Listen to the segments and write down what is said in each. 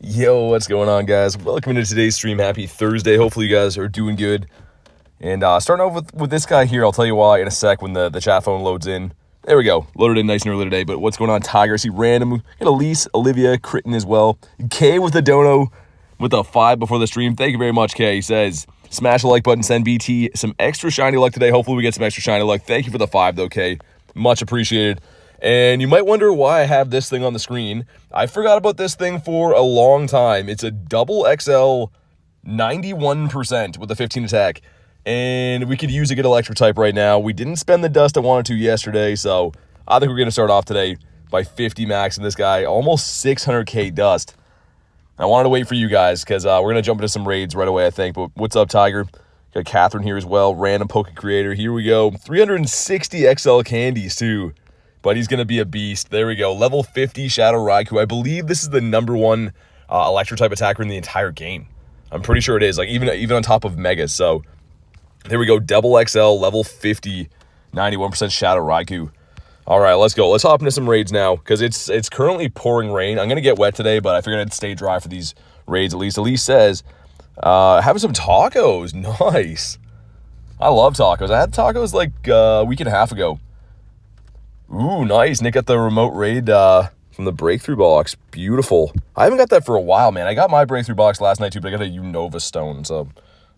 Yo, what's going on, guys? Welcome to today's stream. Happy Thursday. Hopefully you guys are doing good. And starting off with this guy here, I'll tell you why in a sec when the chat phone loads in. There we go. Loaded in nice and early today. But what's going on, Tiger? I see random. Got Elise, Olivia, Critton as well. Kay with the dono with a 5 before the stream. Thank you very much, Kay. He says, smash the like button, send BT some extra shiny luck today. Hopefully we get some extra shiny luck. Thank you for the 5, though, Kay. Much appreciated. And you might wonder why I have this thing on the screen. I forgot about this thing for a long time. It's a double XL 91% with a 15 attack. And we could use a good electric type right now. We didn't spend the dust I wanted to yesterday, so I think we're going to start off today by 50 max in this guy. Almost 600k dust. I wanted to wait for you guys because we're going to jump into some raids right away, I think. But what's up, Tiger? Got Catherine here as well. Random Poke Creator. Here we go. 360 XL candies, too. But he's going to be a beast. There we go. Level 50 Shadow Raikou. I believe this is the #1 electric type attacker in the entire game. I'm pretty sure it is. Like even on top of Megas. So there we go. Double XL, level 50, 91% Shadow Raikou. All right, let's go. Let's hop into some raids now because it's currently pouring rain. I'm going to get wet today, but I figured I'd stay dry for these raids at least. Elise says, having some tacos. Nice. I love tacos. I had tacos like a week and a half ago. Ooh, nice. Nick got the remote raid from the breakthrough box. Beautiful. I haven't got that for a while, man. I got my breakthrough box last night, too, but I got a Unova stone, so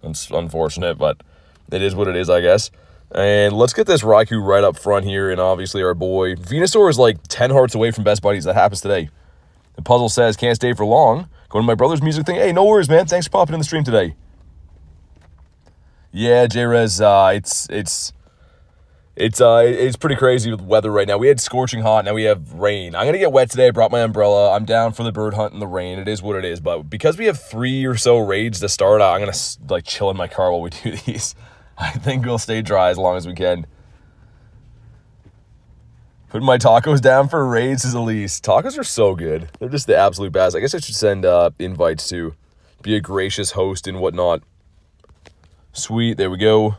that's unfortunate, but it is what it is, I guess. And let's get this Raikou right up front here, and obviously our boy. Venusaur is like 10 hearts away from best buddies. That happens today. The puzzle says, can't stay for long. Going to my brother's music thing. Hey, no worries, man. Thanks for popping in the stream today. Yeah, J-Rez, it's pretty crazy with weather right now. We had scorching hot, now we have rain. I'm going to get wet today. I brought my umbrella. I'm down for the bird hunt in the rain. It is what it is. But because we have 3 or so raids to start, I'm going to like chill in my car while we do these. I think we'll stay dry as long as we can. Putting my tacos down for raids is Elise. Tacos are so good. They're just the absolute best. I guess I should send invites to be a gracious host and whatnot. Sweet. There we go.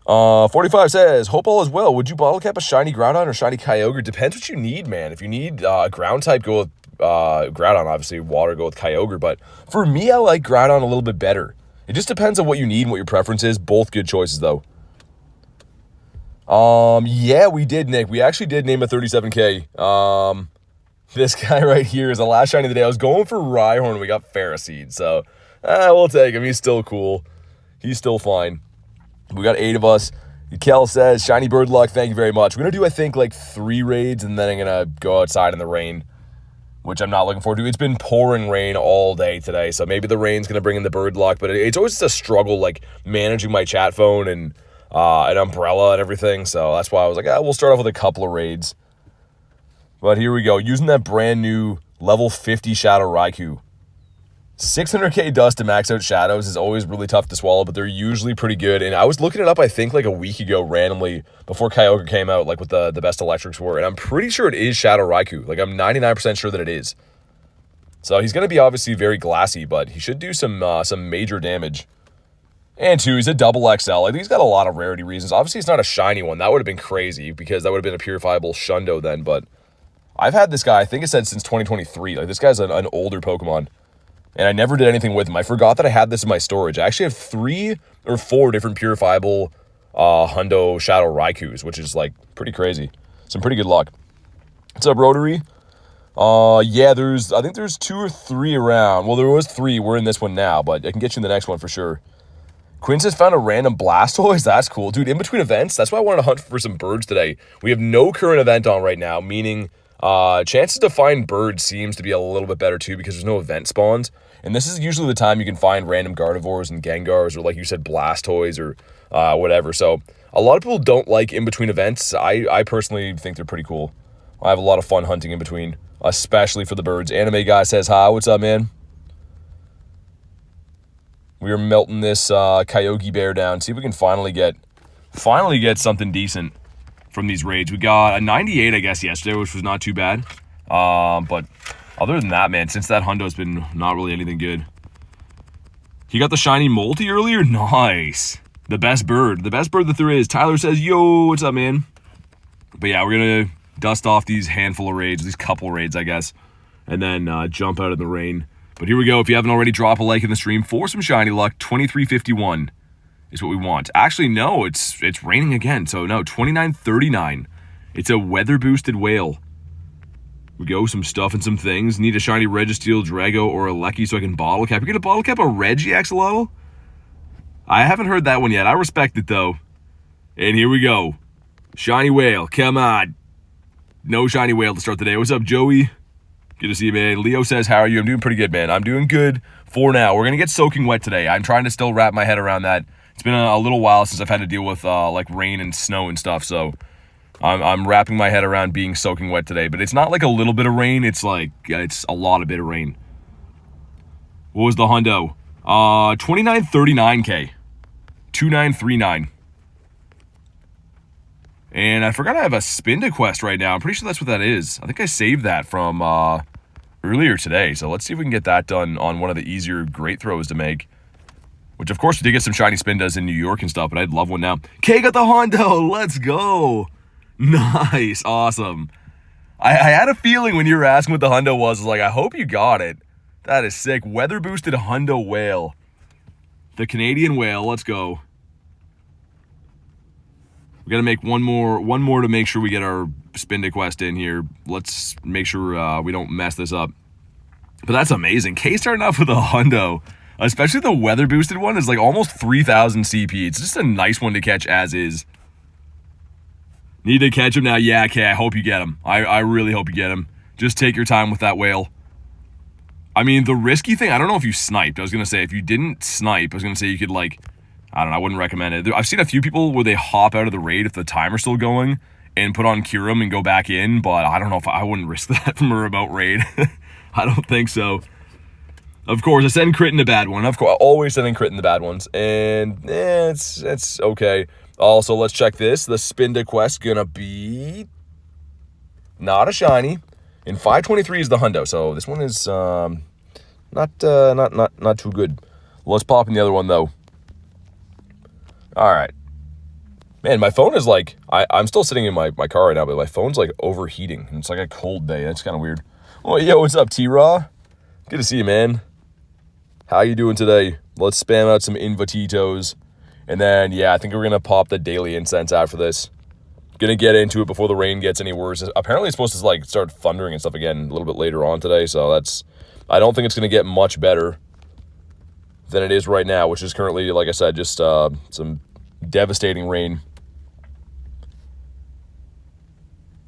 45 says, hope all is well. Would you bottle cap a shiny Groudon or shiny Kyogre? Depends what you need, man. If you need ground type, go with Groudon. Obviously, water, go with Kyogre. But for me, I like Groudon a little bit better. It just depends on what you need and what your preference is. Both good choices, though. Yeah, we did, Nick. We actually did name a 37K. This guy right here is the last shiny of the day. I was going for Rhyhorn. We got Ferroseed. So, we'll take him. He's still cool. He's still fine. We got 8 of us. Kel says, shiny bird luck, thank you very much. We're going to do, I think, like 3 raids, and then I'm going to go outside in the rain, which I'm not looking forward to. It's been pouring rain all day today, so maybe the rain's going to bring in the bird luck, but it's always just a struggle, like, managing my chat phone and an umbrella and everything, so that's why I was like, we'll start off with a couple of raids. But here we go, using that brand new level 50 Shadow Raikou. 600k dust to max out shadows is always really tough to swallow, but they're usually pretty good. And I was looking it up, I think, like a week ago randomly before Kyogre came out, like what the best electrics were. And I'm pretty sure it is Shadow Raikou. Like, I'm 99% sure that it is. So he's going to be obviously very glassy, but he should do some major damage. And 2, he's a double XL. Like, he's got a lot of rarity reasons. Obviously, it's not a shiny one. That would have been crazy because that would have been a purifiable Shundo then. But I've had this guy, I think it said since 2023. Like, this guy's an older Pokemon. And I never did anything with him. I forgot that I had this in my storage. I actually have 3 or 4 different purifiable Hundo Shadow Raikous, which is, like, pretty crazy. Some pretty good luck. What's up, Rotary? Yeah, I think there's 2 or 3 around. Well, there was 3. We're in this one now, but I can get you in the next one for sure. Quince has found a random Blastoise. That's cool. Dude, in between events, that's why I wanted to hunt for some birds today. We have no current event on right now, meaning chances to find birds seems to be a little bit better, too, because there's no event spawns. And this is usually the time you can find random Gardevoirs and Gengars, or like you said, Blastoise or whatever. So a lot of people don't like in-between events. I personally think they're pretty cool. I have a lot of fun hunting in between, especially for the birds. Anime Guy says, hi, what's up, man? We are melting this Kyogre bear down. See if we can finally get something decent from these raids. We got a 98, I guess, yesterday, which was not too bad. But other than that, man, since that Hundo's been not really anything good. He got the shiny Moltres earlier? Nice. The best bird that there is. Tyler says, yo, what's up, man? But yeah, we're going to dust off these handful of raids, these couple raids, I guess. and then jump out in the rain. But here we go. If you haven't already, drop a like in the stream for some shiny luck. 2351 is what we want. Actually, no, it's raining again. So no, 2939. It's a weather-boosted whale. We go, some stuff and some things. Need a shiny Registeel, Drago, or a Lecky so I can bottle cap. You're going to bottle cap a Reggie Axolotl? I haven't heard that one yet. I respect it, though. And here we go. Shiny whale. Come on. No shiny whale to start the day. What's up, Joey? Good to see you, man. Leo says, how are you? I'm doing pretty good, man. I'm doing good for now. We're going to get soaking wet today. I'm trying to still wrap my head around that. It's been a little while since I've had to deal with, like, rain and snow and stuff, so I'm wrapping my head around being soaking wet today. But it's not like a little bit of rain. It's like, it's a lot of bit of rain. What was the hundo? 2939K. 2939. And I forgot I have a Spinda quest right now. I'm pretty sure that's what that is. I think I saved that from earlier today. So let's see if we can get that done on one of the easier great throws to make. Which, of course, we did get some shiny Spindas in New York and stuff, but I'd love one now. K got the Hondo. Let's go. Nice. Awesome. I had a feeling when you were asking what the Hundo was. I was like, I hope you got it. That is sick. Weather-boosted Hundo whale. The Canadian whale. Let's go. We got to make one more to make sure we get our Spinda quest in here. Let's make sure we don't mess this up. But that's amazing. K starting off with a Hundo, especially the weather boosted one, is like almost 3,000 CP. It's just a nice one to catch as is. Need to catch him now. Yeah, K, I hope you get him. I really hope you get him. Just take your time with that whale. I mean, the risky thing, I don't know if you sniped. I was going to say, if you didn't snipe, I was going to say you could, like, I don't know, I wouldn't recommend it. I've seen a few people where they hop out of the raid if the timer's still going and put on Kyurem and go back in, but I don't know if I wouldn't risk that from a remote raid. I don't think so. Of course, I send crit in the bad one. Of course, always sending crit in the bad ones. And it's okay. Also, let's check this. The Spinda quest gonna be not a shiny. And 523 is the hundo, so this one is not too good. Let's pop in the other one though. All right. Man, my phone is like, I'm still sitting in my car right now, but my phone's like overheating. And it's like a cold day. That's kind of weird. Oh, yo, what's up, T-Raw? Good to see you, man. How you doing today? Let's spam out some invititos. And then, yeah, I think we're going to pop the daily incense after this. Gonna get into it before the rain gets any worse. Apparently it's supposed to like start thundering and stuff again a little bit later on today. So that's, I don't think it's going to get much better than it is right now, which is currently, like I said, just some devastating rain.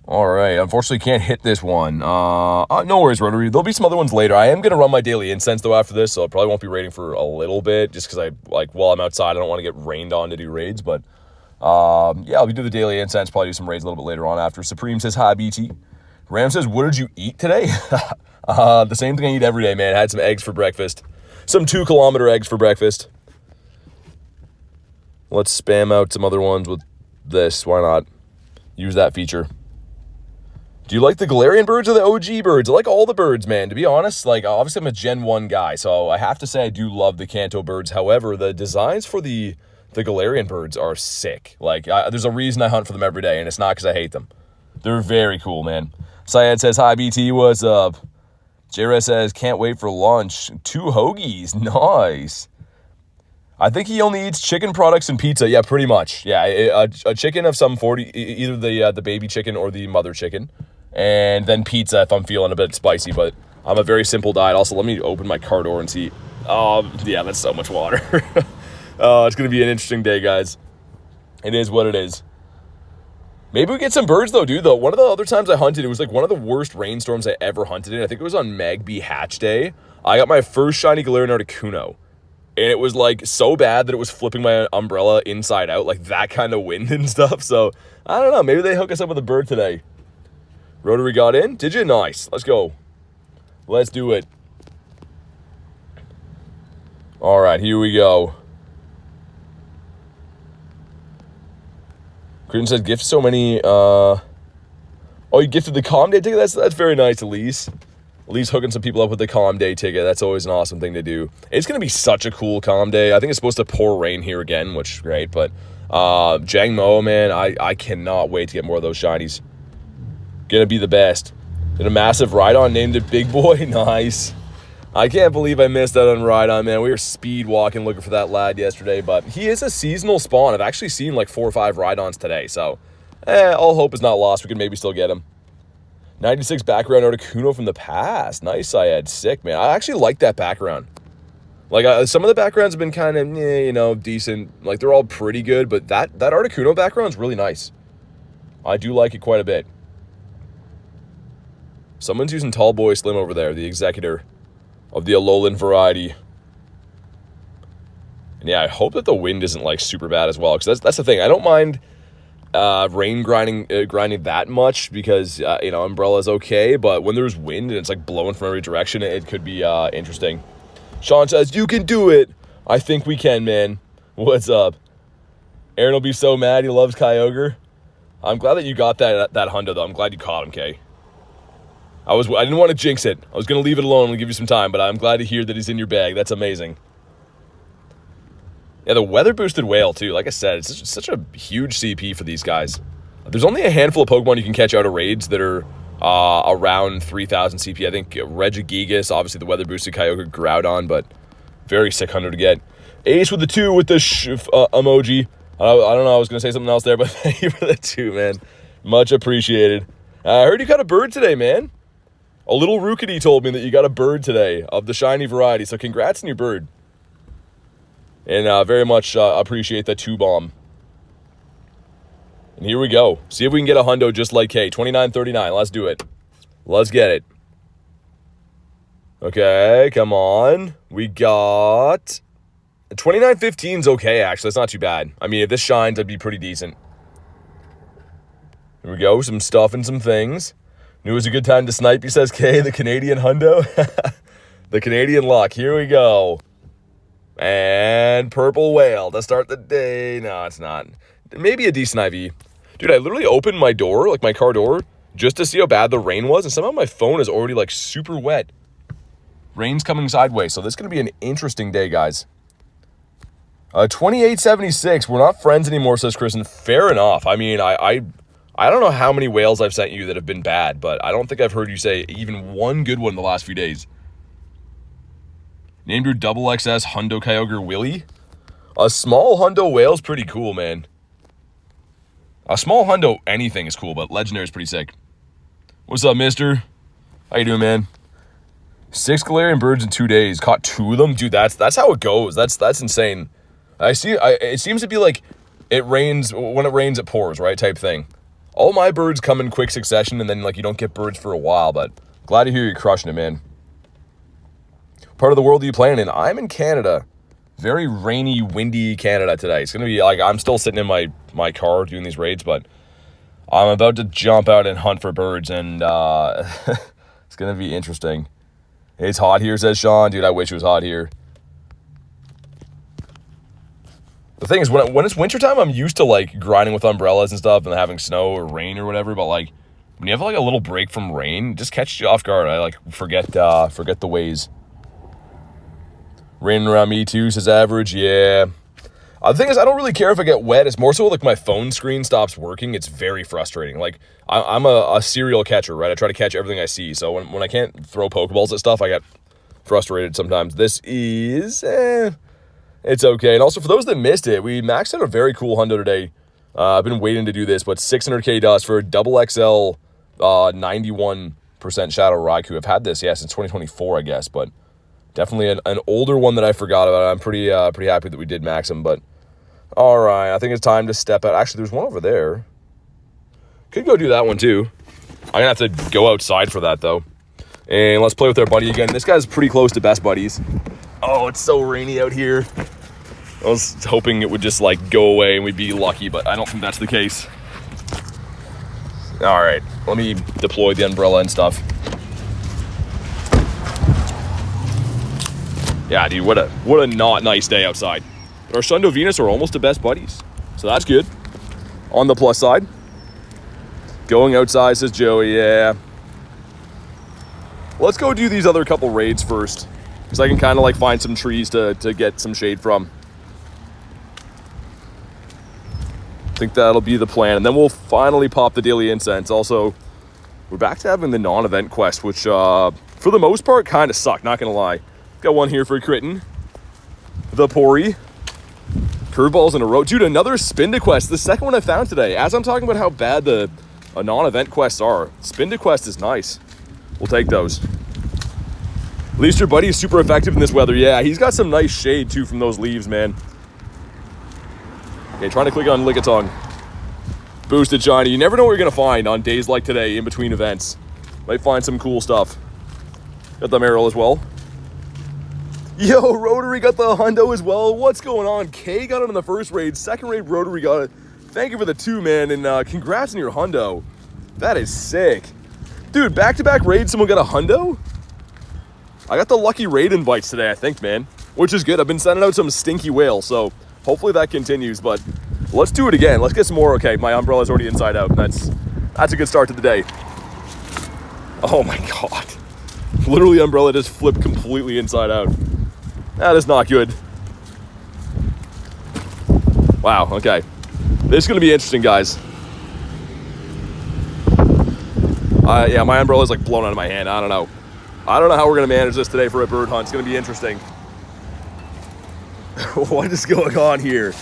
All right, unfortunately can't hit this one. No worries, Rotary. There'll be some other ones later. I am going to run my daily incense, though, after this, so I probably won't be raiding for a little bit, just because while I'm outside, I don't want to get rained on to do raids, but yeah, I'll do the daily incense, probably do some raids a little bit later on after. Supreme says, hi, BT. Ram says, what did you eat today? The same thing I eat every day, man. I had some eggs for breakfast. Some 2-kilometer eggs for breakfast. Let's spam out some other ones with this. Why not? Use that feature. Do you like the Galarian birds or the OG birds? I like all the birds, man. To be honest, like, obviously I'm a Gen 1 guy, so I have to say I do love the Kanto birds. However, the designs for the Galarian birds are sick. Like, there's a reason I hunt for them every day, and it's not because I hate them. They're very cool, man. Syed says, hi, BT, what's up? J-Res says, can't wait for lunch. 2 hoagies, nice. I think he only eats chicken products and pizza. Yeah, pretty much. Yeah, a chicken of some 40, either the baby chicken or the mother chicken. And then pizza if I'm feeling a bit spicy, but I'm a very simple diet. Also, let me open my car door and see. Oh, yeah, that's so much water. It's going to be an interesting day, guys. It is what it is. Maybe we get some birds, though, dude. One of the other times I hunted, it was like one of the worst rainstorms I ever hunted in. I think it was on Magby Hatch Day. I got my first shiny Galarian Articuno. And it was like so bad that it was flipping my umbrella inside out, like that kind of wind and stuff. So, I don't know. Maybe they hook us up with a bird today. Rotary got in? Did you? Nice. Let's go. Let's do it. All right, here we go. Critton said, gift so many, oh, you gifted the Calm Day ticket? That's very nice, Elise. Elise hooking some people up with the Calm Day ticket. That's always an awesome thing to do. It's going to be such a cool Calm Day. I think it's supposed to pour rain here again, which is great. But Jang Mo, man, I cannot wait to get more of those shinies. Gonna be the best. Did a massive Rhydon, named it Big Boy. Nice. I can't believe I missed out on Rhydon, man. We were speed walking looking for that lad yesterday, but he is a seasonal spawn. I've actually seen like 4 or 5 Rhydons today, so all hope is not lost. We can maybe still get him. 96 background Articuno from the past. Nice, Syed. Sick, man. I actually like that background. Like, some of the backgrounds have been kind of, you know, decent. Like, they're all pretty good, but that Articuno background's really nice. I do like it quite a bit. Someone's using Tall Boy Slim over there, the executor of the Alolan variety. And yeah, I hope that the wind isn't like super bad as well, because that's the thing. I don't mind rain grinding that much, because you know, Umbrella's okay, but when there's wind and it's like blowing from every direction, it could be interesting. Sean says, "You can do it." I think we can, man. What's up? Aaron will be so mad. He loves Kyogre. I'm glad that you got that hundo though. I'm glad you caught him, Kay. I didn't want to jinx it. I was going to leave it alone and give you some time, but I'm glad to hear that he's in your bag. That's amazing. Yeah, the weather-boosted whale, too. Like I said, it's such a huge CP for these guys. There's only a handful of Pokemon you can catch out of raids that are around 3,000 CP. I think Regigigas, obviously the weather-boosted Kyogre Groudon, but very sick hunter to get. Ace with the 2 with the emoji. I don't know, I was going to say something else there, but thank you for the 2, man. Much appreciated. I heard you got a bird today, man. A little Rookity told me that you got a bird today of the shiny variety, so congrats on your bird. And very much appreciate the 2-bomb. And here we go. See if we can get a hundo just like K. 29.39. Let's do it. Let's get it. Okay, come on. We got... 29.15's okay, actually. That's not too bad. I mean, if this shines, that'd be pretty decent. Here we go. Some stuff and some things. Knew it was a good time to snipe, he says, K, the Canadian hundo. The Canadian luck. Here we go. And purple whale to start the day. No, it's not. Maybe a decent IV. Dude, I literally opened my door, like my car door, just to see how bad the rain was, and somehow my phone is already like super wet. Rain's coming sideways, so this is going to be an interesting day, guys. 28.76. We're not friends anymore, says Kristen. Fair enough. I mean, I don't know how many whales I've sent you that have been bad, but I don't think I've heard you say even one good one in the last few days. Named your double XS Hundo Kyogre Willy. A small hundo whale's pretty cool, man. A small hundo anything is cool, but legendary is pretty sick. What's up, mister? How you doing, man? 6 Galarian Birds in 2 days. Caught 2 of them? Dude, that's how it goes. That's insane. It seems to be like it rains, when it rains it pours, right? Type thing. All my birds come in quick succession, and then like you don't get birds for a while, but glad to hear you're crushing it, man. Part of the world are you playing in? I'm in Canada. Very rainy, windy Canada today. It's going to be like, I'm still sitting in my car doing these raids, but I'm about to jump out and hunt for birds, and it's going to be interesting. It's hot here, says Sean. Dude, I wish it was hot here. The thing is, when it's wintertime, I'm used to, like, grinding with umbrellas and stuff and having snow or rain or whatever, but, like, when you have, like, a little break from rain, it just catches you off guard. I, like, forget the ways. Raining around me, too, says Average. Yeah. The thing is, I don't really care if I get wet. It's more so, like, my phone screen stops working. It's very frustrating. Like, I'm a serial catcher, right? I try to catch everything I see, so when I can't throw Pokeballs at stuff, I get frustrated sometimes. This is... It's okay. And also, for those that missed it, we maxed out a very cool hundo today. I've been waiting to do this, but 600k dust for a double XL 91% Shadow Raikou. I've had this, yeah, since 2024, I guess, but definitely an older one that I forgot about. I'm pretty happy that we did max him, but all right, I think it's time to step out. Actually, there's one over there. Could go do that one, too. I'm going to have to go outside for that, though. And let's play with our buddy again. This guy's pretty close to best buddies. Oh, it's so rainy out here. I was hoping it would just, like, go away and we'd be lucky, but I don't think that's the case. All right, let me deploy the umbrella and stuff. Yeah, dude, what a not nice day outside. But our Shundo Venus are almost the best buddies, so that's good. On the plus side. Going outside, says Joey, yeah. Let's go do these other couple raids first, because I can kind of, like, find some trees to get some shade from. I think that'll be the plan. And then we'll finally pop the Daily Incense. Also, we're back to having the non-event quest, which for the most part kind of suck, not gonna lie. Got one here for Critten. The Pori. Curveballs in a row. Dude, another spin to quest. The second one I found today. As I'm talking about how bad the non-event quests are, spin to quest is nice. We'll take those. At least your buddy is super effective in this weather. Yeah, he's got some nice shade too from those leaves, man. Okay, trying to click on Lickitung. Boosted shiny. You never know what you're gonna find on days like today in between events. Might find some cool stuff. Got the Marill as well. Yo, Rotary got the hundo as well. What's going on? Kay got it on the first raid. Second raid, Rotary got it. Thank you for the 2, man, and congrats on your hundo. That is sick. Dude, back-to-back raids, someone got a hundo? I got the lucky raid invites today, I think, man, which is good. I've been sending out some stinky whale, so hopefully that continues, but let's do it again. Let's get some more. Okay, my umbrella's already inside out. That's a good start to the day. Oh my God. Literally, umbrella just flipped completely inside out. That is not good. Wow, okay. This is going to be interesting, guys. Yeah, my umbrella's like blown out of my hand. I don't know. I don't know how we're going to manage this today for a bird hunt. It's going to be interesting. What is going on here?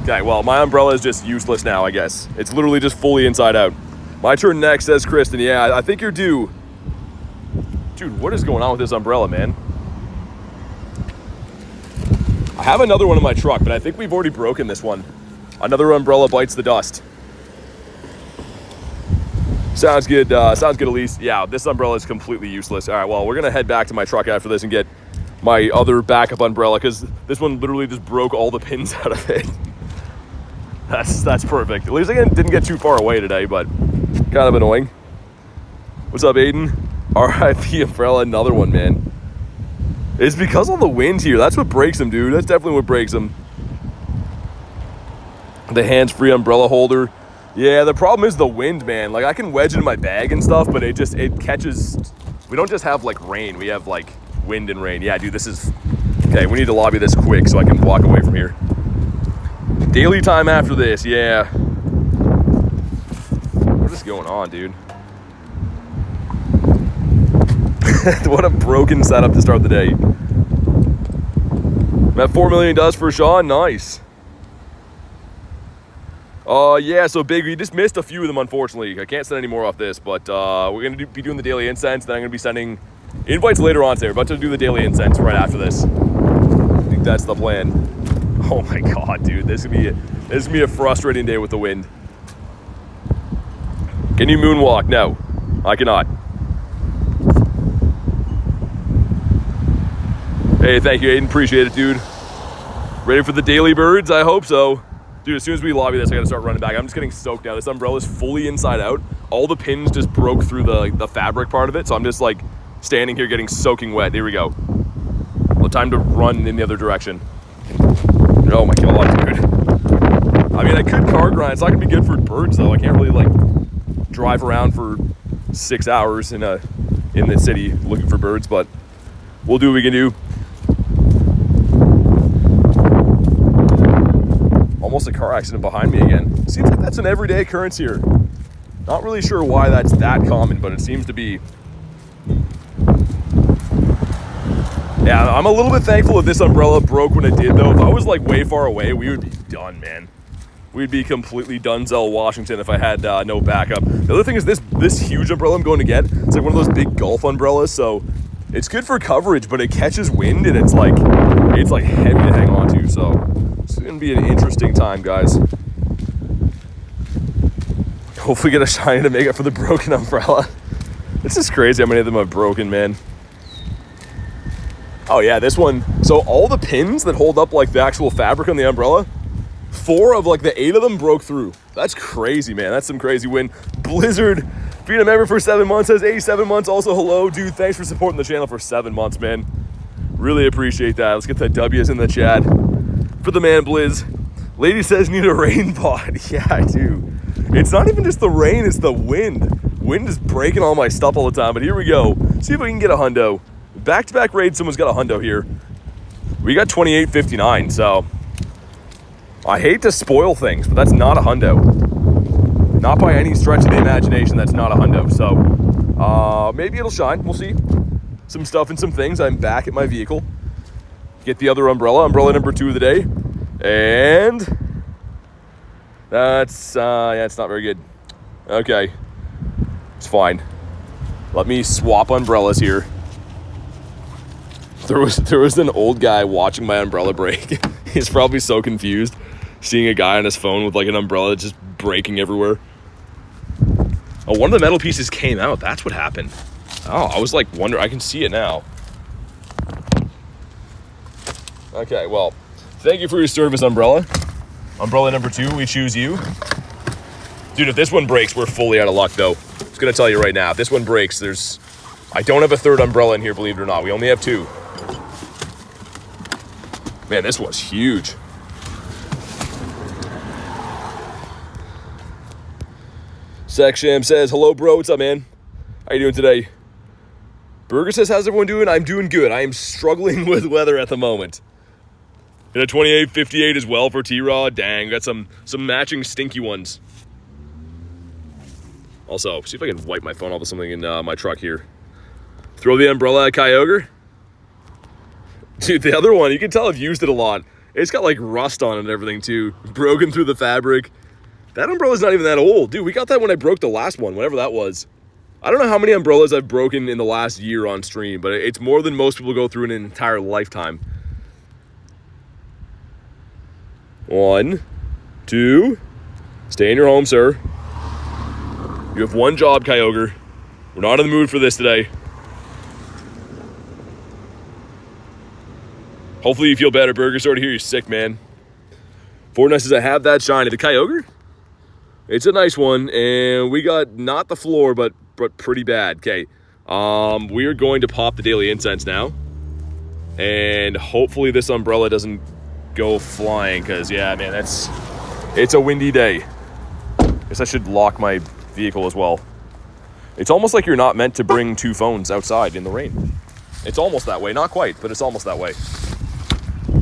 Okay, well, my umbrella is just useless now, I guess. It's literally just fully inside out. My turn next, says Kristen. Yeah, I think you're due. Dude, what is going on with this umbrella, man? I have another one in my truck, but I think we've already broken this one. Another umbrella bites the dust. Sounds good, Elise. Yeah, this umbrella is completely useless. All right, well, we're gonna head back to my truck after this and get my other backup umbrella, because this one literally just broke all the pins out of it. That's perfect. At least I didn't get too far away today, but kind of annoying. What's up, Aiden? RIP umbrella, another one, man. It's because of the wind here. That's what breaks them, dude. That's definitely what breaks them. The hands-free umbrella holder. Yeah, the problem is the wind, man. Like, I can wedge it in my bag and stuff, but it catches. We don't just have, like, rain. We have, like, wind and rain. Yeah, dude, this is... Okay, we need to lobby this quick so I can walk away from here. Daily time after this, yeah. What is going on, dude? What a broken setup to start the day. I'm at 4 million dust for Sean. Nice. Yeah, so Big, we just missed a few of them, unfortunately. I can't send any more off this, but we're going to be doing the Daily Incense. Then I'm going to be sending invites later on today. We're about to do the Daily Incense right after this. I think that's the plan. Oh my God, dude. This is going to be a frustrating day with the wind. Can you moonwalk? No, I cannot. Hey, thank you, Aiden. Appreciate it, dude. Ready for the Daily Birds? I hope so. Dude, as soon as we lobby this, I gotta start running back. I'm just getting soaked now. This umbrella's fully inside out. All the pins just broke through the fabric part of it, so I'm just like standing here getting soaking wet. Here we go. Well, time to run in the other direction. Oh my God, dude. I mean, I could car grind. It's not gonna be good for birds though. I can't really like drive around for 6 hours in the city looking for birds, but we'll do what we can do. Almost a car accident behind me again. Seems like that's an everyday occurrence here. Not really sure why that's that common, but it seems to be. Yeah, I'm a little bit thankful that this umbrella broke when it did, though. If I was like way far away, we would be done, man. We'd be completely Dunzell, Washington, if I had no backup. The other thing is this huge umbrella I'm going to get. It's like one of those big golf umbrellas, so it's good for coverage, but it catches wind and it's like heavy to hang on to. So it's gonna be an interesting time, guys. Hopefully get a shiny to make up for the broken umbrella. This is crazy how many of them have broken, man. Oh yeah, this one. So all the pins that hold up like the actual fabric on the umbrella, 4 of like the 8 of them broke through. That's crazy, man. That's some crazy win. Blizzard being a member for 7 months, says 87 months. Also, hello, dude. Thanks for supporting the channel for 7 months, man. Really appreciate that. Let's get the W's in the chat for the man Blizz. Lady says need a rain pod. Yeah, I do. It's not even just the rain, it's the wind. Wind is breaking all my stuff all the time, but here we go. See if we can get a hundo. Back-to-back raid, someone's got a hundo here. We got 28.59, so I hate to spoil things, but that's not a hundo. Not by any stretch of the imagination, that's not a hundo. So maybe it'll shine. We'll see. Some stuff and some things. I'm back at my vehicle. Get the other umbrella number 2 of the day. And that's, yeah, it's not very good. Okay, it's fine. Let me swap umbrellas here. There was an old guy watching my umbrella break. He's probably so confused seeing a guy on his phone with like an umbrella just breaking everywhere. Oh, one of the metal pieces came out. That's what happened. Oh, I was like wondering. I can see it now. Okay, well, thank you for your service, umbrella. Umbrella number 2, we choose you. Dude, if this one breaks, we're fully out of luck, though. I'm just gonna tell you right now, if this one breaks, I don't have a 3rd umbrella in here, believe it or not. We only have 2. Man, this was huge. Seksham says, hello, bro. What's up, man? How you doing today? Burger says, how's everyone doing? I'm doing good. I am struggling with weather at the moment. In a 28.58 as well for T-Rod. Dang, got some matching stinky ones. Also, see if I can wipe my phone off with something in my truck here. Throw the umbrella at Kyogre. Dude, the other one, you can tell I've used it a lot. It's got like rust on it and everything too. Broken through the fabric. That umbrella's not even that old. Dude, we got that when I broke the last one, whatever that was. I don't know how many umbrellas I've broken in the last year on stream, but it's more than most people go through in an entire lifetime. 1, 2. Stay in your home, sir. You have one job, Kyogre. We're not in the mood for this today. Hopefully you feel better, Burger. Sorry to hear you're sick, man. Fortnite says, I have that shiny. The Kyogre? It's a nice one, and we got not the floor, but pretty bad. Okay, we are going to pop the Daily Incense now. And hopefully this umbrella doesn't go flying, because, yeah, man, it's a windy day. Guess I should lock my vehicle as well. It's almost like you're not meant to bring 2 phones outside in the rain. It's almost that way. Not quite, but it's almost that way.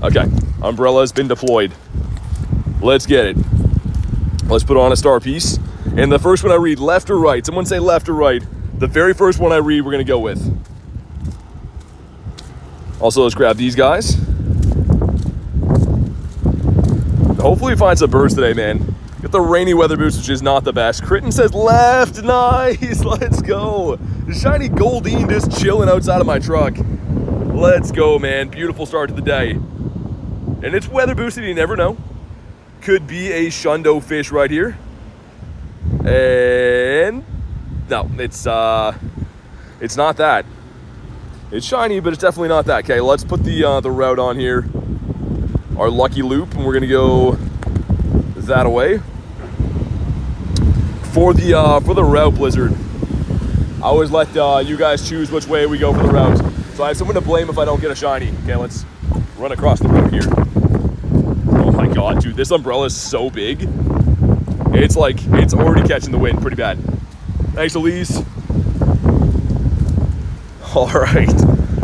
Okay, umbrella has been deployed. Let's get it. Let's put on a star piece. And the first one I read, left or right? Someone say left or right. The very first one I read, we're going to go with. Also, let's grab these guys. Hopefully we find some birds today, man. Get the rainy weather boost, which is not the best. Critton says left. Nice. Let's go. Shiny Goldine just chilling outside of my truck. Let's go, man. Beautiful start to the day. And it's weather boosted, you never know. Could be a Shundo fish right here. And no, it's not that. It's shiny, but it's definitely not that. Okay, let's put the route on here. Our lucky loop, and we're gonna go that away. For the route, Blizzard, I always let you guys choose which way we go for the route. So I have someone to blame if I don't get a shiny. Okay, let's run across the road here. Oh my god, dude, this umbrella is so big. It's already catching the wind pretty bad. Thanks, Elise. All right,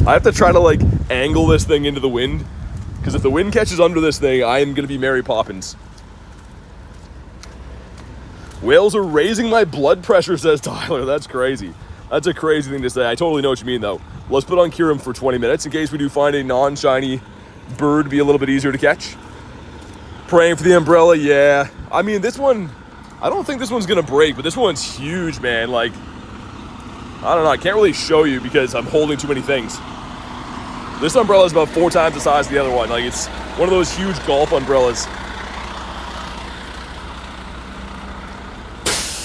I have to try to like angle this thing into the wind, because if the wind catches under this thing, I am gonna be Mary Poppins. Whales are raising my blood pressure, says Tyler. That's crazy. That's a crazy thing to say. I totally know what you mean, though. Let's put on Kirim for 20 minutes in case we do find a non-shiny bird to be a little bit easier to catch. Praying for the umbrella, yeah. I mean, this one, I don't think this one's going to break, but this one's huge, man. Like, I don't know. I can't really show you because I'm holding too many things. This umbrella is about 4 times the size of the other one. Like, it's one of those huge golf umbrellas.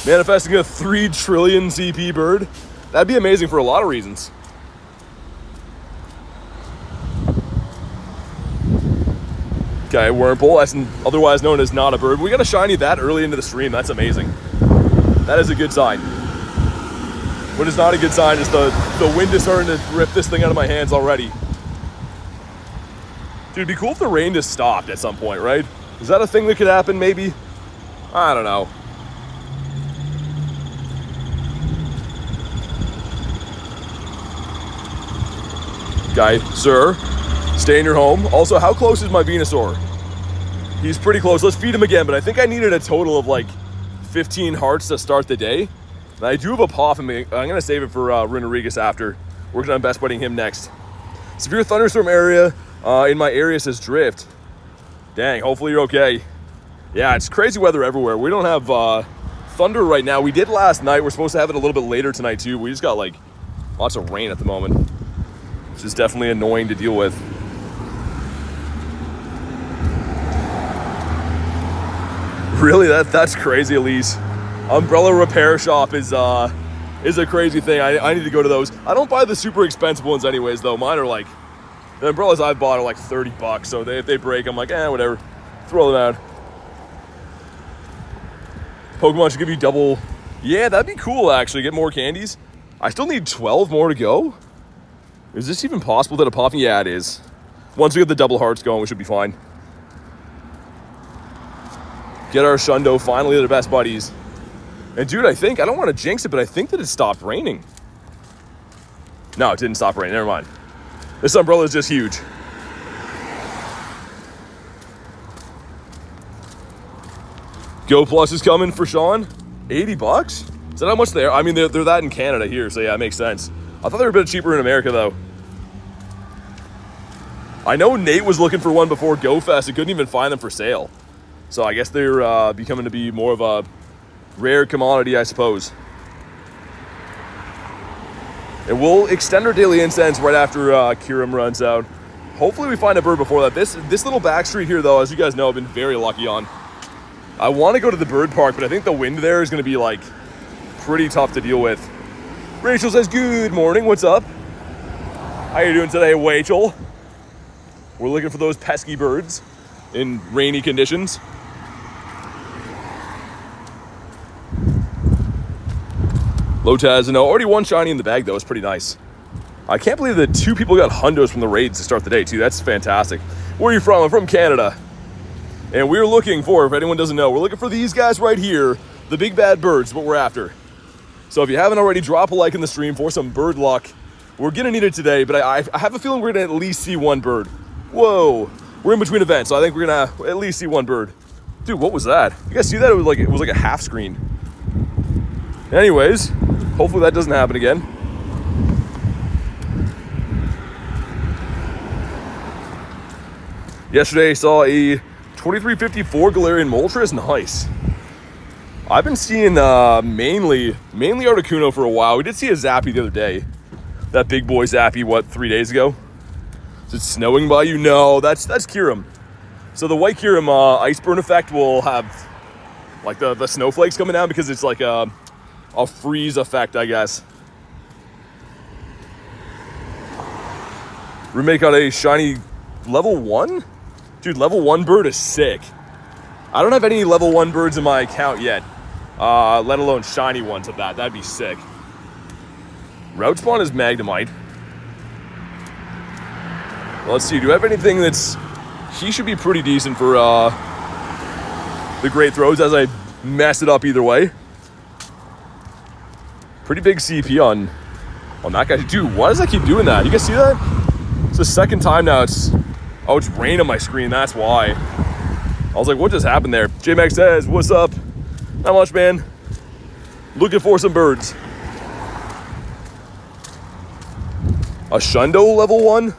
Manifesting a 3 trillion CP bird. That'd be amazing for a lot of reasons. Okay, Wurmple, that's otherwise known as not a bird. We got a shiny that early into the stream. That's amazing. That is a good sign. What is not a good sign is the wind is starting to rip this thing out of my hands already. Dude, it'd be cool if the rain just stopped at some point, right? Is that a thing that could happen, maybe? I don't know. Guy, sir, stay in your home. Also, how close is my Venusaur? He's pretty close. Let's feed him again, but I think I needed a total of like 15 hearts to start the day. And I do have a pop in me. I'm going to save it for Runerigus after. Working on best buddying him next. Severe thunderstorm area. In my area says drift. Dang, hopefully you're okay. Yeah, it's crazy weather everywhere. We don't have thunder right now. We did last night. We're supposed to have it a little bit later tonight too. We just got like lots of rain at the moment, which is definitely annoying to deal with. Really, that's crazy, Elise. Umbrella repair shop is a crazy thing. I need to go to those. I don't buy the super expensive ones anyways, though. Mine are like, the umbrellas I've bought are like 30 bucks. So if they break, I'm like, whatever. Throw them out. Pokemon should give you double. Yeah, that'd be cool, actually. Get more candies. I still need 12 more to go. Is this even possible that a popping? Yeah, it is. Once we get the double hearts going, we should be fine. Get our Shundo, finally the best buddies. And dude, I don't want to jinx it, but I think that it stopped raining. No, it didn't stop raining, never mind. This umbrella is just huge. Go Plus is coming for Sean. 80 bucks? Is that how much they are? I mean, they're that in Canada here, so yeah, it makes sense. I thought they were a bit cheaper in America, though. I know Nate was looking for one before GoFest. He couldn't even find them for sale. So I guess they're becoming to be more of a rare commodity, I suppose. And we'll extend our daily incense right after Kirim runs out. Hopefully we find a bird before that. This little back street here, though, as you guys know, I've been very lucky on. I want to go to the bird park, but I think the wind there is going to be, like, pretty tough to deal with. Rachel says, good morning, what's up? How you doing today, Rachel? We're looking for those pesky birds in rainy conditions. Lotaz, no, already one shiny in the bag, though. It's pretty nice. I can't believe that 2 people got hundos from the raids to start the day, too. That's fantastic. Where are you from? I'm from Canada. And we're looking for, if anyone doesn't know, we're looking for these guys right here. The big bad birds, what we're after. So if you haven't already, drop a like in the stream for some bird luck. We're going to need it today, but I have a feeling we're going to at least see one bird. Whoa. We're in between events, so I think we're going to at least see one bird. Dude, what was that? You guys see that? It was like a half screen. Anyways, hopefully that doesn't happen again. Yesterday I saw a 2354 Galarian Moltres. Nice. I've been seeing mainly Articuno for a while. We did see a Zappy the other day. That big boy Zappy, what, 3 days ago? Is it snowing by you? No, that's Kirim. So the white Kirim ice burn effect will have like the snowflakes coming down because it's like a freeze effect, I guess. Roommate got a shiny level 1? Dude, level 1 bird is sick. I don't have any level 1 birds in my account yet. Let alone shiny ones of that. That'd be sick. Route spawn is Magnemite. Let's see, do I have anything that's... He should be pretty decent for the great throws as I mess it up either way. Pretty big CP on that guy. Dude, why does that keep doing that? You guys see that? It's the second time now it's rain on my screen, that's why. I was like, what just happened there? J-Max says, what's up? Not much, man. Looking for some birds. A Shundo level 1?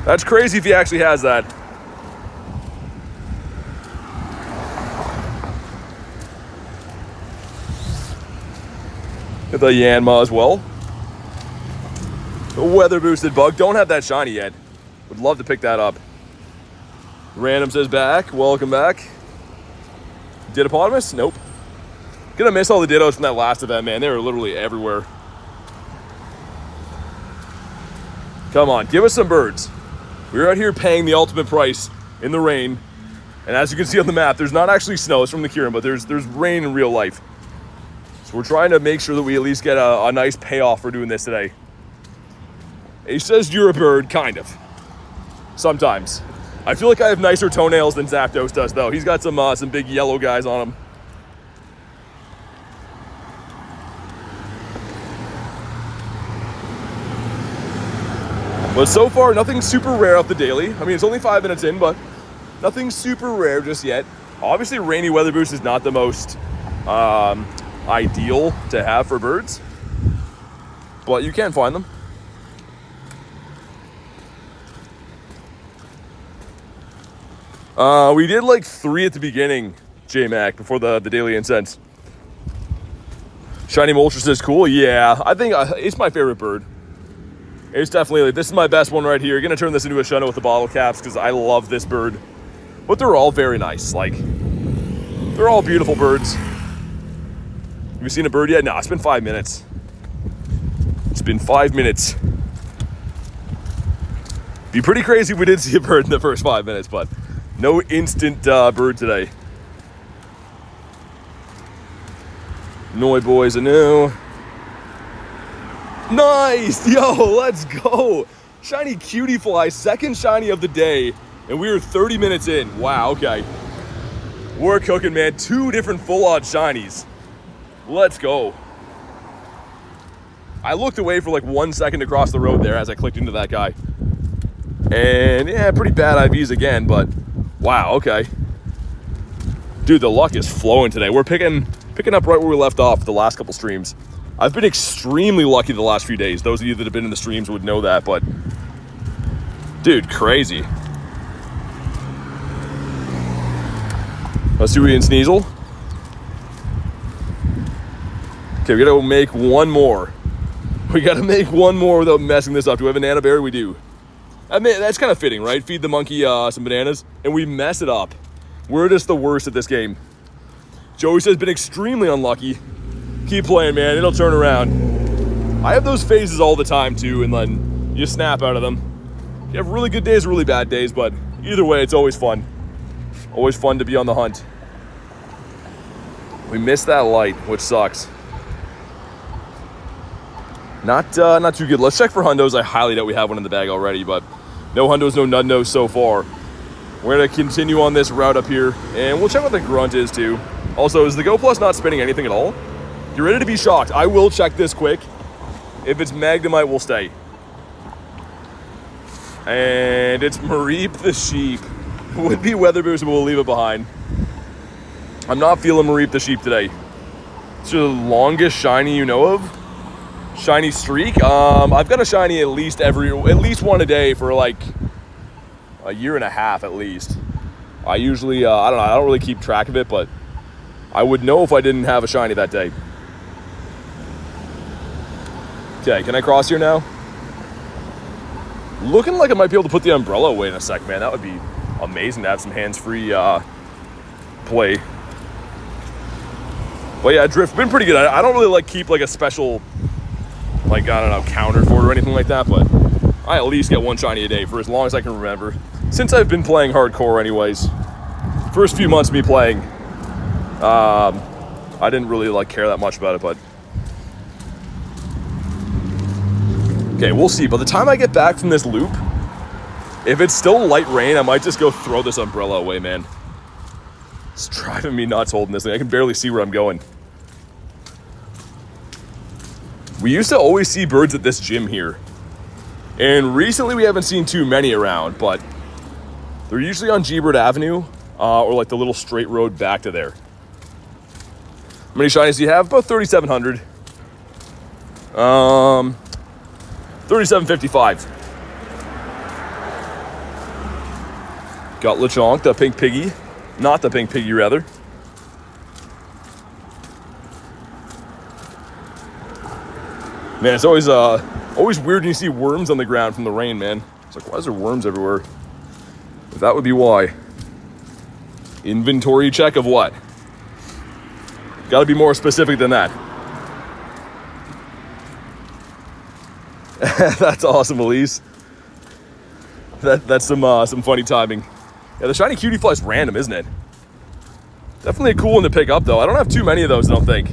That's crazy if he actually has that. Get the Yanma as well. The weather boosted bug. Don't have that shiny yet. Would love to pick that up. Random says back. Welcome back. Dittopotamus? Nope. Gonna miss all the Dittos from that last event, man. They were literally everywhere. Come on, give us some birds. We're out here paying the ultimate price in the rain. And as you can see on the map, there's not actually snow. It's from the Kirin, but there's rain in real life. So we're trying to make sure that we at least get a nice payoff for doing this today. He says you're a bird, kind of. Sometimes. I feel like I have nicer toenails than Zapdos does, though. He's got some big yellow guys on him. But so far, nothing super rare off the daily. I mean, it's only 5 minutes in, but nothing super rare just yet. Obviously, rainy weather boost is not the most ideal to have for birds, but you can find them. We did like 3 at the beginning, J-Mac, before the Daily Incense. Shiny Moltres is cool. Yeah, I think it's my favorite bird. It's definitely, this is my best one right here. Gonna turn this into a Shundo with the bottle caps because I love this bird. But they're all very nice. Like, they're all beautiful birds. Have you seen a bird yet? No, it's been 5 minutes. It's been 5 minutes. Be pretty crazy if we did see a bird in the first 5 minutes, but no instant bird today. Noi boys, anew. Nice! Yo, let's go! Shiny Cutie Fly, second shiny of the day, and we were 30 minutes in. Wow, okay. We're cooking, man. 2 different full-on shinies. Let's go. I looked away for like 1 second to cross the road there as I clicked into that guy. And yeah, pretty bad IVs again, but wow, okay. Dude, the luck is flowing today. We're picking up right where we left off the last couple streams. I've been extremely lucky the last few days. Those of you that have been in the streams would know that, but dude, crazy. Let's do it in Sneasel. Okay, we gotta make one more. We gotta make one more without messing this up. Do we have a Nana Berry? We do. I mean, that's kind of fitting, right? Feed the monkey some bananas, and we mess it up. We're just the worst at this game. Joey says, been extremely unlucky. Keep playing, man. It'll turn around. I have those phases all the time, too, and then you snap out of them. You have really good days, really bad days, but either way, it's always fun. Always fun to be on the hunt. We missed that light, which sucks. Not too good. Let's check for hundos. I highly doubt we have one in the bag already, but no hundos, no nudnos so far. We're going to continue on this route up here, and we'll check what the grunt is, too. Also, is the Go Plus not spinning anything at all? You're ready to be shocked. I will check this quick. If it's Magnemite, we'll stay. And it's Mareep the Sheep. Would be Weather Boost, but we'll leave it behind. I'm not feeling Mareep the Sheep today. It's the longest shiny you know of. Shiny streak. I've got a shiny at least one a day for like a year and a half at least. I usually, I don't know, I don't really keep track of it, but I would know if I didn't have a shiny that day. Okay, can I cross here now? Looking like I might be able to put the umbrella away in a sec, man. That would be amazing to have some hands-free play. But yeah, drift been pretty good. I don't really like keep like a special, like, I don't know, counter for it or anything like that, but I at least get one shiny a day for as long as I can remember. Since I've been playing hardcore anyways. First few months of me playing, I didn't really like care that much about it, but okay, we'll see. By the time I get back from this loop, if it's still light rain, I might just go throw this umbrella away, man. It's driving me nuts holding this thing. I can barely see where I'm going. We used to always see birds at this gym here. And recently we haven't seen too many around, but they're usually on G-Bird Avenue or like the little straight road back to there. How many shinies do you have? About 3,700. 3,755. Got Lechonk, the pink piggy. Not the pink piggy, rather. Man, it's always weird when you see worms on the ground from the rain, man. It's like, why is there worms everywhere? But that would be why. Inventory check of what? Gotta be more specific than that. That's awesome, Elise. That's some funny timing. Yeah, the shiny cutie fly is random, isn't it? Definitely a cool one to pick up, though. I don't have too many of those, I don't think.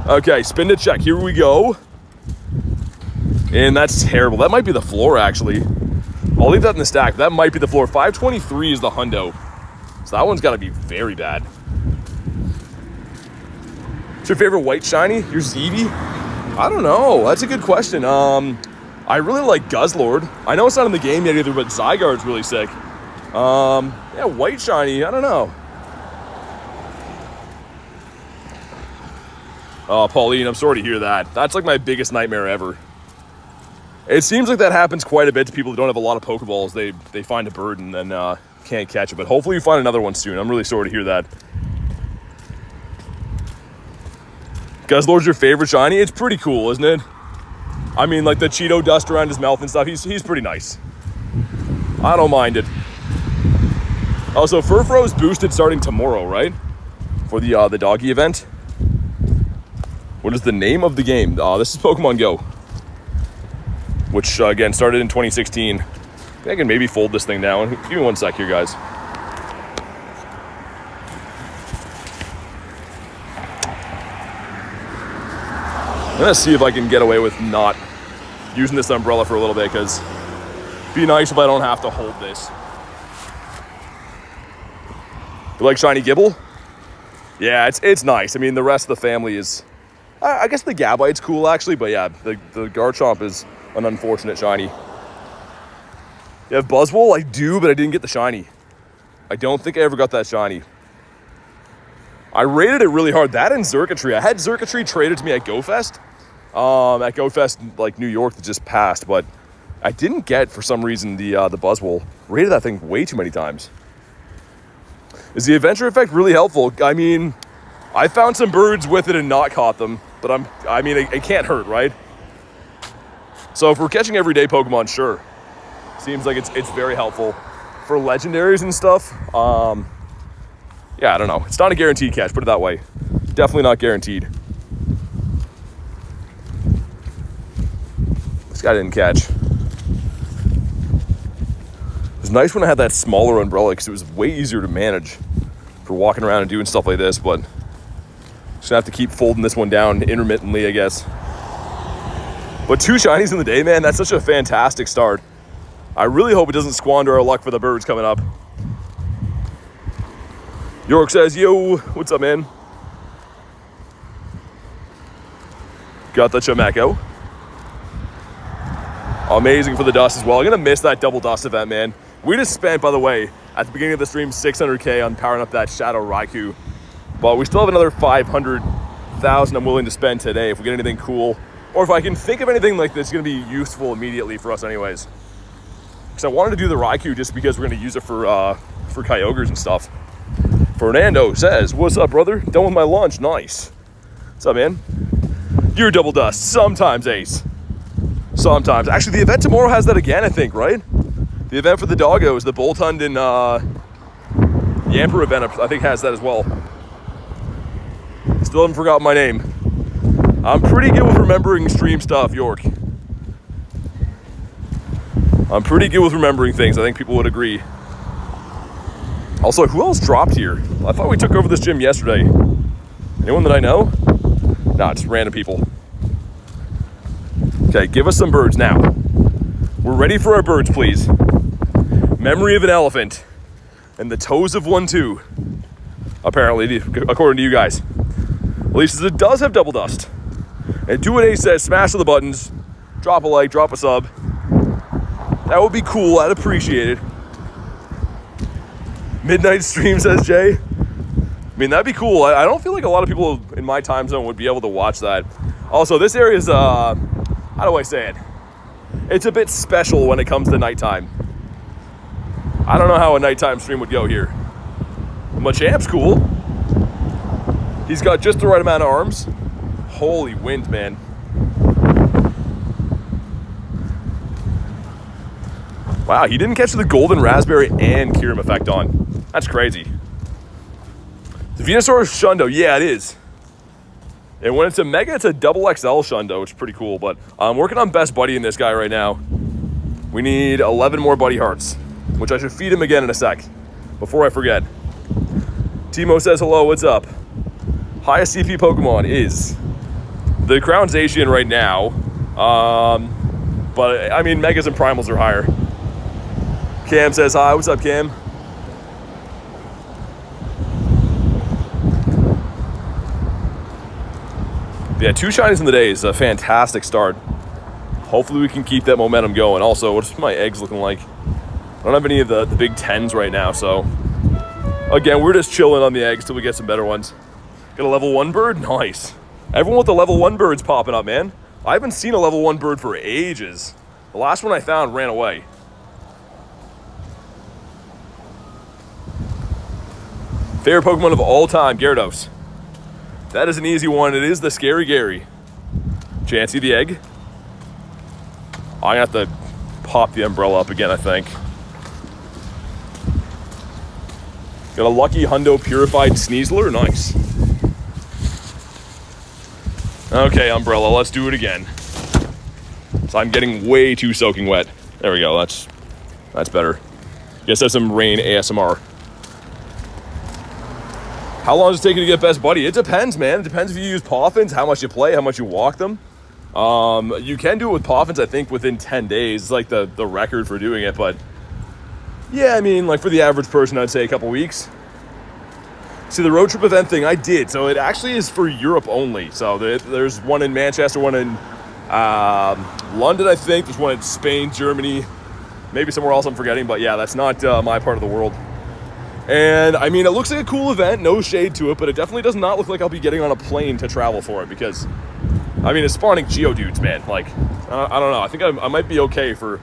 Okay, spin to check. Here we go. And that's terrible. That might be the floor, actually. I'll leave that in the stack. That might be the floor. 523 is the hundo. So that one's got to be very bad. What's your favorite white shiny? Your Zeevee? I don't know. That's a good question. I really like Guzzlord. I know it's not in the game yet either, but Zygarde's really sick. Yeah, white shiny, I don't know. Oh, Pauline, I'm sorry to hear that. That's like my biggest nightmare ever. It seems like that happens quite a bit to people who don't have a lot of Pokeballs. They find a bird and then can't catch it. But hopefully you find another one soon. I'm really sorry to hear that. Guzzlord's your favorite shiny? It's pretty cool, isn't it? I mean, like the Cheeto dust around his mouth and stuff. He's pretty nice. I don't mind it. Oh, so Furfro's boosted starting tomorrow, right? For the doggy event. What is the name of the game? This is Pokemon Go. Which, again, started in 2016. I think I can maybe fold this thing down. Give me one sec here, guys. I'm gonna see if I can get away with not using this umbrella for a little bit, because it'd be nice if I don't have to hold this. You like Shiny Gibble? Yeah, it's nice. I mean, the rest of the family is... I guess the Gabite's cool, actually, but yeah, the Garchomp is an unfortunate shiny. You have Buzzwole? I do, but I didn't get the shiny. I don't think I ever got that shiny. I rated it really hard. That and Xurkitree. I had Xurkitree traded to me at GoFest. At GoFest, like New York, that just passed, but I didn't get, for some reason, the Buzzwole. Rated that thing way too many times. Is the adventure effect really helpful? I mean, I found some birds with it and not caught them, but I mean, it can't hurt, right? So if we're catching everyday Pokemon, sure. Seems like it's very helpful. For legendaries and stuff, yeah, I don't know. It's not a guaranteed catch, put it that way. Definitely not guaranteed. This guy didn't catch. It was nice when I had that smaller umbrella because it was way easier to manage for walking around and doing stuff like this, but just gonna have to keep folding this one down intermittently, I guess. But 2 shinies in the day, man, that's such a fantastic start. I really hope it doesn't squander our luck for the birds coming up. York says, yo, what's up, man? Got the Chimecho. Amazing for the dust as well. I'm gonna miss that double dust event, man. We just spent, by the way, at the beginning of the stream, 600K on powering up that Shadow Raikou. But we still have another 500,000 I'm willing to spend today if we get anything cool. Or if I can think of anything like this, it's gonna be useful immediately for us anyways. Because I wanted to do the Raikou just because we're gonna use it for Kyogres and stuff. Fernando says, what's up, brother? Done with my lunch, nice. What's up, man? You're double dust, sometimes, Ace. Sometimes. Actually, the event tomorrow has that again, I think, right? The event for the doggos, the Boltund and Yamper event, I think has that as well. Still haven't forgotten my name. I'm pretty good with remembering stream stuff, York. I'm pretty good with remembering things. I think people would agree. Also, who else dropped here? I thought we took over this gym yesterday. Anyone that I know? Nah, just random people. Okay, give us some birds now. We're ready for our birds, please. Memory of an elephant. And the toes of one, too. Apparently, according to you guys. At least it does have double dust. And do what Ace says, smash the buttons, drop a like, drop a sub. That would be cool, I'd appreciate it. Midnight stream, says Jay. I mean, that'd be cool. I don't feel like a lot of people in my time zone would be able to watch that. Also, this area is, how do I say it? It's a bit special when it comes to nighttime. I don't know how a nighttime stream would go here. Machamp's cool. He's got just the right amount of arms. Holy wind, man. Wow, he didn't catch the golden raspberry and Kyurem effect on. That's crazy. The Venusaur Shundo, yeah, it is. And when it's a mega, it's a double XL Shundo, which is pretty cool. But I'm working on best buddy in this guy right now. We need 11 more buddy hearts, which I should feed him again in a sec, before I forget. Timo says, hello, what's up? Highest CP Pokemon is the Crown Zacian right now. But, I mean, Megas and Primals are higher. Cam says, hi, what's up, Cam? Yeah, 2 shinies in the day is a fantastic start. Hopefully we can keep that momentum going. Also, what's my eggs looking like? I don't have any of the big 10s right now, so again, we're just chilling on the eggs till we get some better ones. Got a level 1 bird? Nice. Everyone with the level 1 birds popping up, man. I haven't seen a level 1 bird for ages. The last one I found ran away. Favorite Pokemon of all time, Gyarados. That is an easy one. It is the Scary Gary. Chansey the egg. I have to pop the umbrella up again, I think. Got a lucky Hundo Purified Sneasler. Nice. Okay, umbrella, let's do it again. So I'm getting way too soaking wet. There we go, that's better. Guess that's some rain ASMR. How long does it take you to get best buddy? It depends, man. It depends if you use Poffins, how much you play, how much you walk them. You can do it with Poffins, I think, within 10 days. It's like the record for doing it, but yeah, I mean, like for the average person, I'd say a couple weeks. See, the road trip event thing, I did. So it actually is for Europe only. So there's one in Manchester, one in London, I think. There's one in Spain, Germany, maybe somewhere else I'm forgetting. But yeah, that's not my part of the world. And I mean, it looks like a cool event, no shade to it, but it definitely does not look like I'll be getting on a plane to travel for it because, I mean, it's spawning Geodudes, man. Like, I don't know. I think I might be okay for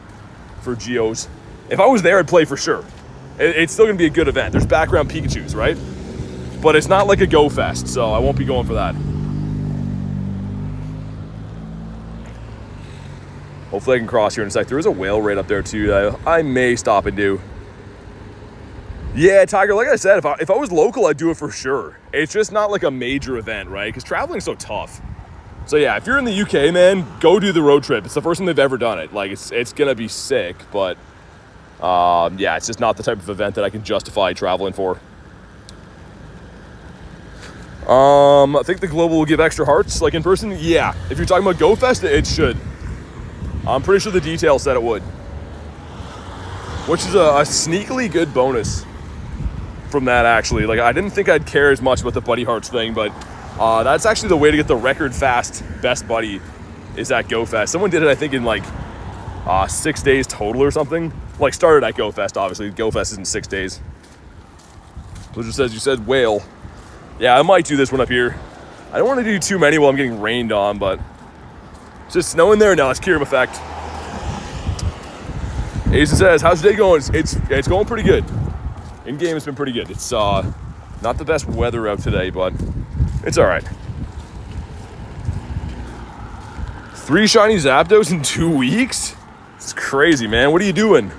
Geos. If I was there, I'd play for sure. It's still going to be a good event. There's background Pikachus, right? But it's not like a Go Fest, so I won't be going for that. Hopefully I can cross here in a sec. There is a whale right up there, too, that I may stop and do. Yeah, Tiger, like I said, if I was local, I'd do it for sure. It's just not like a major event, right? Because traveling's so tough. So yeah, if you're in the UK, man, go do the road trip. It's the first time they've ever done it. Like, it's going to be sick, but yeah, it's just not the type of event that I can justify traveling for. I think the Global will give extra hearts, like in person. Yeah, if you're talking about Go Fest, it should. I'm pretty sure the details said it would. Which is a sneakily good bonus from that, actually. Like, I didn't think I'd care as much about the Buddy Hearts thing, but that's actually the way to get the record fast best buddy is at Go Fest. Someone did it, I think, in like 6 days total or something. Like, started at Go Fest, obviously. Go Fest isn't 6 days. Blizzard says, you said whale. Yeah, I might do this one up here. I don't want to do too many while I'm getting rained on, but it's just snowing there now. It's Kyurem effect. Ace says, how's your day going? It's going pretty good. In-game, it's been pretty good. It's not the best weather out today, but it's all right. 3 shiny Zapdos in 2 weeks? It's crazy, man. What are you doing?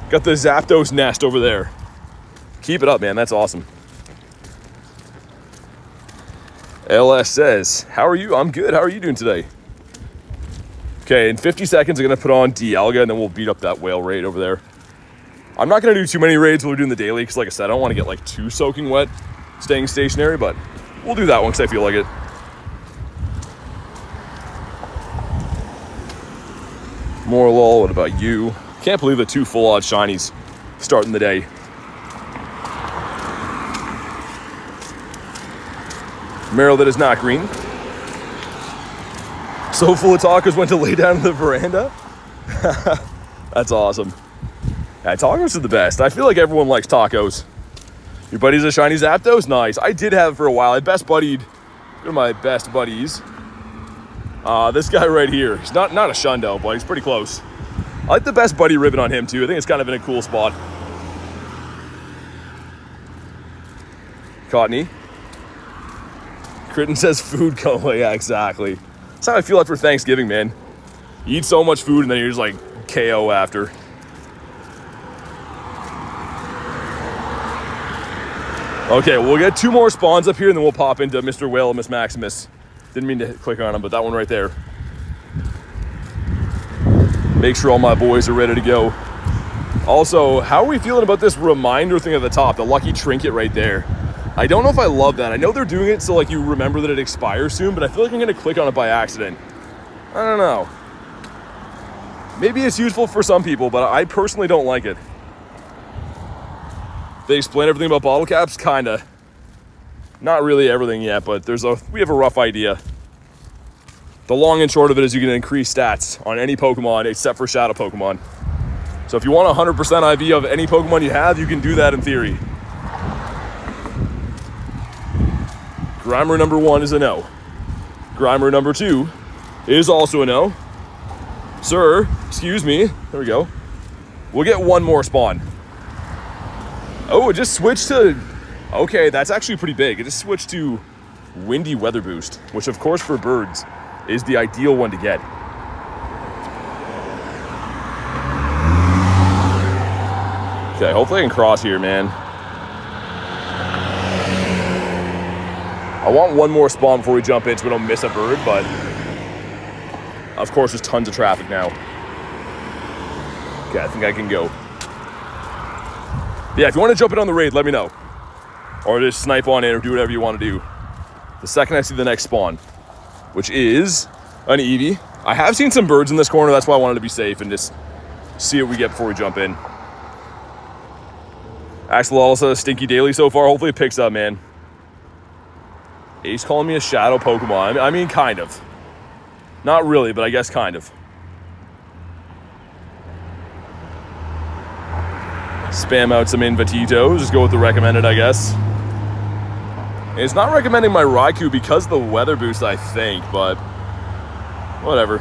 Got the Zapdos nest over there. Keep it up, man. That's awesome. LS says, how are you? I'm good. How are you doing today? Okay, in 50 seconds, I'm going to put on Dialga, and then we'll beat up that whale raid over there. I'm not going to do too many raids while we're doing the daily, because like I said, I don't want to get like too soaking wet staying stationary, but we'll do that one because I feel like it. More lol, what about you? Can't believe the 2 full odds shinies starting the day. Meryl that is not green. So full of tacos went to lay down in the veranda. That's awesome. Yeah, tacos are the best. I feel like everyone likes tacos. Your buddy's a shiny Zapdos? Nice. I did have it for a while. I best buddied one of my best buddies. This guy right here. He's not a Shundo, but he's pretty close. I like the best buddy ribbon on him too. I think it's kind of in a cool spot. Cottony. Critten says food coma. Yeah, exactly. That's how I feel after Thanksgiving, man. You eat so much food and then you're just like KO after. Okay, we'll get 2 more spawns up here and then we'll pop into Mr. Whale and Miss Maximus. Didn't mean to click on him, but that one right there. Make sure all my boys are ready to go. Also, how are we feeling about this reminder thing at the top? The lucky trinket right there. I don't know if I love that. I know they're doing it so like you remember that it expires soon, but I feel like I'm gonna click on it by accident. I don't know. Maybe it's useful for some people, but I personally don't like it. They explain everything about bottle caps? Kinda. Not really everything yet, but we have a rough idea. The long and short of it is you can increase stats on any Pokemon except for Shadow Pokemon. So if you want 100% IV of any Pokemon you have, you can do that in theory. Grimer number 1 is a no. Grimer number 2 is also a no. Sir, excuse me. There we go. We'll get one more spawn. Oh, it just switched to... Okay, that's actually pretty big. It just switched to Windy Weather Boost, which of course for birds is the ideal one to get. Okay, hopefully I can cross here, man. I want one more spawn before we jump in so we don't miss a bird, but of course there's tons of traffic now. Okay, I think I can go. Yeah, if you want to jump in on the raid, let me know. Or just snipe on in or do whatever you want to do. The second I see the next spawn, which is an Eevee. I have seen some birds in this corner, that's why I wanted to be safe and just see what we get before we jump in. Axolotl says stinky daily so far. Hopefully it picks up, man. Ace calling me a shadow Pokemon. I mean, kind of. Not really, but I guess kind of. Spam out some Invititos. Just go with the recommended, I guess. And it's not recommending my Raikou because of the weather boost, I think, but whatever.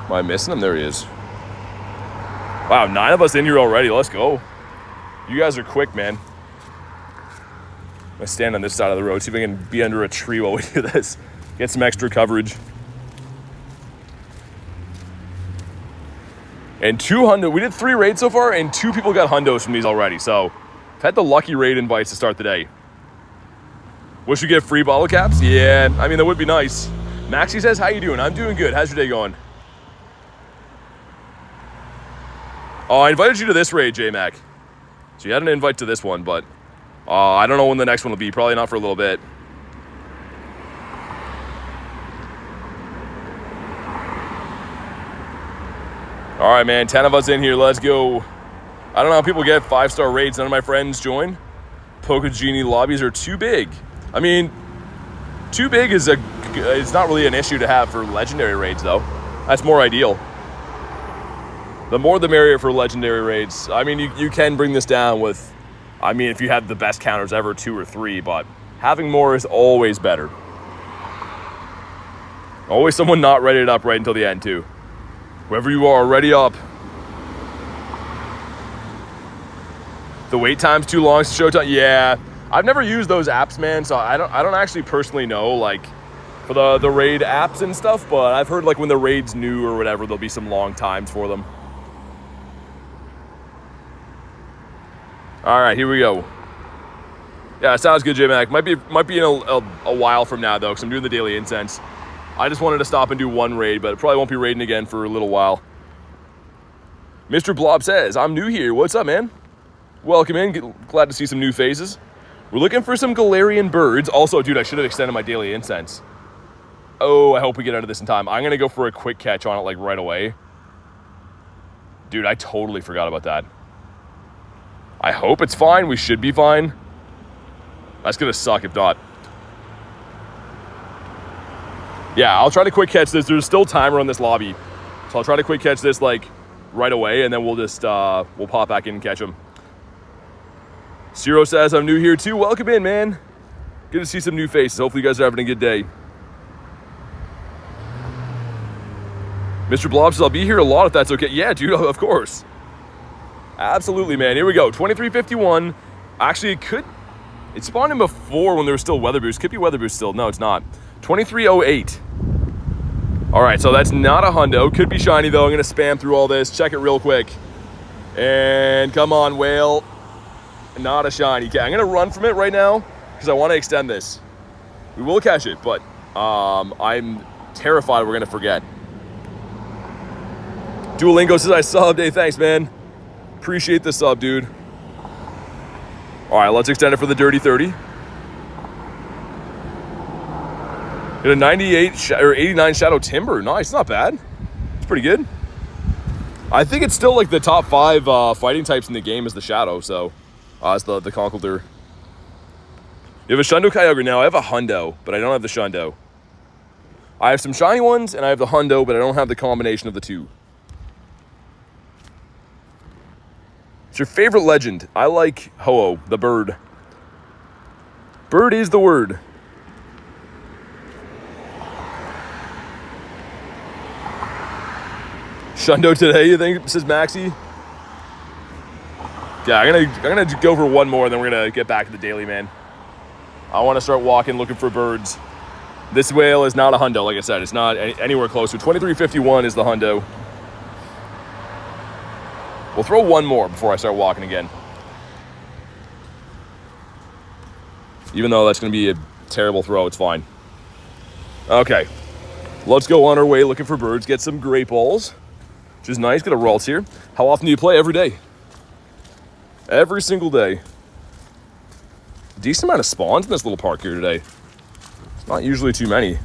Am I missing him? There he is. Wow, 9 of us in here already. Let's go. You guys are quick, man. I'm gonna stand on this side of the road, see if I can be under a tree while we do this. Get some extra coverage. And 2 hundo. We did 3 raids so far, and 2 people got hundos from these already. So, I've had the lucky raid invites to start the day. Wish we get free bottle caps? Yeah, I mean, that would be nice. Maxie says, how you doing? I'm doing good. How's your day going? Oh, I invited you to this raid, J-Mac. So you had an invite to this one, but I don't know when the next one will be. Probably not for a little bit. All right, man. 10 of us in here. Let's go. I don't know how people get 5-star raids. None of my friends join. Pokegenie lobbies are too big. I mean, too big is it's not really an issue to have for legendary raids, though. That's more ideal. The more the merrier for legendary raids. I mean, you can bring this down with, I mean, if you have the best counters ever, 2 or 3, but having more is always better. Always someone not ready up right until the end, too. Whoever you are, ready up. The wait time's too long, showtime. Yeah, I've never used those apps, man, so I don't actually personally know, like, for the raid apps and stuff, but I've heard, like, when the raid's new or whatever, there'll be some long times for them. All right, here we go. Yeah, sounds good, J-Mac. Might be in a while from now, though, because I'm doing the Daily Incense. I just wanted to stop and do one raid, but it probably won't be raiding again for a little while. Mr. Blob says, I'm new here. What's up, man? Welcome in. Glad to see some new faces. We're looking for some Galarian Birds. Also, dude, I should have extended my Daily Incense. Oh, I hope we get out of this in time. I'm going to go for a quick catch on it, like, right away. Dude, I totally forgot about that. I hope it's fine. We should be fine. That's going to suck if not. Yeah, I'll try to quick catch this. There's still timer on this lobby. So I'll try to quick catch this, like, right away, and then we'll just, we'll pop back in and catch them. Zero says, I'm new here too. Welcome in, man. Good to see some new faces. Hopefully you guys are having a good day. Mr. Blob says, I'll be here a lot if that's okay. Yeah, dude, of course. Absolutely, man. Here we go. 2351. Actually, it spawned in before when there was still weather boost. Could be weather boost still. No, it's not. 2308. All right, so that's not a hundo. Could be shiny, though. I'm going to spam through all this. Check it real quick. And come on, whale. Not a shiny. Okay, I'm going to run from it right now because I want to extend this. We will catch it, but I'm terrified we're going to forget. Duolingo says, I subbed. Hey, thanks, man. Appreciate the sub, dude. All right, let's extend it for the Dirty 30. Get a 98 or 89 Shadow Timber. Nice, not bad. It's pretty good. I think it's still like the top 5 fighting types in the game is the Shadow, so it's the Conkeldurr. You have a Shundo Kyogre now. I have a Hundo, but I don't have the Shundo. I have some shiny ones, and I have the hundo, but I don't have the combination of the two. What's your favorite legend? I like Ho-Oh, the bird. Bird is the word. Shundo today, you think? Says Maxie. Yeah, I'm gonna go for one more, and then we're gonna get back to the daily, man. I want to start walking, looking for birds. This whale is not a hundo, like I said. It's not anywhere close to 2351 is the hundo. We'll throw one more before I start walking again. Even though that's going to be a terrible throw, it's fine. Okay, let's go on our way looking for birds, get some great balls, which is nice, get a Ralts here. How often do you play? Every day. Every single day. Decent amount of spawns in this little park here today. It's not usually too many.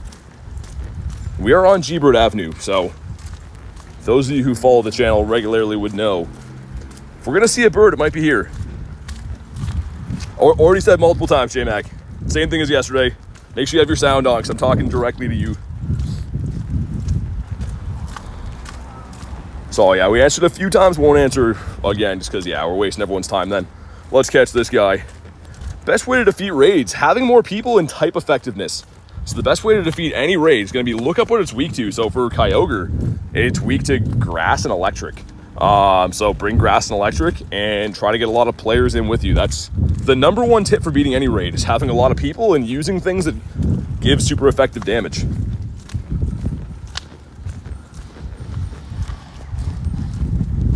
We are on G-Bird Avenue, so those of you who follow the channel regularly would know. If we're going to see a bird, it might be here. Already said multiple times, J-Mac. Same thing as yesterday. Make sure you have your sound on, because I'm talking directly to you. So, yeah, we answered a few times. Won't answer again, just because, yeah, we're wasting everyone's time then. Let's catch this guy. Best way to defeat raids, having more people and type effectiveness. So the best way to defeat any raid is going to be look up what it's weak to. So for Kyogre, it's weak to grass and electric. So bring grass and electric and try to get a lot of players in with you. That's the number one tip for beating any raid, is having a lot of people and using things that give super effective damage.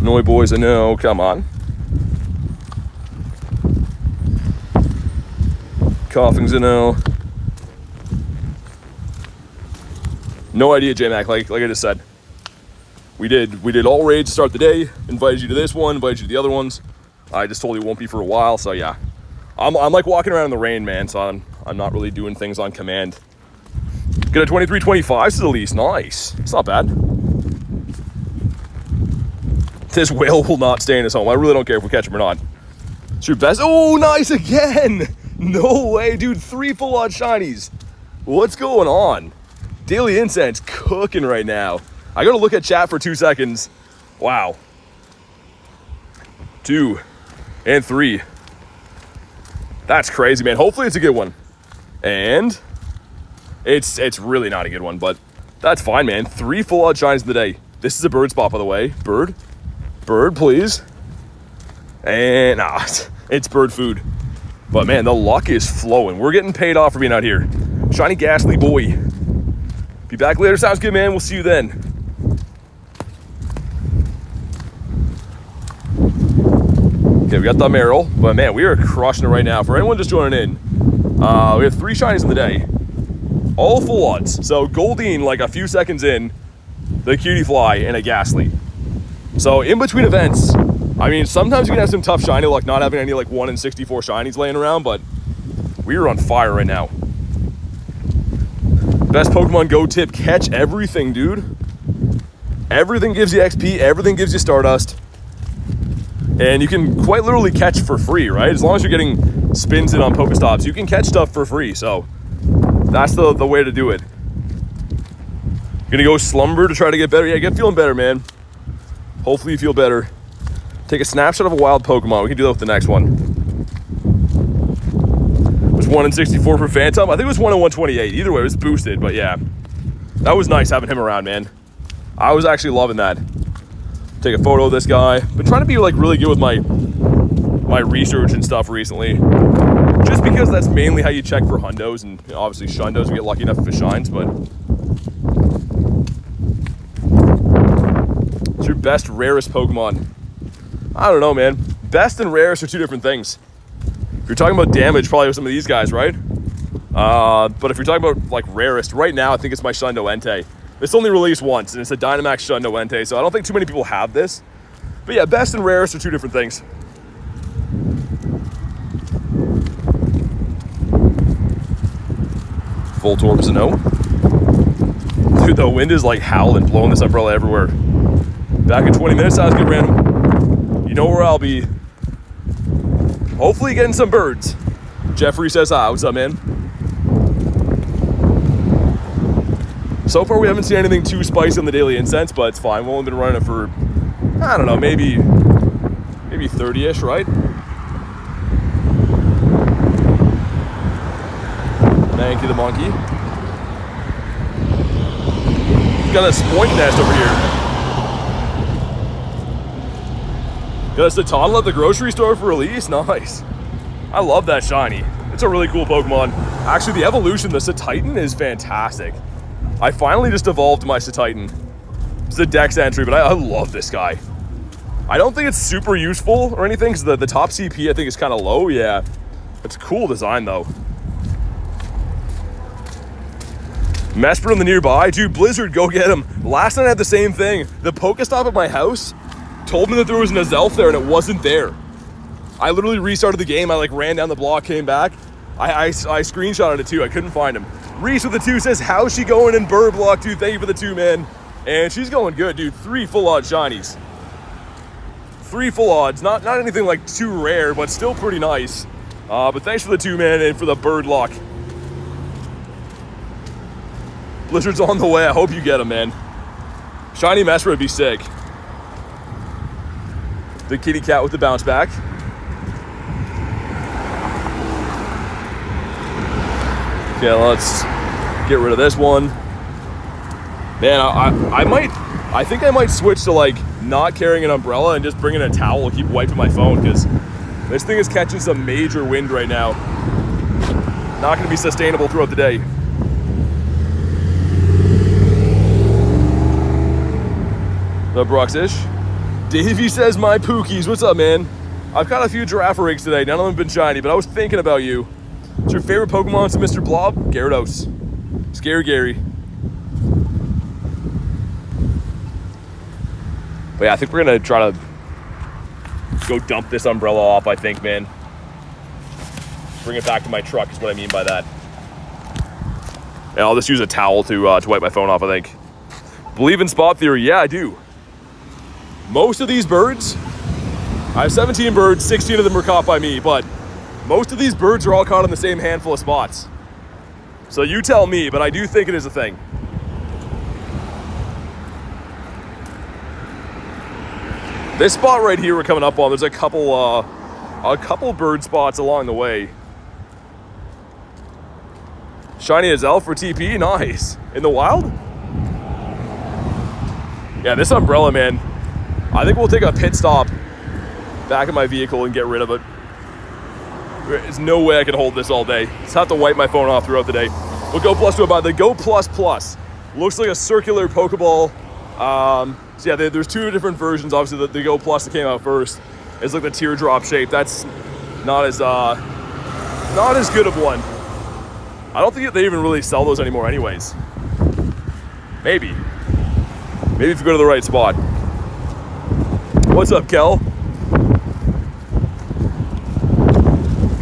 Noi boys, I know, come on. Coughing's a no. No idea, J-Mac, like I just said. We did all raids to start the day, invited you to this one, invited you to the other ones. I just told you it won't be for a while, so yeah. I'm like walking around in the rain, man, so I'm not really doing things on command. Get a 23-25 to the least, nice. It's not bad. This whale will not stay in his home. I really don't care if we catch him or not. It's your best. Oh, nice again. No way, dude. 3 full-on shinies. What's going on? Daily Incense cooking right now. I gotta look at chat for 2 seconds. Wow. 2 and 3. That's crazy, man. Hopefully it's a good one. And it's really not a good one, but that's fine, man. 3 full-on shinies in the day. This is a bird spot, by the way. Bird. Bird, please. And it's bird food. But man, the luck is flowing. We're getting paid off for being out here. Shiny Ghastly boy. Be back later. Sounds good, man. We'll see you then. Okay, we got the Meryl. But man, we are crushing it right now. For anyone just joining in, we have 3 shinies in the day. All full odds. So Goldeen, like a few seconds in, the Cutie Fly, and a Ghastly. So in between events, I mean, sometimes you can have some tough shiny luck not having any like 1 in 64 shinies laying around, but we are on fire right now. Best Pokemon Go tip, catch everything, dude. Everything gives you XP, everything gives you Stardust. And you can quite literally catch for free, right? As long as you're getting spins in on Pokestops, you can catch stuff for free. So that's the way to do it. Gonna go slumber to try to get better. Yeah, get feeling better, man. Hopefully you feel better. Take a snapshot of a wild Pokemon. We can do that with the next one. It was 1 in 64 for Phantom. I think it was 1 in 128. Either way, it was boosted, but yeah. That was nice having him around, man. I was actually loving that. Take a photo of this guy. Been trying to be like really good with my research and stuff recently. Just because that's mainly how you check for hundos, and you know, obviously shundos, we get lucky enough if it shines, but it's your best, rarest Pokemon. I don't know, man. Best and rarest are 2 different things. If you're talking about damage, probably with some of these guys, right? But if you're talking about like rarest, right now I think it's my Shundo Entei. It's only released once, and it's a Dynamax Shundo Entei, so I don't think too many people have this. But yeah, best and rarest are 2 different things. Voltorb is a no. Dude, the wind is like howling, blowing this umbrella everywhere. Back in 20 minutes, sounds good, random. You know where I'll be. Hopefully getting some birds. Jeffrey says hi. What's up, man? So far, we haven't seen anything too spicy on the Daily Incense, but it's fine. We've only been running it for, I don't know, maybe 30-ish, right? Thank you, the monkey. Got a spoink nest over here. Got a Satodle at the grocery store for release. Nice. I love that shiny. It's a really cool Pokemon. Actually, the evolution, the Satitan, is fantastic. I finally just evolved my Satitan. It's a Dex entry, but I love this guy. I don't think it's super useful or anything, because the top CP I think is kind of low. Yeah, it's a cool design though. Mesprit on the nearby. Dude, Blizzard, go get him. Last night I had the same thing. The Pokestop at my house told me that there was an Azelf there and it wasn't there. I literally restarted the game. I like ran down the block, came back. I screenshotted it too. I couldn't find him. Reese with the 2 says, how's she going in bird block, dude? Thank you for the 2, man. And she's going good, dude. 3 full odd shinies. 3 full odds. Not anything like too rare, but still pretty nice. But thanks for the 2, man, and for the bird lock. Blizzard's on the way. I hope you get him, man. Shiny Mesprit would be sick. The kitty cat with the bounce back. Okay, let's get rid of this one. Man, I think I might switch to like not carrying an umbrella and just bringing a towel and keep wiping my phone, because this thing is catching some major wind right now. Not going to be sustainable throughout the day. The Bruxish. Davey says, my Pookies. What's up, man? I've got a few giraffe rigs today. None of them have been shiny, but I was thinking about you. What's your favorite Pokemon to Mr. Blob? Gyarados. Scary Gary. But yeah, I think we're going to try to go dump this umbrella off, I think, man. Bring it back to my truck is what I mean by that. And I'll just use a towel to wipe my phone off, I think. Believe in spot theory? Yeah, I do. Most of these birds, I have 17 birds, 16 of them are caught by me, but most of these birds are all caught in the same handful of spots. So you tell me, but I do think it is a thing. This spot right here we're coming up on, there's a couple bird spots along the way. Shiny Azelf for TP, nice. In the wild? Yeah, this umbrella, man. I think we'll take a pit stop back in my vehicle and get rid of it. There's no way I can hold this all day. Just have to wipe my phone off throughout the day. We'll go plus to about the Go Plus Plus. Looks like a circular Pokeball. So yeah, there's 2 different versions. Obviously, the Go Plus that came out first is like the teardrop shape. That's not as good of one. I don't think they even really sell those anymore, anyways. Maybe if you go to the right spot. What's up, Kel?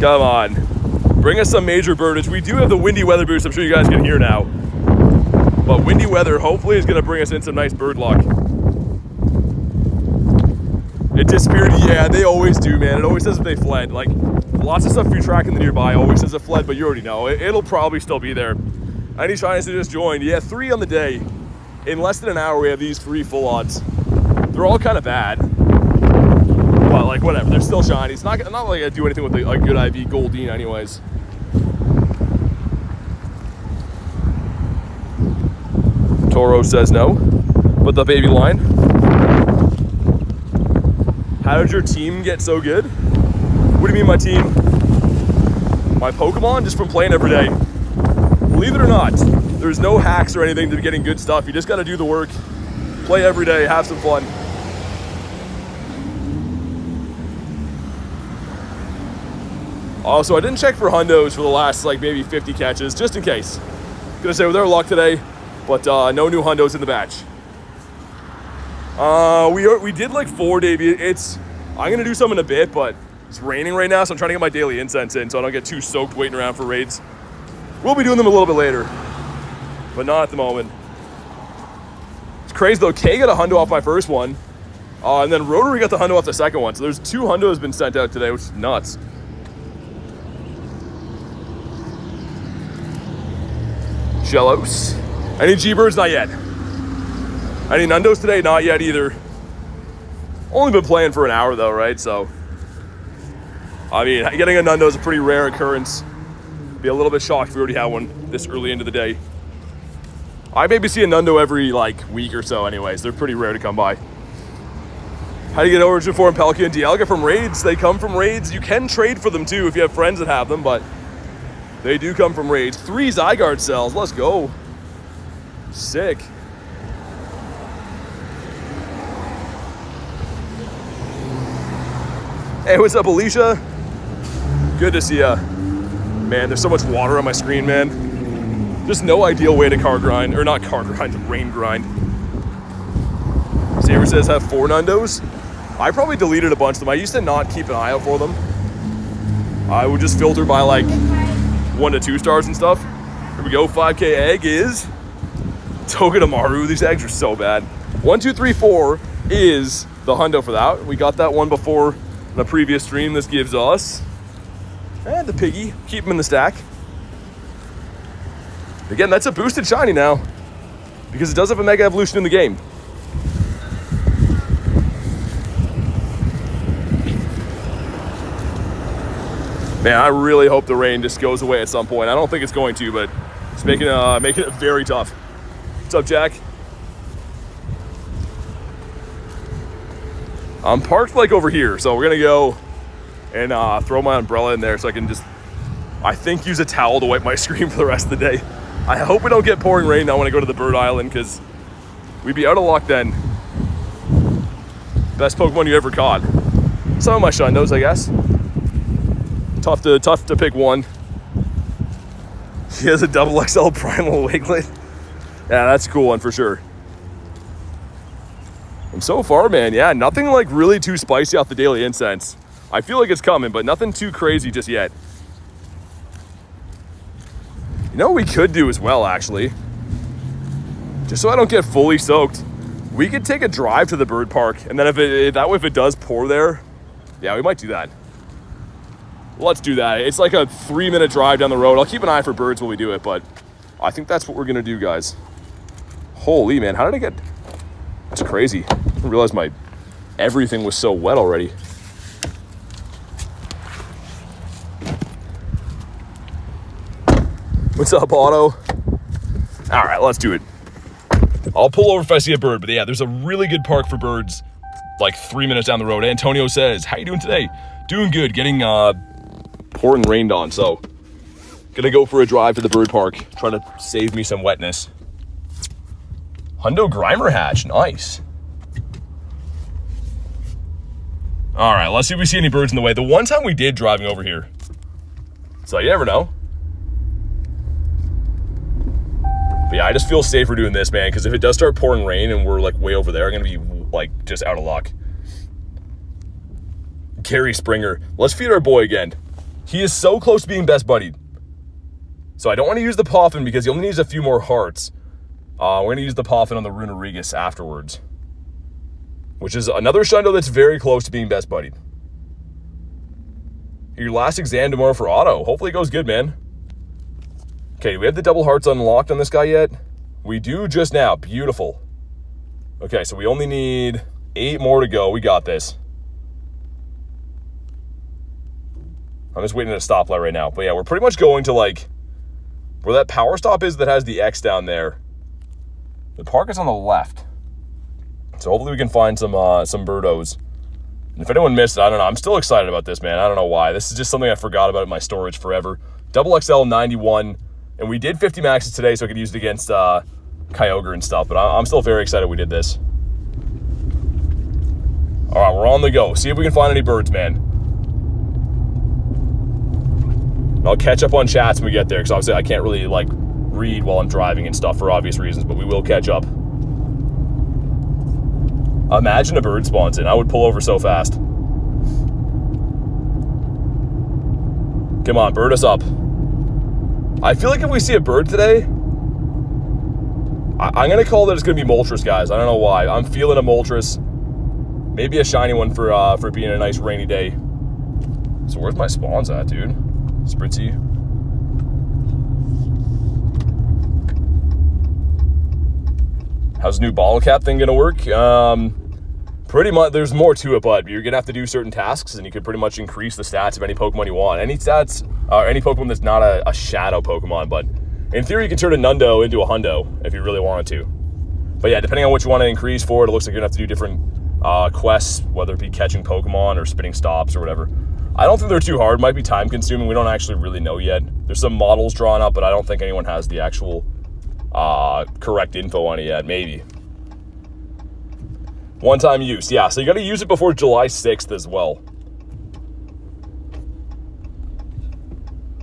Come on. Bring us some major birdage. We do have the windy weather boost. I'm sure you guys can hear now. But windy weather hopefully is going to bring us in some nice bird luck. It disappeared. Yeah, they always do, man. It always says that they fled. Like, lots of stuff if you're tracking the nearby always says it fled, but you already know. It'll probably still be there. Any Shinies that just joined. Yeah, 3 on the day. In less than an hour, we have these 3 full odds. They're all kind of bad. But, like, whatever. They're still shiny. It's not like I do anything with a good IV Goldeen anyways. Toro says no. But the baby line. How did your team get so good? What do you mean my team? My Pokemon? Just from playing every day. Believe it or not, there's no hacks or anything to getting good stuff. You just got to do the work. Play every day. Have some fun. Also, I didn't check for hundos for the last, like, maybe 50 catches, just in case. Gonna say with our luck today, but no new hundos in the batch. We did like 4 debuts. I'm gonna do some in a bit, but it's raining right now, so I'm trying to get my daily incense in so I don't get too soaked waiting around for raids. We'll be doing them a little bit later, but not at the moment. It's crazy though, Kay got a hundo off my first one, and then Rotary got the hundo off the second one, so there's 2 hundos been sent out today, which is nuts. Shellos. Any G-Birds? Not yet. Any Nundos today? Not yet either. Only been playing for an hour though, right? So, I mean, getting a Nundo is a pretty rare occurrence. Be a little bit shocked if we already had one this early into the day. I maybe see a Nundo every like week or so anyways. They're pretty rare to come by. How do you get Origin 4 and Palkia and Dialga? From raids. They come from raids. You can trade for them too if you have friends that have them, but they do come from raids. 3 Zygarde cells. Let's go. Sick. Hey, what's up, Alicia? Good to see ya. Man, there's so much water on my screen, man. Just no ideal way to car grind, or not car grind, rain grind. Saber says have 4 Nundos. I probably deleted a bunch of them. I used to not keep an eye out for them. I would just filter by like 1 to 2 stars and stuff. Here we go, 5K egg is Togedemaru. These eggs are so bad. 1, 2, 3, 4 is the hundo for that. We got that one before in a previous stream. This gives us, and the piggy, keep him in the stack. Again, that's a boosted shiny now because it does have a mega evolution in the game. Man, I really hope the rain just goes away at some point. I don't think it's going to, but it's making it very tough. What's up, Jack? I'm parked like over here, so we're gonna go and throw my umbrella in there so I can just, I think, use a towel to wipe my screen for the rest of the day. I hope we don't get pouring rain now when I go to the bird island, because we'd be out of luck then. Best Pokemon you ever caught. Some of my Shundos, I guess. Tough to pick one. He has a double XL primal Wiglet. Yeah, that's a cool one for sure. And so far, man, yeah, nothing like really too spicy off the Daily Incense. I feel like it's coming, but nothing too crazy just yet. You know what we could do as well, actually? Just so I don't get fully soaked, we could take a drive to the bird park, and then if it does pour there, yeah, we might do that. Let's do that. It's like a 3-minute drive down the road. I'll keep an eye for birds while we do it, but I think that's what we're gonna do, guys. Holy man, how did I get? That's crazy. I didn't realize my everything was so wet already. What's up, Otto? All right, let's do it. I'll pull over if I see a bird, but yeah, there's a really good park for birds like 3 minutes down the road. Antonio says, how you doing today? Doing good, getting pouring rained on, so gonna go for a drive to the bird park, try to save me some wetness. Hundo Grimer hatch, nice. All right, let's see if we see any birds in the way. The one time we did driving over here, so you never know. But yeah, I just feel safer doing this, man, because if it does start pouring rain and we're like way over there, I'm gonna be like just out of luck. Gary Springer, let's feed our boy again. He is so close to being best buddied. So I don't want to use the Poffin because he only needs a few more hearts. We're going to use the Poffin on the Runerigus afterwards, which is another Shundo that's very close to being best buddied. Your last exam tomorrow for Otto. Hopefully it goes good, man. Okay, do we have the double hearts unlocked on this guy yet? We do just now. Beautiful. Okay, so we only need 8 more to go. We got this. I'm just waiting at a stoplight right now. But yeah, we're pretty much going to like where that power stop is that has the X down there. The park is on the left. So hopefully we can find some birdos. And if anyone missed it, I don't know. I'm still excited about this, man. I don't know why. This is just something I forgot about in my storage forever. Double XL 91. And we did 50 maxes today so I could use it against Kyogre and stuff. But I'm still very excited we did this. All right, we're on the go. See if we can find any birds, man. I'll catch up on chats when we get there, because obviously I can't really like read while I'm driving and stuff for obvious reasons, but we will catch up. Imagine a bird spawns in. I would pull over so fast. Come on, bird us up. I feel like if we see a bird today, I'm going to call that it's going to be Moltres, guys. I don't know why. I'm feeling a Moltres. Maybe a shiny one for being a nice rainy day. So where's my spawns at, dude? Spritzy. How's the new bottle cap thing gonna work? Pretty much, there's more to it, but you're gonna have to do certain tasks, and you can pretty much increase the stats of any Pokemon you want. Any stats, any Pokemon that's not a shadow Pokemon, but in theory, you can turn a Nundo into a Hundo if you really wanted to. But yeah, depending on what you want to increase for it, it looks like you're gonna have to do different quests, whether it be catching Pokemon or spinning stops or whatever. I don't think they're too hard. Might be time consuming. We don't actually really know yet. There's some models drawn up, but I don't think anyone has the actual correct info on it yet. Maybe. One-time use. Yeah, so you got to use it before July 6th as well.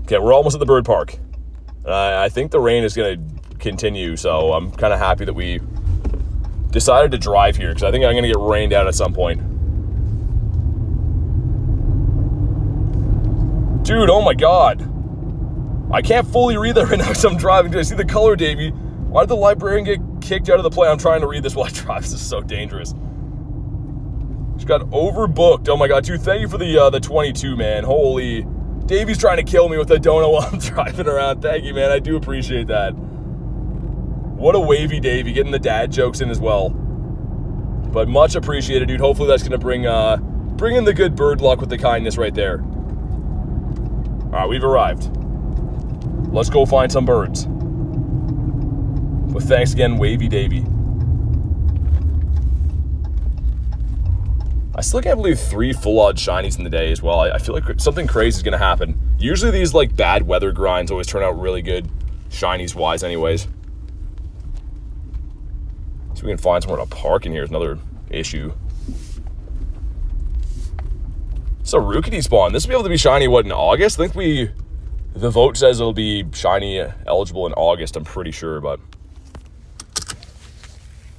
Okay, we're almost at the bird park. I think the rain is going to continue, so I'm kind of happy that we decided to drive here, because I think I'm going to get rained out at some point. Dude, oh my god. I can't fully read that right now because I'm driving. Did I see the color, Davey? Why did the librarian get kicked out of the play? I'm trying to read this while I drive. This is so dangerous. Just got overbooked. Oh my god, dude, thank you for the 22, man. Holy. Davey's trying to kill me with the donut while I'm driving around. Thank you, man. I do appreciate that. What a wavy Davey, getting the dad jokes in as well. But much appreciated, dude. Hopefully that's going to bring in the good bird luck with the kindness right there. All right, we've arrived. Let's go find some birds. But thanks again, Wavy Davy. I still can't believe 3 full-odd shinies in the day as well. I feel like something crazy is going to happen. Usually these like bad weather grinds always turn out really good, shinies-wise anyways. So we can find somewhere to park in here is another issue. So Rookity spawn. This will be able to be shiny, what, in August? I think the vote says it'll be shiny eligible in August, I'm pretty sure, but.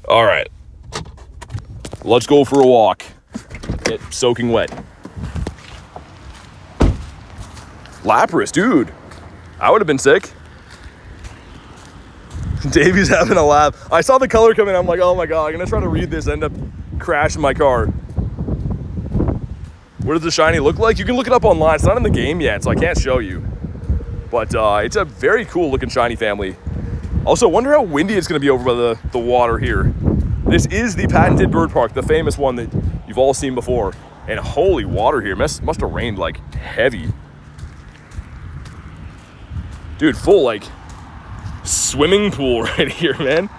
All right. Let's go for a walk. Get soaking wet. Lapras, dude. I would have been sick. Davey's having a laugh. I saw the color come in. I'm like, oh my god, I'm gonna try to read this, end up crashing my car. What does the shiny look like? You can look it up online. It's not in the game yet, so I can't show you. But it's a very cool looking shiny family. Also, wonder how windy it's going to be over by the water here. This is the patented bird park, the famous one that you've all seen before. And holy water here. Must have rained like heavy. Dude, full like swimming pool right here, man.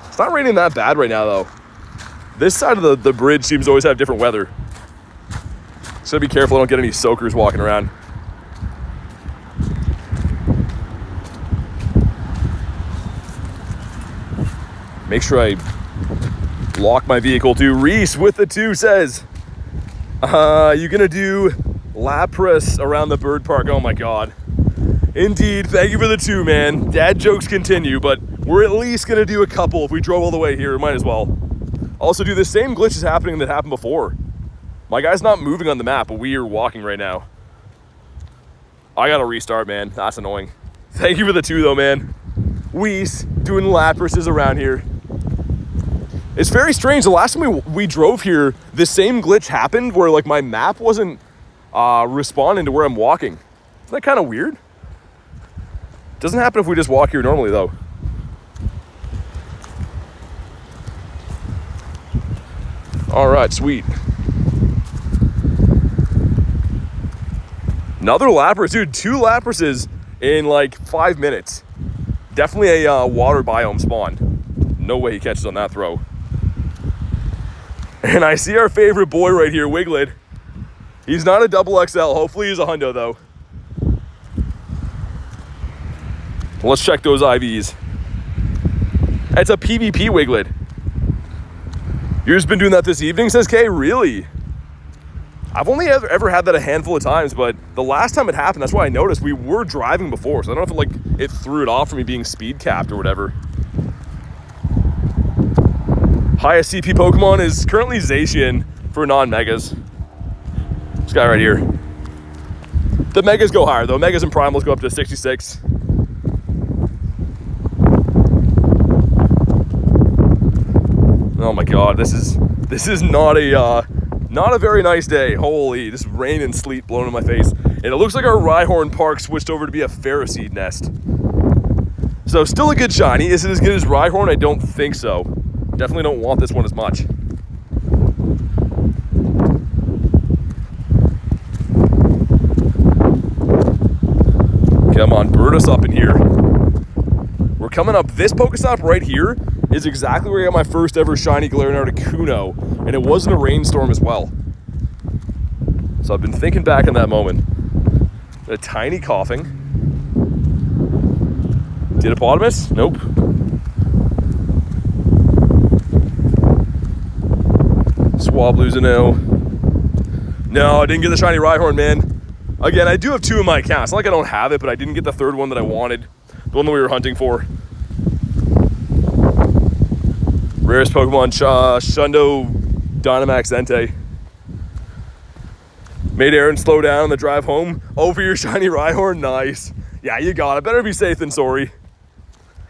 It's not raining that bad right now, though. This side of the bridge seems to always have different weather. So be careful I don't get any soakers walking around. Make sure I lock my vehicle too. Reese with the 2 says, you gonna do Lapras around the bird park? Oh my god. Indeed, thank you for the 2, man. Dad jokes continue, but we're at least gonna do a couple. If we drove all the way here, might as well. Also, do the same glitch is happening that happened before. My guy's not moving on the map, but we are walking right now. I gotta restart, man. That's annoying. Thank you for the 2, though, man. Weiss doing Laprases around here. It's very strange. The last time we drove here, the same glitch happened where like my map wasn't responding to where I'm walking. Isn't that kind of weird? Doesn't happen if we just walk here normally, though. All right, sweet. Another Lapras, dude. 2 Laprases in like 5 minutes. Definitely a water biome spawn. No way he catches on that throw. And I see our favorite boy right here, Wiglet. He's not a double XL. Hopefully he's a hundo, though. Let's check those IVs. It's a PvP Wiglet. You've just been doing that this evening, says Kay? Really? I've only ever had that a handful of times, but the last time it happened, that's why I noticed we were driving before, so I don't know if it threw it off for me being speed capped or whatever. Highest CP Pokemon is currently Zacian for non-megas. This guy right here. The megas go higher though. Megas and primals go up to 66. Oh my god, this is not a very nice day. Holy, this rain and sleet blowing in my face. And it looks like our Rhyhorn Park switched over to be a Ferroseed nest. So still a good shiny. Is it as good as Rhyhorn? I don't think so. Definitely don't want this one as much. Come on, bird us up in here. We're coming up. This Pokestop right here is exactly where I got my first ever Shiny Galarian Articuno, and it wasn't a rainstorm as well. So I've been thinking back on that moment. A tiny coughing. Didapodimus? Nope. Swablu's a no. No, I didn't get the Shiny Rhyhorn, man. Again, I do have 2 in my account. It's not like I don't have it, but I didn't get the 3rd one that I wanted. The one that we were hunting for. Rarest Pokemon, Shundo Dynamax Entei. Made Aaron slow down on the drive home. Oh, for your Shiny Rhyhorn? Nice. Yeah, you got it. Better be safe than sorry.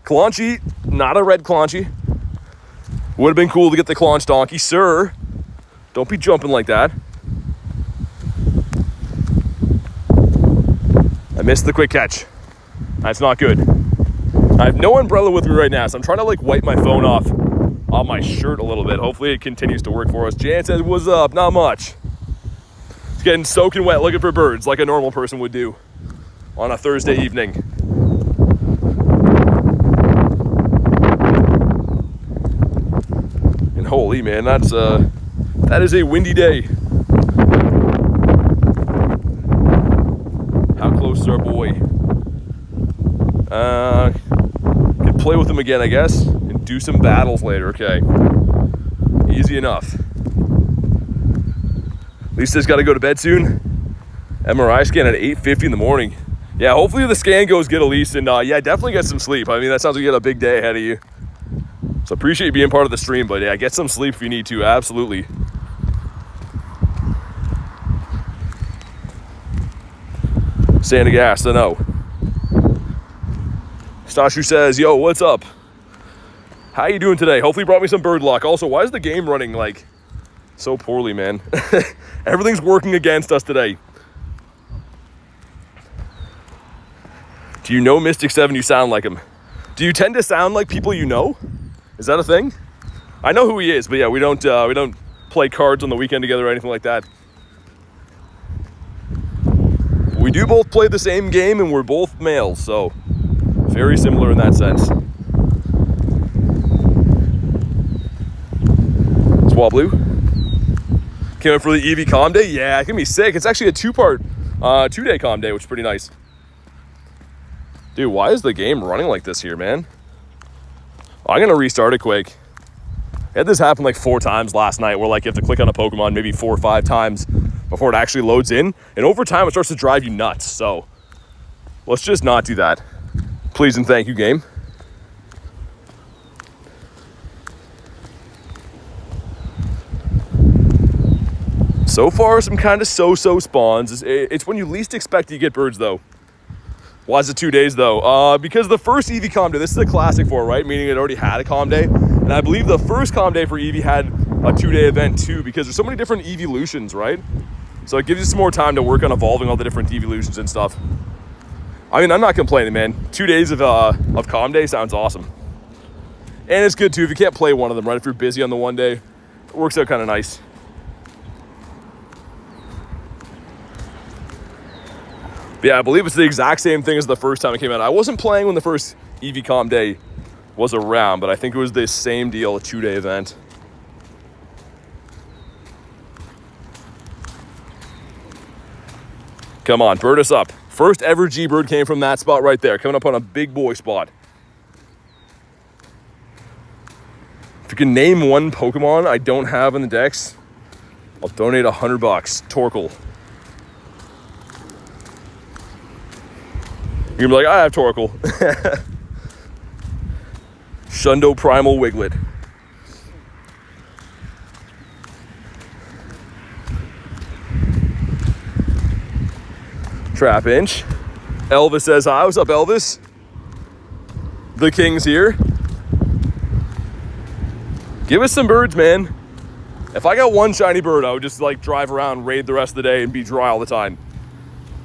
Claunchy, not a red Claunchy. Would have been cool to get the Claunch Donkey. Sir, don't be jumping like that. I missed the quick catch. That's not good. I have no umbrella with me right now, so I'm trying to like wipe my phone off on my shirt a little bit. Hopefully it continues to work for us. Jan says, what's up? Not much. It's getting soaking wet looking for birds like a normal person would do on a Thursday evening. And holy man, that is a windy day. How close is our boy? Can play with him again, I guess, and do some battles later. Okay, easy enough. Lisa's got to go to bed soon. MRI scan at 8:50 in the morning. Yeah, hopefully the scan goes good, Elise, and yeah, definitely get some sleep. I mean, that sounds like you got a big day ahead of you. So appreciate you being part of the stream, but yeah, get some sleep if you need to. Absolutely. Santa Gas, I know. Stashu says, yo, what's up? How you doing today? Hopefully you brought me some bird luck. Also, why is the game running like so poorly, man? Everything's working against us today. Do you know Mystic 7? You sound like him. Do you tend to sound like people you know? Is that a thing? I know who he is, but yeah, we don't play cards on the weekend together or anything like that. We do both play the same game, and we're both males, so very similar in that sense. Swablu. Came in for the EV Calm Day. Yeah, it's gonna be sick. It's actually a 2-day Calm Day, which is pretty nice. Dude, why is the game running like this here, man? I'm gonna restart it quick. I had this happen like 4 times last night, where like you have to click on a Pokemon maybe 4 or 5 times before it actually loads in, and over time it starts to drive you nuts. So let's just not do that. Please and thank you, game. So far, some kind of so-so spawns. It's when you least expect you get birds, though. Why is it 2 days, though? Because the first Eevee Calm Day, this is a classic for it, right? Meaning it already had a Calm Day. And I believe the first Calm Day for Eevee had a 2-day event, too, because there's so many different evolutions, right? So it gives you some more time to work on evolving all the different evolutions and stuff. I mean, I'm not complaining, man. 2 days of Calm Day sounds awesome. And it's good, too, if you can't play one of them, right? If you're busy on the one day, it works out kind of nice. But yeah, I believe it's the exact same thing as the first time it came out. I wasn't playing when the first Eevee Calm Day was around, but I think it was the same deal, a 2-day event. Come on, bird us up. First ever G-Bird came from that spot right there, coming up on a big boy spot. If you can name one Pokemon I don't have in the decks, I'll donate $100. Torkoal. You're gonna be like, I have Torkoal. Shundo Primal Wiglet. Trap Inch. Elvis says hi. What's up, Elvis? The King's here. Give us some birds, man. If I got one shiny bird, I would just like drive around, raid the rest of the day, and be dry all the time.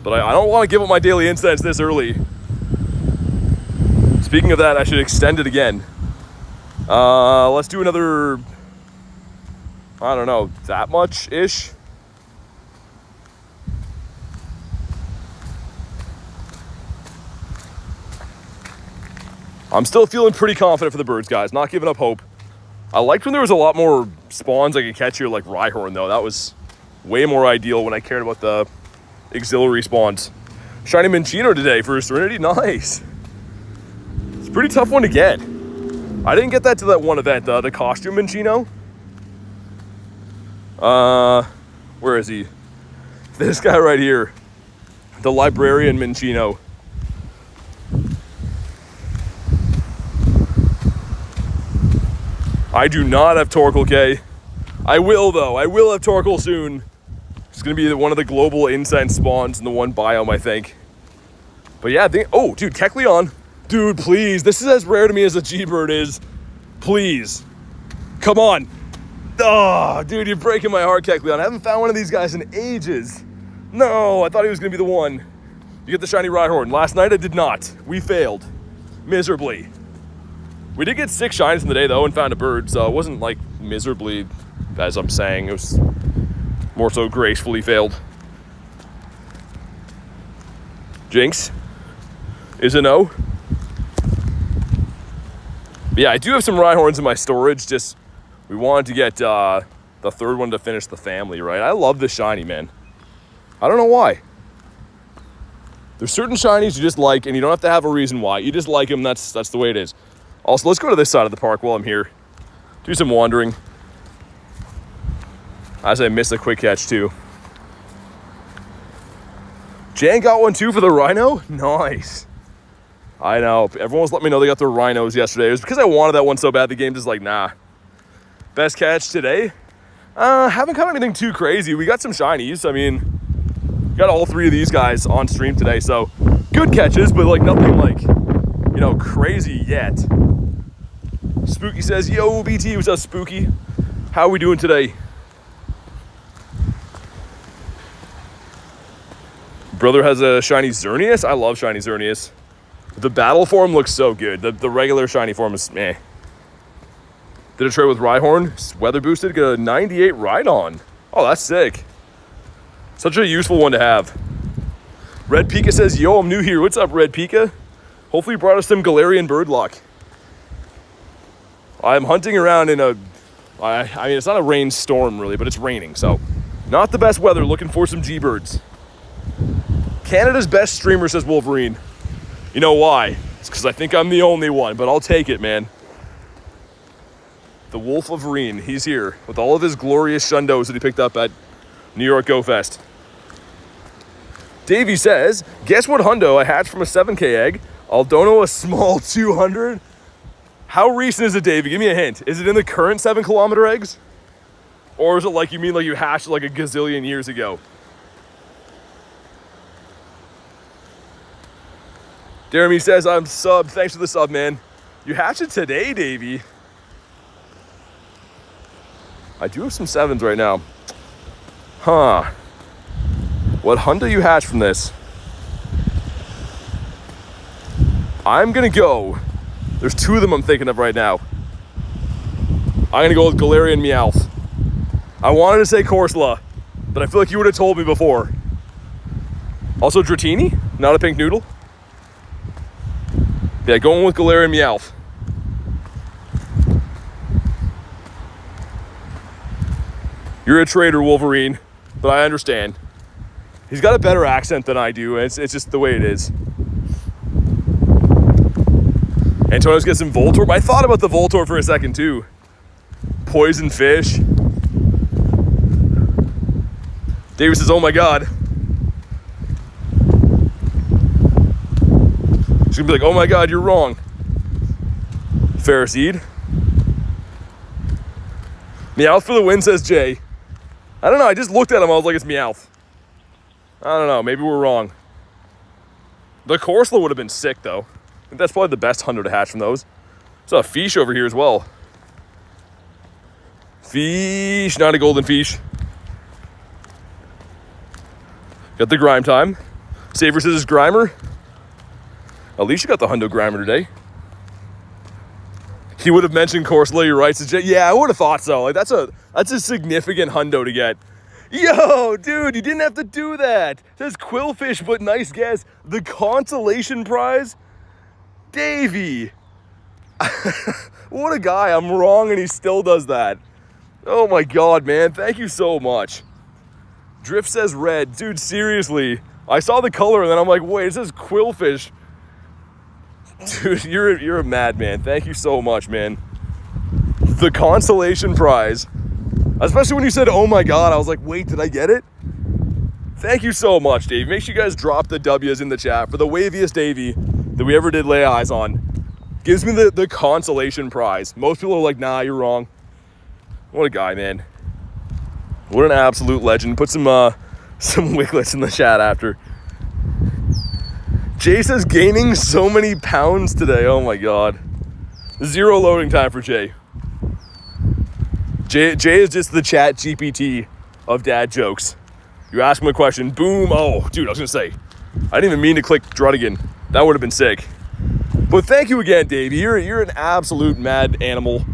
But I don't want to give up my daily incense this early. Speaking of that, I should extend it again. Let's do another, I don't know, that much-ish. I'm still feeling pretty confident for the birds, guys. Not giving up hope. I liked when there was a lot more spawns I could catch here, like Rhyhorn, though. That was way more ideal when I cared about the auxiliary spawns. Shiny Minccino today for Serenity. Nice. It's a pretty tough one to get. I didn't get that to that one event, the costume Minccino. Where is he? This guy right here. The Librarian Minccino. I do not have Torkoal, K. I will, though. I will have Torkoal soon. It's going to be one of the global incense spawns in the one biome, I think. But yeah, oh, dude, Kecleon. Dude, please. This is as rare to me as a G-Bird is. Please. Come on. Oh, dude, you're breaking my heart, Kecleon. I haven't found one of these guys in ages. No, I thought he was going to be the one. You get the shiny Rhyhorn. Last night I did not. We failed. Miserably. We did get 6 shinies in the day, though, and found a bird, so it wasn't, like, miserably, as I'm saying. It was more so gracefully failed. Jinx is a no. But yeah, I do have some Rhyhorns in my storage, just we wanted to get the third one to finish the family, right? I love this shiny, man. I don't know why. There's certain shinies you just like, and you don't have to have a reason why. You just like them, that's the way it is. Also, let's go to this side of the park while I'm here. Do some wandering. As I missed a quick catch, too. Jan got one, too, for the Rhino? Nice. I know. Everyone's let me know they got their Rhinos yesterday. It was because I wanted that one so bad. The game just like, nah. Best catch today? Haven't caught anything too crazy. We got some shinies. I mean, got all 3 of these guys on stream today. So, good catches, but like nothing like, you know, crazy yet. Spooky says, yo, BT, what's up, Spooky? How are we doing today? Brother has a shiny Xerneas. I love shiny Xerneas. The battle form looks so good. The regular shiny form is meh. Did a trade with Rhyhorn. Weather boosted. Got a 98 Rhydon. Oh, that's sick. Such a useful one to have. Red Pika says, yo, I'm new here. What's up, Red Pika? Hopefully you brought us some Galarian bird luck. I'm hunting around in a, I mean, it's not a rainstorm really, but it's raining, so not the best weather. Looking for some G-Birds. Canada's best streamer, says Wolverine. You know why? It's because I think I'm the only one, but I'll take it, man. The Wolf of Reen, he's here with all of his glorious Shundos that he picked up at New York Go Fest. Davey says, guess what hundo I hatched from a 7K egg? Aldono a small 200? How recent is it, Davey? Give me a hint. Is it in the current 7-kilometer eggs? Or is it like you mean like you hatched like a gazillion years ago? Jeremy says, I'm sub. Thanks for the sub, man. You hatched it today, Davey. I do have some 7s right now. Huh. What hundo you hatched from this? I'm gonna go. There's 2 of them I'm thinking of right now. I'm gonna go with Galarian Meowth. I wanted to say Corsola, but I feel like you would have told me before. Also Dratini, not a pink noodle. Yeah, going with Galarian Meowth. You're a traitor, Wolverine, but I understand. He's got a better accent than I do, and it's just the way it is. Antonio's got some Voltorb. I thought about the Voltorb for a second, too. Poison fish. David says, oh my god. She's gonna be like, oh my god, you're wrong. Ferroseed. Meowth for the win, says Jay. I don't know, I just looked at him, I was like, it's Meowth. I don't know, maybe we're wrong. The Corsola would have been sick, though. I think that's probably the best hundo to hatch from those. There's a fish over here as well. Fish, not a golden fish. Got the Grime time. Saver says Grimer. At least you got the hundo Grimer today. He would have mentioned Corsola, you're right. So, yeah, I would have thought so. Like, that's a significant hundo to get. Yo, dude, you didn't have to do that. It says Quillfish, but nice guess. The consolation prize? Davey. What a guy. I'm wrong and he still does that. Oh my God, man. Thank you so much. Drift says red. Dude, seriously. I saw the color and then I'm like, wait, it says Quillfish. Dude, you're a madman. Thank you so much, man. The consolation prize. Especially when you said, oh my God, I was like, wait, did I get it? Thank you so much, Dave. Make sure you guys drop the W's in the chat for the waviest Davey that we ever did lay eyes on. Gives me the consolation prize. Most people are like, nah, you're wrong. What a guy, man. What an absolute legend. Put some wiglets in the chat after. Jay says gaining so many pounds today. Oh my God. 0 loading time for Jay. Jay is just the chat GPT of dad jokes. You ask him a question, boom. Oh, dude, I was gonna say, I didn't even mean to click Druddigan. That would have been sick. But thank you again, Davey. You're an absolute mad animal.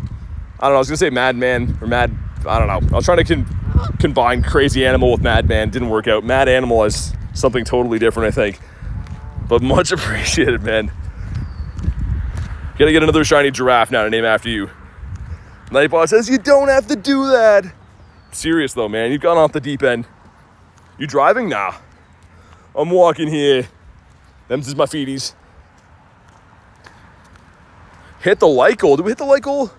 I don't know, I was gonna say madman or mad, I don't know. I was trying to combine crazy animal with madman. Didn't work out. Mad animal is something totally different, I think. But much appreciated, man. Gotta get another shiny giraffe now to name after you. Nightbot says, you don't have to do that. Serious though, man. You've gone off the deep end. You driving? Nah. I'm walking here. Them's is my feeties. Hit the like goal. Did we hit the like goal?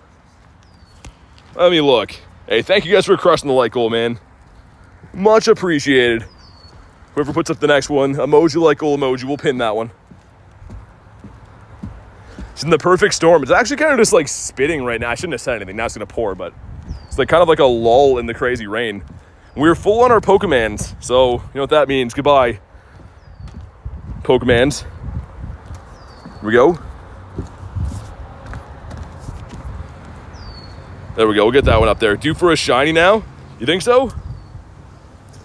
Let me look. Hey, thank you guys for crushing the like goal, man. Much appreciated. Whoever puts up the next one, emoji like goal emoji, we'll pin that one. It's in the perfect storm. It's actually kind of just like spitting right now. I shouldn't have said anything. Now it's gonna pour, but it's like kind of like a lull in the crazy rain. We're full on our Pokemons, so you know what that means. Goodbye, Pokemons. Here we go. There we go. We'll get that one up there. Due for a shiny now? You think so?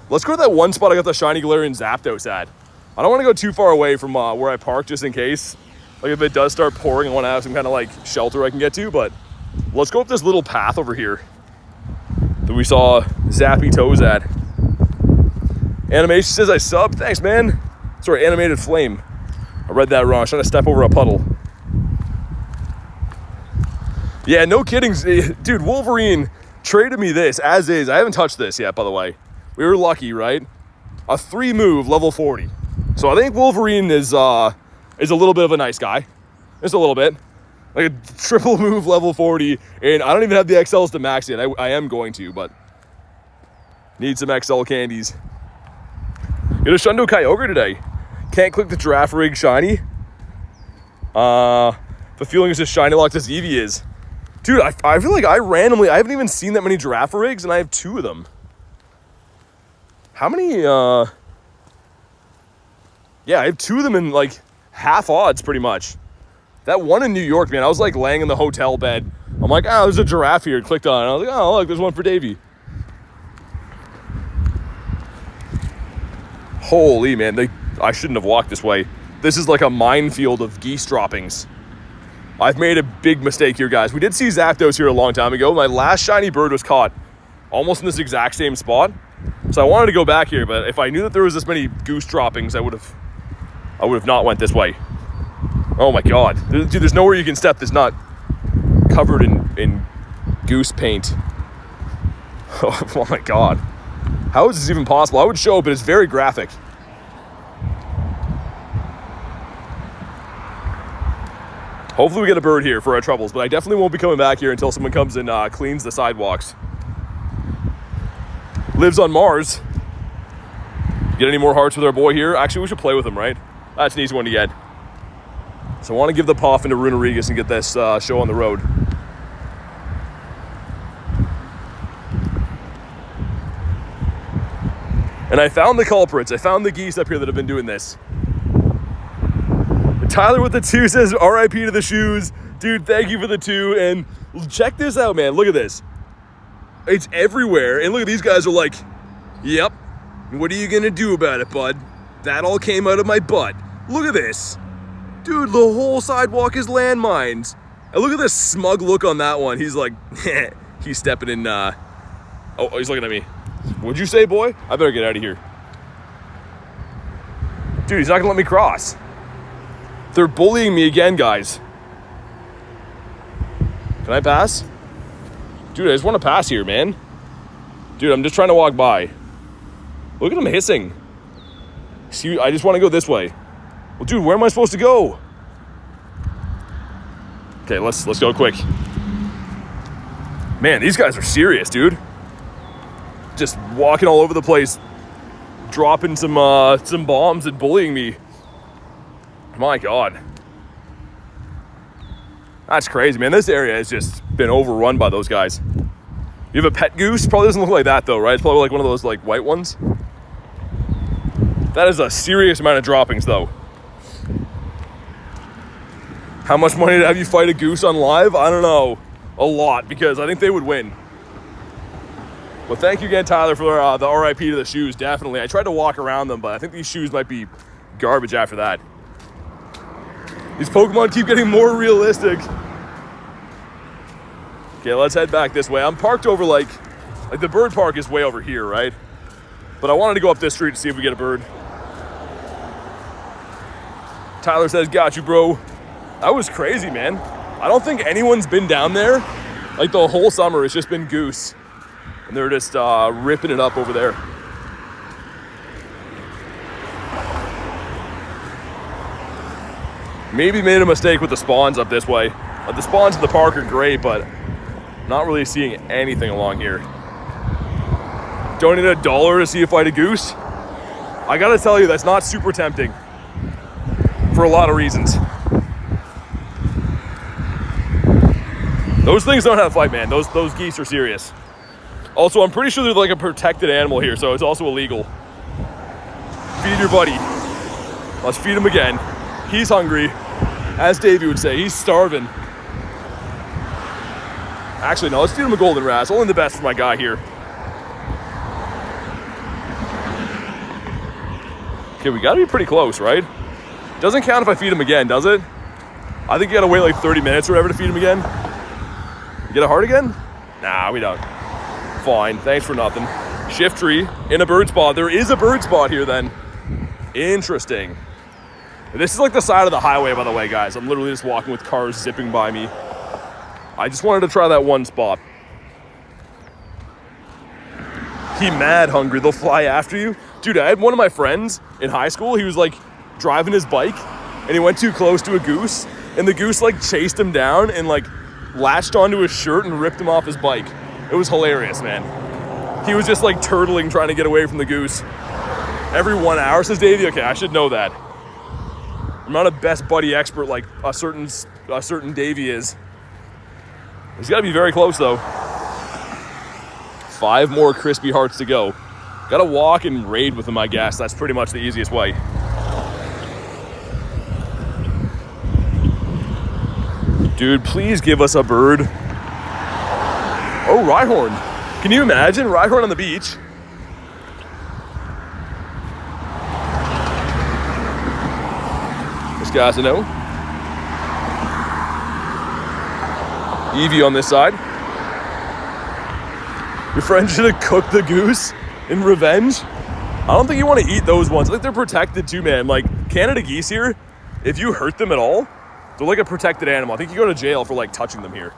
Let's go to that one spot I got the shiny Galarian Zapdos at. I don't want to go too far away from where I park just in case. Like if it does start pouring, I want to have some kind of like shelter I can get to. But let's go up this little path over here that we saw Zappy Toes at. Animation says I sub. Thanks, man. Sorry, Animated Flame. I read that wrong. I was trying to step over a puddle. Yeah, no kidding. Dude, Wolverine traded me this as is. I haven't touched this yet, by the way. We were lucky, right? A 3-move, level 40. So I think Wolverine is a little bit of a nice guy. Just a little bit. Like a triple move, level 40. And I don't even have the XLs to max yet. I am going to, but need some XL candies. Get a Shundo Kyogre today. Can't click the Giraffe Rig shiny. The feeling is just shiny locked as Eevee is. Dude, I feel like I haven't even seen that many Giraffe Rigs, and I have 2 of them. How many, yeah, I have 2 of them in, like, half odds, pretty much. That one in New York, man, I was, like, laying in the hotel bed. I'm like, oh, there's a giraffe here. Clicked on it. I was like, oh, look, there's one for Davey. Holy, man, I shouldn't have walked this way. This is like a minefield of geese droppings. I've made a big mistake here, guys. We did see Zapdos here a long time ago. My last shiny bird was caught almost in this exact same spot. So I wanted to go back here, but if I knew that there was this many goose droppings, I would have not went this way. Oh my God. Dude, there's nowhere you can step that's not covered in goose paint. Oh my God. How is this even possible? I would show it, but it's very graphic. Hopefully we get a bird here for our troubles, but I definitely won't be coming back here until someone comes and cleans the sidewalks. Lives on Mars. Get any more hearts with our boy here? Actually, we should play with him, right? That's an easy one to get. So I want to give the Poffin to Runerigus and get this show on the road. And I found the culprits. I found the geese up here that have been doing this. Tyler with the 2 says, RIP to the shoes. Dude, thank you for the 2. And check this out, man. Look at this. It's everywhere. And look at these guys are like, yep. What are you going to do about it, bud? That all came out of my butt. Look at this. Dude, the whole sidewalk is landmines. And look at this smug look on that one. He's like, he's stepping in. Oh, he's looking at me. What'd you say, boy? I better get out of here. Dude, he's not gonna let me cross. They're bullying me again, guys. Can I pass? Dude, I just want to pass here, man. Dude, I'm just trying to walk by. Look at him hissing. See, I just want to go this way. Well, dude, where am I supposed to go? Okay, let's go quick. Man, these guys are serious, dude. Just walking all over the place, dropping some bombs and bullying me. My God. That's crazy, man. This area has just been overrun by those guys. You have a pet goose? Probably doesn't look like that though, right? It's probably like one of those like white ones. That is a serious amount of droppings though. How much money to have you fight a goose on live? I don't know. A lot, because I think they would win. Well, thank you again, Tyler, for the RIP to the shoes. Definitely. I tried to walk around them, but I think these shoes might be garbage after that. These Pokemon keep getting more realistic. Okay, let's head back this way. I'm parked over like the bird park is way over here, right? But I wanted to go up this street to see if we get a bird. Tyler says, got you, bro. That was crazy, man. I don't think anyone's been down there. Like the whole summer, it's just been goose. And they're just ripping it up over there. Maybe made a mistake with the spawns up this way. The spawns in the park are great, but not really seeing anything along here. Donate $1 to see if I fight a goose. I gotta tell you, that's not super tempting. For a lot of reasons. Those things don't have to fight, man. Those geese are serious. Also, I'm pretty sure they're like a protected animal here, so it's also illegal. Feed your buddy. Let's feed him again. He's hungry. As Davey would say, he's starving. Actually, no, let's feed him a golden rat. Only the best for my guy here. Okay, we gotta be pretty close, right? Doesn't count if I feed him again, does it? I think you gotta wait like 30 minutes or whatever to feed him again. You get a heart again? Nah, we don't. Fine, thanks for nothing. Shift tree in a bird spot. There is a bird spot here then. Interesting. This is like the side of the highway, by the way, guys. I'm literally just walking with cars zipping by me. I just wanted to try that one spot. He mad hungry. They'll fly after you. Dude, I had one of my friends in high school. He was like driving his bike and he went too close to a goose and the goose like chased him down and like latched onto his shirt and ripped him off his bike. It was hilarious, man. He was just like turtling trying to get away from the goose. Every 1 hour, says Davey. Okay, I should know that. I'm not a best buddy expert like a certain Davey is. He's got to be very close though. 5 more crispy hearts to go. Got to walk and raid with him, I guess. That's pretty much the easiest way. Dude, please give us a bird. Oh, Rhyhorn. Can you imagine? Rhyhorn on the beach. This guy's a no. Eevee on this side. Your friend should have cooked the goose in revenge. I don't think you want to eat those ones. I think they're protected too, man. Like, Canada geese here, if you hurt them at all, they're like a protected animal. I think you go to jail for like touching them here.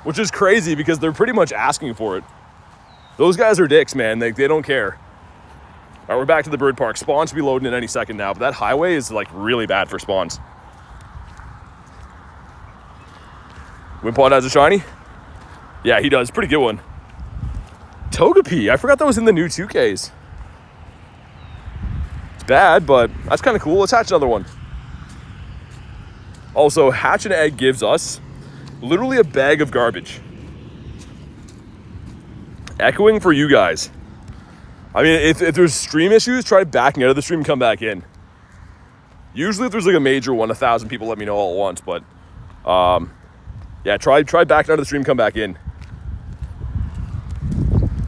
Which is crazy because they're pretty much asking for it. Those guys are dicks, man. They don't care. All right, we're back to the bird park. Spawns should be loading in any second now, but that highway is like really bad for spawns. Wimpod has a shiny? Yeah, he does. Pretty good one. Togepi. I forgot that was in the new 2Ks. It's bad, but that's kind of cool. Let's hatch another one. Also, hatch an egg gives us literally a bag of garbage. Echoing for you guys. I mean, if there's stream issues, try backing out of the stream and come back in. Usually if there's like a major one, 1,000 people let me know all at once, but yeah, try backing out of the stream, come back in.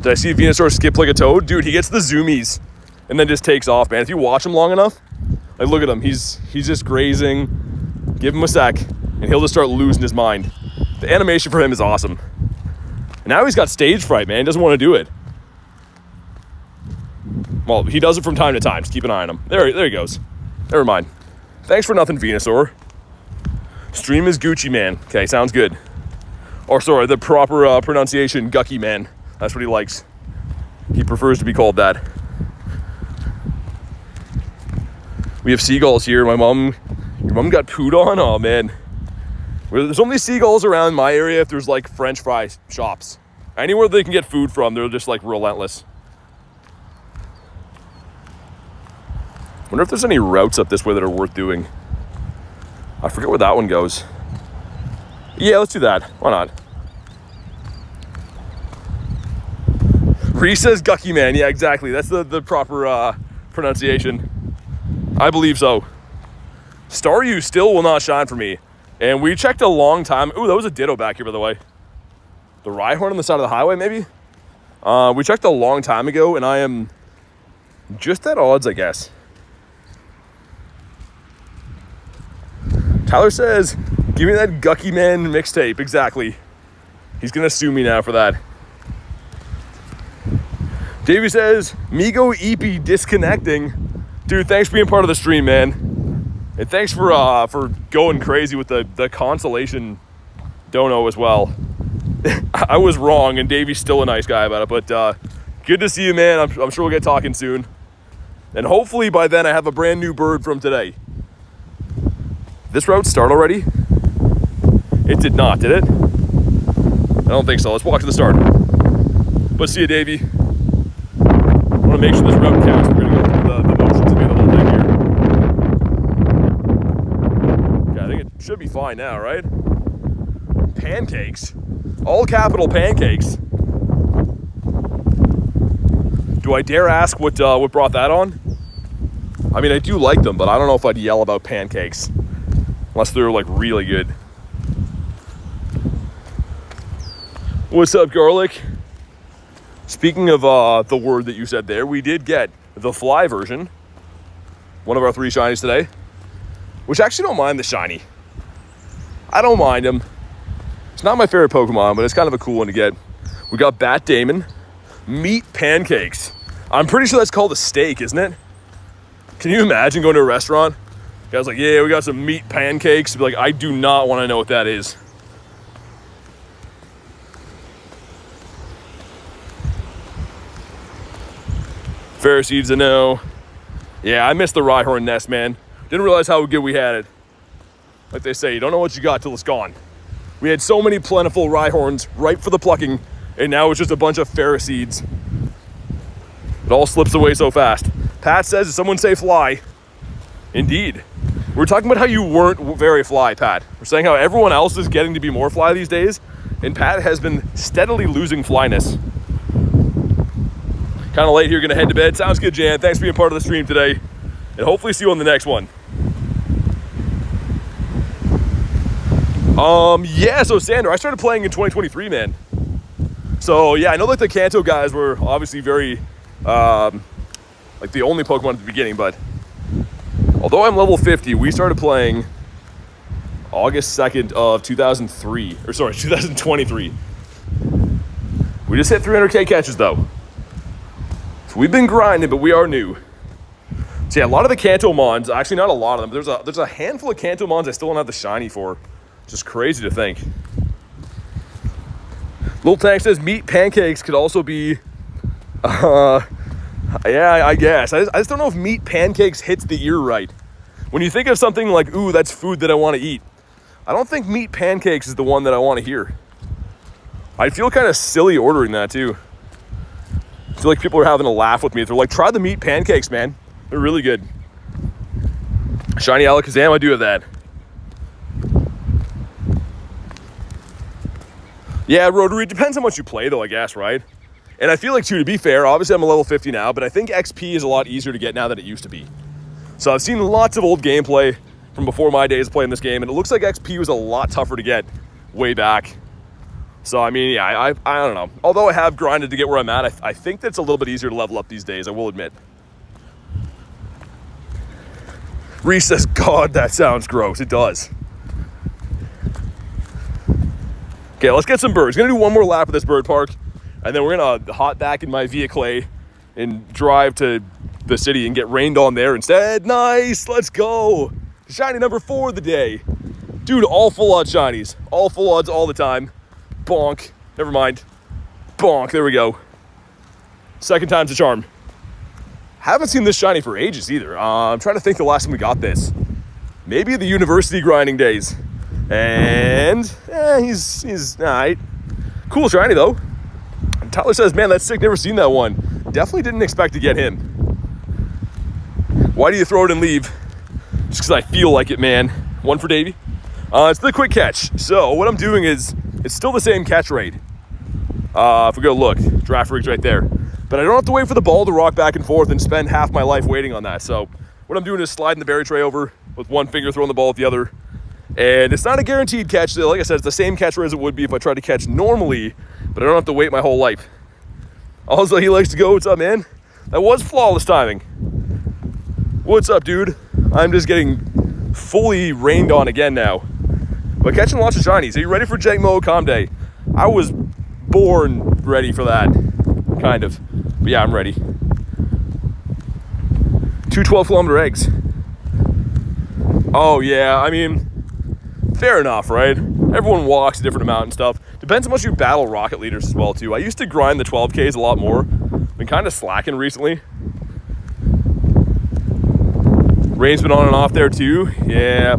Did I see Venusaur skip like a toad? Dude, he gets the zoomies and then just takes off, man. If you watch him long enough, like look at him. He's just grazing. Give him a sec. And and he'll just start losing his mind. The animation for him is awesome. And now he's got stage fright, man. He doesn't want to do it. Well, he does it from time to time. Just keep an eye on him. There he goes. Never mind. Thanks for nothing, Venusaur. Stream is Gucci Man. Okay, sounds good. Or sorry, the proper pronunciation, Gucky Man. That's what he likes. He prefers to be called that. We have seagulls here. Your mom got pooed on? Oh, man. There's only seagulls around my area if there's, like, French fry shops. Anywhere they can get food from, they're just, like, relentless. Wonder if there's any routes up this way that are worth doing. I forget where that one goes. Yeah, let's do that. Why not? Reese says Gucky Man. Yeah, exactly. That's the proper pronunciation. I believe so. Staryu still will not shine for me. And we checked a long time. Ooh, that was a Ditto back here, by the way. The Rhyhorn on the side of the highway, maybe? We checked a long time ago, and I am just at odds, I guess. Tyler says, give me that Gucky Man mixtape. Exactly. He's going to sue me now for that. Davey says, Migo EP disconnecting. Dude, thanks for being part of the stream, man. And thanks for going crazy with the consolation dono as well. I was wrong, and Davey's still a nice guy about it. But good to see you, man. I'm sure we'll get talking soon. And hopefully by then I have a brand new bird from today. This route start already? It did not, did it? I don't think so. Let's walk to the start. But see you, Davey. I want to make sure this route counts. We're going to go through the motions and do the whole thing here. Yeah, I think it should be fine now, right? Pancakes. All capital pancakes. Do I dare ask what brought that on? I mean, I do like them, but I don't know if I'd yell about pancakes. Unless they're, like, really good. What's up, Garlic? Speaking of the word that you said there, we did get the fly version. One of our 3 shinies today. Which I actually don't mind the shiny. I don't mind him. It's not my favorite Pokemon, but it's kind of a cool one to get. We got Bat Damon. Meat pancakes. I'm pretty sure that's called a steak, isn't it? Can you imagine going to a restaurant? Guy's like, yeah, we got some meat pancakes. Be like, I do not want to know what that is. Pharisees a no. Yeah, I missed the Rhyhorn nest, man. Didn't realize how good we had it. Like they say, you don't know what you got till it's gone. We had so many plentiful Rhyhorns ripe for the plucking, and now it's just a bunch of Pharisees. It all slips away so fast. Pat says, did someone say fly? Indeed. We're talking about how you weren't very fly, Pat. We're saying how everyone else is getting to be more fly these days, and Pat has been steadily losing flyness. Kind of late here, gonna head to bed. Sounds good, Jan. Thanks for being part of the stream today, and hopefully see you on the next one. Yeah, so Sander, I started playing in 2023, man. So yeah, I know that the Kanto guys were obviously very, like the only Pokemon at the beginning, but although I'm level 50, we started playing August 2nd of 2023. We just hit 300k catches though. So we've been grinding, but we are new. So yeah, a lot of the Kanto mons, actually not a lot of them, there's a handful of Kanto mons I still don't have the shiny for. Just crazy to think. Little Tank says meat pancakes could also be, yeah, I guess. I just don't know if meat pancakes hits the ear right. When you think of something like, ooh, that's food that I want to eat, I don't think meat pancakes is the one that I want to hear. I feel kind of silly ordering that too. I feel like people are having a laugh with me. They're like, try the meat pancakes, man. They're really good. Shiny Alakazam, I do have that. Yeah, Rotary, depends how much you play though, I guess, right? And I feel like too, to be fair, obviously I'm a level 50 now, but I think XP is a lot easier to get now than it used to be. So I've seen lots of old gameplay from before my days of playing this game, and it looks like XP was a lot tougher to get way back. So, I mean, yeah, I don't know. Although I have grinded to get where I'm at, I think that it's a little bit easier to level up these days, I will admit. Reese says, God, that sounds gross. It does. Okay, let's get some birds. Gonna do one more lap of this bird park, and then we're gonna hop back in my vehicle and drive to the city and get rained on there instead. Nice, let's go. Shiny number 4 of the day. Dude, all full odds shinies. All full odds all the time. Bonk. Never mind. Bonk, there we go. Second time's a charm. Haven't seen this shiny for ages either. I'm trying to think the last time we got this. Maybe the university grinding days. And he's all right. Cool shiny though. Tyler says, man, that's sick, never seen that one. Definitely didn't expect to get him. Why do you throw it and leave? Just because I feel like it, man. One for Davey. It's the quick catch. So what I'm doing is, it's still the same catch rate. If we go look, draft rig's right there. But I don't have to wait for the ball to rock back and forth and spend half my life waiting on that. So what I'm doing is sliding the berry tray over with one finger, throwing the ball with the other. And it's not a guaranteed catch. Like I said, it's the same catch rate as it would be if I tried to catch normally, but I don't have to wait my whole life. Also, he likes to go, what's up, man? That was flawless timing. What's up, dude? I'm just getting fully rained on again now. But catching lots of shinies. Are you ready for Jangmo Calm Day? I was born ready for that, kind of. But yeah, I'm ready. 2 12-kilometer eggs. Oh yeah, I mean, fair enough, right? Everyone walks a different amount and stuff. Depends how much you battle rocket leaders as well too. I used to grind the 12Ks a lot more. Been kind of slacking recently. Rain's been on and off there too. Yeah,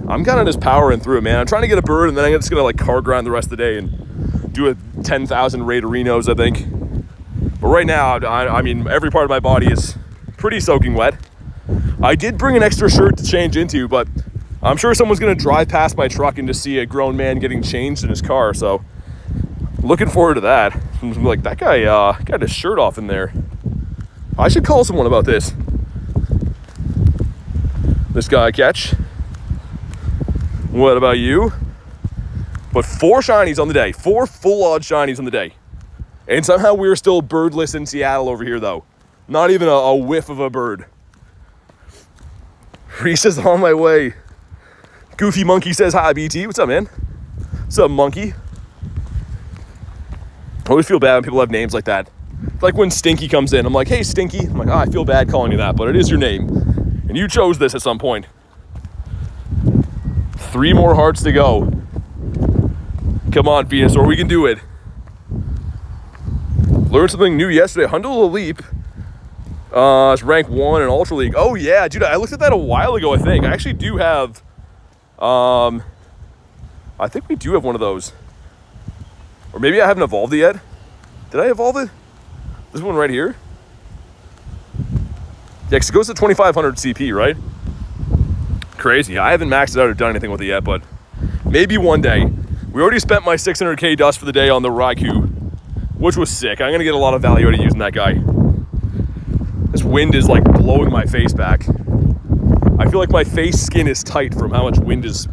I'm kind of just powering through it, man. I'm trying to get a bird, and then I'm just gonna like car grind the rest of the day and do a 10,000 Raiderinos, I think. But right now, I mean, every part of my body is pretty soaking wet. I did bring an extra shirt to change into, but I'm sure someone's gonna drive past my truck and just see a grown man getting changed in his car. So looking forward to that. I'm like, that guy got his shirt off in there. I should call someone about this. This guy catch. What about you? But 4 shinies on the day. 4 full odd shinies on the day. And somehow we're still birdless in Seattle over here though. Not even a whiff of a bird. Reese is on my way. Goofy Monkey says hi, BT. What's up, man? What's up, Monkey? I always feel bad when people have names like that. It's like when Stinky comes in. I'm like, hey, Stinky. I'm like, oh, I feel bad calling you that, but it is your name. And you chose this at some point. 3 more hearts to go. Come on, Venusaur, we can do it. Learned something new yesterday. Hundle Leap. It's rank 1 in Ultra League. Oh yeah, dude, I looked at that a while ago, I think. I actually do have, I think we do have one of those. Or maybe I haven't evolved it yet. Did I evolve it? This one right here? Yeah, because it goes to 2,500 CP, right? Crazy. I haven't maxed it out or done anything with it yet, but maybe one day. We already spent my 600k dust for the day on the Raikou, which was sick. I'm going to get a lot of value out of using that guy. This wind is like blowing my face back. I feel like my face skin is tight from how much wind is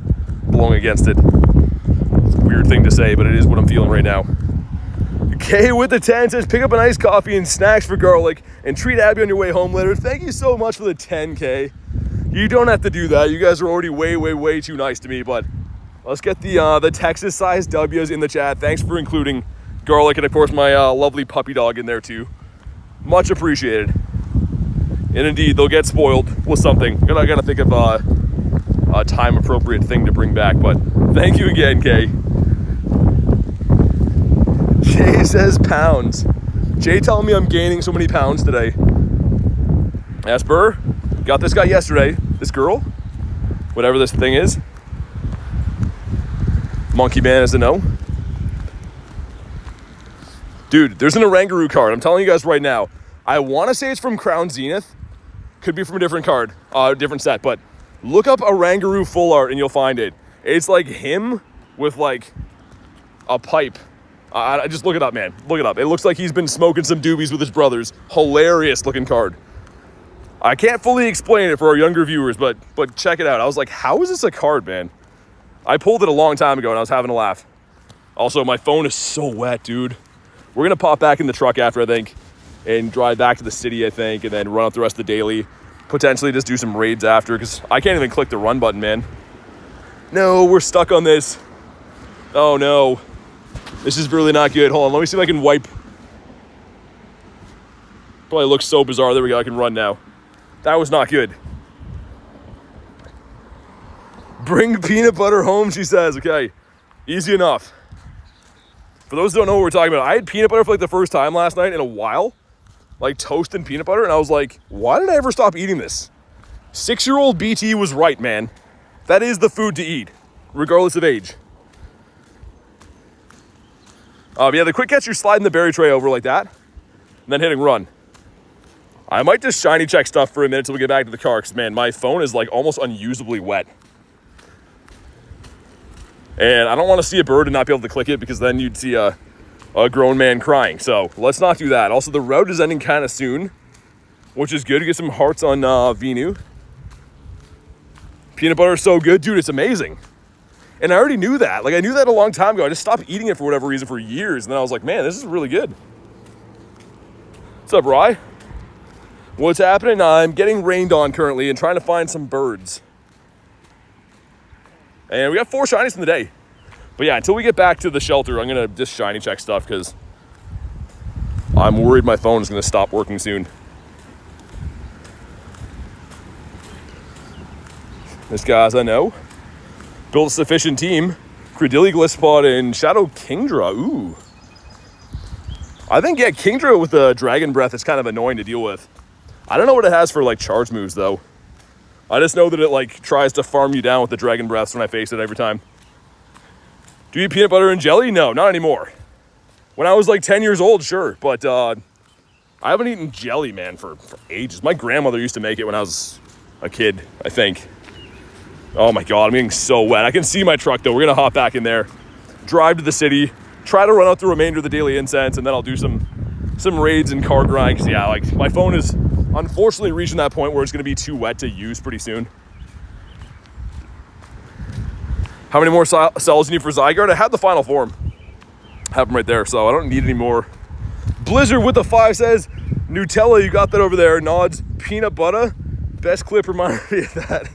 blowing against it. It's a weird thing to say, but it is what I'm feeling right now. K with the 10 says, pick up an iced coffee and snacks for garlic and treat Abby on your way home later. Thank you so much for the 10K. You don't have to do that. You guys are already way too nice to me, but let's get the Texas-sized W's in the chat. Thanks for including garlic and, of course, my lovely puppy dog in there, too. Much appreciated. And indeed, they'll get spoiled with something. I gotta think of a time-appropriate thing to bring back, but thank you again, Kay. Jay says pounds. Jay telling me I'm gaining so many pounds today. Esper, got this guy yesterday. This girl, whatever this thing is. Monkey Man is a no. Dude, there's an Oranguru card. I'm telling you guys right now. I want to say it's from Crown Zenith. Could be from a different card, different set. But look up Oranguru full art and you'll find it. It's like him with like a pipe. I just look it up, man. Look it up. It looks like he's been smoking some doobies with his brothers. Hilarious looking card. I can't fully explain it for our younger viewers, but check it out. I was like, how is this a card, man? I pulled it a long time ago and I was having a laugh. Also, my phone is so wet, dude. We're going to pop back in the truck after, I think, and drive back to the city, I think, and then run up the rest of the daily. Potentially just do some raids after, because I can't even click the run button, man. No, we're stuck on this. Oh, no. This is really not good. Hold on, let me see if I can wipe. Probably looks so bizarre. There we go, I can run now. That was not good. Bring peanut butter home, she says. Okay, easy enough. For those who don't know what we're talking about, I had peanut butter for like the first time last night in a while. Like toast and peanut butter, and I was like, why did I ever stop eating this? 6-year-old BT was right, man. That is the food to eat, regardless of age. Yeah, the quick catch, you're sliding the berry tray over like that, and then hitting run. I might just shiny check stuff for a minute till we get back to the car, because, man, my phone is like almost unusably wet. And I don't want to see a bird and not be able to click it, because then you'd see a grown man crying. So let's not do that. Also, the route is ending kind of soon, which is good to get some hearts on Venu. Peanut butter is so good. Dude, it's amazing. And I already knew that. Like, I knew that a long time ago. I just stopped eating it for whatever reason for years. And then I was like, man, this is really good. What's up, Rye? What's happening? I'm getting rained on currently and trying to find some birds. And we got 4 shinies in the day. But yeah, until we get back to the shelter, I'm going to just shiny check stuff because I'm worried my phone is going to stop working soon. This guy, as I know, built a sufficient team. Credilli, Glisspot, and Shadow Kingdra. Ooh. I think, yeah, Kingdra with the Dragon Breath is kind of annoying to deal with. I don't know what it has for, like, charge moves, though. I just know that it, like, tries to farm you down with the Dragon Breaths when I face it every time. Do you eat peanut butter and jelly? No, not anymore. When I was, like, 10 years old, sure. But I haven't eaten jelly, man, for ages. My grandmother used to make it when I was a kid, I think. Oh, my God, I'm getting so wet. I can see my truck, though. We're going to hop back in there, drive to the city, try to run out the remainder of the Daily Incense, and then I'll do some raids and car grind. Because, yeah, like, my phone is unfortunately reaching that point where it's going to be too wet to use pretty soon. How many more cells you need for Zygarde? I have the final form. Have them right there, so I don't need any more. Blizzard with the 5 says, Nutella, you got that over there. Nods, peanut butter. Best clip reminded me of that.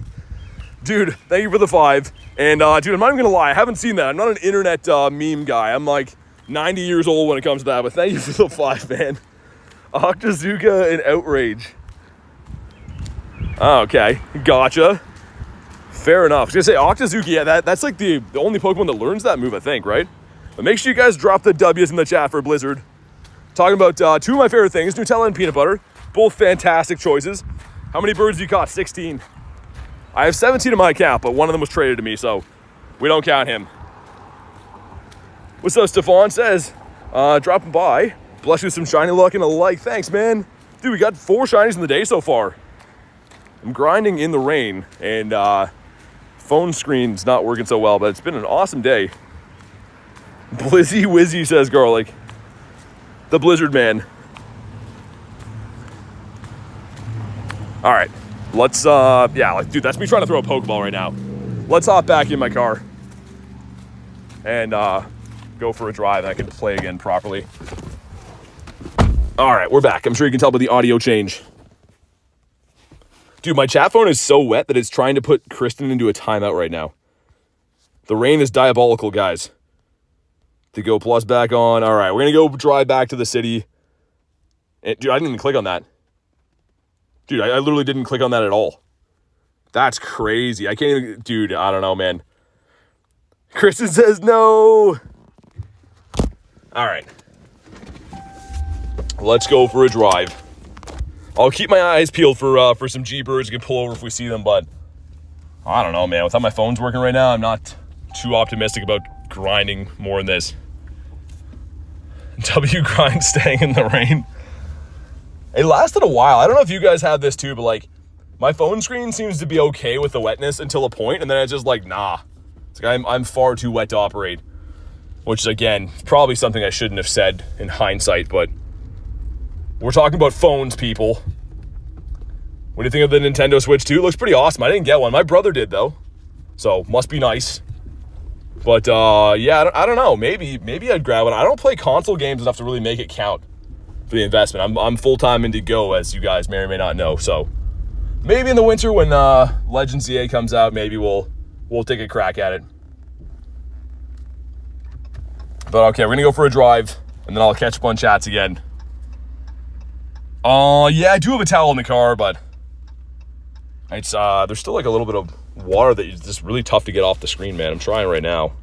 Dude, thank you for the 5. And, dude, I'm not even going to lie. I haven't seen that. I'm not an internet meme guy. I'm, like, 90 years old when it comes to that. But thank you for the 5, man. Octazooka and Outrage. Oh, okay. Gotcha. Fair enough. I was going to say, Octazooka, yeah, that's, like, the only Pokemon that learns that move, I think, right? But make sure you guys drop the W's in the chat for Blizzard. Talking about 2 of my favorite things, Nutella and peanut butter. Both fantastic choices. How many birds do you caught? 16. I have 17 in my account, but one of them was traded to me, so we don't count him. What's up, Stefan says? Dropping by. Bless you with some shiny luck and a like. Thanks, man. Dude, we got 4 shinies in the day so far. I'm grinding in the rain, and phone screen's not working so well, but it's been an awesome day. Blizzy Wizzy says Garlic. The Blizzard Man. All right. Let's, yeah, like, dude, that's me trying to throw a Pokeball right now. Let's hop back in my car and go for a drive, and I can play again properly. All right, we're back. I'm sure you can tell by the audio change. Dude, my chat phone is so wet that it's trying to put Kristen into a timeout right now. The rain is diabolical, guys. The Go Plus back on. All right, we're going to go drive back to the city. And, dude, I didn't even click on that. Dude, I literally didn't click on that at all. That's crazy. I can't even... Dude, I don't know, man. Kristen says no. All right. Let's go for a drive. I'll keep my eyes peeled for some G-Birds. We can pull over if we see them, but... I don't know, man. With how my phone's working right now, I'm not too optimistic about grinding more in this. W grind staying in the rain. It lasted a while. I don't know if you guys have this too, but like my phone screen seems to be okay with the wetness until a point, and then it's just like, nah. It's like I'm far too wet to operate. Which is, again, probably something I shouldn't have said in hindsight, but we're talking about phones, people. What do you think of the Nintendo Switch 2? It looks pretty awesome. I didn't get one. My brother did, though. So, must be nice. But, yeah, I don't know. Maybe I'd grab one. I don't play console games enough to really make it count for the investment. I'm full-time into Go, as you guys may or may not know. So, maybe in the winter when Legends EA comes out, maybe we'll take a crack at it. But okay, we're going to go for a drive, and then I'll catch up on chats again. Yeah, I do have a towel in the car, but it's there's still like a little bit of water that is just really tough to get off the screen, man. I'm trying right now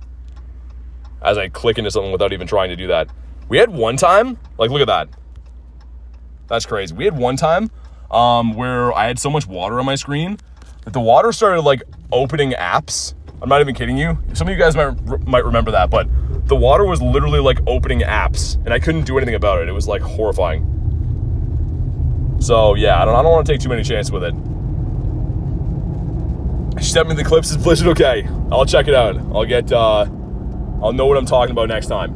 as I click into something without even trying to do that. We had one time, like, look at that. That's crazy. We had one time where I had so much water on my screen that the water started like opening apps. I'm not even kidding you. Some of you guys might remember that, but the water was literally like opening apps and I couldn't do anything about it. It was like horrifying. So yeah, I don't want to take too many chances with it. She sent me the clips. Is Blizzard okay? I'll check it out. I'll know what I'm talking about next time.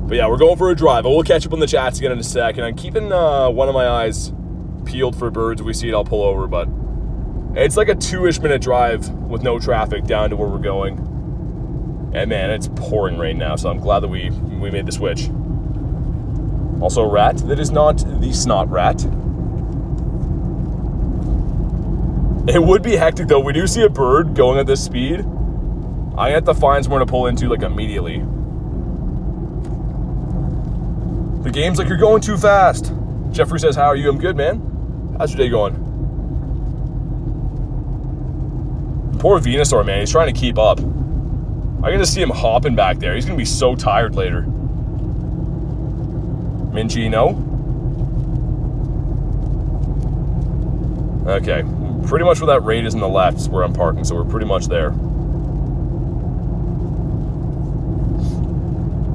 But yeah, we're going for a drive. I will catch up on the chats again in a sec, and I'm keeping one of my eyes peeled for birds. If we see it, I'll pull over, but it's like a 2-ish minute drive with no traffic down to where we're going. And man, it's pouring rain now, so I'm glad that we made the switch. Also a rat that is not the snot rat. It would be hectic though. We do see a bird going at this speed. I have to find somewhere to pull into like immediately. The game's like, you're going too fast. Jeffrey says, how are you? I'm good, man. How's your day going? Poor Venusaur, man. He's trying to keep up. I can just see him hopping back there. He's going to be so tired later. Minchino. Okay. Pretty much where that raid is on the left is where I'm parking, so we're pretty much there.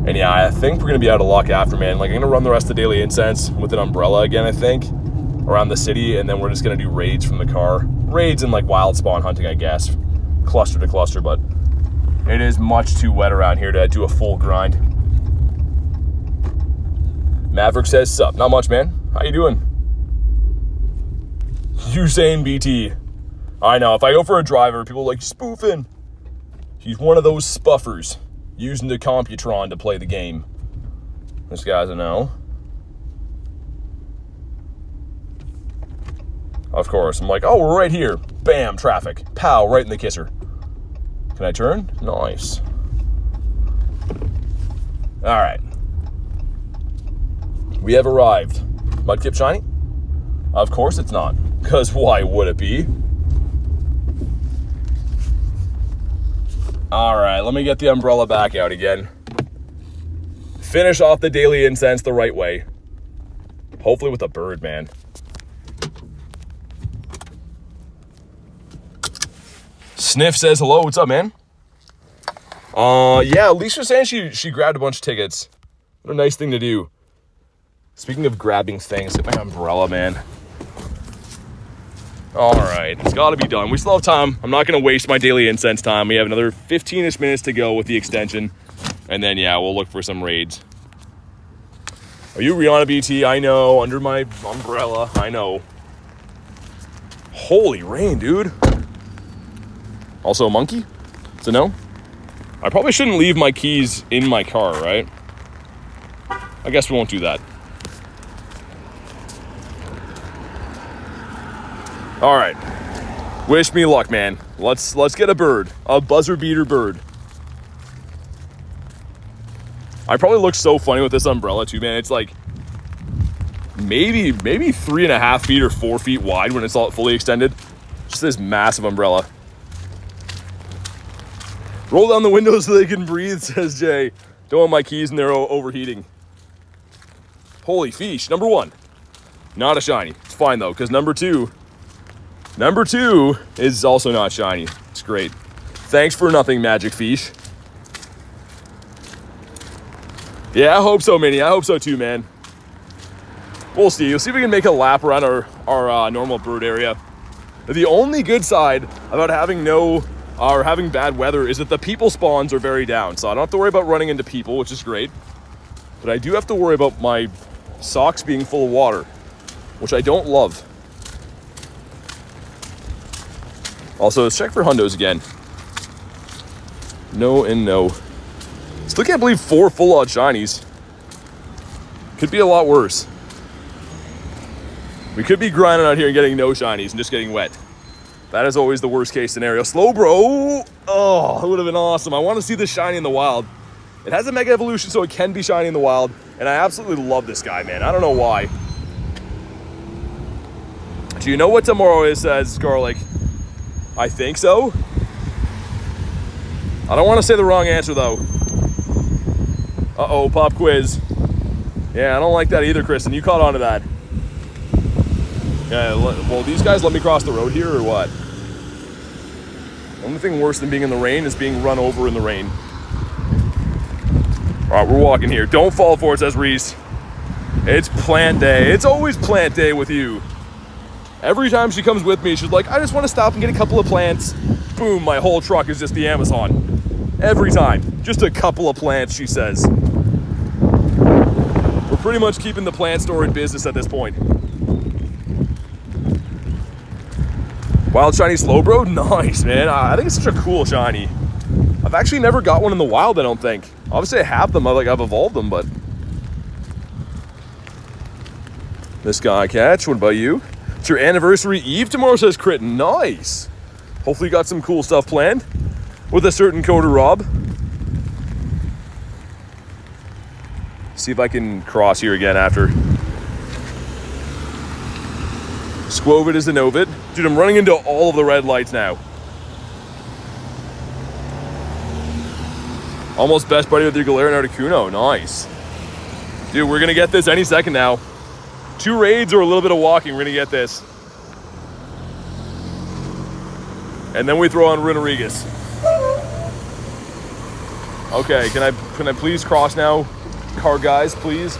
And yeah, I think we're going to be out of luck after, man. Like, I'm going to run the rest of the Daily Incense with an umbrella again, I think, around the city, and then we're just going to do raids from the car. Raids and, like, wild spawn hunting, I guess. Cluster to cluster, but it is much too wet around here to do a full grind. Maverick says, sup? Not much, man. How you doing? Usain BT. I know, if I go for a driver, people are like, spoofing. He's one of those spuffers. Using the Computron to play the game. This guy's a no. Of course, I'm like, oh, we're right here. Bam, traffic. Pow, right in the kisser. Can I turn? Nice. All right. We have arrived. Mudkip shiny? Of course it's not. Because why would it be? Alright, let me get the umbrella back out again. Finish off the Daily Incense the right way. Hopefully with a bird, man. Sniff says hello, what's up, man? Yeah, Alicia was saying she grabbed a bunch of tickets. What a nice thing to do. Speaking of grabbing things, get my umbrella, man. Alright, it's got to be done. We still have time. I'm not going to waste my Daily Incense time. We have another 15-ish minutes to go with the extension. And then, yeah, we'll look for some raids. Are you Rihanna BT? I know. Under my umbrella. I know. Holy rain, dude. Also a monkey? So no? I probably shouldn't leave my keys in my car, right? I guess we won't do that. All right, wish me luck, man. Let's get a bird, a buzzer beater bird. I probably look so funny with this umbrella too, man. It's like maybe 3.5 feet or 4 feet wide when it's all fully extended. Just this massive umbrella. Roll down the windows so they can breathe, says Jay. Don't want my keys in there overheating. Holy fish, number 1. Not a shiny. It's fine though, because number 2 is also not shiny. It's great. Thanks for nothing, Magic Fish. Yeah, I hope so, Minnie. I hope so too, man. We'll see. We'll see if we can make a lap around our normal bird area. The only good side about having having bad weather is that the people spawns are very down. So I don't have to worry about running into people, which is great. But I do have to worry about my socks being full of water, which I don't love. Also, let's check for hundos again. No and no. Still can't believe 4 full-odd shinies. Could be a lot worse. We could be grinding out here and getting no shinies and just getting wet. That is always the worst case scenario. Slow bro! Oh, that would have been awesome. I want to see this shiny in the wild. It has a Mega Evolution, so it can be shiny in the wild. And I absolutely love this guy, man. I don't know why. Do you know what tomorrow is, says Garlic? I think so. I don't want to say the wrong answer, though. Uh-oh, pop quiz. Yeah, I don't like that either, Kristen. You caught on to that. Yeah, well, these guys let me cross the road here, or what? The only thing worse than being in the rain is being run over in the rain. All right, we're walking here. Don't fall for it, says Reese. It's plant day. It's always plant day with you. Every time she comes with me, she's like, I just want to stop and get a couple of plants. Boom, my whole truck is just the Amazon. Every time. Just a couple of plants, she says. We're pretty much keeping the plant store in business at this point. Wild shiny Slowbro? Nice, man. I think it's such a cool shiny. I've actually never got one in the wild, I don't think. Obviously, I have them. I've evolved them, but... This guy catch. What about you? It's your anniversary eve tomorrow, says Crit. Nice. Hopefully you got some cool stuff planned with a certain coder Rob. See if I can cross here again after. Squovid is a Novid. Dude, I'm running into all of the red lights now. Almost best buddy with your Galarian Articuno. Nice. Dude, we're going to get this any second now. 2 raids or a little bit of walking, we're going to get this. And then we throw on Runerigus. Okay, can I please cross now? Car guys, please.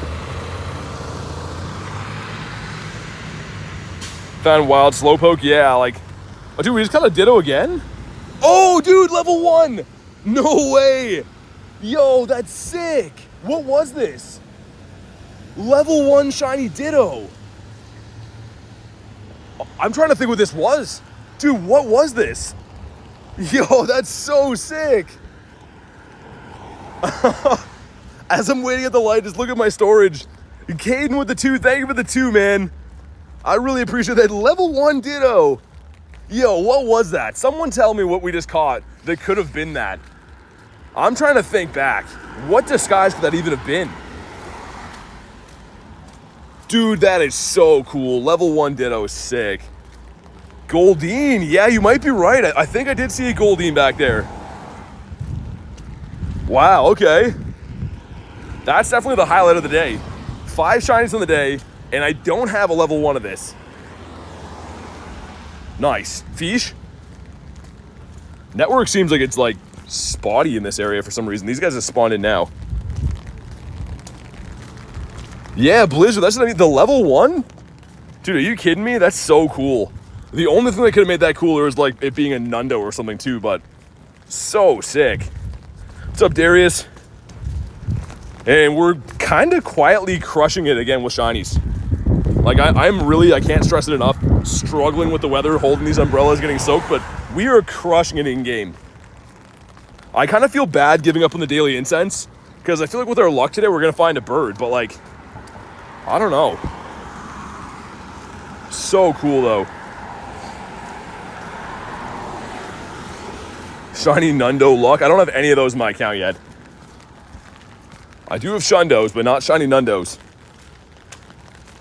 Found Wild Slowpoke, yeah, like... Oh, dude, we just caught a Ditto again? Oh, dude, level 1! No way! Yo, that's sick! What was this? Level 1 shiny Ditto. I'm trying to think what this was. Dude, what was this? Yo, that's so sick! As I'm waiting at the light, just look at my storage. Caden with the 2, thank you for the 2, man. I really appreciate that. Level 1 Ditto. Yo, what was that? Someone tell me what we just caught that could have been that. I'm trying to think back. What disguise could that even have been? Dude, that is so cool. Level 1 Ditto is sick. Goldeen. Yeah, you might be right. I think I did see a Goldeen back there. Wow, okay. That's definitely the highlight of the day. 5 shinies on the day, and I don't have a level 1 of this. Nice. Fish. Network seems like it's like spotty in this area for some reason. These guys have spawned in now. Yeah, Blizzard, that's what I mean. The level 1? Dude, are you kidding me? That's so cool. The only thing that could have made that cooler is like it being a Nundo or something too, but so sick. What's up, Darius? And we're kind of quietly crushing it again with shinies. Like, I can't stress it enough, struggling with the weather, holding these umbrellas, getting soaked, but we are crushing it in-game. I kind of feel bad giving up on the Daily Incense, because I feel like with our luck today, we're going to find a bird, but like, I don't know. So cool, though. Shiny Nundo luck. I don't have any of those in my account yet. I do have Shundos, but not Shiny Nundos.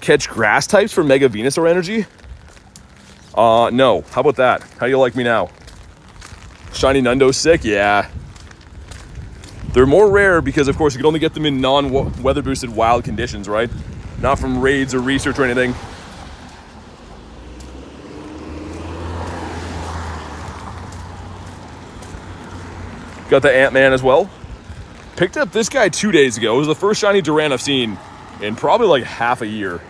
Catch grass types for Mega Venusaur energy? No. How about that? How do you like me now? Shiny Nundo sick? Yeah. They're more rare because, of course, you can only get them in non-weather boosted wild conditions, right? Not from raids or research or anything. Got the Ant-Man as well. Picked up this guy 2 days ago. It was the first shiny Durant I've seen in probably like half a year.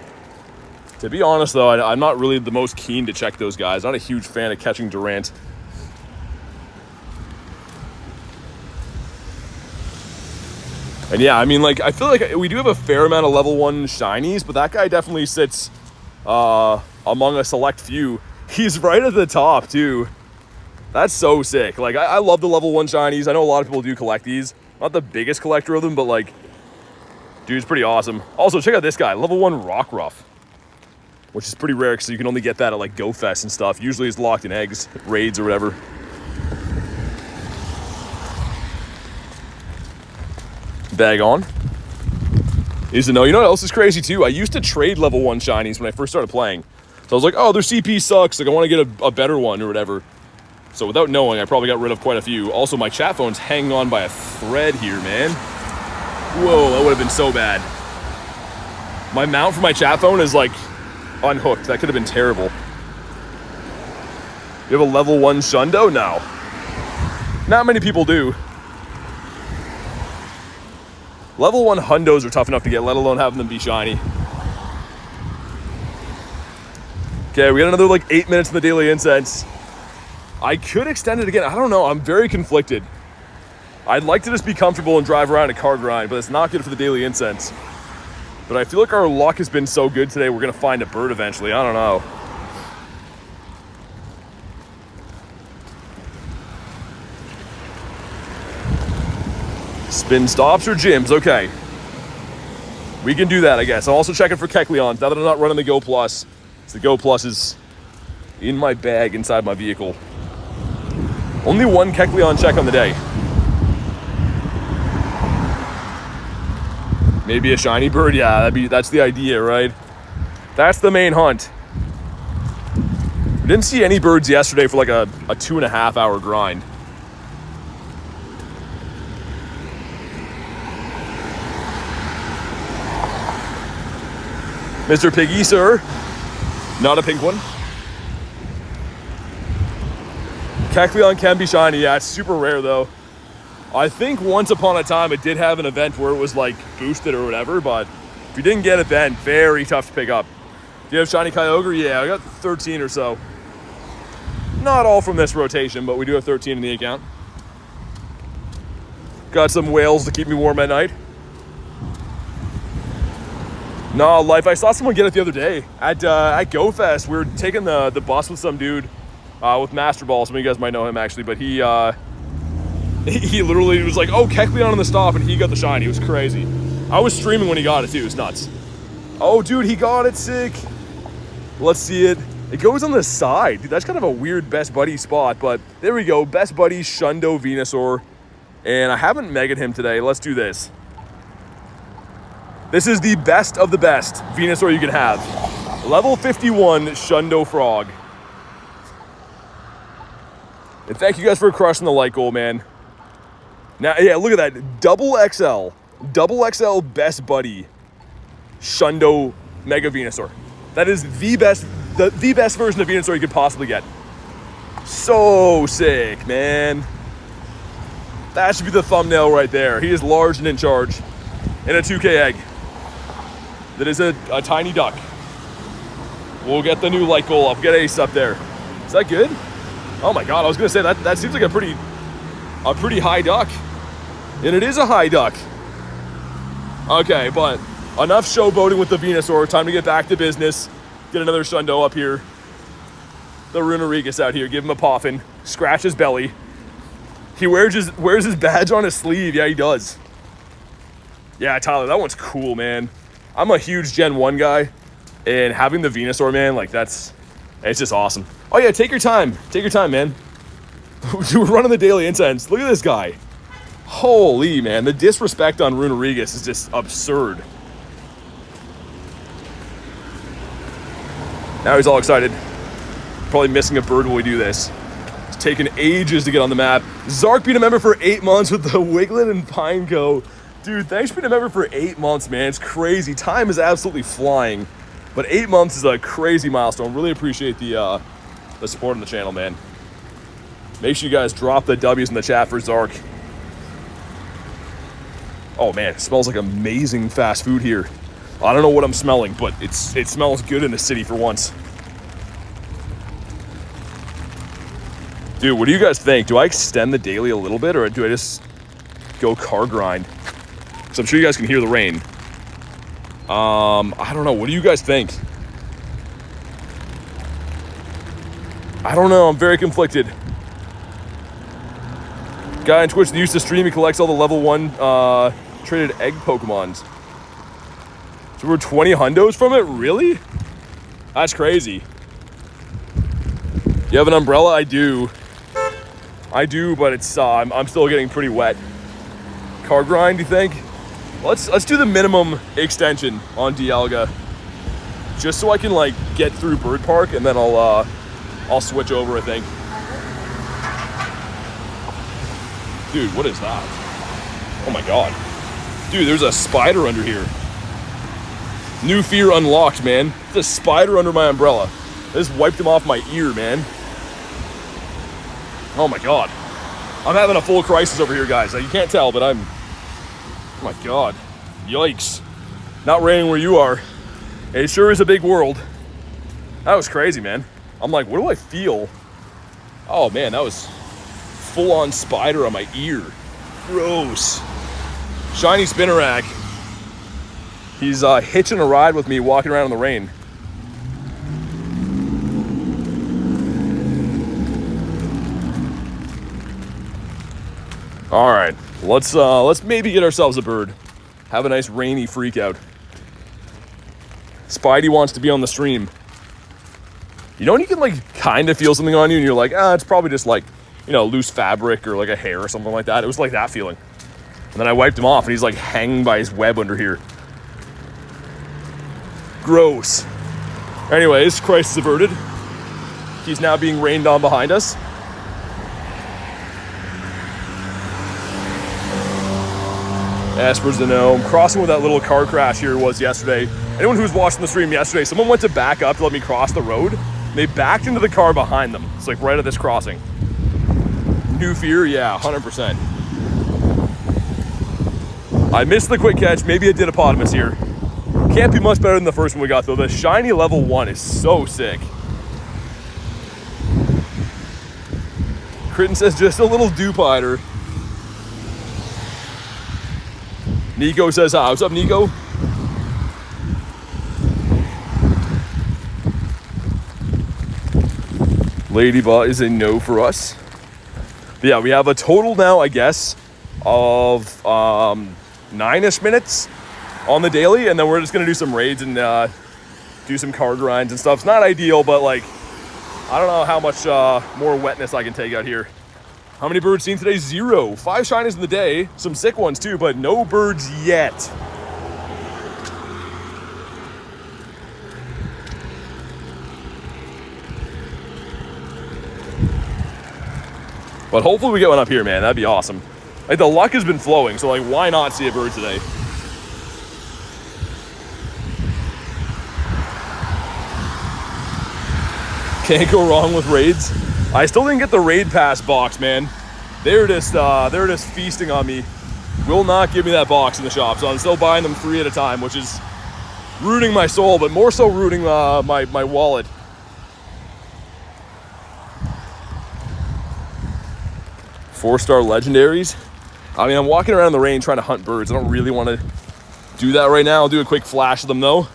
To be honest, though, I'm not really the most keen to check those guys. Not a huge fan of catching Durant. And yeah, I mean, like, I feel like we do have a fair amount of level 1 shinies, but that guy definitely sits among a select few. He's right at the top, too. That's so sick. Like, I love the level 1 shinies. I know a lot of people do collect these. Not the biggest collector of them, but, like, dude's pretty awesome. Also, check out this guy, level 1 Rockruff, which is pretty rare because you can only get that at, like, Go Fest and stuff. Usually it's locked in eggs, raids, or whatever. Bag on. Is to know. You know what else is crazy too? I used to trade level 1 shinies when I first started playing. So I was like, oh, their CP sucks. Like, I want to get a better one or whatever. So without knowing, I probably got rid of quite a few. Also, my chat phone's hanging on by a thread here, man. Whoa, that would have been so bad. My mount for my chat phone is like unhooked. That could have been terrible. You have a level 1 Shundo? No. Not many people do. Level 1 Hundos are tough enough to get, let alone having them be shiny. Okay, we got another like 8 minutes in the Daily Incense. I could extend it again. I don't know. I'm very conflicted. I'd like to just be comfortable and drive around a car grind, but it's not good for the Daily Incense. But I feel like our luck has been so good today, we're going to find a bird eventually. I don't know. Spin stops or gyms. Okay. We can do that, I guess. I'm also checking for Kecleons. Now that I'm not running the Go Plus. The Go Plus is in my bag inside my vehicle. Only one Kecleon check on the day. Maybe a shiny bird? Yeah, that's the idea, right? That's the main hunt. We didn't see any birds yesterday for like a 2.5 hour grind. Mr. Piggy, sir. Not a pink one. Kecleon can be shiny. Yeah, it's super rare though. I think once upon a time it did have an event where it was like boosted or whatever, but if you didn't get it then, very tough to pick up. Do you have shiny Kyogre? Yeah, I got 13 or so. Not all from this rotation, but we do have 13 in the account. Got some whales to keep me warm at night. No, life. I saw someone get it the other day at GoFest. We were taking the bus with some dude with Master Ball. Some of you guys might know him actually, but he literally was like, "Oh, Kecleon on the stop," and he got the shiny. It was crazy. I was streaming when he got it too. It was nuts. Oh, dude, he got it. Sick. Let's see it. It goes on the side. Dude, that's kind of a weird Best Buddy spot, but there we go. Best Buddy Shundo Venusaur, and I haven't megged him today. Let's do this. This is the best of the best Venusaur you can have. Level 51 Shundo Frog. And thank you guys for crushing the like goal, man. Now, yeah, look at that. Double XL Best Buddy Shundo Mega Venusaur. That is the best version of Venusaur you could possibly get. So sick, man. That should be the thumbnail right there. He is large and in charge. And a 2K egg. That is a tiny duck. We'll get the new light goal up. Get Ace up there. Is that good? Oh my god, I was gonna say that seems like a pretty high duck. And it is a high duck. Okay, but enough showboating with the Venusaur. Time to get back to business. Get another Shundo up here. The Runerigus out here. Give him a poffin. Scratch his belly. He wears his badge on his sleeve. Yeah, he does. Yeah, Tyler, that one's cool, man. I'm a huge Gen 1 guy, and having the Venusaur, man, like it's just awesome. Oh yeah, take your time. Take your time, man. We're running the Daily Incense. Look at this guy. Holy, man. The disrespect on Runerigus is just absurd. Now he's all excited. Probably missing a bird while we do this. It's taken ages to get on the map. Zark beat a member for 8 months with the Wiglet and Pineco. Dude, thanks for being a member for 8 months, man. It's crazy. Time is absolutely flying. But 8 months is a crazy milestone. Really appreciate the support on the channel, man. Make sure you guys drop the W's in the chat for Zark. Oh, man, it smells like amazing fast food here. I don't know what I'm smelling, but it smells good in the city for once. Dude, what do you guys think? Do I extend the daily a little bit, or do I just go car grind? So I'm sure you guys can hear the rain. I don't know. What do you guys think? I don't know. I'm very conflicted. Guy on Twitch that used to stream, he collects all the level 1 traded egg Pokemons. So we're 20 hundos from it? Really? That's crazy. You have an umbrella? I do. I do, but it's I'm still getting pretty wet. Car grind, you think? Let's do the minimum extension on Dialga, just so I can like get through Bird Park, and then I'll switch over, I think. Dude, what is that? Oh my god. Dude, there's a spider under here. New fear unlocked, man. There's a spider under my umbrella. I just wiped him off my ear, man. Oh my god. I'm having a full crisis over here, guys. You can't tell, but I'm... Oh my god. Yikes. Not raining where you are. It sure is a big world. That was crazy, man. I'm like, what do I feel? Oh man, that was full-on spider on my ear. Gross. Shiny Spinarak. He's hitching a ride with me, walking around in the rain. All right, let's maybe get ourselves a bird. Have a nice rainy freak out. Spidey wants to be on the stream. You know when you can like kind of feel something on you and you're like, it's probably just like, you know, loose fabric or like a hair or something like that. It was like that feeling. And then I wiped him off and he's like hanging by his web under here. Gross. Anyways, crisis averted. He's now being rained on behind us. Esper's the gnome. Crossing where that little car crash here was yesterday. Anyone who was watching the stream yesterday, someone went to back up to let me cross the road. They backed into the car behind them. It's like right at this crossing. New fear, yeah, 100%. I missed the quick catch. Maybe a Didapodimus here. Can't be much better than the first one we got, though. The shiny level 1 is so sick. Critton says just a little Dewpider. Nico says hi. What's up, Nico? Ladybot is a no for us. But yeah, we have a total now, I guess, of 9-ish minutes on the daily, and then we're just gonna do some raids and do some card grinds and stuff. It's not ideal, but like, I don't know how much more wetness I can take out here. How many birds seen today? 0. 5 shinies in the day, some sick ones too, but no birds yet. But hopefully we get one up here, man. That'd be awesome. Like, the luck has been flowing, so like, why not see a bird today? Can't go wrong with raids. I still didn't get the raid pass box, man. They're just feasting on me. Will not give me that box in the shop, so I'm still buying them 3 at a time, which is rooting my soul, but more so rooting my wallet. Four-star legendaries. I mean, I'm walking around in the rain trying to hunt birds. I don't really want to do that right now. I'll do a quick flash of them though.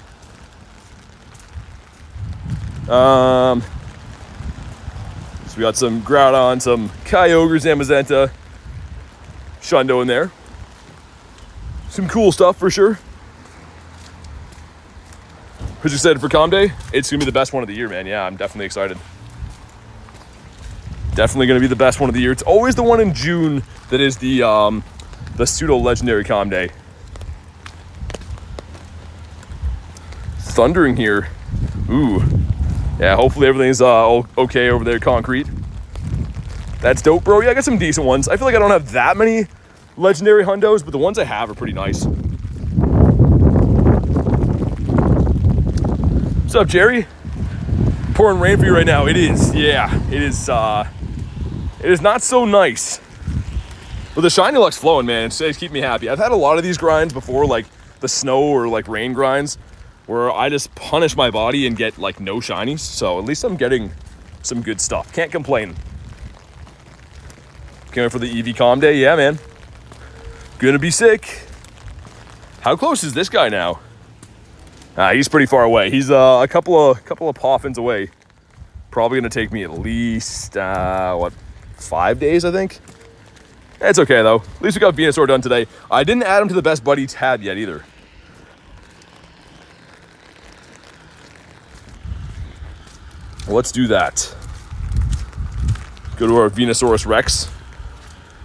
So we got some Groudon, some Kyogre, Zamazenta, Shundo in there. Some cool stuff for sure. Who's excited for Com Day? It's gonna be the best one of the year, man. Yeah, I'm definitely excited. Definitely gonna be the best one of the year. It's always the one in June that is the pseudo legendary Com Day. Thundering here. Ooh. Yeah, hopefully everything's okay over there, Concrete. That's dope, bro. Yeah, I got some decent ones. I feel like I don't have that many legendary hundos, but the ones I have are pretty nice. What's up, Jerry? Pouring rain for you right now. It is, yeah. It is not so nice. But the shiny luck's flowing, man. It's keeping me happy. I've had a lot of these grinds before, like the snow or like rain grinds, where I just punish my body and get like no shinies. So at least I'm getting some good stuff. Can't complain. Coming for the EV Com Day? Yeah, man. Gonna be sick. How close is this guy now? He's pretty far away. He's a couple of poffins away. Probably gonna take me at least 5 days, I think. It's okay though. At least we got Venusaur done today. I didn't add him to the best buddy tab yet either. Let's do that. Go to our Venusaurus Rex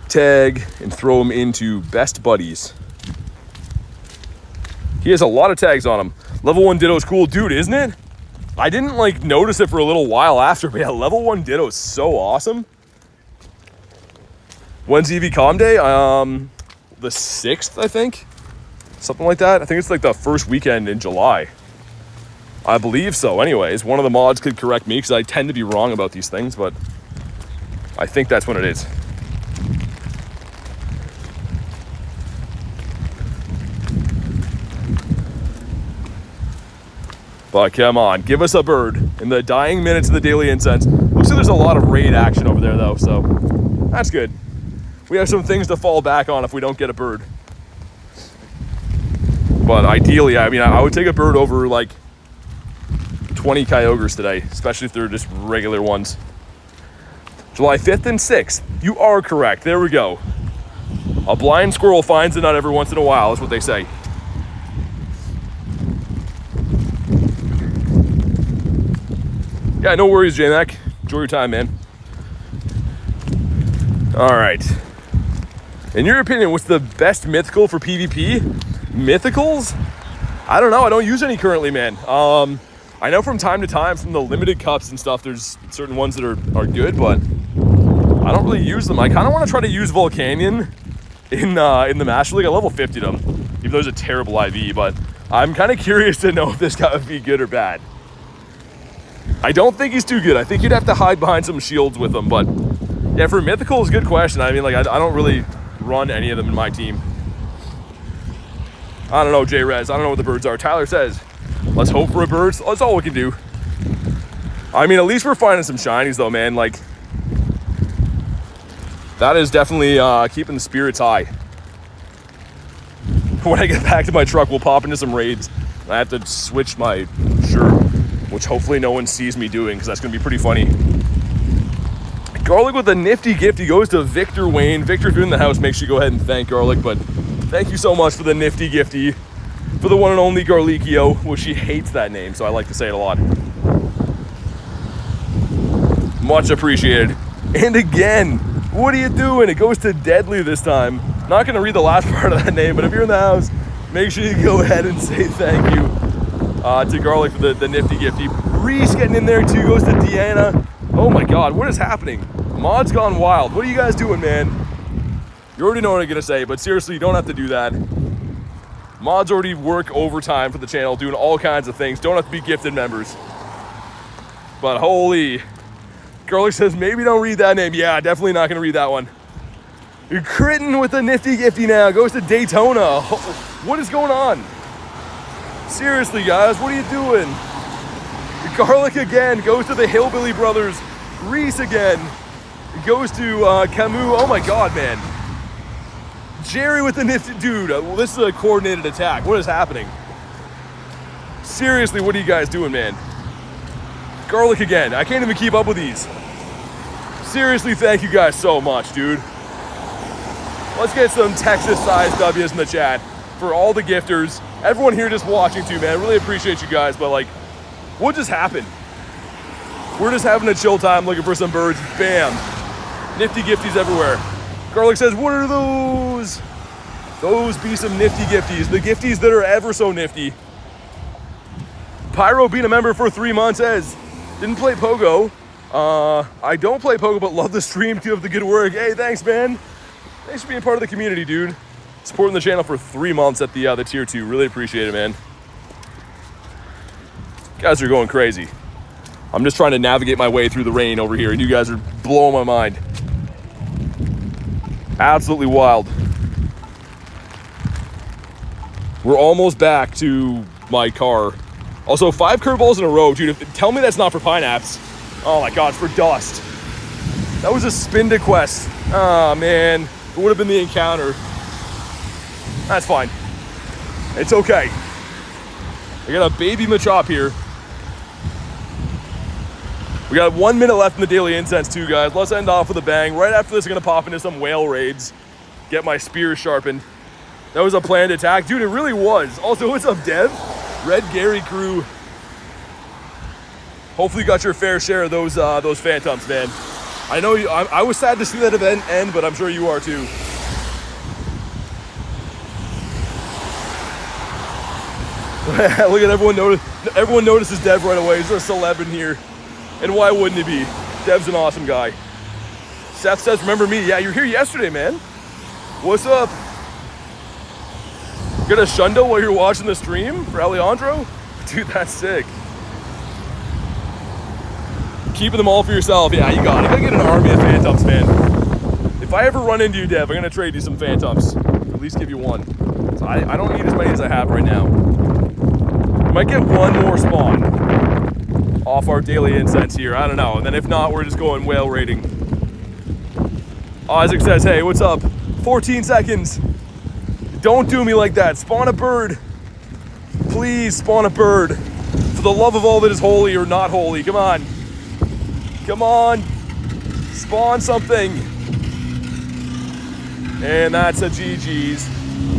tag and throw him into best buddies. He has a lot of tags on him. Level 1 Ditto's cool. Dude, isn't it? I didn't, like, notice it for a little while after, but yeah, level 1 Ditto is so awesome. When's EV-Com Day? The 6th, I think? Something like that. I think it's, like, the first weekend in July. I believe so. Anyways, one of the mods could correct me, because I tend to be wrong about these things, but I think that's when it is. But come on, give us a bird in the dying minutes of the Daily Incense. Looks like there's a lot of raid action over there, though, so that's good. We have some things to fall back on if we don't get a bird. But ideally, I mean, I would take a bird over, like, 20 Kyogres today, especially if they're just regular ones. July 5th and 6th. You are correct. There we go. A blind squirrel finds a nut every once in a while, is what they say. Yeah, no worries, J-Mac. Enjoy your time, man. All right. In your opinion, what's the best mythical for PvP? Mythicals? I don't know. I don't use any currently, man. I know from time to time, from the limited cups and stuff, there's certain ones that are good, but I don't really use them. I kind of want to try to use Volcanion in the Master League. I level 50'd him, even though he's a terrible IV, but I'm kind of curious to know if this guy would be good or bad. I don't think he's too good. I think you'd have to hide behind some shields with him, but yeah, for mythical is a good question. I mean, like, I don't really run any of them in my team. I don't know, J-Rez. I don't know what the birds are. Tyler says, let's hope for a bird. That's all we can do. I mean, at least we're finding some shinies, though, man. Like, that is definitely keeping the spirits high. When I get back to my truck, we'll pop into some raids. I have to switch my shirt, which hopefully no one sees me doing, because that's going to be pretty funny. Garlic with a nifty gift. He goes to Victor Wayne. Victor, if you're in the house, make sure you go ahead and thank Garlic. But thank you so much for the nifty gifty. For the one and only Garlikio. Well, she hates that name, so I like to say it a lot. Much appreciated. And again, what are you doing? It goes to Deadly this time. Not going to read the last part of that name, but if you're in the house, make sure you go ahead and say thank you to Garlic for the nifty gifty. Reese getting in there too, goes to Deanna. Oh my god, what is happening? Mod's gone wild. What are you guys doing, man? You already know what I'm gonna say, but seriously, you don't have to do that. Mods already work overtime for the channel, doing all kinds of things. Don't have to be gifted members. But holy, Garlic says maybe don't read that name. Yeah, definitely not gonna read that one. You're critting with the nifty gifty now. Goes to Daytona. What is going on? Seriously, guys, what are you doing? Garlic again goes to the Hillbilly Brothers. Reese again goes to Camus. Oh my god, man. Jerry with the nifty. Dude, this is a coordinated attack. What is happening? Seriously, what are you guys doing, man? Garlic again. I can't even keep up with these. Seriously, thank you guys so much, dude. Let's get some Texas-sized W's in the chat for all the gifters. Everyone here just watching too, man. I really appreciate you guys, but like, what just happened? We're just having a chill time looking for some birds. Bam. Nifty gifties everywhere. Garlic says, what are those? Those be some nifty gifties. The gifties that are ever so nifty. Pyro being a member for 3 months says, didn't play Pogo. I don't play Pogo, but love the stream. Keep up the good work. Hey, thanks, man. Thanks for being part of the community, dude. Supporting the channel for 3 months at the tier 2. Really appreciate it, man. You guys are going crazy. I'm just trying to navigate my way through the rain over here, and you guys are blowing my mind. Absolutely wild. We're almost back to my car. Also, 5 curveballs in a row, dude. Tell me that's not for Pineapps. Oh my god, it's for Dust. That was a spin to quest. Oh man, it would have been the encounter. That's fine. It's okay. I got a baby Machop here. We got 1 minute left in the Daily Incense too, guys. Let's end off with a bang. Right after this, I'm gonna pop into some whale raids. Get my spear sharpened. That was a planned attack. Dude, it really was. Also, what's up, Dev? Red Gary crew. Hopefully you got your fair share of those Phantoms, man. I know you, I was sad to see that event end, but I'm sure you are too. Look at everyone notices Dev right away. He's a celeb in here. And why wouldn't he be? Dev's an awesome guy. Seth says, remember me? Yeah, you were here yesterday, man. What's up? Get a Shundo while you're watching the stream for Alejandro? Dude, that's sick. Keeping them all for yourself. Yeah, you got it. You gotta get an army of Phantoms, man. If I ever run into you, Dev, I'm gonna trade you some Phantoms. At least give you one. So I don't need as many as I have right now. We might get one more spawn off our daily incense here. I don't know. And then if not, we're just going whale raiding. Isaac says, hey, what's up? 14 seconds. Don't do me like that. Spawn a bird. Please spawn a bird. For the love of all that is holy or not holy. Come on. Come on. Spawn something. And that's a GG's.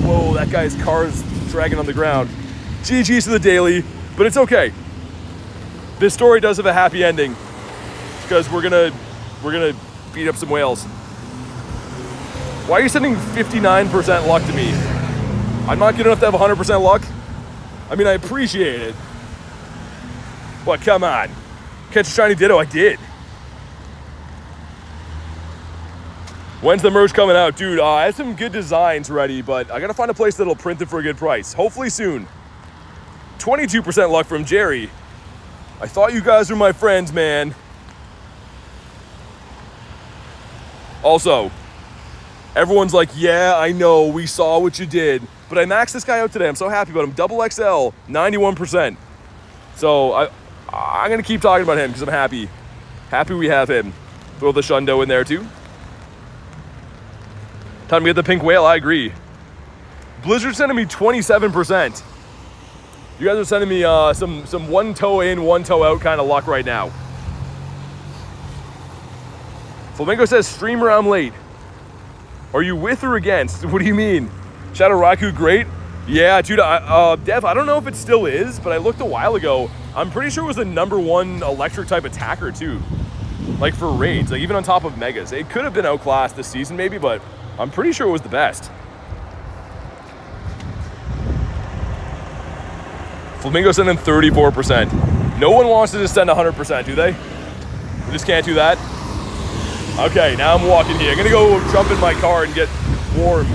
Whoa, that guy's car's dragging on the ground. GG's to the daily, but it's okay. This story does have a happy ending because we're gonna beat up some whales. Why are you sending 59% luck to me? I'm not good enough to have 100% luck? I mean, I appreciate it. But come on. Catch a shiny Ditto, I did. When's the merch coming out? Dude, I have some good designs ready, but I gotta find a place that'll print it for a good price. Hopefully soon. 22% luck from Jerry. I thought you guys were my friends, man. Also, everyone's like, yeah, I know, we saw what you did. But I maxed this guy out today. I'm so happy about him. Double XL, 91%. So I'm gonna keep talking about him because I'm happy. Happy we have him. Throw the Shundo in there too. Time to get the pink whale, I agree. Blizzard's sending me 27%. You guys are sending me some one toe in, one toe out kind of luck right now. Flamingo says, streamer, I'm late. Are you with or against? What do you mean? Shadow Raku, great. Yeah, dude, Dev, I don't know if it still is, but I looked a while ago. I'm pretty sure it was the #1 electric type attacker too. Like for raids, like even on top of megas. It could have been outclassed this season maybe, but I'm pretty sure it was the best. Flamingo sent in 34%. No one wants to just send 100%, do they? We just can't do that? Okay, now I'm walking here. I'm gonna go jump in my car and get warm.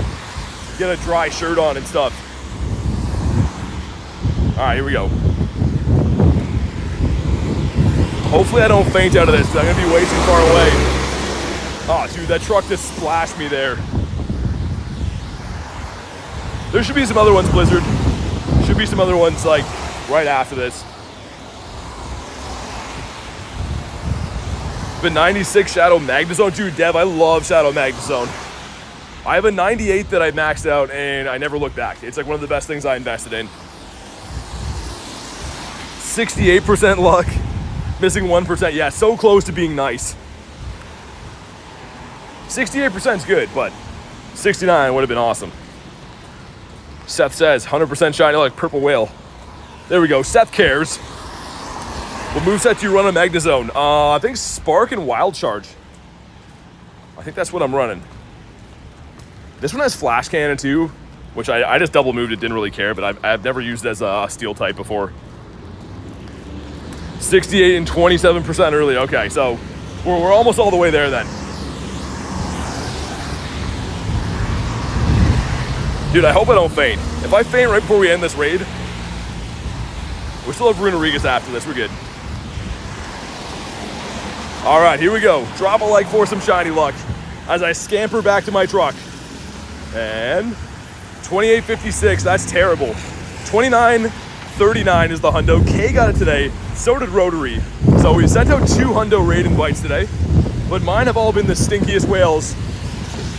Get a dry shirt on and stuff. All right, here we go. Hopefully I don't faint out of this, because I'm gonna be way too far away. Oh, dude, that truck just splashed me there. There should be some other ones, Blizzard. Should be some other ones, like, right after this. The 96 Shadow Magnezone. Dude, Dev, I love Shadow Magnezone. I have a 98 that I maxed out, and I never looked back. It's like one of the best things I invested in. 68% luck. Missing 1%. Yeah, so close to being nice. 68% is good, but 69 would have been awesome. Seth says, 100% shiny like purple whale. There we go. Seth cares. What moveset do you run on Magnezone? I think Spark and Wild Charge. I think that's what I'm running. This one has Flash Cannon too, which I just double moved it, didn't really care, but I've never used it as a steel type before. 68 and 27% early. Okay, so we're almost all the way there then. Dude, I hope I don't faint. If I faint right before we end this raid, we still have Runerigas after this. We're good. All right, here we go. Drop a like for some shiny luck as I scamper back to my truck. And 28.56, that's terrible. 29.39 is the hundo. Kay got it today, so did Rotary. So we sent out 2 hundo raid invites today, but mine have all been the stinkiest whales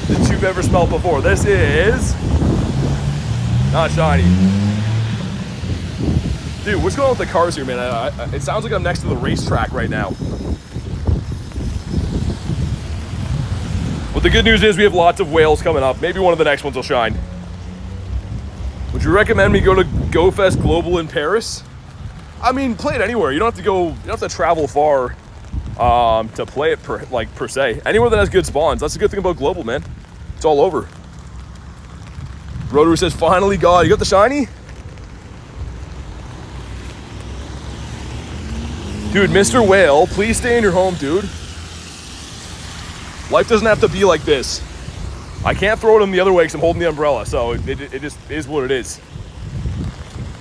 that you've ever smelled before. This is not shiny. Dude, what's going on with the cars here, man? It sounds like I'm next to the racetrack right now. But the good news is we have lots of whales coming up. Maybe one of the next ones will shine. Would you recommend me go to GoFest Global in Paris? I mean, play it anywhere. You don't have to go. You don't have to travel far to play it per se. Anywhere that has good spawns. That's the good thing about Global, man. It's all over. Rotary says, finally, God, you got the shiny? Dude, Mr. Whale, please stay in your home, dude. Life doesn't have to be like this. I can't throw it in the other way because I'm holding the umbrella, so it just is what it is.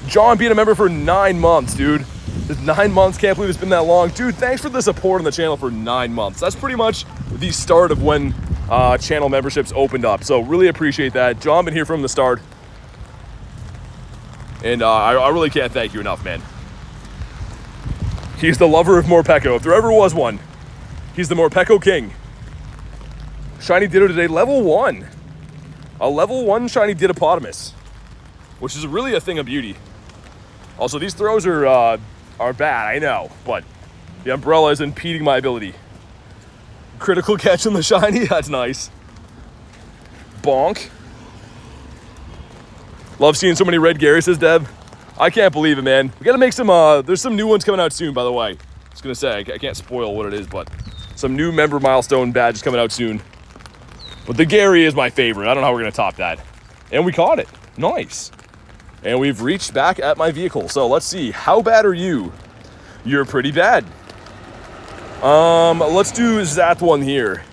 John being a member for 9 months, dude. 9 months, can't believe it's been that long. Dude, thanks for the support on the channel for 9 months. That's pretty much the start of when channel memberships opened up, so really appreciate that. John been here from the start. And I really can't thank you enough, man. He's the lover of Morpeko. If there ever was one, he's the Morpeko king. Shiny Ditto today, level 1. A level 1 Shiny Dittopotamus, which is really a thing of beauty. Also, these throws are bad, I know, but the umbrella is impeding my ability. Critical catch on the Shiny, that's nice. Bonk. Love seeing so many red Gary, says Deb. I can't believe it, man. We gotta make some, there's some new ones coming out soon, by the way. I was gonna say, I can't spoil what it is, but some new member milestone badges coming out soon. But the Gary is my favorite. I don't know how we're gonna top that. And we caught it, nice. And we've reached back at my vehicle. So let's see, how bad are you? You're pretty bad. Let's do that one here.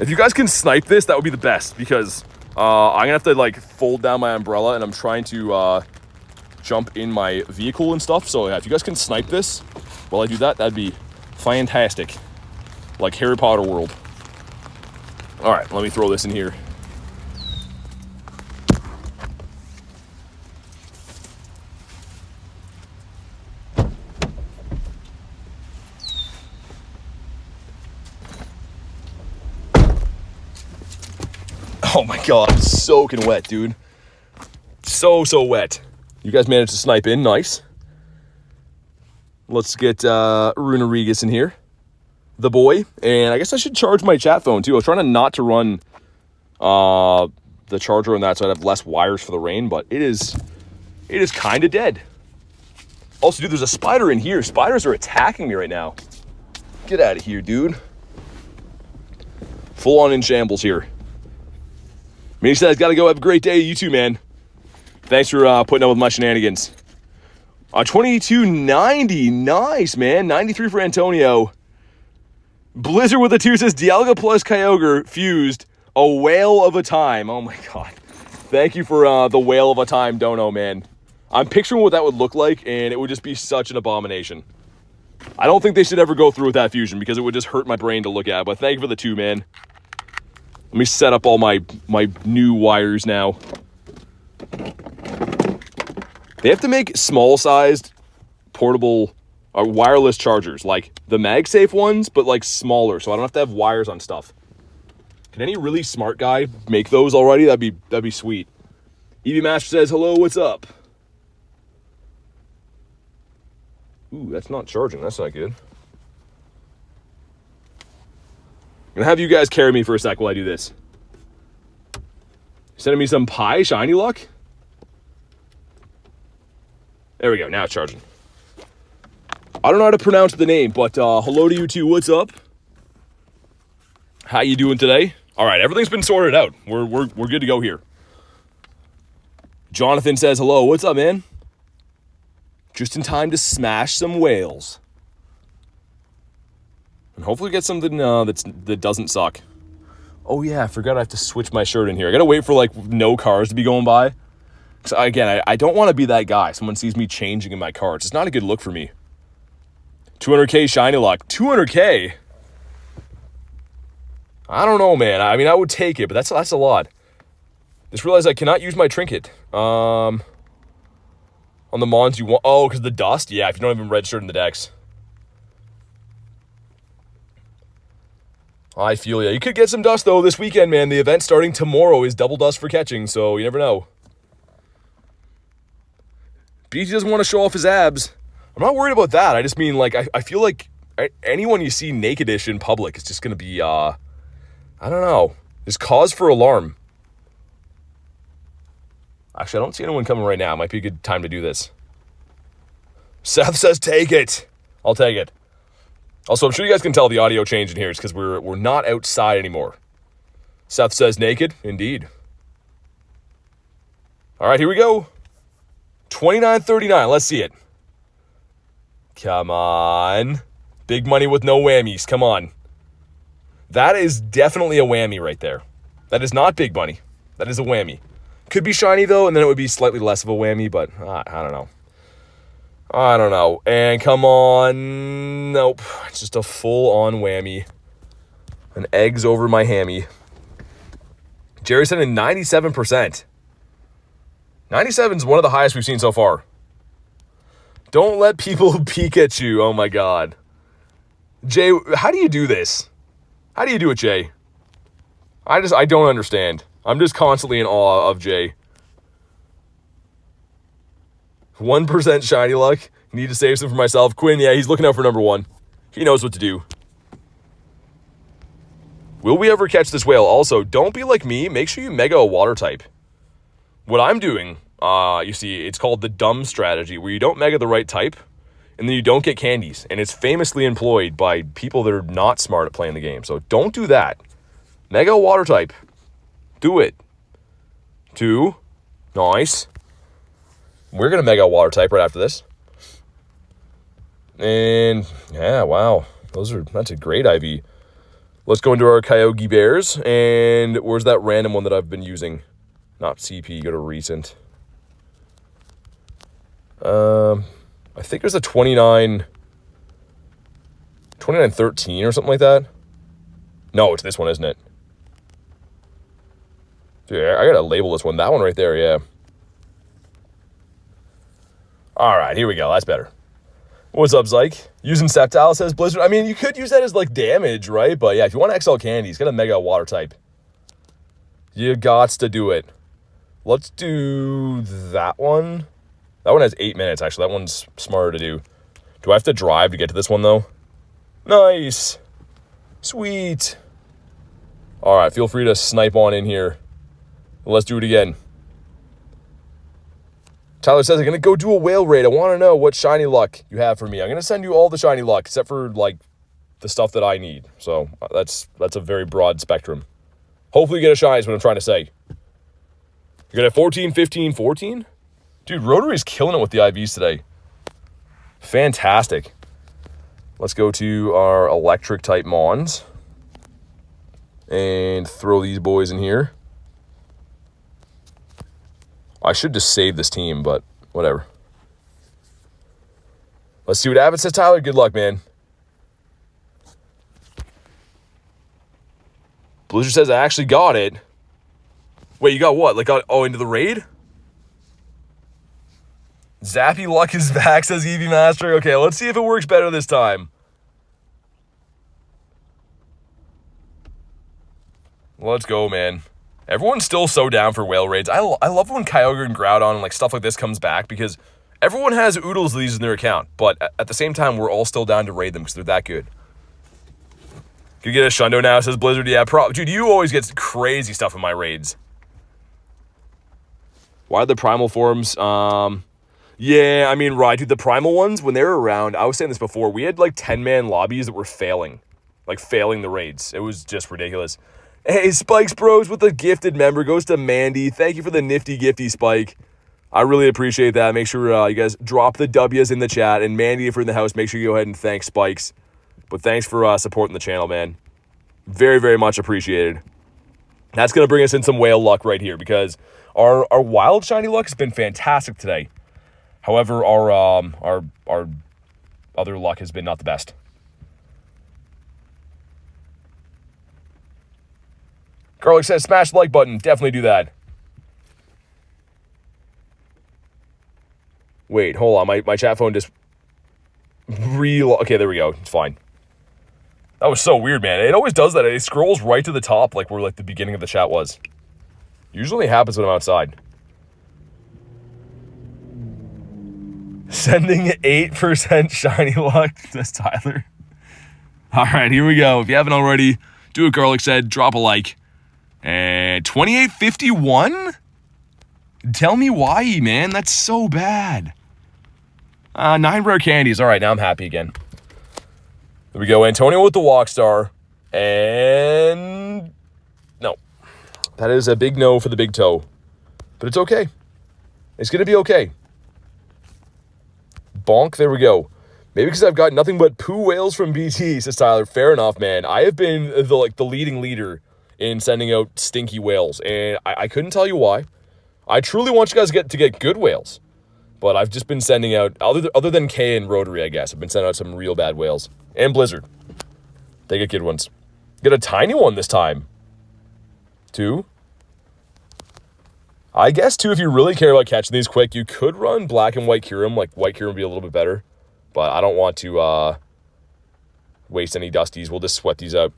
If you guys can snipe this, that would be the best, because I'm gonna have to like fold down my umbrella, and I'm trying to jump in my vehicle and stuff. So yeah, if you guys can snipe this while I do that, that'd be fantastic. Like Harry Potter world. All right, let me throw this in here. Oh my God, I'm soaking wet, dude. So wet. You guys managed to snipe in, nice. Let's get Runerigus in here. The boy. And I guess I should charge my chat phone too. I was trying not to run the charger on that so I'd have less wires for the rain, but it is kind of dead. Also, dude, there's a spider in here. Spiders are attacking me right now. Get out of here, dude. Full on in shambles here. Minnie says, gotta go, have a great day. You too, man. Thanks for putting up with my shenanigans. 2290, nice, man. 93 for Antonio. Blizzard with a 2 says, Dialga plus Kyogre fused. A whale of a time. Oh my God. Thank you for the whale of a time dono, man. I'm picturing what that would look like, and it would just be such an abomination. I don't think they should ever go through with that fusion, because it would just hurt my brain to look at. But thank you for the 2, man. Let me set up all my new wires now. They have to make small-sized, portable, wireless chargers, like the MagSafe ones, but like smaller, so I don't have to have wires on stuff. Can any really smart guy make those already? That'd be sweet. Evie Master says, hello, what's up? Ooh, that's not charging. That's not good. I'm gonna have you guys carry me for a sec while I do this. Sending me some pie shiny luck. There we go, now it's charging. I don't know how to pronounce the name, but hello to you too. What's up? How you doing today? All right, everything's been sorted out. We're good to go here. Jonathan says hello. What's up, man? Just in time to smash some whales. And hopefully get something that doesn't suck. Oh yeah, I forgot I have to switch my shirt in here. I gotta wait for like no cars to be going by. So again, I don't want to be that guy. Someone sees me changing in my car. It's just not a good look for me. 200k shiny luck. 200k? I don't know, man. I mean, I would take it, but that's a lot. Just realized I cannot use my trinket. On the Mons you want... Oh, because the dust? Yeah, if you don't have them registered in the decks. I feel ya. You could get some dust, though, this weekend, man. The event starting tomorrow is double dust for catching, so you never know. BG doesn't want to show off his abs. I'm not worried about that. I just mean, like, I feel like anyone you see naked-ish in public is just going to be, I don't know. There's cause for alarm. Actually, I don't see anyone coming right now. It might be a good time to do this. Seth says take it. I'll take it. Also, I'm sure you guys can tell the audio change in here is because we're not outside anymore. Seth says naked. Indeed. All right, here we go. 29.39. Let's see it. Come on. Big money with no whammies. Come on. That is definitely a whammy right there. That is not big money. That is a whammy. Could be shiny, though, and then it would be slightly less of a whammy, but I don't know. I don't know. And come on. Nope. It's just a full-on whammy. An egg's over my hammy. Jerry said in 97%. 97 is one of the highest we've seen so far. Don't let people peek at you. Oh, my God. Jay, how do you do this? How do you do it, Jay? I don't understand. I'm just constantly in awe of Jay. 1% shiny luck. Need to save some for myself. Quinn, yeah, he's looking out for number 1. He knows what to do. Will we ever catch this whale? Also, don't be like me. Make sure you mega a water type. What I'm doing, you see, it's called the dumb strategy, where you don't mega the right type, and then you don't get candies. And it's famously employed by people that are not smart at playing the game. So don't do that. Mega a water type. Do it. 2. Nice. We're going to mega a water type right after this. And, yeah, wow. That's a great IV. Let's go into our Kyogre Bears. And where's that random one that I've been using? Not CP, go to recent. I think there's a 2913 or something like that. No, it's this one, isn't it? Dude, I gotta label this one. That one right there, yeah. All right, here we go. That's better. What's up, Zyke? Using Sceptile, says Blizzard. I mean, you could use that as, like, damage, right? But, yeah, if you want XL candies, get a Mega Water type. You gots to do it. Let's do that one. That one has 8 minutes, actually. That one's smarter to do. Do I have to drive to get to this one, though? Nice. Sweet. All right, feel free to snipe on in here. Let's do it again. Tyler says, I'm going to go do a whale raid. I want to know what shiny luck you have for me. I'm going to send you all the shiny luck, except for, like, the stuff that I need. So that's a very broad spectrum. Hopefully you get a shiny is what I'm trying to say. You're going to have 14, 15, 14? Dude, Rotary's killing it with the IVs today. Fantastic. Let's go to our electric type Mons. And throw these boys in here. I should just save this team, but whatever. Let's see what happens, says Tyler. Good luck, man. Blizzard says, I actually got it. Wait, you got what? Like, into the raid? Zappy luck is back, says Eevee Master. Okay, let's see if it works better this time. Let's go, man. Everyone's still so down for whale raids. I love when Kyogre and Groudon and like stuff like this comes back because everyone has oodles of these in their account. But at the same time, we're all still down to raid them because they're that good. Can you get a Shundo now, says Blizzard? Yeah, dude, you always get crazy stuff in my raids. Why the primal forms? Yeah, I mean, right, dude, the primal ones, when they were around, I was saying this before, we had like 10-man lobbies that were failing. Like failing the raids. It was just ridiculous. Hey, Spikes Bros with the gifted member goes to Mandy. Thank you for the nifty gifty, Spike. I really appreciate that. Make sure you guys drop the W's in the chat. And Mandy, if you're in the house, make sure you go ahead and thank Spikes. But thanks for supporting the channel, man. Very, very much appreciated. That's going to bring us in some whale luck right here because our wild shiny luck has been fantastic today. However, our other luck has been not the best. Garlic says, smash the like button. Definitely do that. Wait, hold on. My chat phone just... Okay, there we go. It's fine. That was so weird, man. It always does that. It scrolls right to the top like where like the beginning of the chat was. Usually happens when I'm outside. Sending 8% shiny luck, says Tyler. All right, here we go. If you haven't already, do what Garlic said. Drop a like. And 2851? Tell me why, man. That's so bad. 9 rare candies. All right, now I'm happy again. There we go. Antonio with the walk star. And no. That is a big no for the big toe. But it's okay. It's going to be okay. Bonk. There we go. Maybe because I've got nothing but poo whales from BT, says Tyler. Fair enough, man. I have been the leading leader in sending out stinky whales, and I couldn't tell you why. I truly want you guys to get good whales, but I've just been sending out, other than K and Rotary, I guess, I've been sending out some real bad whales. And Blizzard. They get good ones. Get a tiny one this time. 2. I guess, too, if you really care about catching these quick, you could run Black and White Kyurem. Like, White Kyurem would be a little bit better. But I don't want to waste any dusties. We'll just sweat these out.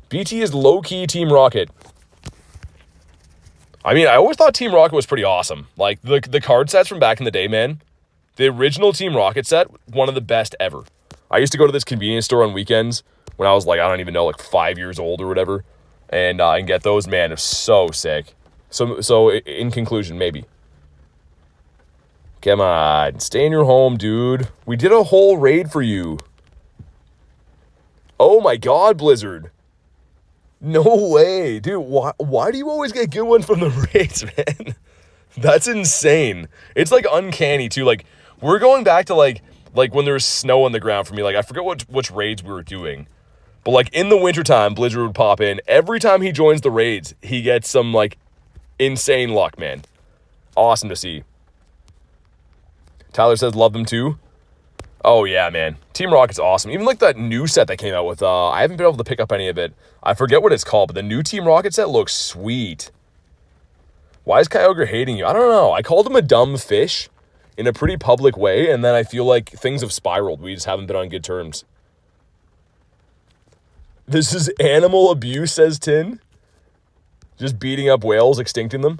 BT is low-key Team Rocket. I mean, I always thought Team Rocket was pretty awesome. Like, the card sets from back in the day, man. The original Team Rocket set, one of the best ever. I used to go to this convenience store on weekends when I was, like, I don't even know, like 5 years old or whatever. And get those, man, it's so sick. So in conclusion, maybe. Come on, stay in your home, dude. We did a whole raid for you. Oh my god, Blizzard. No way. Dude, why do you always get good ones from the raids, man? That's insane. It's, like, uncanny, too. Like, we're going back to, like when there was snow on the ground for me. Like, I forget which raids we were doing. But, like, in the wintertime, Blizzard would pop in. Every time he joins the raids, he gets some, like, insane luck, man. Awesome to see. Tyler says, love them too. Oh, yeah, man. Team Rocket's awesome. Even, like, that new set that came out with, I haven't been able to pick up any of it. I forget what it's called, but the new Team Rocket set looks sweet. Why is Kyogre hating you? I don't know. I called him a dumb fish in a pretty public way, and then I feel like things have spiraled. We just haven't been on good terms. This is animal abuse, says Tin. Just beating up whales, extincting them.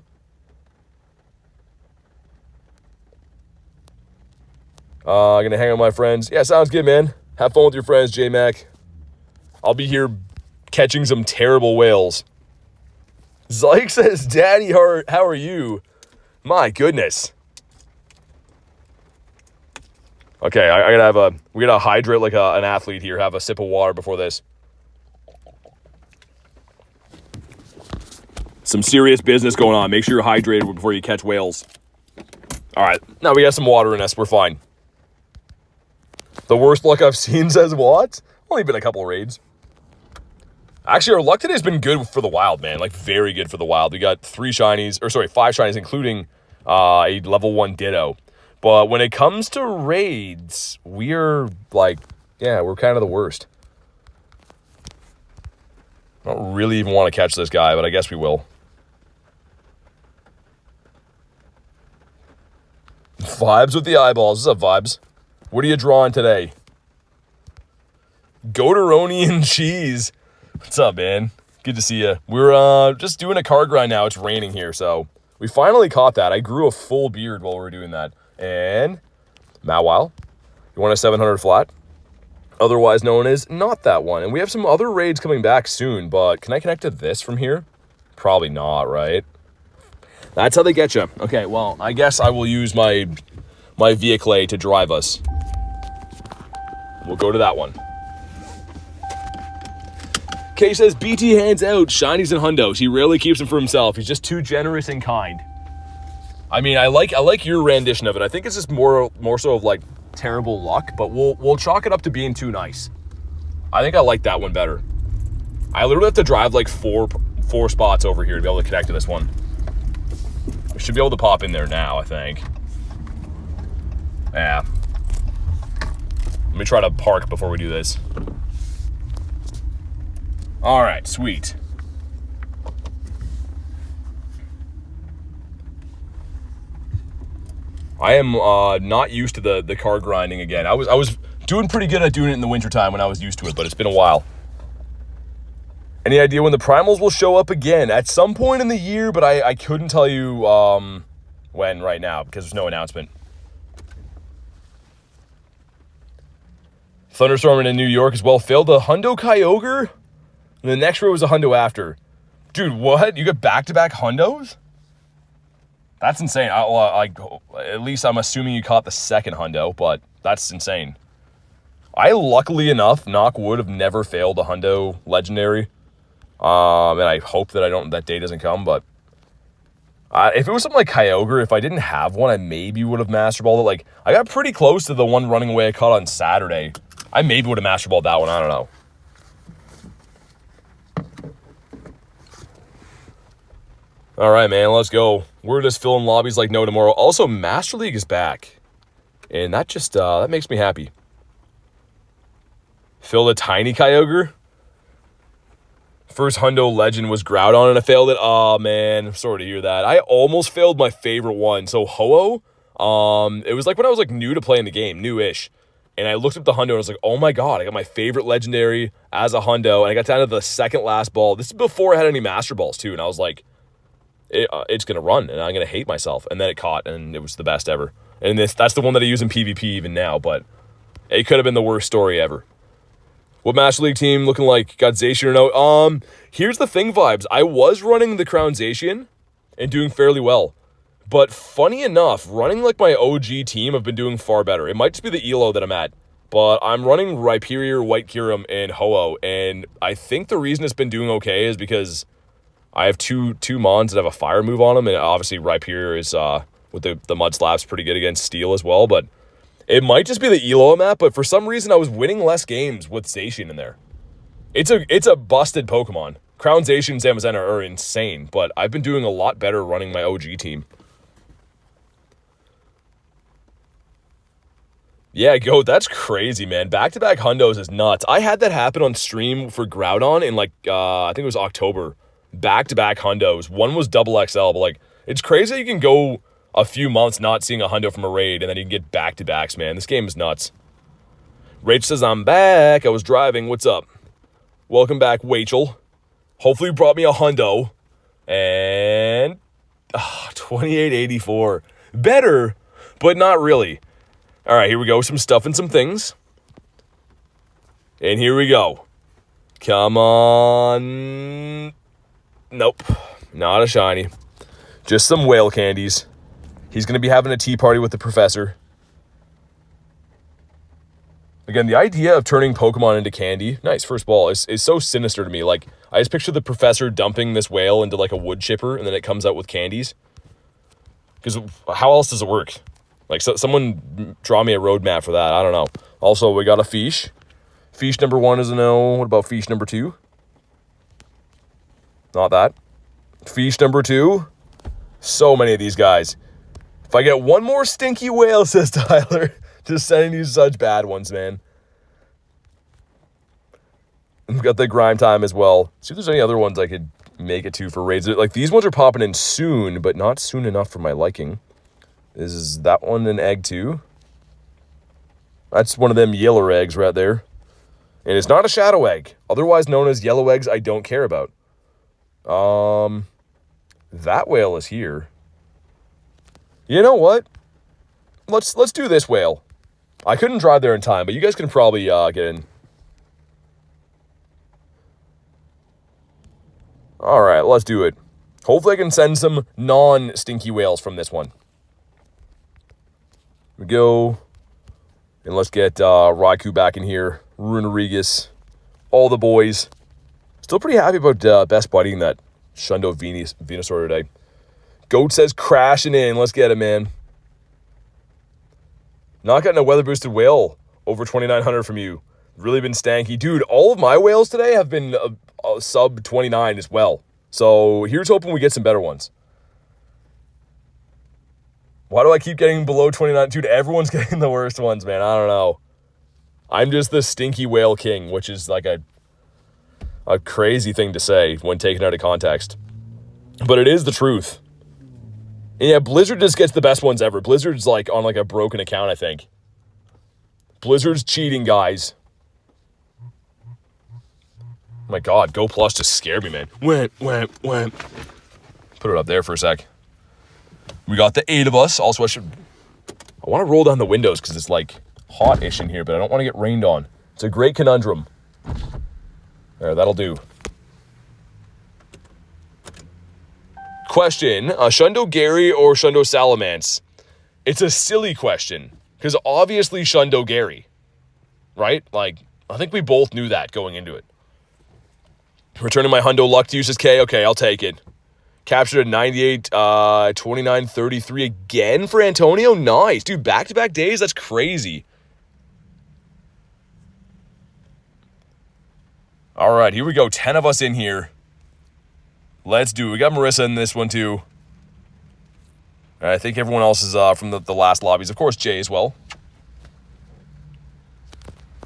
I'm going to hang out with my friends. Yeah, sounds good, man. Have fun with your friends, J-Mac. I'll be here catching some terrible whales. Zyke says, Daddy, how are you? My goodness. Okay, we gotta hydrate like an athlete here. Have a sip of water before this. Some serious business going on. Make sure you're hydrated before you catch whales. All right, now we got some water in us. We're fine. The worst luck I've seen, says what? Only been a couple raids. Actually, our luck today has been good for the wild, man. Like, very good for the wild. We got 5 shinies, including a level 1 Ditto. But when it comes to raids, we're like, yeah, we're kind of the worst. I don't really even want to catch this guy, but I guess we will. Vibes with the eyeballs. What's up, Vibes? What are you drawing today? Goateroni and cheese. What's up, man? Good to see you. We're just doing a card grind now. It's raining here, so we finally caught that. I grew a full beard while we were doing that. And Mawile, you want a 700 flat? Otherwise known as not that one. And we have some other raids coming back soon, but can I connect to this from here? Probably not, right? That's how they get you. Okay, well, I guess I will use my vehicle to drive us. We'll go to that one. Kay says, BT hands out shinies and hundos. He rarely keeps them for himself. He's just too generous and kind. I mean, I like your rendition of it. I think it's just more so of like terrible luck, but we'll chalk it up to being too nice. I think I like that one better. I literally have to drive like four spots over here to be able to connect to this one. We should be able to pop in there now, I think. Yeah. Let me try to park before we do this. All right, sweet. I am not used to the card grinding again. I was doing pretty good at doing it in the wintertime when I was used to it, but it's been a while. Any idea when the primals will show up again? At some point in the year, but I couldn't tell you when right now because there's no announcement. Thunderstorm in New York as well. Failed a Shundo Kyogre? And the next row was a Hundo after. Dude, what? You got back-to-back Hundos? That's insane. At least I'm assuming you caught the second Hundo, but that's insane. I, luckily enough, knock wood, have never failed a Shundo Legendary. And I hope that that day doesn't come, but If it was something like Kyogre, if I didn't have one, I maybe would have Master Balled it. Like, I got pretty close to the one running away I caught on Saturday. I maybe would have Master Balled that one. I don't know. All right, man, let's go. We're just filling lobbies like no tomorrow. Also, Master League is back. And that just, that makes me happy. Filled a tiny Kyogre. First Hundo Legend was Groudon, and I failed it. Oh, man, I'm sorry to hear that. I almost failed my favorite one. So, Ho-Oh, it was like when I was, like, new to playing the game, new-ish. And I looked up the Hundo, and I was like, oh, my God, I got my favorite Legendary as a Hundo. And I got down to the second last ball. This is before I had any Master Balls, too. And I was like, it's going to run, and I'm going to hate myself. And then it caught, and it was the best ever. And that's the one that I use in PvP even now, but it could have been the worst story ever. What Master League team looking like? Got Zacian or no? Here's the thing, Vibes. I was running the Crown Zacian and doing fairly well. But funny enough, running like my OG team, I've been doing far better. It might just be the ELO that I'm at. But I'm running Rhyperior, White Kyurem, and Ho-Oh. And I think the reason it's been doing okay is because I have two Mons that have a fire move on them. And obviously Rhyperior is, with the Mud Slap's pretty good against Steel as well. But it might just be the ELO I'm at, but for some reason I was winning less games with Zacian in there. It's a busted Pokemon. Crown Zacian and Zamazenta are insane, but I've been doing a lot better running my OG team. Yeah, Goat, that's crazy, man. Back-to-back Hundos is nuts. I had that happen on stream for Groudon in, like, I think it was October. Back-to-back Hundos. One was double XL, but, like, it's crazy that you can go a few months not seeing a Hundo from a raid, and then you can get back-to-backs, man. This game is nuts. Rach says, I'm back. I was driving. What's up? Welcome back, Wachel. Hopefully you brought me a Hundo. And 2884. Better, but not really. All right, here we go. Some stuff and some things. And here we go. Come on. Nope. Not a shiny. Just some whale candies. He's going to be having a tea party with the professor. Again, the idea of turning Pokemon into candy, nice, first ball, is so sinister to me. Like, I just picture the professor dumping this whale into, like, a wood chipper, and then it comes out with candies. Because how else does it work? Like, someone draw me a roadmap for that. I don't know. Also, we got a Fish. Fish number 1 is a no. What about Fish number 2? Not that. Fish number 2. So many of these guys. If I get one more stinky whale, says Tyler, just sending you such bad ones, man. We've got the Grime Time as well. See if there's any other ones I could make it to for raids. Like, these ones are popping in soon, but not soon enough for my liking. Is that one an egg too? That's one of them yellow eggs right there. And it's not a shadow egg, otherwise known as yellow eggs I don't care about. That whale is here. You know what? Let's do this whale. I couldn't drive there in time, but you guys can probably get in. All right, let's do it. Hopefully I can send some non-stinky whales from this one. Here we go. And let's get Raikou back in here. Runerigus. All the boys. Still pretty happy about Best Buddying that Shundo Venusaur today. Goat says crashing in. Let's get it, man. Not getting a weather boosted whale over 2,900 from you. Really been stanky. Dude, all of my whales today have been sub 29 as well. So here's hoping we get some better ones. Why do I keep getting below 29? Dude, everyone's getting the worst ones, man. I don't know. I'm just the stinky whale king, which is like a crazy thing to say when taken out of context. But it is the truth. And yeah, Blizzard just gets the best ones ever. Blizzard's like on like a broken account, I think. Blizzard's cheating, guys. Oh my God, Go Plus just scared me, man. Went. Put it up there for a sec. We got the 8 of us. Also, I want to roll down the windows because it's like hot-ish in here, but I don't want to get rained on. It's a great conundrum. There, that'll do. Question, Shundo Gary or Shundo Salamence? It's a silly question, because obviously Shundo Gary, right? Like, I think we both knew that going into it. Returning my Hundo luck to use as K? Okay, I'll take it. Captured a 98, 29, 33 again for Antonio. Nice. Dude, back-to-back days? That's crazy. All right, here we go. 10 of us in here. Let's do it. We got Marissa in this one, too. I think everyone else is from the last lobbies. Of course, Jay as well.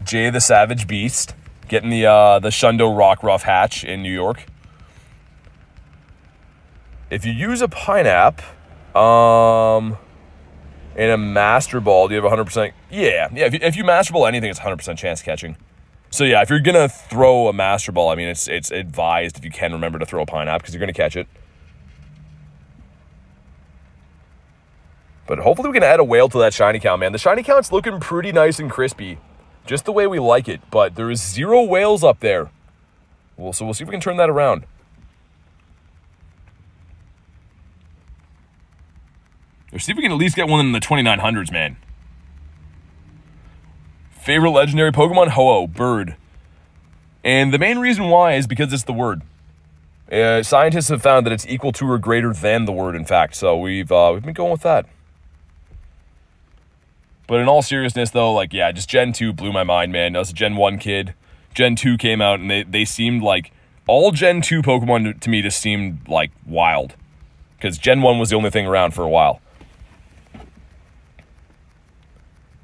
Jay the Savage Beast. Getting the Shundo Rock Ruff hatch in New York. If you use a Pineapple and a Master Ball, do you have 100%? Yeah. If you Master Ball anything, it's 100% chance catching. So yeah, if you're going to throw a Master Ball, I mean, it's advised if you can remember to throw a Pineapple because you're going to catch it. But hopefully we can add a whale to that shiny count, man. The shiny count's looking pretty nice and crispy. Just the way we like it. But there is 0 whales up there. So we'll see if we can turn that around. Or see if we can at least get one in the 2900s, man. Favorite legendary Pokemon? Ho-Oh, bird. And the main reason why is because it's the word. Scientists have found that it's equal to or greater than the word, in fact. So we've been going with that. But in all seriousness, though, like, yeah, just Gen 2 blew my mind, man. I was a Gen 1 kid. Gen 2 came out, and they seemed like... All Gen 2 Pokemon to me just seemed, like, wild. Because Gen 1 was the only thing around for a while.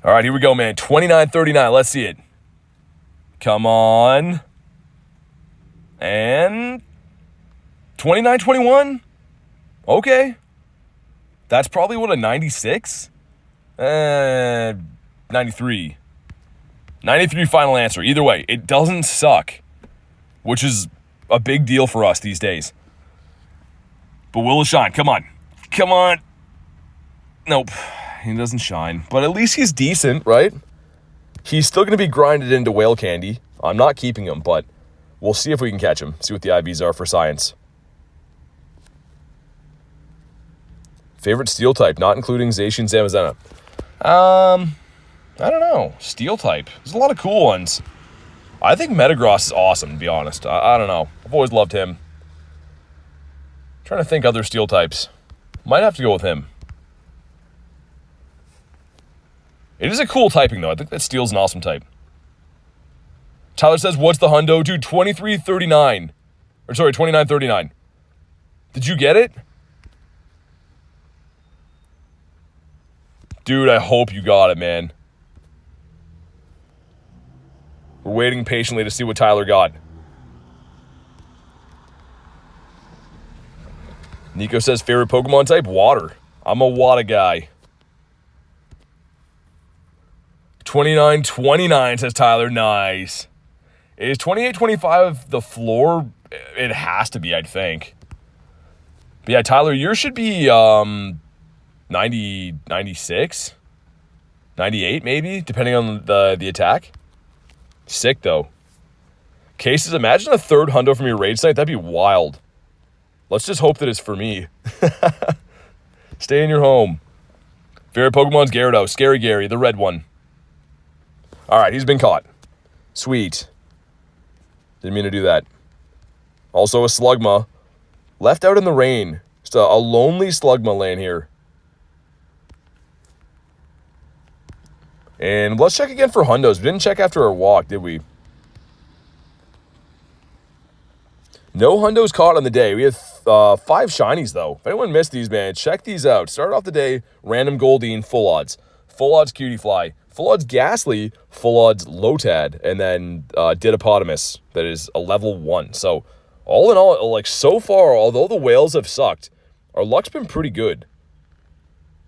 All right, here we go, man. 2939. Let's see it. Come on. And 2921. Okay. That's probably what, a 96? 93. 93 final answer. Either way, it doesn't suck, which is a big deal for us these days. But will it shine? Come on. Come on. Nope. He doesn't shine. But at least he's decent, right? He's still going to be grinded into whale candy. I'm not keeping him, but we'll see if we can catch him. See what the IVs are for science. Favorite steel type, not including Zacian Zamazenta. I don't know. Steel type. There's a lot of cool ones. I think Metagross is awesome, to be honest. I don't know. I've always loved him. Trying to think other steel types. Might have to go with him. It is a cool typing, though. I think that Steel's an awesome type. Tyler says, what's the hundo? Dude, 2339. Or sorry, 2939. Did you get it? Dude, I hope you got it, man. We're waiting patiently to see what Tyler got. Nico says, favorite Pokemon type? Water. I'm a water guy. 2929, says Tyler. Nice. Is 2825 the floor? It has to be, I'd think. But yeah, Tyler, yours should be 90, 96? 98, maybe, depending on the attack. Sick, though. Cases, imagine a third hundo from your raid site. That'd be wild. Let's just hope that it's for me. Stay in your home. Favorite Pokemon's Gyarados. Scary Gary, the red one. All right, he's been caught. Sweet. Didn't mean to do that. Also a Slugma. Left out in the rain. Just a lonely Slugma laying here. And let's check again for hundos. We didn't check after our walk, did we? No hundos caught on the day. We had 5 shinies, though. If anyone missed these, man, check these out. Start off the day, random Goldeen, full odds. Full odds Cutie Fly. Full odds Ghastly, full odds Lotad, and then Didopotamus, that is a level 1. So, all in all, like, so far, although the whales have sucked, our luck's been pretty good.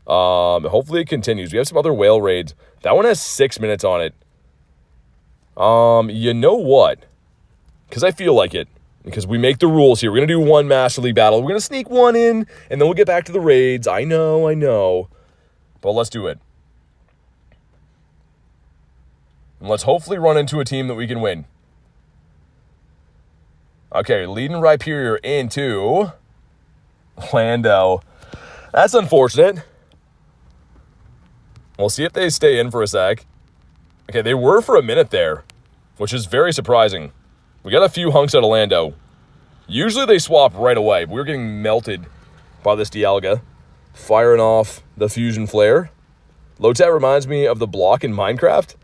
Hopefully it continues. We have some other whale raids. That one has 6 minutes on it. You know what? Because I feel like it. Because we make the rules here. We're going to do one Master League battle. We're going to sneak one in, and then we'll get back to the raids. I know. But let's do it. And let's hopefully run into a team that we can win. Okay, leading Rhyperior into Lando. That's unfortunate. We'll see if they stay in for a sec. Okay, they were for a minute there, which is very surprising. We got a few hunks out of Lando. Usually they swap right away. We're getting melted by this Dialga. Firing off the Fusion Flare. Lotad reminds me of the block in Minecraft.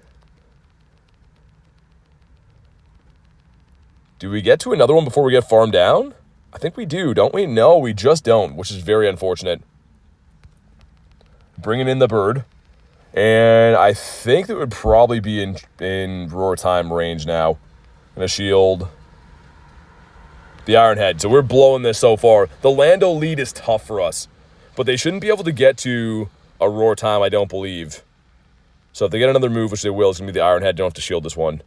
Do we get to another one before we get farmed down? I think we do, don't we? No, we just don't, which is very unfortunate. Bringing in the bird. And I think that would probably be in roar time range now. Gonna shield the Iron Head. So we're blowing this so far. The Lando lead is tough for us. But they shouldn't be able to get to a roar time, I don't believe. So if they get another move, which they will, it's going to be the Iron Head. Don't have to shield this one.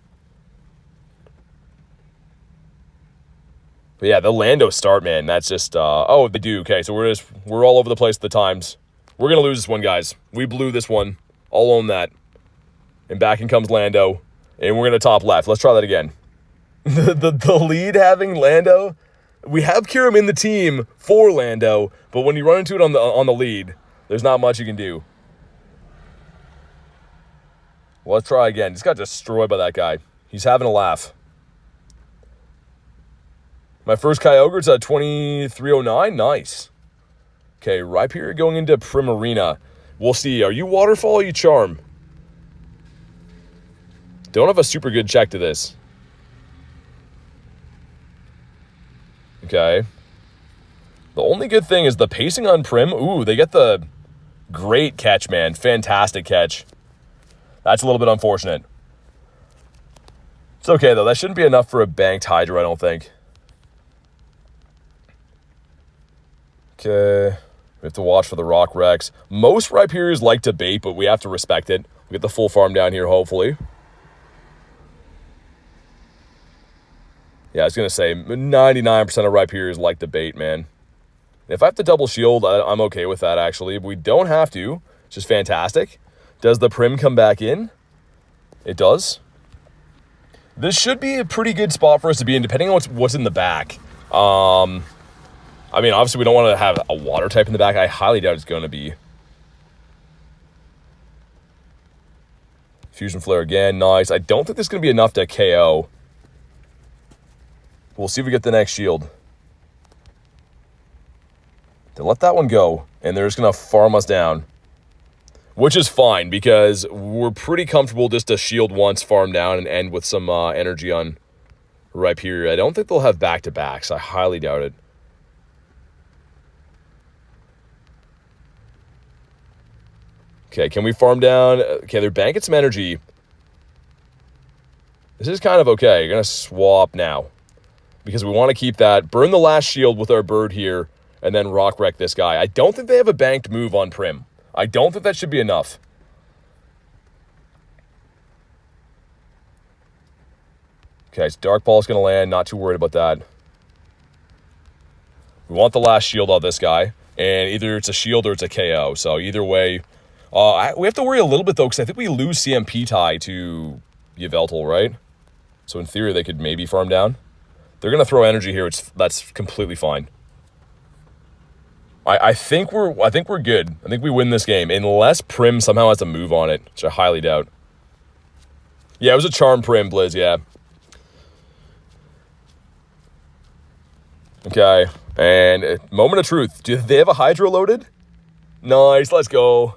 But yeah, the Lando start, man, that's just... oh, they do. Okay, so we're all over the place at the times. We're going to lose this one, guys. We blew this one. I'll own that. And back in comes Lando. And we're going to top left. Let's try that again. the lead having Lando... We have Kyurem in the team for Lando, but when you run into it on the lead, there's not much you can do. Well, let's try again. Just got destroyed by that guy. He's having a laugh. My first Kyogre's at 2309. Nice. Okay, Rhyperior going into Primarina. We'll see. Are you Waterfall or are you Charm? Don't have a super good check to this. Okay. The only good thing is the pacing on Prim. Ooh, they get the great catch, man. Fantastic catch. That's a little bit unfortunate. It's okay, though. That shouldn't be enough for a banked Hydra, I don't think. Okay. We have to watch for the Rock Rex. Most Rhyperiors like to bait, but we have to respect it. We get the full farm down here, hopefully. Yeah, I was going to say, 99% of Rhyperiors like to bait, man. If I have to double shield, I'm okay with that, actually. But we don't have to, which is fantastic. Does the Prim come back in? It does. This should be a pretty good spot for us to be in, depending on what's in the back. I mean, obviously, we don't want to have a water type in the back. I highly doubt it's going to be. Fusion Flare again, nice. I don't think this is going to be enough to KO. We'll see if we get the next shield. They let that one go, and they're just going to farm us down. Which is fine, because we're pretty comfortable just to shield once, farm down, and end with some energy on Rhyperior. I don't think they'll have back-to-backs. I highly doubt it. Okay, can we farm down? Okay, they're banking some energy. This is kind of okay. You're going to swap now. Because we want to keep that. Burn the last shield with our bird here. And then rock wreck this guy. I don't think they have a banked move on Prim. I don't think that should be enough. Okay, so Dark Ball's going to land. Not too worried about that. We want the last shield on this guy. And either it's a shield or it's a KO. So either way. We have to worry a little bit, though, because I think we lose CMP tie to Yveltal, right? So in theory, they could maybe farm down. They're going to throw energy here. That's completely fine. I think we're good. I think we win this game. Unless Prim somehow has a move on it, which I highly doubt. Yeah, it was a Charm Prim, Blizz, yeah. Okay, and moment of truth. Do they have a Hydro loaded? Nice, let's go.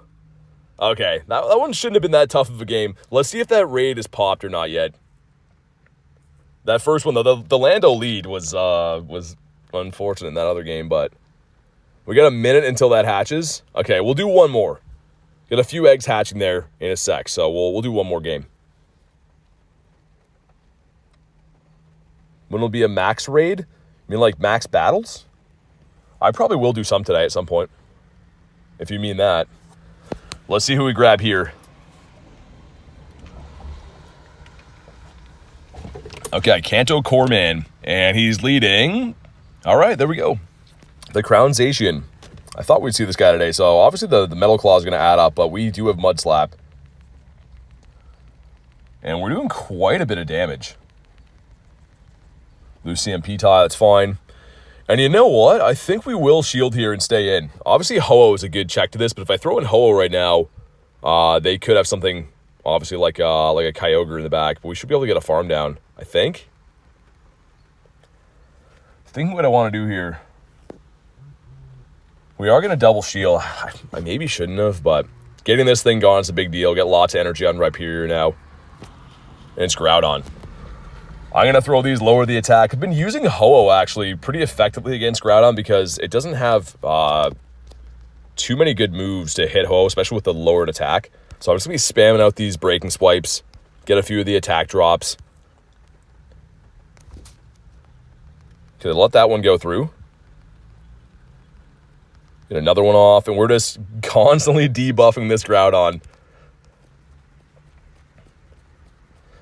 Okay, that one shouldn't have been that tough of a game. Let's see if that raid is popped or not yet. That first one, though, the Lando lead was unfortunate in that other game, but we got a minute until that hatches. Okay, we'll do one more. Got a few eggs hatching there in a sec, so we'll do one more game. When will be a max raid? You mean like max battles? I probably will do some today at some point, if you mean that. Let's see who we grab here. Okay, Kanto Corman, and he's leading. All right, there we go. The Crown Zacian. I thought we'd see this guy today, so obviously the Metal Claw is going to add up, but we do have Mud Slap. And we're doing quite a bit of damage. Lose CMP tie, that's fine. And you know what? I think we will shield here and stay in. Obviously, Ho-Oh is a good check to this, but if I throw in Ho-Oh right now, they could have something, obviously, like a Kyogre in the back, but we should be able to get a farm down, I think. Thinking what I want to do here. We are going to double shield. I maybe shouldn't have, but getting this thing gone is a big deal. Get lots of energy on Rhyperior now. And it's Groudon. I'm going to throw these, lower the attack. I've been using Ho-Oh, actually, pretty effectively against Groudon because it doesn't have too many good moves to hit Ho-Oh, especially with the lowered attack. So I'm just going to be spamming out these breaking swipes, get a few of the attack drops. Okay, let that one go through. Get another one off, and we're just constantly debuffing this Groudon.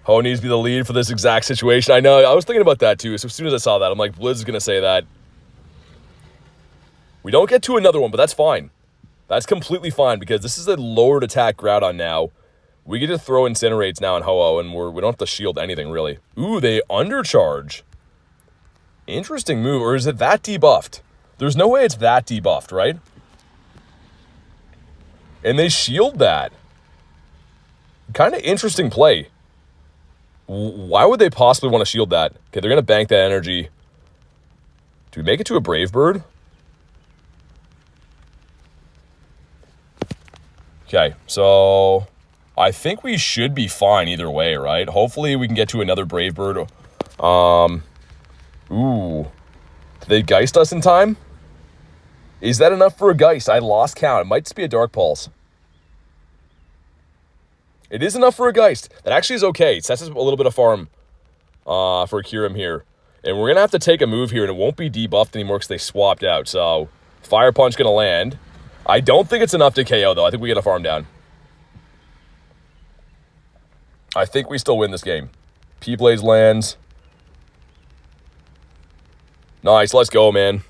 Ho needs to be the lead for this exact situation. I know, I was thinking about that too. So as soon as I saw that, I'm like, Blizz is going to say that. We don't get to another one, but that's fine. That's completely fine because this is a lowered attack Groudon now. We get to throw Incinerates now on Ho-Oh, and we don't have to shield anything, really. Ooh, they undercharge. Interesting move, or is it that debuffed? There's no way it's that debuffed, right? And they shield that. Kind of interesting play. Why would they possibly want to shield that? Okay, they're going to bank that energy. Do we make it to a Brave Bird? Okay, so I think we should be fine either way, right? Hopefully we can get to another Brave Bird. Ooh. Did they Geist us in time? Is that enough for a Geist? I lost count. It might just be a Dark Pulse. It is enough for a Geist. That actually is okay. It sets us a little bit of farm for Kyurem here. And we're going to have to take a move here, and it won't be debuffed anymore because they swapped out. So, Fire Punch going to land. I don't think it's enough to KO, though. I think we get a farm down. I think we still win this game. P-Blaze lands. Nice, let's go, man.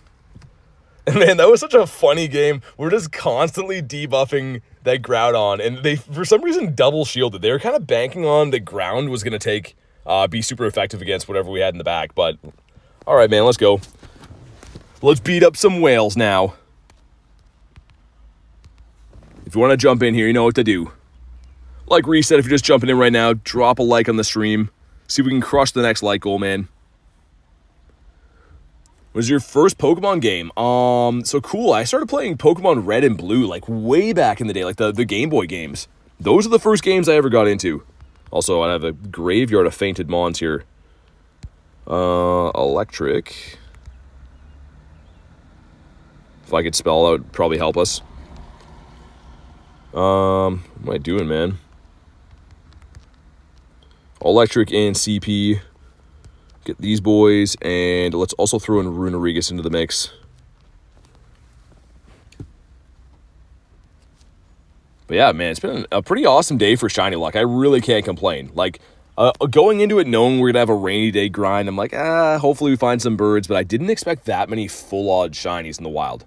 And man, that was such a funny game. We're just constantly debuffing that Groudon, and they, for some reason, double shielded. They were kind of banking on the ground was going to be super effective against whatever we had in the back, but all right, man, let's go. Let's beat up some whales now. If you want to jump in here, you know what to do. Like Reese said, if you're just jumping in right now, drop a like on the stream. See if we can crush the next like goal, man. Was your first Pokemon game? So cool. I started playing Pokemon Red and Blue like way back in the day, like the Game Boy games. Those are the first games I ever got into. Also, I have a graveyard of fainted mons here. Electric. If I could spell that would probably help us. What am I doing, man? Electric and CP. Get these boys, and let's also throw in Runerigus into the mix. But yeah, man, it's been a pretty awesome day for Shiny Luck. I really can't complain. Like, going into it knowing we're going to have a rainy day grind, I'm like, hopefully we find some birds, but I didn't expect that many full-odd shinies in the wild.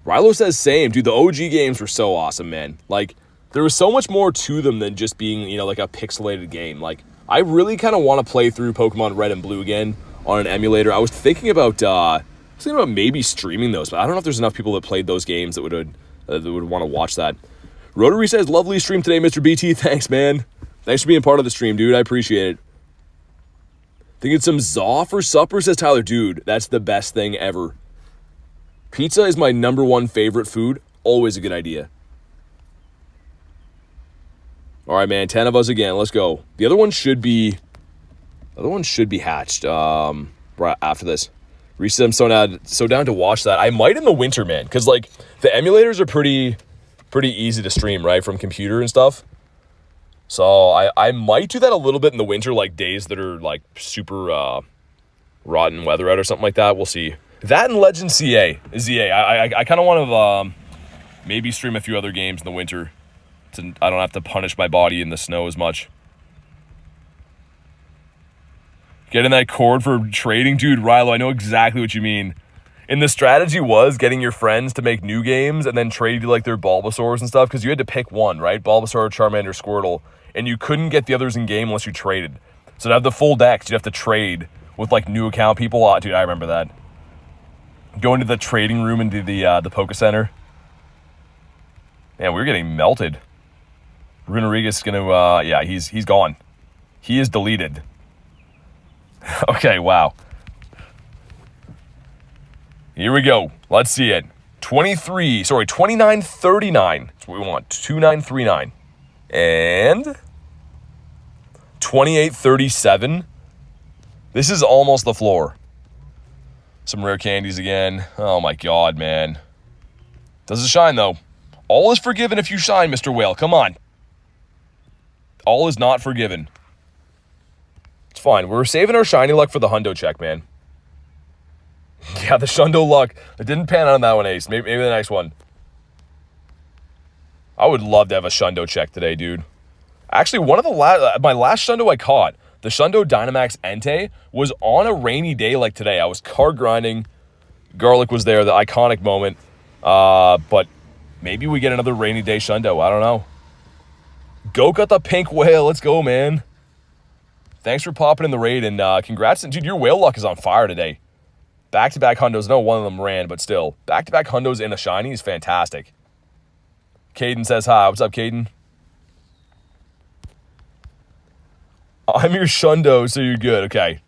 Rilo says same. Dude, the OG games were so awesome, man. Like, there was so much more to them than just being, you know, like a pixelated game. Like, I really kind of want to play through Pokemon Red and Blue again on an emulator. I was thinking about maybe streaming those, but I don't know if there's enough people that played those games that would want to watch that. Rotary says, lovely stream today, Mr. BT. Thanks, man. Thanks for being part of the stream, dude. I appreciate it. Thinking some Zaw for supper, says Tyler. Dude, that's the best thing ever. Pizza is my #1 favorite food. Always a good idea. All right, man, 10 of us again. Let's go. The other one should be hatched right after this. Reese said I'm so down to watch that. I might in the winter, man, because like the emulators are pretty easy to stream, right, from computer and stuff. So I might do that a little bit in the winter, like days that are like super rotten weather out or something like that. We'll see. That and Legend ZA. I kind of want to maybe stream a few other games in the winter. I don't have to punish my body in the snow as much. Getting that cord for trading? Dude, Rilo, I know exactly what you mean. And the strategy was getting your friends to make new games and then trade you like their Bulbasaurs and stuff, because you had to pick one, right? Bulbasaur, Charmander, Squirtle. And you couldn't get the others in game unless you traded. So to have the full decks, you'd have to trade with like new account people. Oh, dude, I remember that. Going to the trading room into the Poke Center. Man, we were getting melted. Runerigus is going to, yeah, he's gone. He is deleted. Okay, wow. Here we go. Let's see it. 2939. That's what we want. 2939. And 2837. This is almost the floor. Some rare candies again. Oh my god, man. Does it shine though? All is forgiven if you shine, Mr. Whale. Come on. All is not forgiven. It's fine. We're saving our shiny luck for the hundo check, man. Yeah, the Shundo luck. It didn't pan out on that one, Ace. Maybe the next one. I would love to have a Shundo check today, dude. Actually, one of the my last Shundo I caught, the Shundo Dynamax Entei, was on a rainy day like today. I was card grinding. Garlic was there, the iconic moment. But maybe we get another rainy day Shundo. I don't know. Go got the pink whale. Let's go, man. Thanks for popping in the raid, and congrats. Dude, your whale luck is on fire today. Back-to-back hundos. No, one of them ran, but still. Back-to-back hundos in a shiny is fantastic. Caden says hi. What's up, Caden? I'm your Shundo, so you're good. Okay.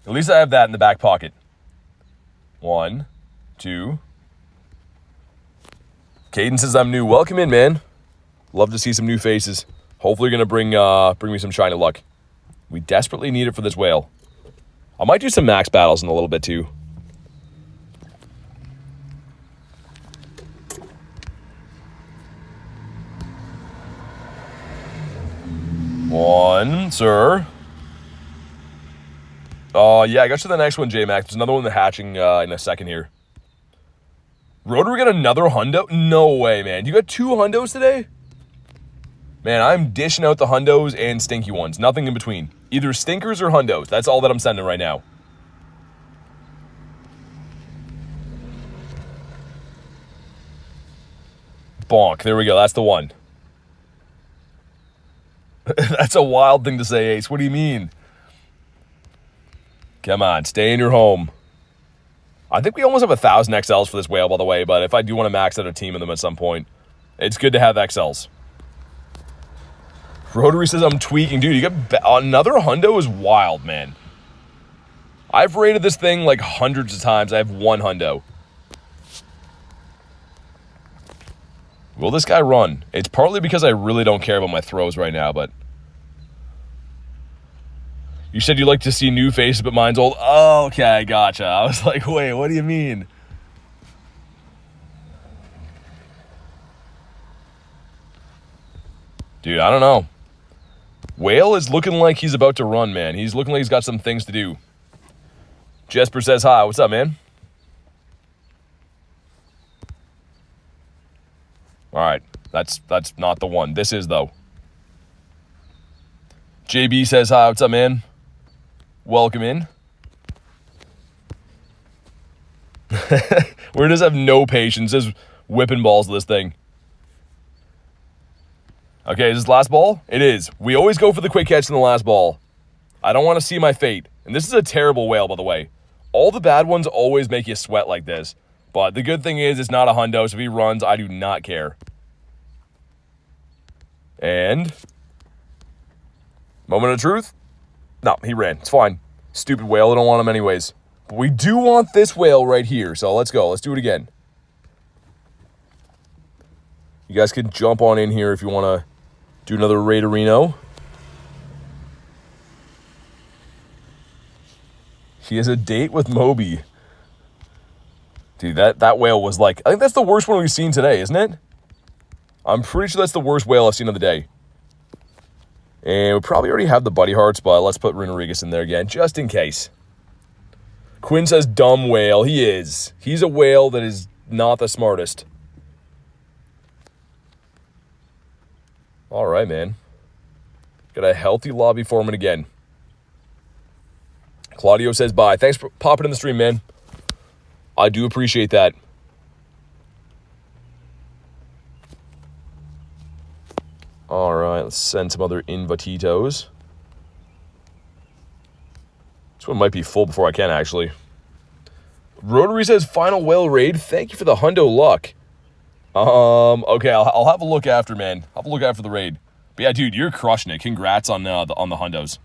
At least I have that in the back pocket. 1, 2. Caden says I'm new. Welcome in, man. Love to see some new faces. Hopefully you're going to bring me some shiny luck. We desperately need it for this whale. I might do some max battles in a little bit, too. One, sir. Oh, yeah, I got you the next one, J-Max. There's another one hatching in a second here. Rotary got another hundo? No way, man. You got 2 hundos today? Man, I'm dishing out the hundos and stinky ones. Nothing in between. Either stinkers or hundos. That's all that I'm sending right now. Bonk. There we go. That's the one. That's a wild thing to say, Ace. What do you mean? Come on. Stay in your home. I think we almost have 1,000 XLs for this whale, by the way. But if I do want to max out a team of them at some point, it's good to have XLs. Rotary says I'm tweaking. Dude, you got another hundo is wild, man. I've rated this thing like hundreds of times. I have 1 hundo. Will this guy run? It's partly because I really don't care about my throws right now, but... You said you like to see new faces, but mine's old. Oh, okay, gotcha. I was like, wait, what do you mean? Dude, I don't know. Whale is looking like he's about to run, man. He's looking like he's got some things to do. Jesper says hi. What's up, man? All right. That's not the one. This is, though. JB says hi. What's up, man? Welcome in. We're just have no patience. Just whipping balls to this thing. Okay, is this last ball? It is. We always go for the quick catch in the last ball. I don't want to see my fate. And this is a terrible whale, by the way. All the bad ones always make you sweat like this. But the good thing is it's not a hundo, so if he runs, I do not care. And... moment of truth? No, he ran. It's fine. Stupid whale. I don't want him anyways. But we do want this whale right here. So let's go. Let's do it again. You guys can jump on in here if you want to do another Raiderino. He has a date with Moby. Dude, that whale was like... I think that's the worst one we've seen today, isn't it? I'm pretty sure that's the worst whale I've seen of the day. And we probably already have the Buddy Hearts, but let's put Renorigas in there again, just in case. Quinn says dumb whale. He is. He's a whale that is not the smartest. All right, man. Got a healthy lobby forming again. Claudio says bye. Thanks for popping in the stream, man. I do appreciate that. All right, let's send some other invititos. This one might be full before I can, actually. Rotary says final whale raid. Thank you for the hundo luck. Okay, I'll have a look after, man. I'll have a look after the raid. But yeah, dude, you're crushing it. Congrats on the hundos.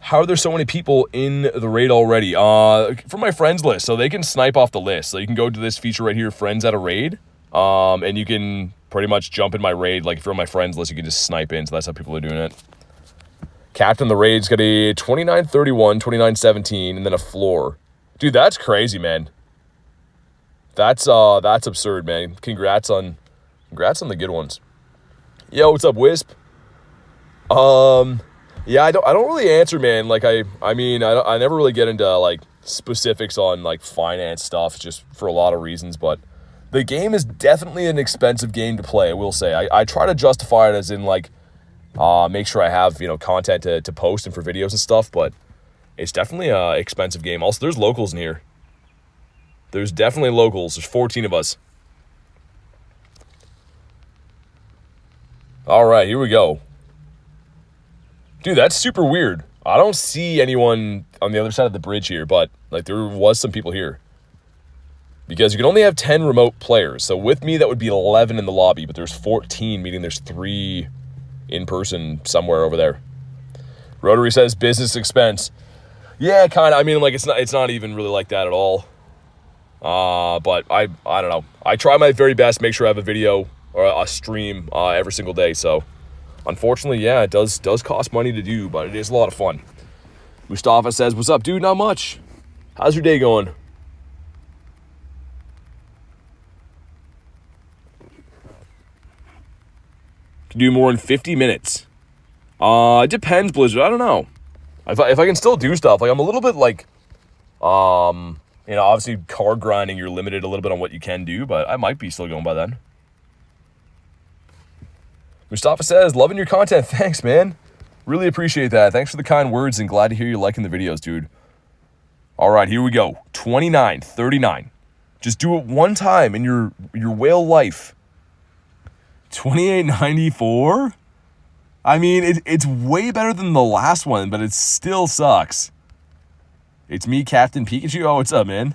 How are there so many people in the raid already? From my friends list, so they can snipe off the list. So you can go to this feature right here, friends at a raid, and you can pretty much jump in my raid. Like if you're on my friends list, you can just snipe in. So that's how people are doing it. Captain the raid's got a 29-31, 29-17, and then a floor. Dude, that's crazy, man. That's absurd, man. Congrats on the good ones. Yo, what's up, Wisp? Yeah, I don't really answer, man. Like I never really get into like specifics on like finance stuff, just for a lot of reasons. But the game is definitely an expensive game to play. I will say. I try to justify it as in like, make sure I have content to post and for videos and stuff. But it's definitely a expensive game. Also, there's locals in here. There's definitely locals. There's 14 of us. All right, here we go. Dude, that's super weird. I don't see anyone on the other side of the bridge here, but like there was some people here. Because you can only have 10 remote players. So with me, that would be 11 in the lobby, but there's 14, meaning there's 3 in person somewhere over there. Rotary says business expense. Yeah, kind of. I mean, like it's not even really like that at all. But I don't know. I try my very best to make sure I have a video or a stream every single day, so unfortunately, yeah, it does cost money to do, but it is a lot of fun. Mustafa says, what's up, dude? Not much. How's your day going? Can do more in 50 minutes. It depends, Blizzard. I don't know. If I can still do stuff, like I'm a little bit like, obviously card grinding, you're limited a little bit on what you can do, but I might be still going by then. Mustafa says, loving your content. Thanks, man. Really appreciate that. Thanks for the kind words and glad to hear you liking the videos, dude. All right, here we go. 29-39. Just do it one time in your whale life. 28-94? I mean, it's way better than the last one, but it still sucks. It's me, Captain Pikachu. Oh, what's up, man?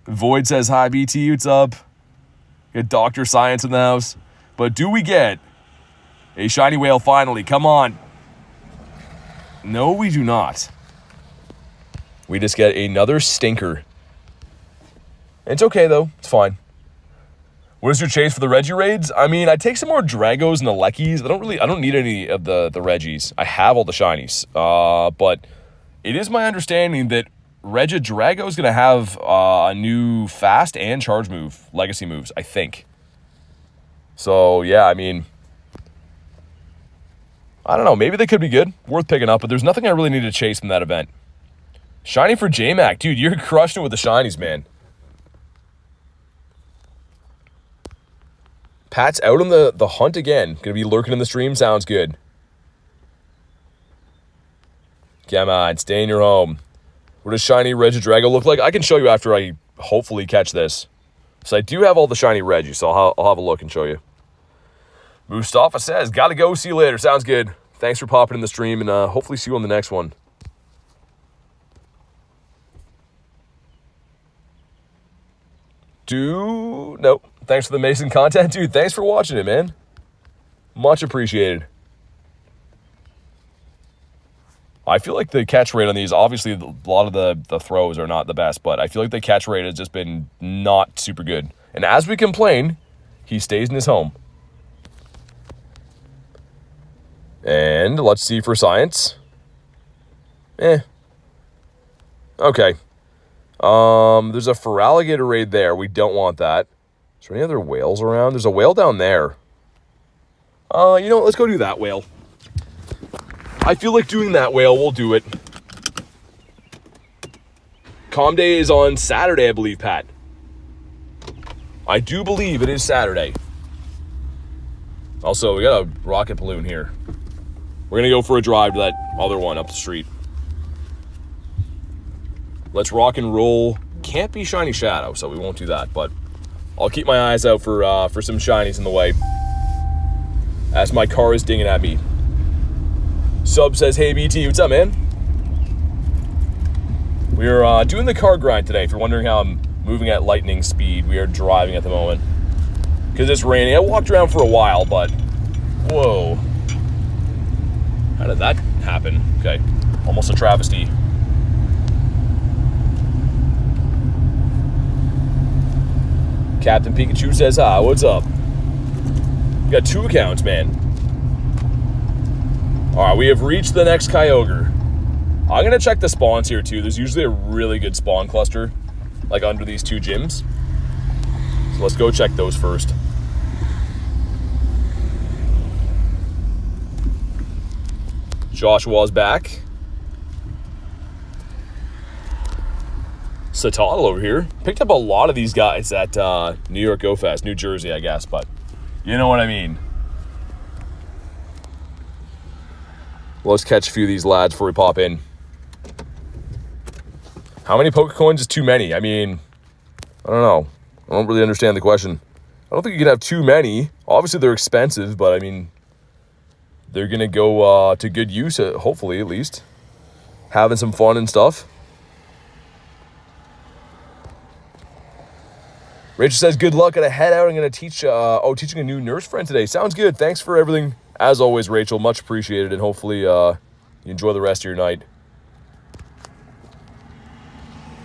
Void says, hi, BT. What's up? Got Dr. Science in the house. But do we get a shiny whale finally? Come on. No, we do not. We just get another stinker. It's okay, though. It's fine. What is your chase for the Reggie raids? I mean, I take some more Dragos and Alekis. I don't need any of the Reggies. I have all the shinies. But it is my understanding that Regidrago is going to have a new fast and charge move, legacy moves, I think. So, yeah, I mean, I don't know. Maybe they could be good. Worth picking up, but there's nothing I really need to chase from that event. Shiny for J-Mac. Dude, you're crushing it with the shinies, man. Pat's out on the hunt again. Gonna be lurking in the stream. Sounds good. Come on, stay in your home. What does shiny Regidrago look like? I can show you after I hopefully catch this. So I do have all the shiny Reggie, so I'll have a look and show you. Mustafa says, gotta go, see you later. Sounds good. Thanks for popping in the stream, and hopefully see you on the next one. Nope. Thanks for the Mason content. Dude, thanks for watching it, man. Much appreciated. I feel like the catch rate on these, obviously a lot of the throws are not the best, but I feel like the catch rate has just been not super good. And as we complain, he stays in his home. And let's see for science. Okay. There's a Feraligatr raid there. We don't want that. Is there any other whales around? There's a whale down there. You know what? Let's go do that whale. I feel like doing that whale. We'll do it. Calm Day is on Saturday, I believe, Pat. I do believe it is Saturday. Also, we got a rocket balloon here. We're going to go for a drive to that other one up the street. Let's rock and roll. Can't be Shiny Shadow, so we won't do that. But I'll keep my eyes out for some shinies in the way. As my car is dinging at me. Sub says, hey, BT, what's up, man? We're doing the car grind today. If you're wondering how I'm moving at lightning speed, we are driving at the moment. Because it's raining. I walked around for a while, but... Whoa. How did that happen? Okay. Almost a travesty. Captain Pikachu says hi. What's up? We got 2 accounts, man. Alright, we have reached the next Kyogre. I'm going to check the spawns here, too. There's usually a really good spawn cluster, like under these 2 gyms. So let's go check those first. Joshua's back. Satotl over here. Picked up a lot of these guys at New York Go Fest. New Jersey, I guess, but you know what I mean. Let's catch a few of these lads before we pop in. How many Pokecoins is too many? I mean, I don't know. I don't really understand the question. I don't think you can have too many. Obviously, they're expensive, but I mean, they're going to go to good use, hopefully, at least. Having some fun and stuff. Rachel says, good luck. Gotta head out. I'm going to teach, teaching a new nurse friend today. Sounds good. Thanks for everything. As always, Rachel, much appreciated. And hopefully you enjoy the rest of your night.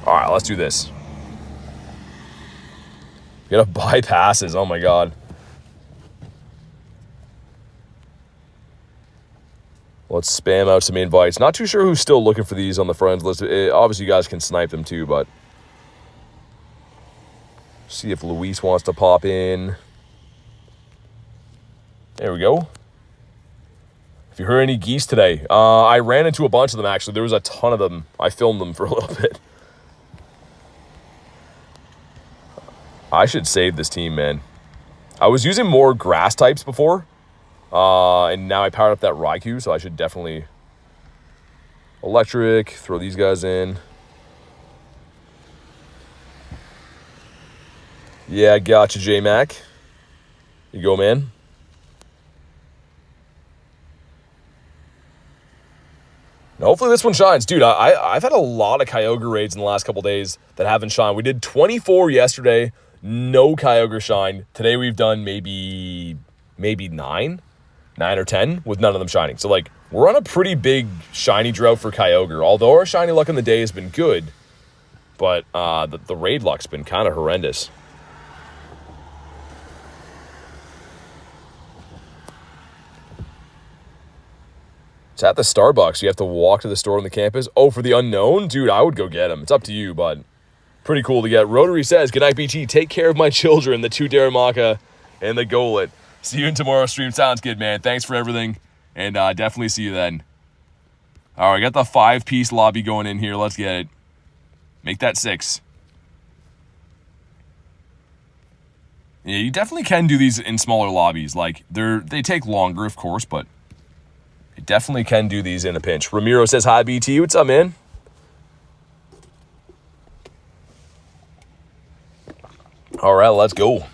All right, let's do this. You gotta buy passes. Oh, my God. Let's spam out some invites. Not too sure who's still looking for these on the friends list. Obviously, you guys can snipe them too, but... see if Luis wants to pop in. There we go. If you heard any geese today, I ran into a bunch of them, actually. There was a ton of them. I filmed them for a little bit. I should save this team, man. I was using more grass types before. And now I powered up that Raikou, so I should definitely... electric, throw these guys in. Yeah, gotcha, J-Mac. You go, man. And hopefully this one shines. Dude, I've had a lot of Kyogre raids in the last couple days that haven't shined. We did 24 yesterday. No Kyogre shine. Today we've done maybe 9 or 10 with none of them shining. So, like, we're on a pretty big shiny drought for Kyogre. Although our shiny luck in the day has been good, but the raid luck's been kind of horrendous. It's at the Starbucks. You have to walk to the store on the campus. Oh, for the unknown? Dude, I would go get him. It's up to you, but pretty cool to get. Rotary says, good night, BT. Take care of my children, the 2 Daramaka and the Golet. See you in tomorrow's stream. Sounds good, man. Thanks for everything, and definitely see you then. All right, got the 5-piece lobby going in here. Let's get it. Make that 6. Yeah, you definitely can do these in smaller lobbies. Like, they take longer, of course, but you definitely can do these in a pinch. Ramiro says, hi, BT. What's up, man? All right, let's go.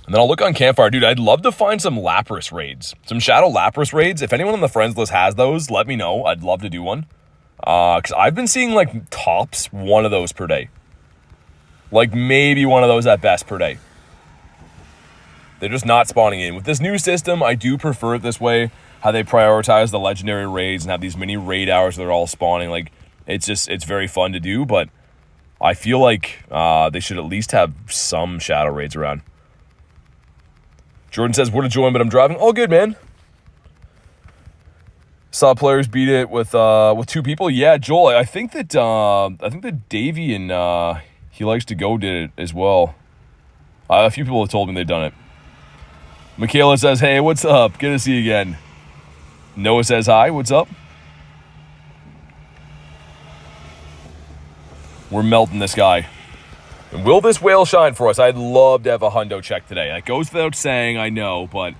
And then I'll look on Campfire. Dude, I'd love to find some Lapras raids. Some Shadow Lapras raids. If anyone on the friends list has those, let me know. I'd love to do one. Because I've been seeing, like, tops 1 of those per day. Like, maybe 1 of those at best per day. They're just not spawning in. With this new system, I do prefer it this way. How they prioritize the legendary raids and have these mini raid hours that are all spawning. Like, it's very fun to do, but I feel like they should at least have some shadow raids around. Jordan says, would have joined, but I'm driving. All good, man. Saw players beat it with 2 people. Yeah, Joel, I think that Davey and he likes to go did it as well. A few people have told me they've done it. Michaela says, hey, what's up? Good to see you again. Noah says hi. What's up? We're melting this guy. And will this whale shine for us? I'd love to have a hundo check today. That goes without saying, I know, but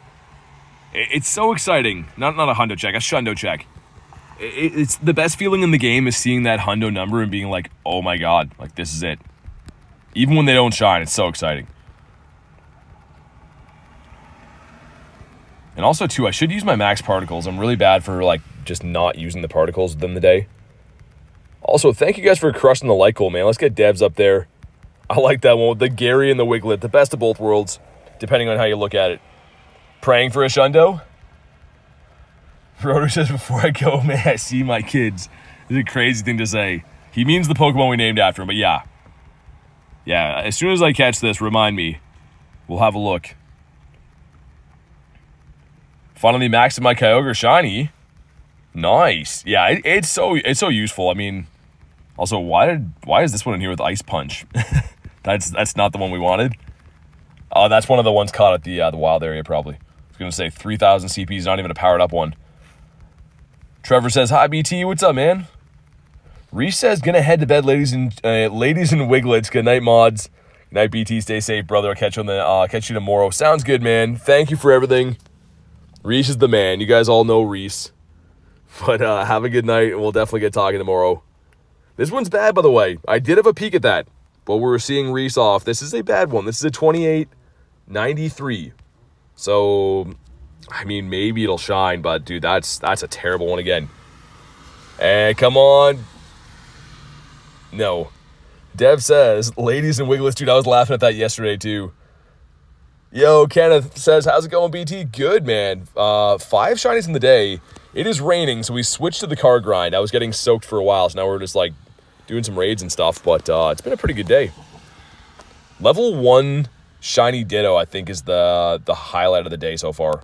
it's so exciting. Not a hundo check, a shundo check. It's the best feeling in the game is seeing that hundo number and being like, oh my god, like this is it. Even when they don't shine, it's so exciting. And also, too, I should use my max particles. I'm really bad for, like, just not using the particles within the day. Also, thank you guys for crushing the like goal, man. Let's get devs up there. I like that one with the Gary and the Wiglet. The best of both worlds, depending on how you look at it. Praying for a Shundo? Rotor says, before I go, may I see my kids? It's a crazy thing to say. He means the Pokemon we named after him, but yeah. Yeah, as soon as I catch this, remind me. We'll have a look. Finally maxed my Kyogre Shiny. Nice. Yeah, it's so useful. I mean, also, why is this one in here with Ice Punch? That's not the one we wanted. Oh, that's one of the ones caught at the wild area, probably. I was going to say 3,000 CPs, not even a powered up one. Trevor says, hi, BT. What's up, man? Reese says, gonna head to bed, ladies and Wiglets. Good night, mods. Good night, BT. Stay safe, brother. I'll catch you tomorrow. Sounds good, man. Thank you for everything. Reese is the man. You guys all know Reese. But have a good night, and we'll definitely get talking tomorrow. This one's bad, by the way. I did have a peek at that, but we're seeing Reese off. This is a bad one. This is a 2893. So, I mean, maybe it'll shine, but dude, that's a terrible one again. And come on. No. Dev says, ladies and Wiglets, dude, I was laughing at that yesterday too. Yo, Kenneth says, how's it going, BT? Good, man. 5 shinies in the day. It is raining, so we switched to the car grind. I was getting soaked for a while, so now we're just like doing some raids and stuff, but it's been a pretty good day. Level 1 Shiny Ditto, I think, is the highlight of the day so far.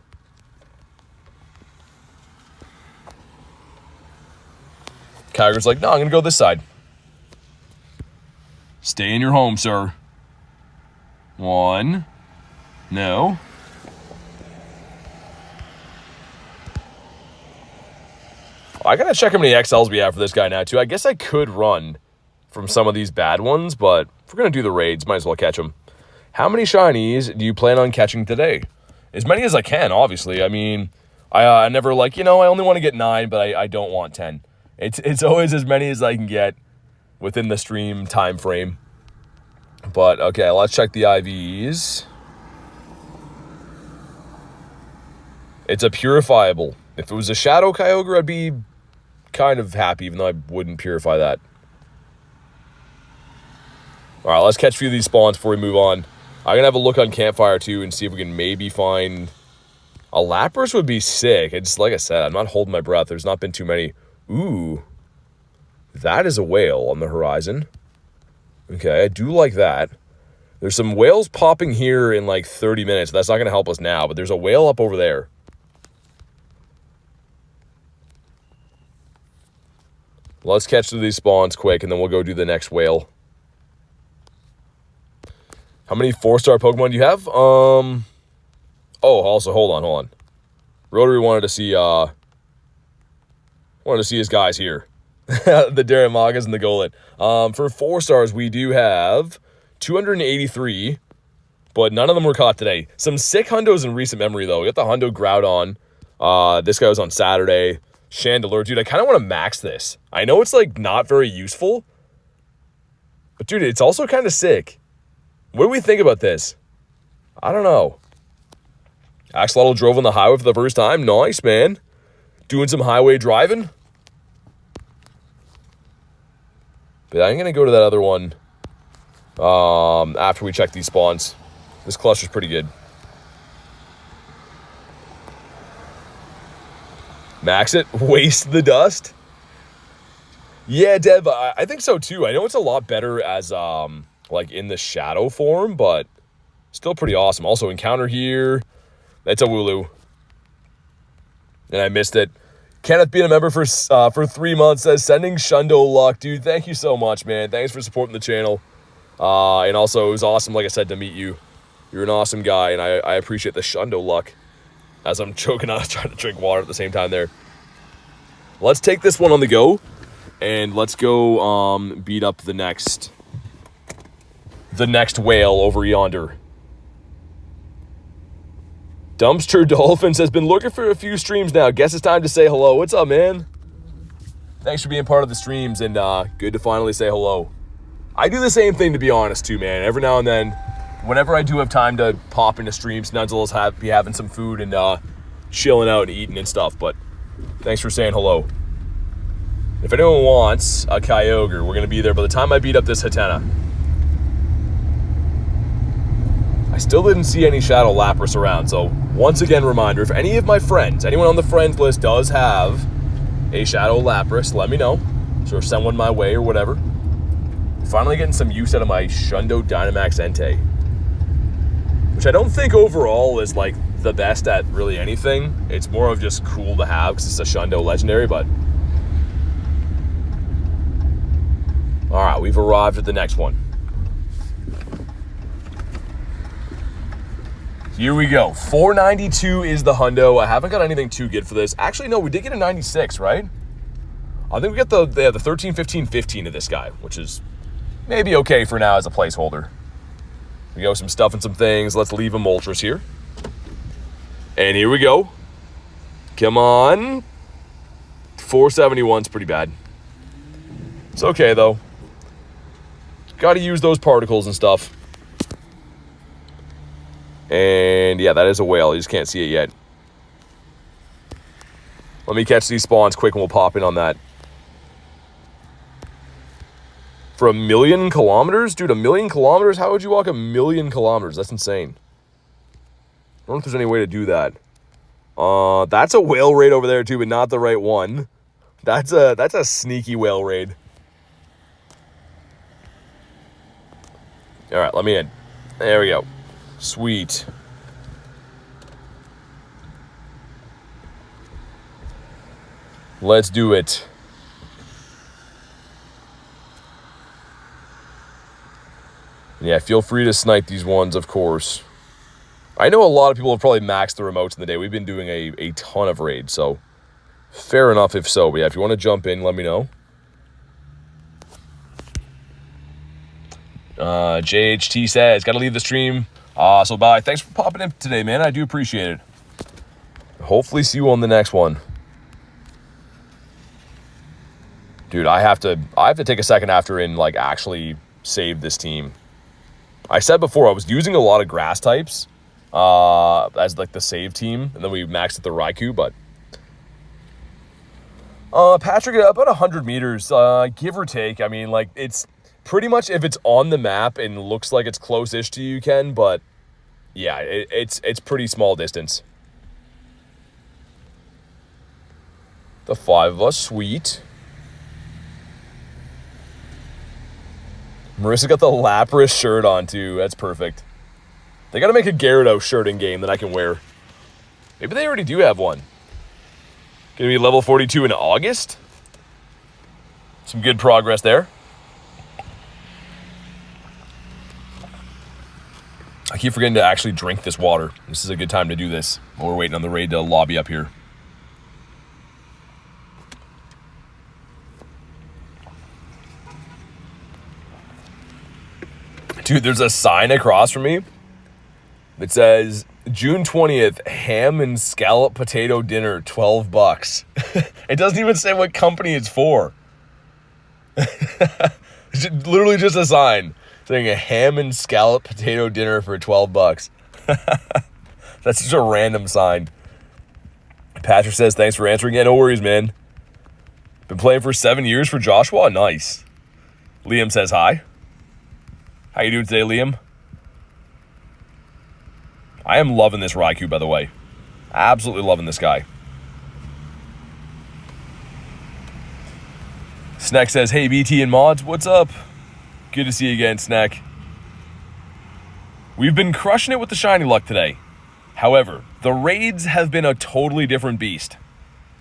Kyogre's like, no, I'm going to go this side. Stay in your home, sir. 1. No. I gotta check how many XLs we have for this guy now, too. I guess I could run from some of these bad ones, but if we're gonna do the raids, might as well catch them. How many shinies do you plan on catching today? As many as I can, obviously. I mean, I never like, I only want to get 9, but I don't want 10. It's always as many as I can get within the stream time frame. But, okay, let's check the IVs. It's a purifiable. If it was a Shadow Kyogre, I'd be kind of happy, even though I wouldn't purify that. All right, let's catch a few of these spawns before we move on. I'm going to have a look on Campfire, too, and see if we can maybe find... A Lapras would be sick. It's like I said, I'm not holding my breath. There's not been too many. Ooh. That is a whale on the horizon. Okay, I do like that. There's some whales popping here in like 30 minutes. That's not going to help us now, but there's a whale up over there. Let's catch through these spawns quick, and then we'll go do the next whale. How many 4-star Pokemon do you have? Oh, also, hold on. Rotary wanted to see his guys here. The Daramagas and the Golett. For 4 stars, we do have 283, but none of them were caught today. Some sick hundos in recent memory, though. We got the Hundo Groudon. This guy was on Saturday. Chandelure. Dude, I kind of want to max this. I know it's, like, not very useful, but, dude, it's also kind of sick. What do we think about this? I don't know. Axolotl drove on the highway for the first time. Nice, man. Doing some highway driving. But I'm going to go to that other one after we check these spawns. This cluster's pretty good. Max it. Waste the dust. Yeah, Dev, I think so too. I know it's a lot better as like in the shadow form, but still pretty awesome. Also, encounter here. That's a Wooloo. And I missed it. Kenneth being a member for 3 months says, sending Shundo luck. Dude, thank you so much, man. Thanks for supporting the channel. And also, it was awesome, like I said, to meet you. You're an awesome guy, and I appreciate the Shundo luck. As I'm choking on trying to drink water at the same time there. Let's take this one on the go. And let's go beat up the next whale over yonder. Dumpster Dolphins has been looking for a few streams now. Guess it's time to say hello. What's up, man? Thanks for being part of the streams, and good to finally say hello. I do the same thing, to be honest, too, man. Every now and then, whenever I do have time to pop into streams, Nunzle's be having some food and chilling out and eating and stuff, but thanks for saying hello. If anyone wants a Kyogre, we're going to be there by the time I beat up this Hatena. I still didn't see any Shadow Lapras around. So once again, reminder, if any of my friends, anyone on the friends list does have a Shadow Lapras, let me know. So send one my way or whatever. Finally getting some use out of my Shundo Dynamax Entei, which I don't think overall is like the best at really anything. It's more of just cool to have because it's a Shundo Legendary, but... Alright, we've arrived at the next one. Here we go. 492 is the hundo. I haven't got anything too good for this. Actually, no, we did get a 96, right? I think we got the 13, 15, 15 of this guy, which is maybe okay for now as a placeholder. We go some stuff and some things. Let's leave a Moltres here. And here we go. Come on. 471's pretty bad. It's okay, though. Got to use those particles and stuff. And yeah, that is a whale. You just can't see it yet. Let me catch these spawns quick and we'll pop in on that. For 1,000,000 kilometers? Dude, 1,000,000 kilometers? How would you walk 1,000,000 kilometers? That's insane. I don't know if there's any way to do that. That's a whale raid over there too, but not the right one. That's a sneaky whale raid. All right, let me in. There we go. Sweet. Let's do it. Yeah, feel free to snipe these ones, of course. I know a lot of people have probably maxed the remotes in the day. We've been doing a ton of raids, so fair enough if so. But yeah, if you want to jump in, let me know. JHT says, gotta leave the stream. So bye. Thanks for popping in today, man. I do appreciate it. Hopefully see you on the next one. Dude, I have to take a second after and like actually save this team. I said before I was using a lot of grass types as like the save team, and then we maxed at the Raikou, but Patrick, about 100 meters, give or take. I mean, like, it's pretty much if it's on the map and looks like it's close-ish to you, Ken, but yeah, it's pretty small distance. The 5 of us, sweet. Marissa got the Lapras shirt on, too. That's perfect. They got to make a Gyarados shirt in game that I can wear. Maybe they already do have one. Gonna be level 42 in August. Some good progress there. I keep forgetting to actually drink this water. This is a good time to do this while we're waiting on the raid to lobby up here. Dude, there's a sign across from me that says June 20th, ham and scallop potato dinner, $12. It doesn't even say what company it's for. It's literally just a sign saying a ham and scallop potato dinner for $12. That's just a random sign. Patrick says, thanks for answering. Yeah, no worries, man. Been playing for 7 years for Joshua? Nice. Liam says hi. How you doing today, Liam? I am loving this Raikou, by the way. Absolutely loving this guy. Snack says, hey, BT and mods, what's up? Good to see you again, Snack. We've been crushing it with the shiny luck today. However, the raids have been a totally different beast.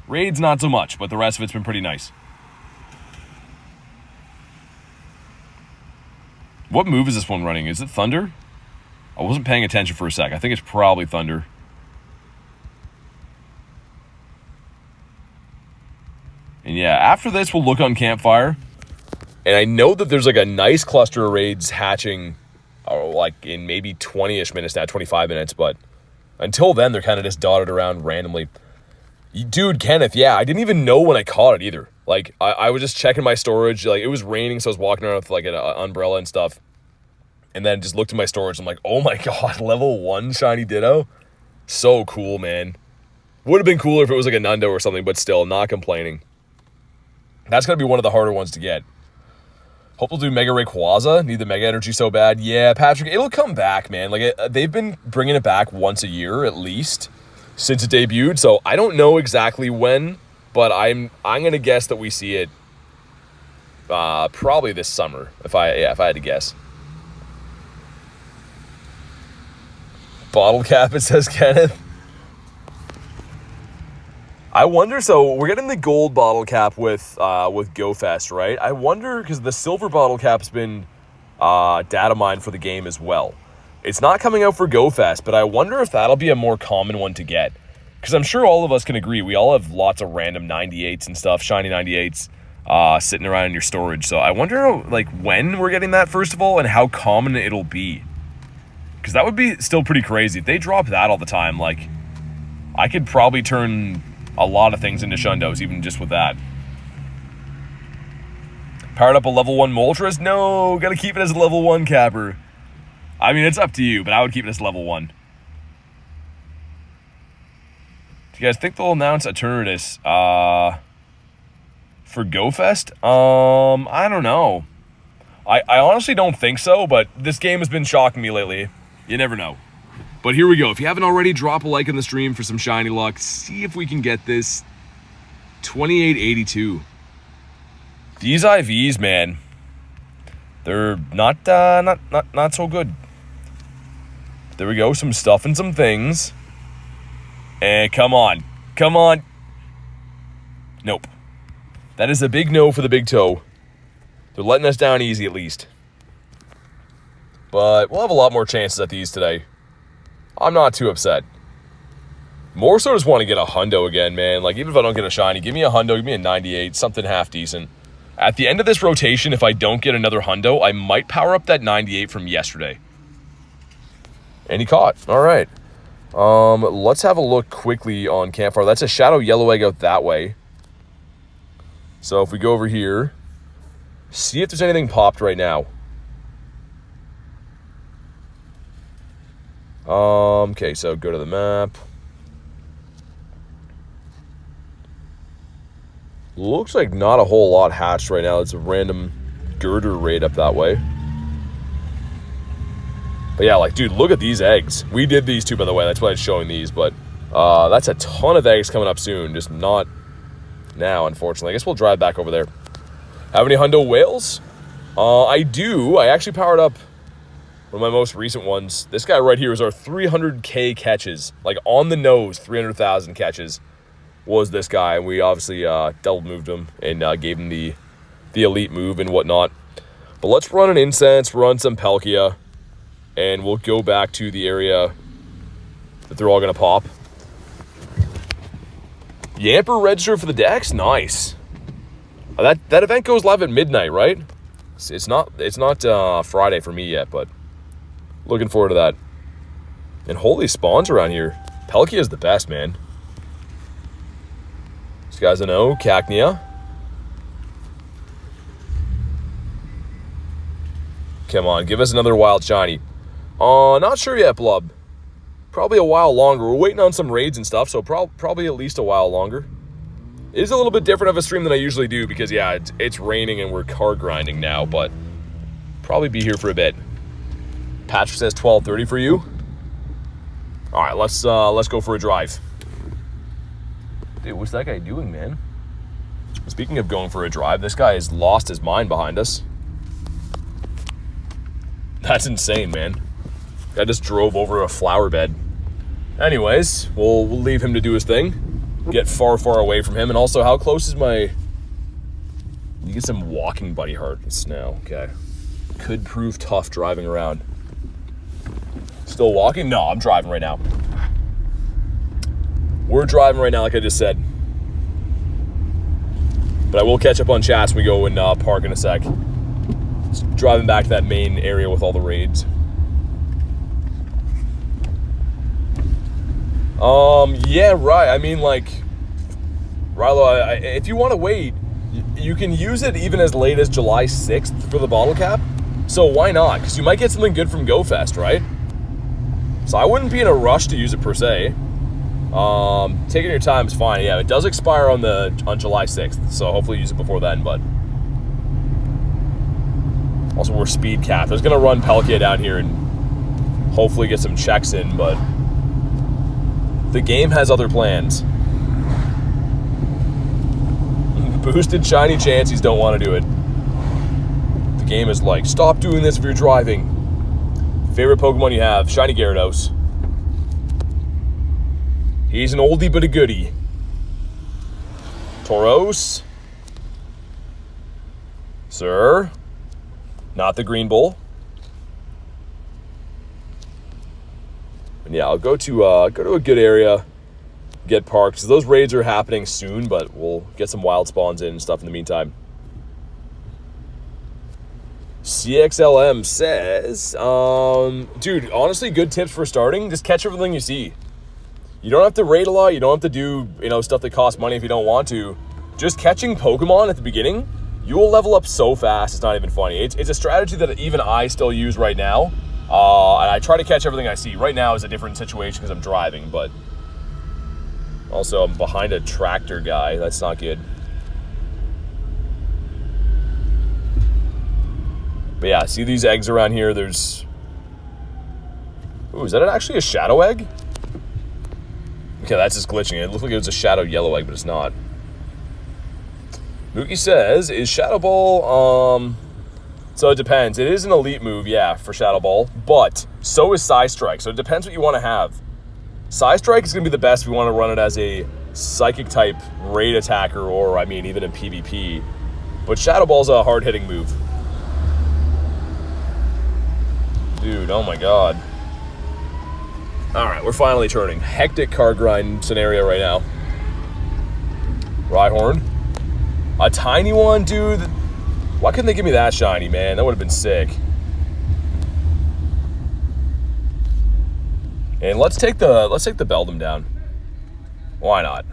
Raids, not so much, but the rest of it's been pretty nice. What move is this one running? Is it Thunder? I wasn't paying attention for a sec. I think it's probably Thunder. And yeah, after this, we'll look on Campfire. And I know that there's like a nice cluster of raids hatching like in maybe 20-ish minutes now, 25 minutes. But until then, they're kind of just dotted around randomly. Dude, Kenneth, yeah, I didn't even know when I caught it either. Like, I was just checking my storage. Like, it was raining, so I was walking around with like an umbrella and stuff. And then just looked at my storage. I'm like, oh my god, level 1 shiny Ditto? So cool, man. Would have been cooler if it was like a Nundo or something, but still, not complaining. That's going to be one of the harder ones to get. Hope we'll do Mega Rayquaza. Need the Mega Energy so bad. Yeah, Patrick, it'll come back, man. Like, they've been bringing it back once a year, at least, since it debuted. So, I don't know exactly when, but I'm going to guess that we see it probably this summer, if I had to guess. Bottle cap, it says Kenneth. I wonder, so we're getting the gold bottle cap with GoFest, right? I wonder, because the silver bottle cap's been data mined for the game as well. It's not coming out for GoFest, but I wonder if that'll be a more common one to get. Because I'm sure all of us can agree, we all have lots of random 98s and stuff, shiny 98s, sitting around in your storage. So I wonder, like, when we're getting that, first of all, and how common it'll be. Because that would be still pretty crazy. If they drop that all the time, like, I could probably turn a lot of things into Shundos, even just with that. Powered up a level 1 Moltres? No, gotta keep it as a level 1 capper. I mean, it's up to you, but I would keep it as level 1. Do you guys think they'll announce Eternatus for GoFest? I don't know. I honestly don't think so, but this game has been shocking me lately. You never know. But here we go. If you haven't already, drop a like in the stream for some shiny luck. See if we can get this 2882. These IVs, man, they're not so good. There we go. Some stuff and some things. And come on. Come on. Nope. That is a big no for the big toe. They're letting us down easy at least. But we'll have a lot more chances at these today. I'm not too upset. More so just want to get a hundo again, man. Like, even if I don't get a shiny, give me a hundo, give me a 98, something half decent. At the end of this rotation, if I don't get another hundo, I might power up that 98 from yesterday. And he caught. All right. Let's have a look quickly on Campfire. That's a Shadow Yellow Egg out that way. So if we go over here, see if there's anything popped right now. Okay, so go to the map. Looks like not a whole lot hatched right now. It's a random girder raid up that way. But yeah, like, dude, look at these eggs. We did these two, by the way. That's why it's showing these. But that's a ton of eggs coming up soon. Just not now, unfortunately. I guess we'll drive back over there. Have any hundo whales? I do. I actually powered up one of my most recent ones. This guy right here is our 300K catches. Like, on the nose, 300,000 catches was this guy. And we obviously double moved him and gave him the elite move and whatnot. But let's run an incense, run some Palkia, and we'll go back to the area that they're all going to pop. Yamper register for the decks? Nice. That event goes live at midnight, right? It's not Friday for me yet, but looking forward to that. And holy spawns around here. Palkia is the best, man. These guys I know. Cacnea. Come on, give us another wild shiny. Not sure yet, Blub. Probably a while longer. We're waiting on some raids and stuff, so probably at least a while longer. It is a little bit different of a stream than I usually do because, yeah, it's raining and we're card grinding now, but probably be here for a bit. Patrick says 12:30 for you. All right, let's go for a drive. Dude, what's that guy doing, man? Speaking of going for a drive, this guy has lost his mind behind us. That's insane, man. Guy just drove over a flower bed. Anyways, we'll leave him to do his thing. Get far, far away from him. And also, how close is my... You get some walking buddy hearts now. Okay. Could prove tough driving around. Still walking? No, I'm driving right now. We're driving right now, like I just said. But I will catch up on chats when we go and park in a sec. Just driving back to that main area with all the raids. Yeah, right. I mean, like, Rilo, if you want to wait, you can use it even as late as July 6th for the bottle cap. So why not? Because you might get something good from GoFest, right? So I wouldn't be in a rush to use it per se. Taking your time is fine. Yeah, it does expire on July 6th, so hopefully use it before then, but Also, we're speed capped. I was going to run Palkia down here and hopefully get some checks in, but the game has other plans. Boosted shiny chances don't want to do it. The game is like, stop doing this if you're driving. Favorite Pokemon you have? Shiny Gyarados. He's an oldie but a goodie. Tauros. Sir. Not the Green Bull. And yeah, I'll go to a good area. Get parked. So those raids are happening soon, but we'll get some wild spawns in and stuff in the meantime. CXLM says, dude, honestly, good tips for starting. Just catch everything you see. You don't have to raid a lot. You don't have to do, stuff that costs money if you don't want to. Just catching Pokemon at the beginning, you will level up so fast, it's not even funny. It's a strategy that even I still use right now. And I try to catch everything I see. Right now is a different situation because I'm driving, but also I'm behind a tractor guy. That's not good. But yeah, see these eggs around here? There's... Ooh, is that actually a shadow egg? Okay, that's just glitching. It looked like it was a shadow yellow egg, but it's not. Mookie says, is Shadow Ball, so it depends. It is an elite move, yeah, for Shadow Ball, but so is Psy Strike, so it depends what you want to have. Psy Strike is going to be the best if you want to run it as a Psychic type raid attacker, or, I mean, even in PvP. But Shadow Ball's a hard-hitting move. Dude, oh my god. Alright, we're finally turning. Hectic car grind scenario right now. Rhyhorn. A tiny one, dude. Why couldn't they give me that shiny, man? That would have been sick. And let's take the Beldum down. Why not?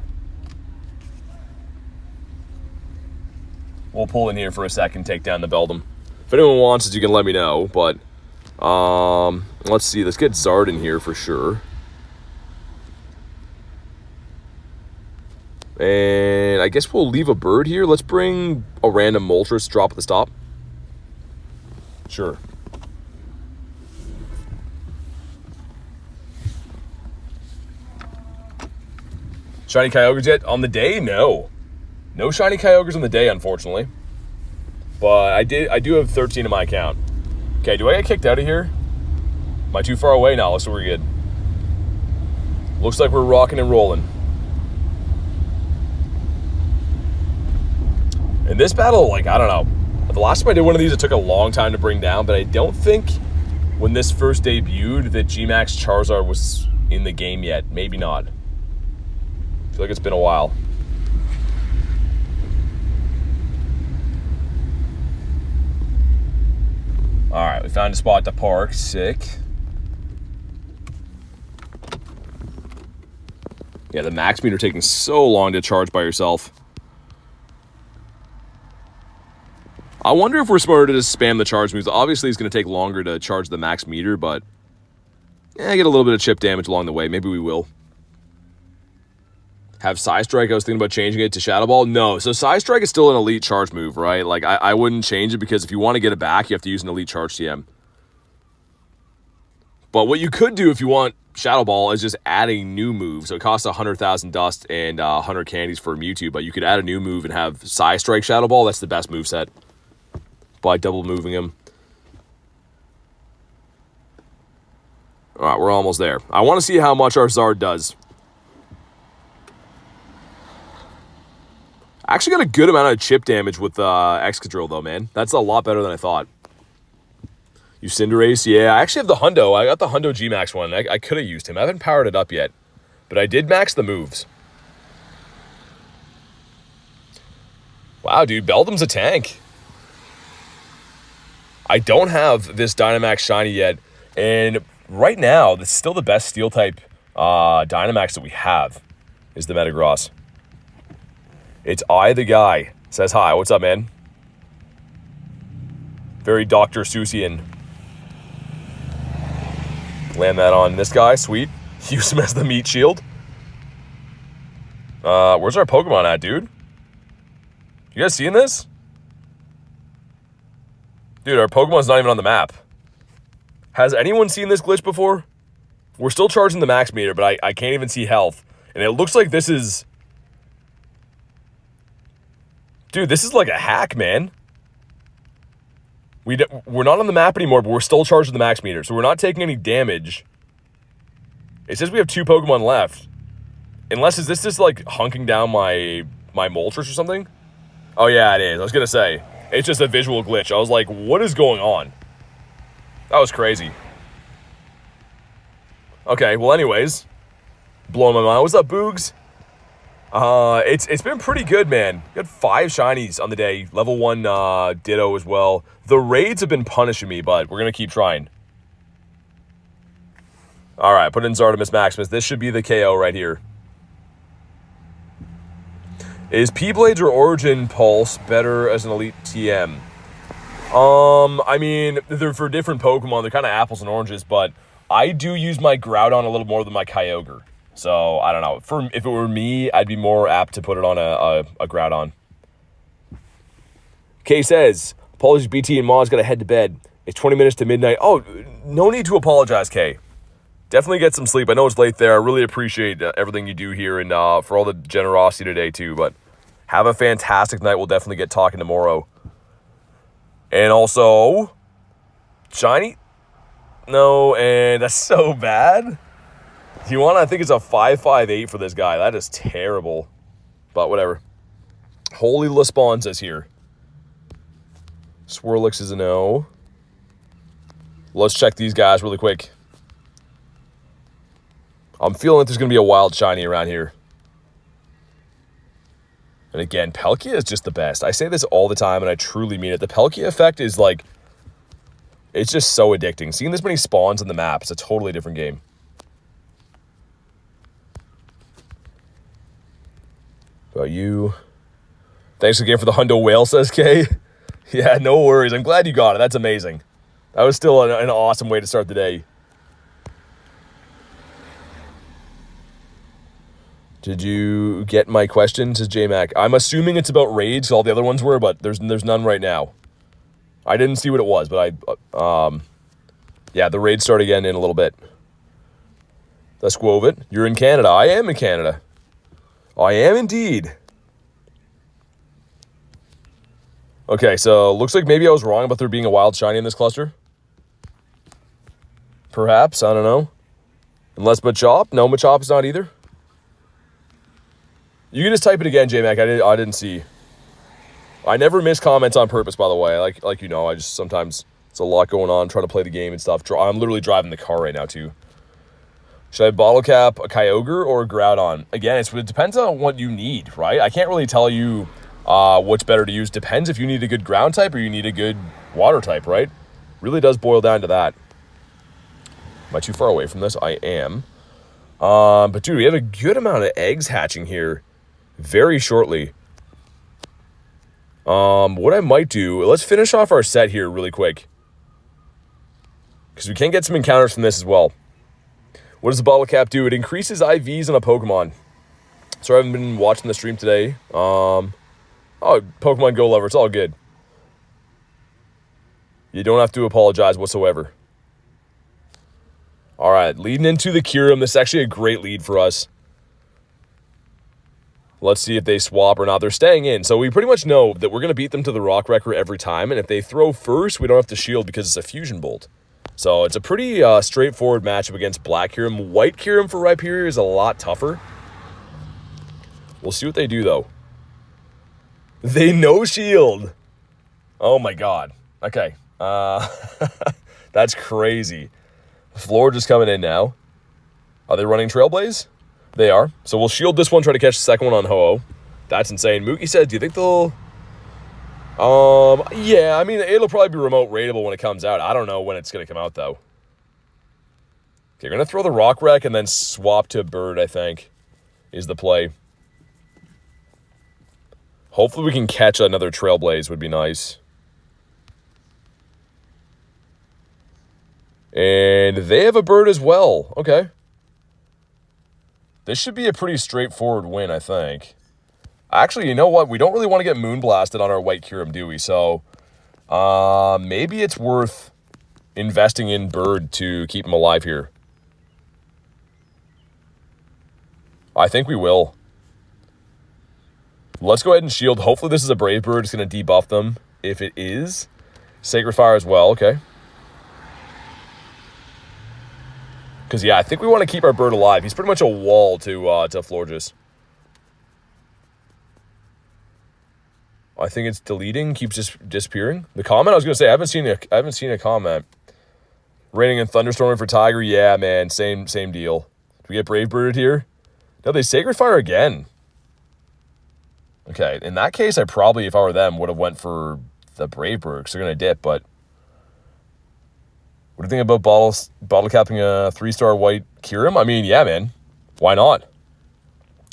We'll pull in here for a second, take down the Beldum. If anyone wants it, you can let me know, but let's see. Let's get Zard in here for sure. And I guess we'll leave a bird here. Let's bring a random Moltres, drop at the stop. Sure. Shiny Kyogres yet? On the day? No. No Shiny Kyogres on the day, unfortunately. But I do have 13 in my account. Okay, do I get kicked out of here? Am I too far away? No, so we're good. Looks like we're rocking and rolling. In this battle, like, I don't know. The last time I did one of these, it took a long time to bring down, but I don't think when this first debuted that G-Max Charizard was in the game yet. Maybe not. I feel like it's been a while. Alright, we found a spot to park. Sick. Yeah, the max meter taking so long to charge by yourself. I wonder if we're smarter to just spam the charge moves. Obviously, it's going to take longer to charge the max meter, but I get a little bit of chip damage along the way. Maybe we will. Have Psy Strike. I was thinking about changing it to Shadow Ball. No, so Psy Strike is still an elite charge move, right? Like, I wouldn't change it because if you want to get it back, you have to use an elite charge TM. But what you could do if you want Shadow Ball is just add a new move. So it costs 100,000 dust and 100 candies for Mewtwo, but you could add a new move and have Psy Strike Shadow Ball. That's the best move set by double moving him. All right, we're almost there. I want to see how much our Zard does. I actually got a good amount of chip damage with Excadrill, though, man. That's a lot better than I thought. You Cinderace? Yeah, I actually have the Hundo. I got the Hundo G-Max one. I could have used him. I haven't powered it up yet. But I did max the moves. Wow, dude. Beldum's a tank. I don't have this Dynamax Shiny yet. And right now, this is still the best Steel-type Dynamax that we have is the Metagross. It's I, the guy. Says hi. What's up, man? Very Dr. Seussian. Land that on this guy. Sweet. Use him as the meat shield. Where's our Pokemon at, dude? You guys seeing this? Dude, our Pokemon's not even on the map. Has anyone seen this glitch before? We're still charging the max meter, but I can't even see health. And it looks like this is... Dude, this is like a hack, man. We're not on the map anymore, but we're still charging the max meter. So we're not taking any damage. It says we have 2 Pokemon left. Unless, is this just like hunking down my Moltres or something? Oh yeah, it is. I was going to say. It's just a visual glitch. I was like, what is going on? That was crazy. Okay, well anyways. Blowing my mind. What's up, Boogs? It's been pretty good, man. Got 5 shinies on the day. Level 1 Ditto as well. The raids have been punishing me, but we're going to keep trying. Alright, put in Zardomus Maximus. This should be the KO right here. Is P-Blades or Origin Pulse better as an Elite TM? I mean, they're for different Pokemon. They're kind of apples and oranges, but I do use my Groudon a little more than my Kyogre. So, I don't know. If it were me, I'd be more apt to put it on a Groudon. Kay says, apologies BT and Ma's got to head to bed. It's 20 minutes to midnight. Oh, no need to apologize, Kay. Definitely get some sleep. I know it's late there. I really appreciate everything you do here and for all the generosity today, too. But have a fantastic night. We'll definitely get talking tomorrow. And also, Shiny? No, and that's so bad. You want? I think it's a 558 for this guy. That is terrible. But whatever. Holy Lesponza's here. Swirlix is a no. Let's check these guys really quick. I'm feeling like there's going to be a wild shiny around here. And again, Palkia is just the best. I say this all the time, and I truly mean it. The Palkia effect is like... It's just so addicting. Seeing this many spawns on the map, it's a totally different game. About you. Thanks again for the Hundo Whale, says Kay. Yeah, no worries. I'm glad you got it. That's amazing. That was still an awesome way to start the day. Did you get my question, says J-Mac? I'm assuming it's about raids. All the other ones were, but there's none right now. I didn't see what it was, but yeah, the raids start again in a little bit. That's Squovit. You're in Canada. I am in Canada. I am indeed. Okay, so looks like maybe I was wrong about there being a wild shiny in this cluster. Perhaps, I don't know. Unless Machop? No, Machop's not either. You can just type it again, J-Mac. I didn't see. I never miss comments on purpose, by the way. Like you know, I just sometimes it's a lot going on, trying to play the game and stuff. I'm literally driving the car right now too. Should I bottle cap a Kyogre or a Groudon? Again, it depends on what you need, right? I can't really tell you what's better to use. Depends if you need a good ground type or you need a good water type, right? Really does boil down to that. Am I too far away from this? I am. But dude, we have a good amount of eggs hatching here very shortly. What I might do, let's finish off our set here really quick. Because we can get some encounters from this as well. What does the bottle cap do? It increases IVs on a Pokemon. Sorry, I haven't been watching the stream today. Oh, Pokemon Go lover, it's all good. You don't have to apologize whatsoever. All right, leading into the Kyurem. This is actually a great lead for us. Let's see if they swap or not. They're staying in, so we pretty much know that we're going to beat them to the Rock Wrecker every time, and if they throw first, we don't have to shield because it's a Fusion Bolt. So it's a pretty straightforward matchup against Black Kyurem. White Kyurem for Rhyperior is a lot tougher. We'll see what they do, though. They no shield. Oh, my God. Okay. That's crazy. Floor just coming in now. Are they running Trailblaze? They are. So we'll shield this one, try to catch the second one on Ho-Oh. That's insane. Mookie says, do you think they'll... yeah, I mean, it'll probably be remote raidable when it comes out. I don't know when it's going to come out, though. Okay, we're going to throw the Rock Wreck and then swap to Bird, I think, is the play. Hopefully we can catch another Trailblaze would be nice. And they have a Bird as well. Okay. This should be a pretty straightforward win, I think. Actually, you know what? We don't really want to get Moonblasted on our White Kyurem, do we? So, Maybe it's worth investing in Bird to keep him alive here. I think we will. Let's go ahead and shield. Hopefully this is a Brave Bird. It's going to debuff them. If it is, Sacred Fire as well. Okay. Because, yeah, I think we want to keep our Bird alive. He's pretty much a wall to Florges. I think it's deleting, keeps just disappearing. The comment, I was going to say, I haven't seen a comment. Raining and thunderstorming for Tiger. Yeah, man, same deal. Do we get Brave Birded here? No, they Sacred Fire again. Okay, in that case, I probably, if I were them, would have went for the Brave Bird, because they're going to dip, but... What do you think about bottle capping a 3-star white Kyurem? I mean, yeah, man. Why not?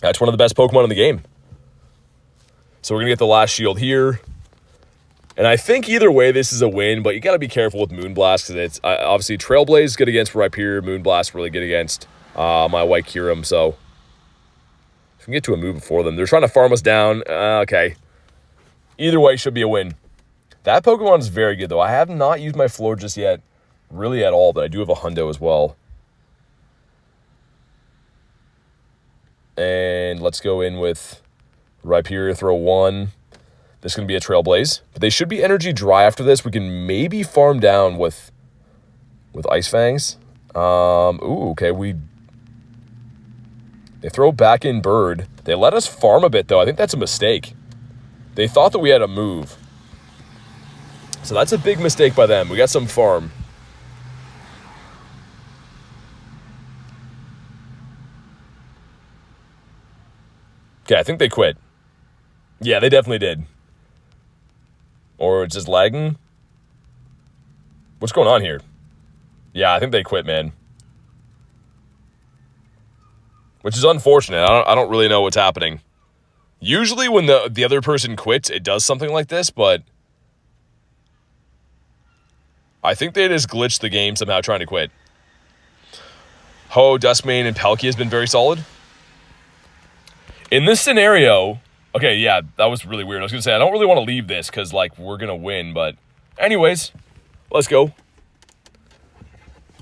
That's one of the best Pokemon in the game. So we're going to get the last shield here. And I think either way, this is a win, but you got to be careful with Moonblast, because it's obviously Trailblaze good against Rhyperior, Moonblast really good against my white Kyurem, so if we can get to a move before them. They're trying to farm us down. Okay. Either way should be a win. That Pokemon is very good, though. I have not used my Floor just yet, really at all, but I do have a Hundo as well. And let's go in with Rhyperior, throw 1. This is going to be a Trailblaze. But they should be energy dry after this. We can maybe farm down with Ice Fangs. Ooh, okay. They throw back in Bird. They let us farm a bit, though. I think that's a mistake. They thought that we had a move. So that's a big mistake by them. We got some farm. Okay, I think they quit. Yeah, they definitely did. Or it's just lagging. What's going on here? Yeah, I think they quit, man. Which is unfortunate. I don't really know what's happening. Usually when the other person quits, it does something like this, but I think they just glitched the game somehow trying to quit. Ho, Duskmane, and Palkia has been very solid. In this scenario, okay, yeah, that was really weird. I was going to say, I don't really want to leave this because, like, we're going to win. But anyways, let's go.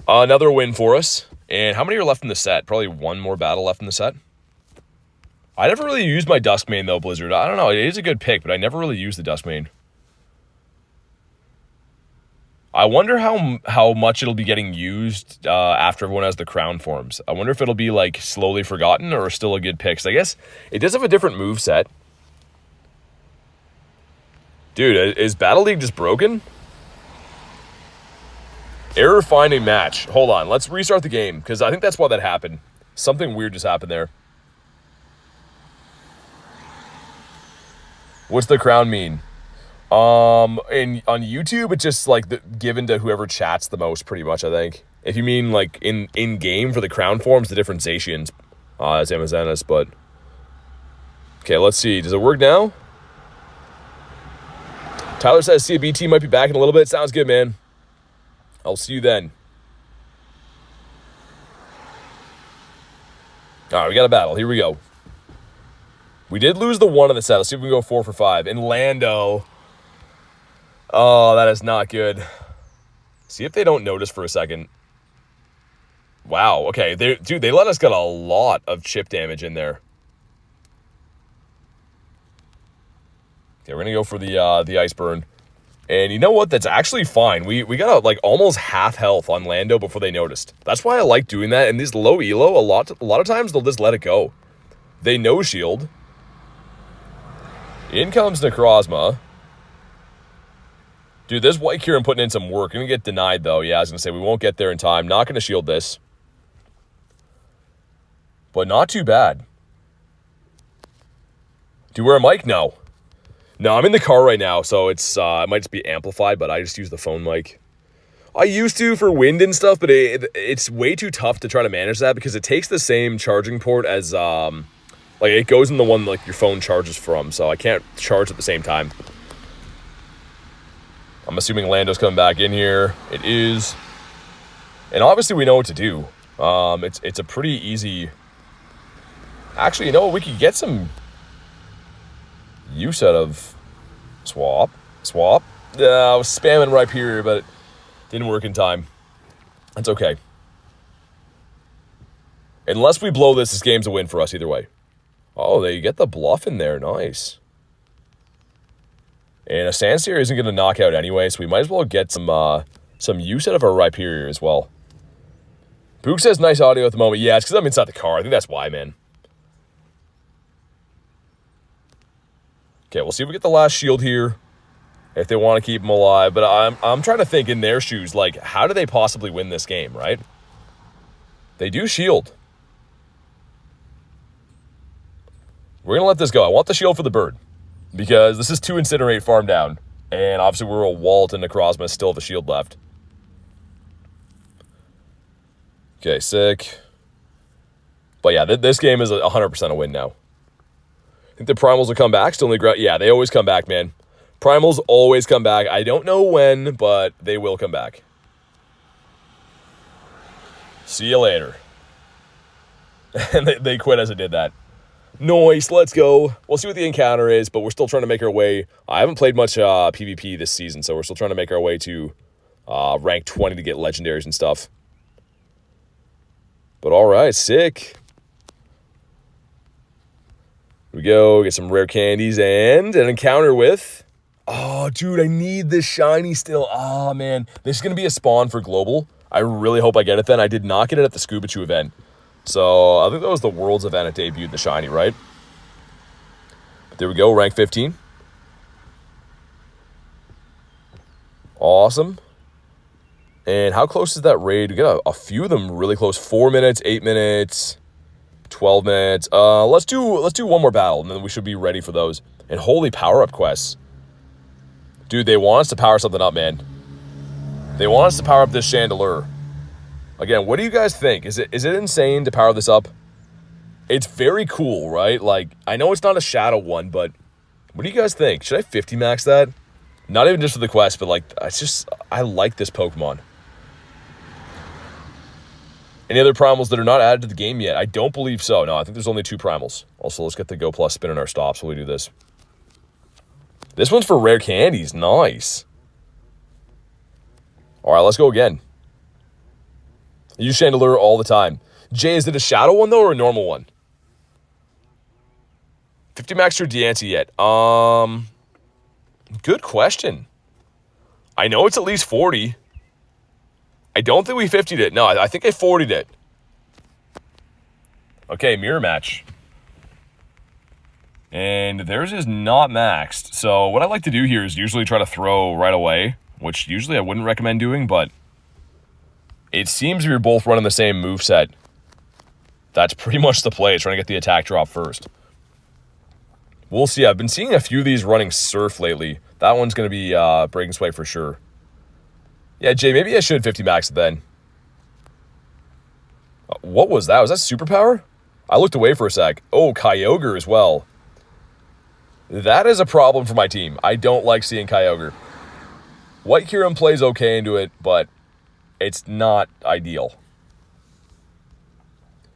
Another win for us. And how many are left in the set? Probably one more battle left in the set. I never really used my Duskmane, though, Blizzard. I don't know. It is a good pick, but I never really used the Duskmane. I wonder how much it'll be getting used after everyone has the crown forms. I wonder if it'll be, like, slowly forgotten or still a good pick. 'Cause I guess it does have a different move set. Dude, is Battle League just broken? Error finding match. Hold on, let's restart the game, because I think that's why that happened. Something weird just happened there. What's the crown mean? On YouTube, it's just like given to whoever chats the most, pretty much, I think. If you mean like in game for the crown forms, the different Zacians as Amazonas, but okay, let's see. Does it work now? Tyler says CBT might be back in a little bit. Sounds good, man. I'll see you then. All right, we got a battle. Here we go. We did lose the 1 in the set. Let's see if we can go 4 for 5. In Lando. Oh, that is not good. See if they don't notice for a second. Wow, okay. Dude, they let us get a lot of chip damage in there. Okay, we're going to go for the Ice Burn. And you know what? That's actually fine. We got like almost half health on Lando before they noticed. That's why I like doing that. And these low elo, a lot of times they'll just let it go. They no shield. In comes Necrozma. Dude, this White Kyurem putting in some work. Gonna get denied, though. Yeah, I was gonna say, we won't get there in time. Not gonna shield this. But not too bad. Do you wear a mic? No. No, I'm in the car right now, so it's it might just be amplified, but I just use the phone mic. I used to for wind and stuff, but it's way too tough to try to manage that because it takes the same charging port as, like, it goes in the one, like, your phone charges from, so I can't charge at the same time. I'm assuming Lando's coming back in here. It is. And obviously we know what to do. It's a pretty easy... Actually, you know what? We could get some use out of... Swap. I was spamming Rhyperior, but it didn't work in time. That's okay. Unless we blow this game's a win for us either way. Oh, they get the bluff in there. Nice. And a Sandseer isn't going to knock out anyway, so we might as well get some use out of our Rhyperior as well. Book says nice audio at the moment. Yeah, it's because I'm inside the car. I think that's why, man. Okay, we'll see if we get the last shield here. If they want to keep him alive. But I'm trying to think in their shoes, like, how do they possibly win this game, right? They do shield. We're going to let this go. I want the shield for the bird. Because this is 2 Incinerate farm down. And obviously we're a Walt and Necrozma still have a shield left. Okay, sick. But yeah, this game is 100% a win now. I think the Primals will come back. Still in the ground. Yeah, they always come back, man. Primals always come back. I don't know when, but they will come back. See you later. And they quit as it did that. Nice, let's go. We'll see what the encounter is, but we're still trying to make our way. I haven't played much PvP this season, so we're still trying to make our way to rank 20 to get legendaries and stuff. But all right, sick. Here we go, get some rare candies and an encounter with... Oh, dude, I need this shiny still. Oh, man. This is going to be a spawn for Global. I really hope I get it then. I did not get it at the Scuba Chew event. So, I think that was the Worlds event it debuted, the shiny, right? But there we go, rank 15. Awesome. And how close is that raid? We got a few of them really close. 4 minutes, 8 minutes, 12 minutes. Let's do one more battle, and then we should be ready for those. And holy power-up quests. Dude, they want us to power something up, man. They want us to power up this Chandelure. Again, what do you guys think? Is it insane to power this up? It's very cool, right? Like, I know it's not a shadow one, but what do you guys think? Should I 50 max that? Not even just for the quest, but like, I like this Pokemon. Any other primals that are not added to the game yet? I don't believe so. No, I think there's only 2 primals. Also, let's get the Go Plus spin in our stops while we do this. This one's for rare candies. Nice. All right, let's go again. I use Chandelure all the time. Jay, is it a shadow one, though, or a normal one? 50 max or Deancey yet? Good question. I know it's at least 40. I don't think we 50'd it. No, I think I 40'd it. Okay, mirror match. And theirs is not maxed. So what I like to do here is usually try to throw right away, which usually I wouldn't recommend doing, but it seems if you're both running the same moveset, that's pretty much the play, trying to get the attack drop first. We'll see. I've been seeing a few of these running Surf lately. That one's going to be Breaking Sway for sure. Yeah, Jay, maybe I should 50 max it then. What was that? Was that superpower? I looked away for a sec. Oh, Kyogre as well. That is a problem for my team. I don't like seeing Kyogre. White Kyurem plays okay into it, but it's not ideal.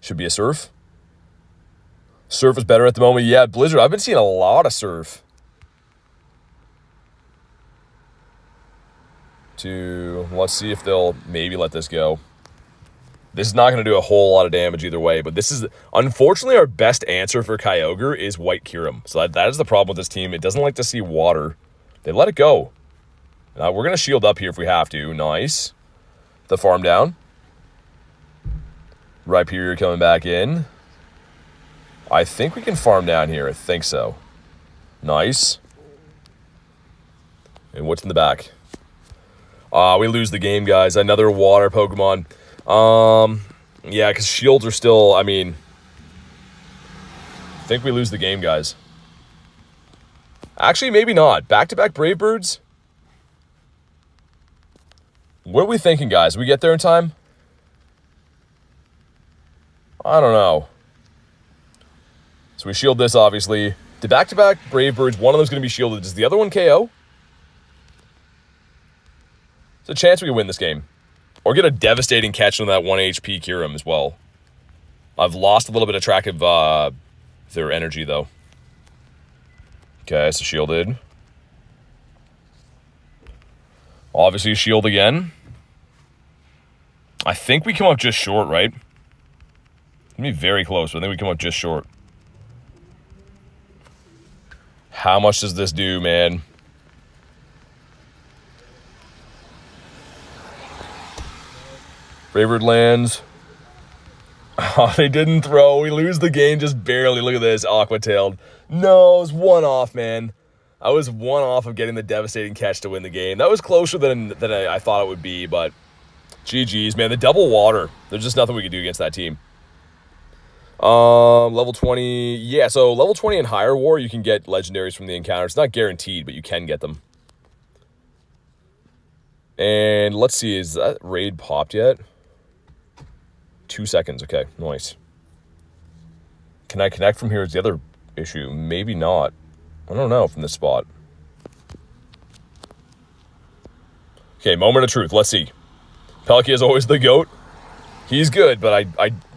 Should be a Surf. Surf is better at the moment. Yeah, Blizzard. I've been seeing a lot of Surf. Let's see if they'll maybe let this go. This is not going to do a whole lot of damage either way, but this is, unfortunately, our best answer for Kyogre is White Kyurem. So that is the problem with this team. It doesn't like to see water. They let it go. We're going to shield up here if we have to. Nice. The farm down. Rhyperior coming back in. I think we can farm down here. I think so. Nice. And what's in the back? We lose the game, guys. Another water Pokemon. Yeah, because shields are still, I think we lose the game, guys. Actually, maybe not. Back-to-back Brave Birds? What are we thinking, guys? We get there in time? I don't know. So we shield this, obviously. The back-to-back Brave Birds, one of them's going to be shielded. Does the other one KO? There's a chance we can win this game. Or get a devastating catch on that 1 HP Kyurem as well. I've lost a little bit of track of their energy, though. Okay, so shielded. Obviously, shield again. I think we come up just short, right? It's gonna be very close, but I think we come up just short. How much does this do, man? Favored lands. Oh, they didn't throw. We lose the game just barely. Look at this, Aqua-tailed. No, it was one off, man. I was one off of getting the devastating catch to win the game. That was closer than I thought it would be, but GG's, man. The double water. There's just nothing we can do against that team. Level 20. Yeah, so level 20 and higher war, you can get legendaries from the encounter. It's not guaranteed, but you can get them. And let's see, is that raid popped yet? 2 seconds. Okay, nice. Can I connect from here is the other issue. Maybe not. I don't know from this spot. Okay, moment of truth. Let's see. Palkia is always the GOAT. He's good, but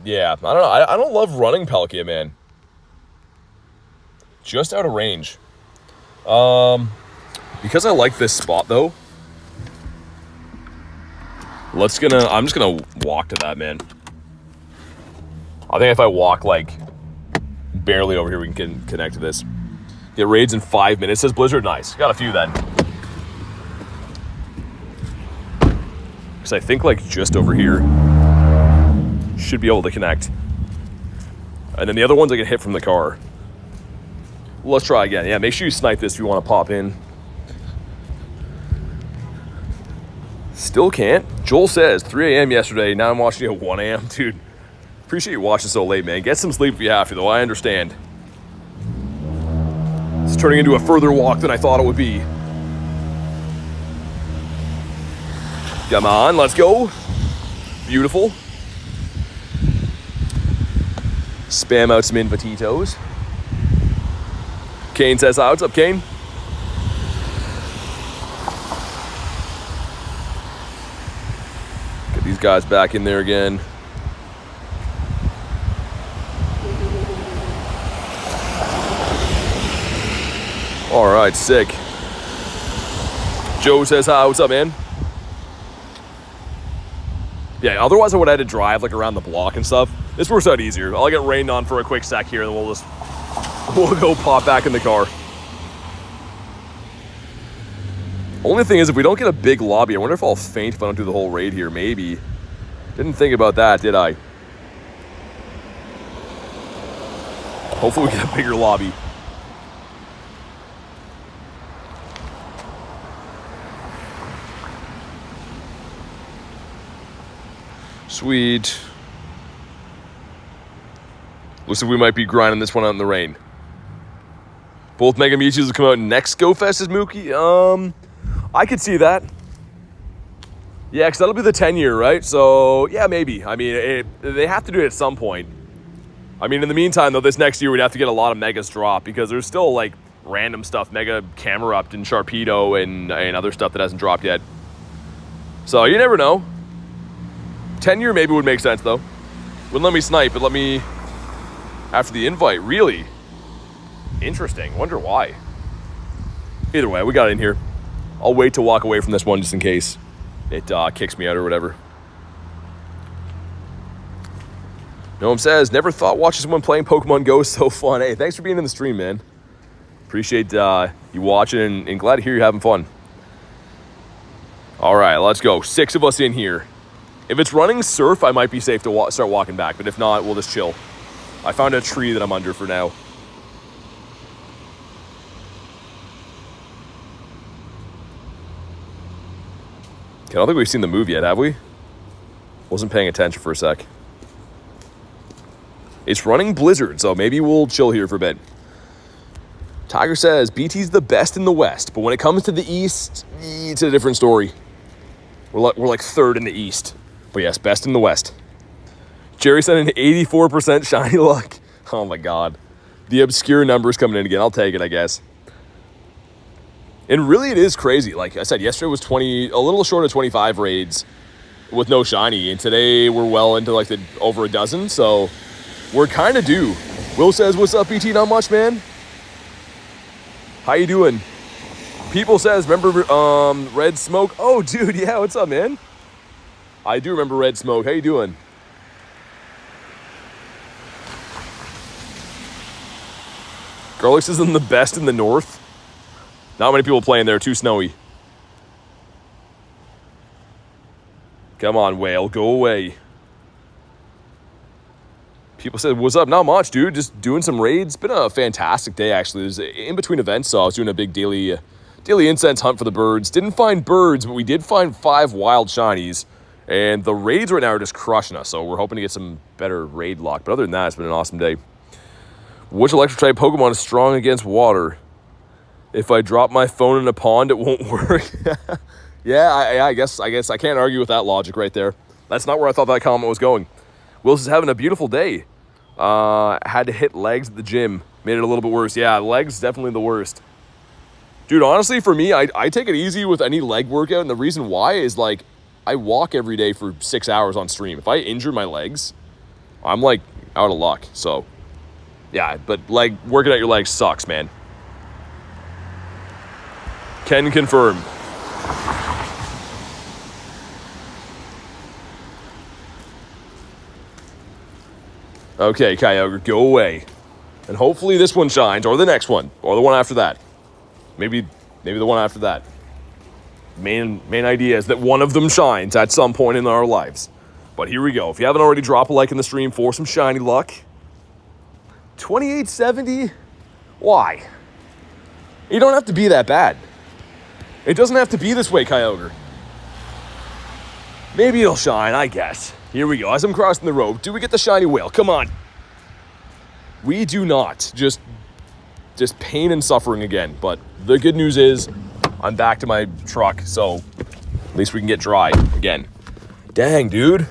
yeah, I don't know. I don't love running Palkia, man. Just out of range. Because I like this spot, though. I'm just gonna walk to that, man. I think if I walk, like, barely over here, we can connect to this. Get raids in 5 minutes. Says Blizzard. Nice. Got a few then. Because I think, like, just over here should be able to connect. And then the other ones I can hit from the car. Let's try again. Yeah, make sure you snipe this if you want to pop in. Still can't. Joel says 3 a.m. yesterday. Now I'm watching you at 1 a.m. Dude, appreciate you watching so late, man. Get some sleep if you have to, though. I understand. It's turning into a further walk than I thought it would be. Come on, let's go. Beautiful. Spam out some invititos. Kane says, hi, what's up, Kane? Get these guys back in there again. All right, sick. Joe says, hi, what's up, man? Yeah, otherwise I would have had to drive, like, around the block and stuff. This works out easier. I'll get rained on for a quick sec here, and then we'll go pop back in the car. Only thing is, if we don't get a big lobby, I wonder if I'll faint if I don't do the whole raid here. Maybe. Didn't think about that, did I? Hopefully we get a bigger lobby. Sweet. Looks like we might be grinding this one out in the rain. Both Mega Mewtwo's will come out next Go Fest, as Mookie. I could see that. Yeah, because that'll be the 10-year, right? So, yeah, maybe. I mean, they have to do it at some point. I mean, in the meantime, though, this next year we'd have to get a lot of Megas drop because there's still, like, random stuff. Mega Camerupt and Sharpedo and other stuff that hasn't dropped yet. So, you never know. 10-year maybe would make sense, though. Wouldn't let me snipe, but let me... After the invite, really? Interesting. Wonder why. Either way, we got it in here. I'll wait to walk away from this one just in case it kicks me out or whatever. Noam says, never thought watching someone playing Pokemon Go is so fun. Hey, thanks for being in the stream, man. Appreciate you watching and glad to hear you're having fun. All right, let's go. 6 of us in here. If it's running Surf, I might be safe to start walking back, but if not, we'll just chill. I found a tree that I'm under for now. Okay, I don't think we've seen the move yet, have we? Wasn't paying attention for a sec. It's running Blizzard, so maybe we'll chill here for a bit. Tiger says, BT's the best in the West, but when it comes to the East, it's a different story. We're like third in the East. But yes, best in the West. Jerry said an 84% shiny luck. Oh my god. The obscure numbers coming in again. I'll take it, I guess. And really it is crazy. Like I said, yesterday was a little short of 25 raids with no shiny. And today we're well into like over a dozen. So we're kind of due. Will says, what's up, BT? Not much, man. How you doing? People says, remember Red Smoke? Oh, dude, yeah, what's up, man? I do remember Red Smoke. How you doing? Garlics isn't the best in the north. Not many people playing there. Too snowy. Come on, whale. Go away. People said, what's up? Not much, dude. Just doing some raids. Been a fantastic day, actually. It was in between events, so I was doing a big daily incense hunt for the birds. Didn't find birds, but we did find 5 wild shinies. And the raids right now are just crushing us, so we're hoping to get some better raid luck. But other than that, it's been an awesome day. Which electric type Pokemon is strong against water? If I drop my phone in a pond, it won't work. Yeah, I guess I can't argue with that logic right there. That's not where I thought that comment was going. Will's is having a beautiful day. Had to hit legs at the gym. Made it a little bit worse. Yeah, legs definitely the worst. Dude, honestly, for me, I take it easy with any leg workout, and the reason why is, like, I walk every day for 6 hours on stream. If I injure my legs, I'm, like, out of luck. So, yeah, but working out your legs sucks, man. Can confirm. Okay, Kyogre, go away. And hopefully this one shines, or the next one, or the one after that. Maybe the one after that. Main idea is that one of them shines at some point in our lives. But here we go. If you haven't already, drop a like in the stream for some shiny luck. 2870? Why? You don't have to be that bad. It doesn't have to be this way, Kyogre. Maybe it'll shine, I guess. Here we go. As I'm crossing the road, do we get the shiny whale? Come on. We do not. Just pain and suffering again. But the good news is I'm back to my truck, so at least we can get dry again. Dang, dude.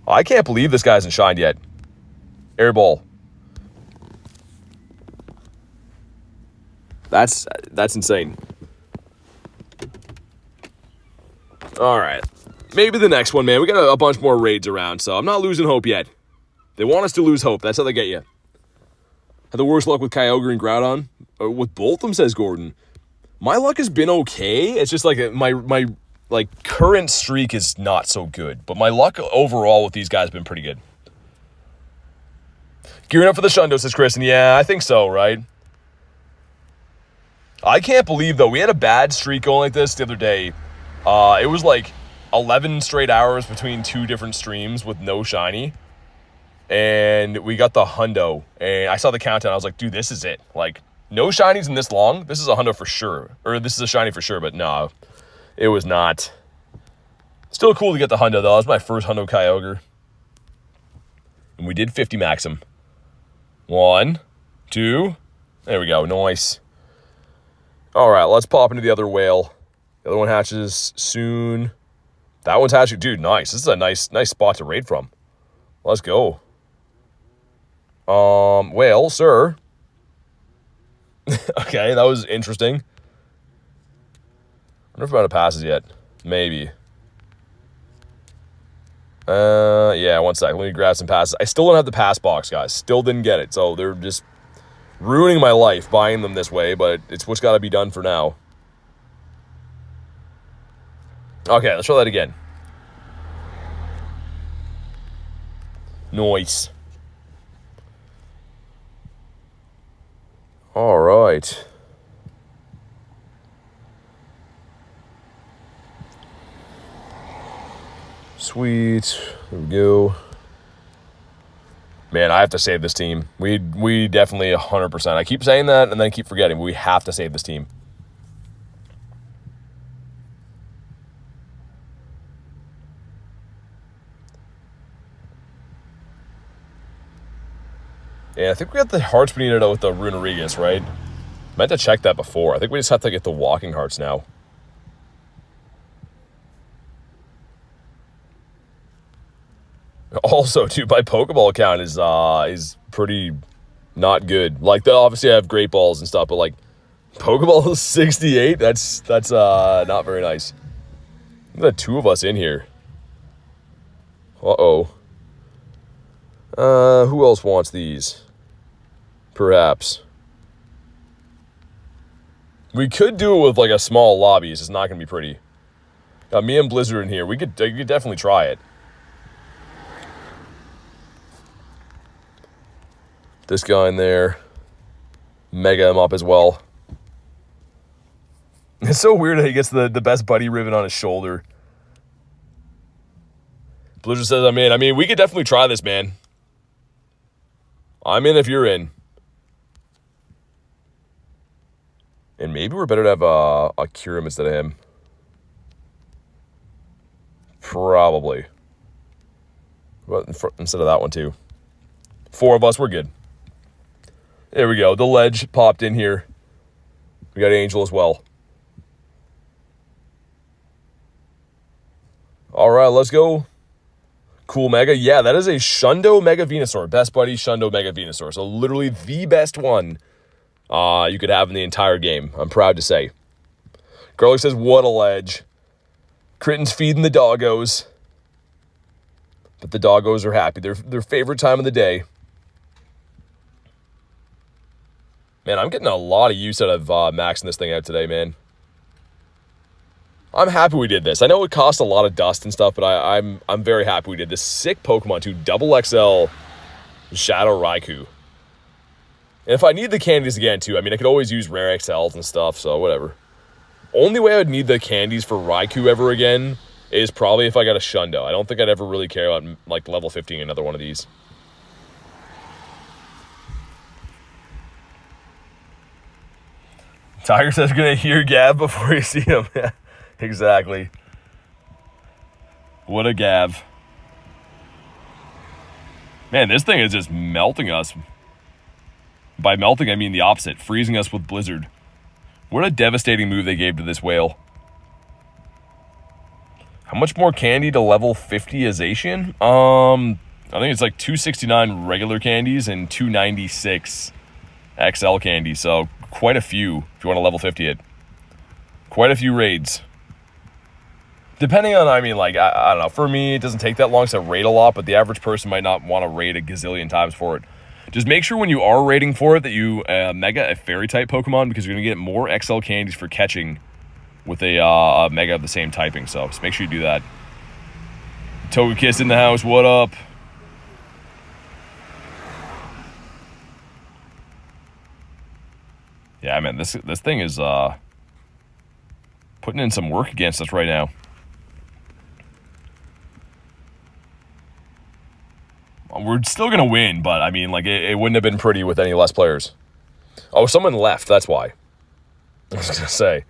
I can't believe this guy hasn't shined yet. Air ball. That's insane. All right. Maybe the next one, man. We got a bunch more raids around, so I'm not losing hope yet. They want us to lose hope. That's how they get you. Had the worst luck with Kyogre and Groudon. With both of them, says Gordon. My luck has been okay. It's just like my current streak is not so good. But my luck overall with these guys has been pretty good. Gearing up for the Shundo, says Kristen. Yeah, I think so, right? I can't believe, though, we had a bad streak going like this the other day. It was like 11 straight hours between 2 different streams with no shiny. And we got the hundo. And I saw the countdown. I was like, dude, this is it. Like, no shinies in this long. This is a hundo for sure. Or this is a shiny for sure, but no. It was not. Still cool to get the hundo, though. That was my first hundo Kyogre. And we did 50 max him. 1, 2. There we go. Nice. All right, let's pop into the other whale. The other one hatches soon. That one's hatching. Dude, nice. This is a nice spot to raid from. Let's go. Whale, sir. Okay, that was interesting. I wonder if I'm out of passes yet. Maybe. Yeah, one sec. Let me grab some passes. I still don't have the pass box, guys. Still didn't get it. So they're just ruining my life buying them this way, but it's what's got to be done for now. Okay, let's try that again. Nice. All right. Sweet. There we go. Man, I have to save this team. We definitely 100%. I keep saying that and then keep forgetting, but we have to save this team. Yeah, I think we got the hearts we needed with the Runerigus, right? Meant to check that before. I think we just have to get the walking hearts now. Also, dude, my Pokeball count is pretty not good. Like, obviously I have great balls and stuff, but like Pokeball is 68. That's not very nice. Look at the 2 of us in here. Uh-oh. Who else wants these? Perhaps. We could do it with like a small lobby. It's not going to be pretty. Me and Blizzard in here. We could definitely try it. This guy in there. Mega him up as well. It's so weird that he gets the best buddy ribbon on his shoulder. Blizzard says I'm in. I mean, we could definitely try this, man. I'm in if you're in. And maybe we're better to have a Kyurem instead of him. Probably. But instead of that one, too. 4 of us, we're good. There we go. The ledge popped in here. We got Angel as well. All right, let's go. Cool Mega. Yeah, that is a Shundo Mega Venusaur. Best buddy Shundo Mega Venusaur. So literally the best one you could have in the entire game. I'm proud to say. Garlic says, what a ledge. Critten's feeding the doggos. But the doggos are happy. Their favorite time of the day. Man, I'm getting a lot of use out of maxing this thing out today, man. I'm happy we did this. I know it cost a lot of dust and stuff, but I'm very happy we did this. Sick Pokemon too. Double XL Shadow Raikou. And if I need the candies again too, I mean, I could always use rare XLs and stuff, so whatever. Only way I would need the candies for Raikou ever again is probably if I got a Shundo. I don't think I'd ever really care about like level 15 another one of these. Tiger says you're gonna hear Gav before you see him. Exactly. What a Gav. Man, this thing is just melting us. By melting, I mean the opposite. Freezing us with Blizzard. What a devastating move they gave to this whale. How much more candy to level 50 is Asian? I think it's like 269 regular candies and 296 XL candies. So quite a few if you want to level 50 it. Quite a few raids. Depending on, I mean, like, I don't know. For me, it doesn't take that long to raid a lot, but the average person might not want to raid a gazillion times for it. Just make sure when you are raiding for it that you mega a fairy-type Pokemon, because you're going to get more XL candies for catching with a mega of the same typing. So just make sure you do that. Togekiss in the house. What up? Yeah, man, this thing is putting in some work against us right now. We're still going to win, but, I mean, like, it wouldn't have been pretty with any less players. Oh, someone left, that's why. I was going to say.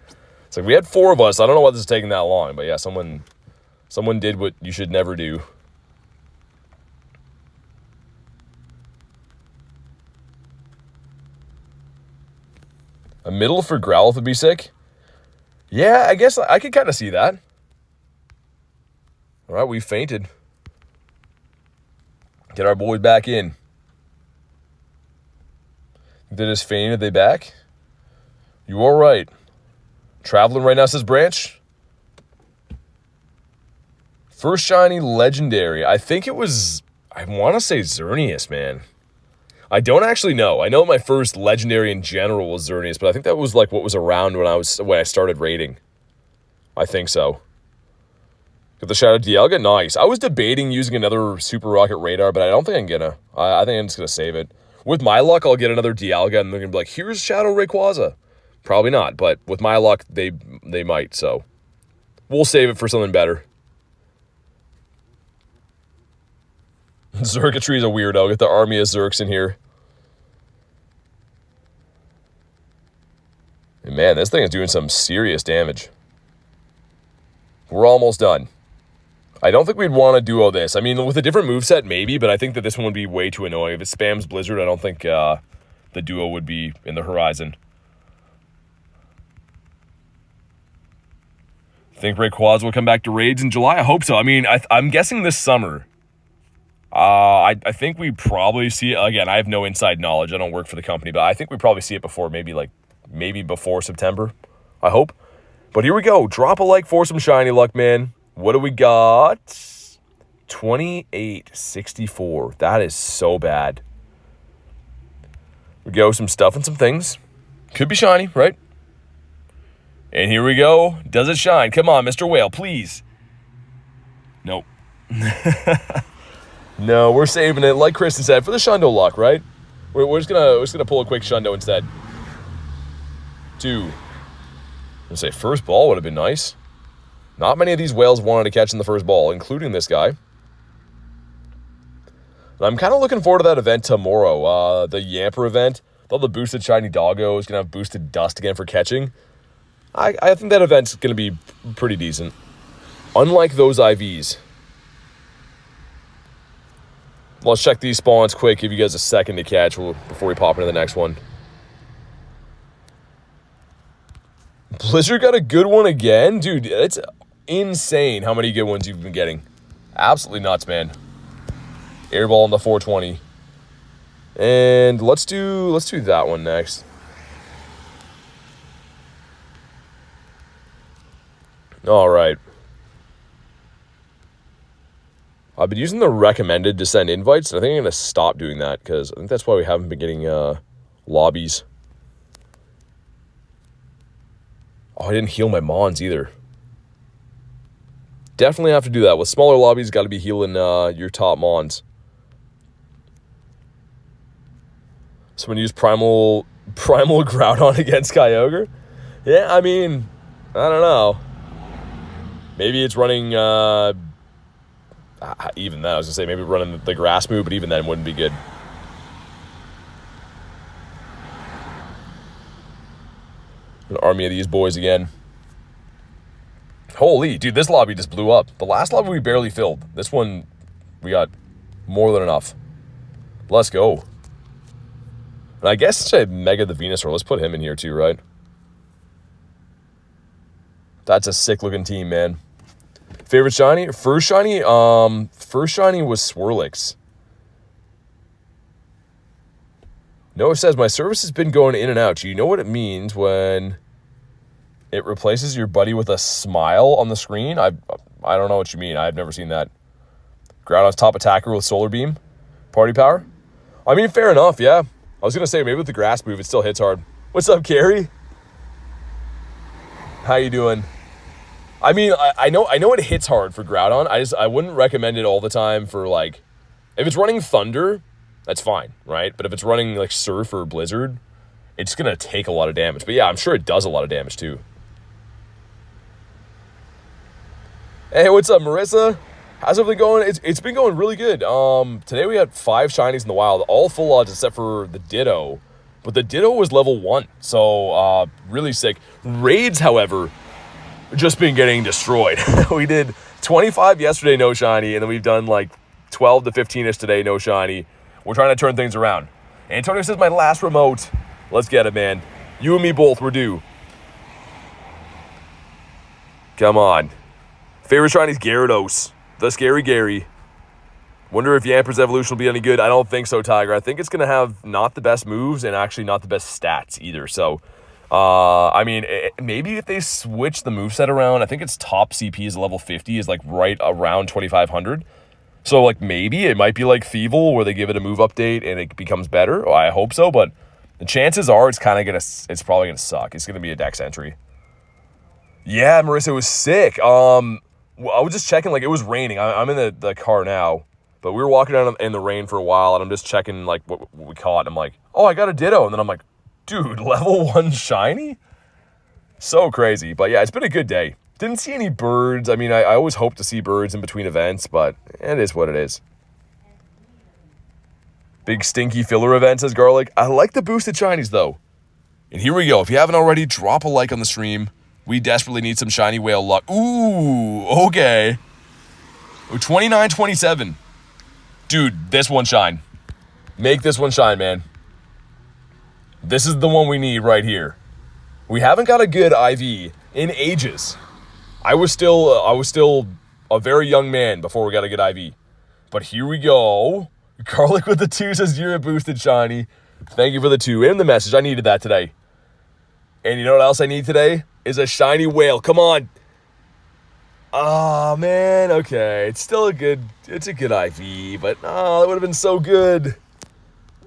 It's like, we had 4 of us. I don't know why this is taking that long, but, yeah, someone did what you should never do. A middle for Growlithe would be sick? Yeah, I guess I could kind of see that. All right, we fainted. Get our boys back in. They're just fainting. Are they back? You all right? Traveling right now, says Branch. First shiny legendary. I think it was, I want to say Xerneas, man. I don't actually know. I know my first legendary in general was Xerneas, but I think that was like what was around when I started raiding. I think so. Got the Shadow Dialga? Nice. I was debating using another Super Rocket Radar, but I don't think I'm gonna. I think I'm just gonna save it. With my luck, I'll get another Dialga, and they're gonna be like, here's Shadow Rayquaza. Probably not, but with my luck, they might, so. We'll save it for something better. Xurkitree is a weirdo. Get the army of Zerks in here. And man, this thing is doing some serious damage. We're almost done. I don't think we'd want to duo this. I mean, with a different moveset, maybe, but I think that this one would be way too annoying. If it spams Blizzard, I don't think the duo would be in the horizon. Think Rayquaza will come back to raids in July? I hope so. I mean, I'm guessing this summer. I think we probably see it. Again, I have no inside knowledge. I don't work for the company, but I think we probably see it before, maybe before September. I hope. But here we go. Drop a like for some shiny luck, man. What do we got? 2864. That is so bad. We go some stuff and some things. Could be shiny, right? And here we go. Does it shine? Come on, Mr. Whale, please. Nope. No, we're saving it, like Kristen said, for the Shundo luck, right? We're just gonna pull a quick Shundo instead. 2. I'm gonna say first ball would have been nice. Not many of these whales wanted to catch in the first ball, including this guy. And I'm kind of looking forward to that event tomorrow. The Yamper event. All the boosted shiny doggo is gonna have boosted dust again for catching. I think that event's gonna be pretty decent. Unlike those IVs. Let's check these spawns quick, give you guys a second to catch before we pop into the next one. Blizzard got a good one again? Dude, it's insane how many good ones you've been getting. Absolutely nuts, man. Airball in the 420. And let's do that one next. All right. I've been using the recommended to send invites, and I think I'm going to stop doing that because I think that's why we haven't been getting lobbies. Oh, I didn't heal my Mons either. Definitely have to do that. With smaller lobbies, got to be healing your top Mons. So when you use Primal Groudon against Kyogre? Yeah, I mean, I don't know. Maybe it's running... even then, I was going to say, maybe running the grass move, but even then wouldn't be good. An army of these boys again. Holy, dude, this lobby just blew up. The last lobby we barely filled. This one, we got more than enough. Let's go. And I guess since I Mega the Venusaur, let's put him in here too, right? That's a sick-looking team, man. Favorite shiny? First shiny was Swirlix. Noah says, my service has been going in and out. Do you know what it means when it replaces your buddy with a smile on the screen? I don't know what you mean. I've never seen that. Groudon's top attacker with Solar Beam. Party power? I mean, fair enough, yeah. I was going to say, maybe with the grass move, it still hits hard. What's up, Carrie? How you doing? I mean, I know it hits hard for Groudon. I wouldn't recommend it all the time for, like, if it's running Thunder, that's fine, right? But if it's running, like, Surf or Blizzard, it's going to take a lot of damage. But, yeah, I'm sure it does a lot of damage, too. Hey, what's up, Marissa? How's everything going? It's been going really good. Today we had 5 shinies in the wild, all full odds except for the Ditto. But the Ditto was level 1, so really sick. Raids, however... just been getting destroyed. We did 25 yesterday, no shiny, and then we've done like 12 to 15-ish today, no shiny. We're trying to turn things around. Antonio says, my last remote. Let's get it, man. You and me both, we're due. Come on. Favorite shiny is Gyarados. The Scary Gary. Wonder if Yamper's evolution will be any good. I don't think so, Tiger. I think it's going to have not the best moves and actually not the best stats either, so... I mean, maybe if they switch the moveset around, I think its top CP is level 50, is like right around 2,500. So like maybe it might be like Thievul where they give it a move update and it becomes better. Oh, I hope so, but the chances are it's probably gonna suck. It's gonna be a Dex entry. Yeah, Marissa, it was sick. I was just checking, like it was raining. I'm in the car now, but we were walking down in the rain for a while, and I'm just checking like what we caught. And I'm like, oh, I got a Ditto, and then I'm like, dude, level 1 shiny? So crazy. But yeah, it's been a good day. Didn't see any birds. I mean, I always hope to see birds in between events, but it is what it is. Big stinky filler event, says Garlic. I like the boosted shinies, though. And here we go. If you haven't already, drop a like on the stream. We desperately need some shiny whale luck. Ooh, okay. 29-27. Dude, this one shine. Make this one shine, man. This is the one we need right here. We haven't got a good IV in ages. I was still a very young man before we got a good IV. But here we go. Garlic with the 2 says you're a boosted shiny. Thank you for the 2 and the message. I needed that today. And you know what else I need today? Is a shiny whale. Come on. Oh, man. Okay. It's a good IV, but it would have been so good.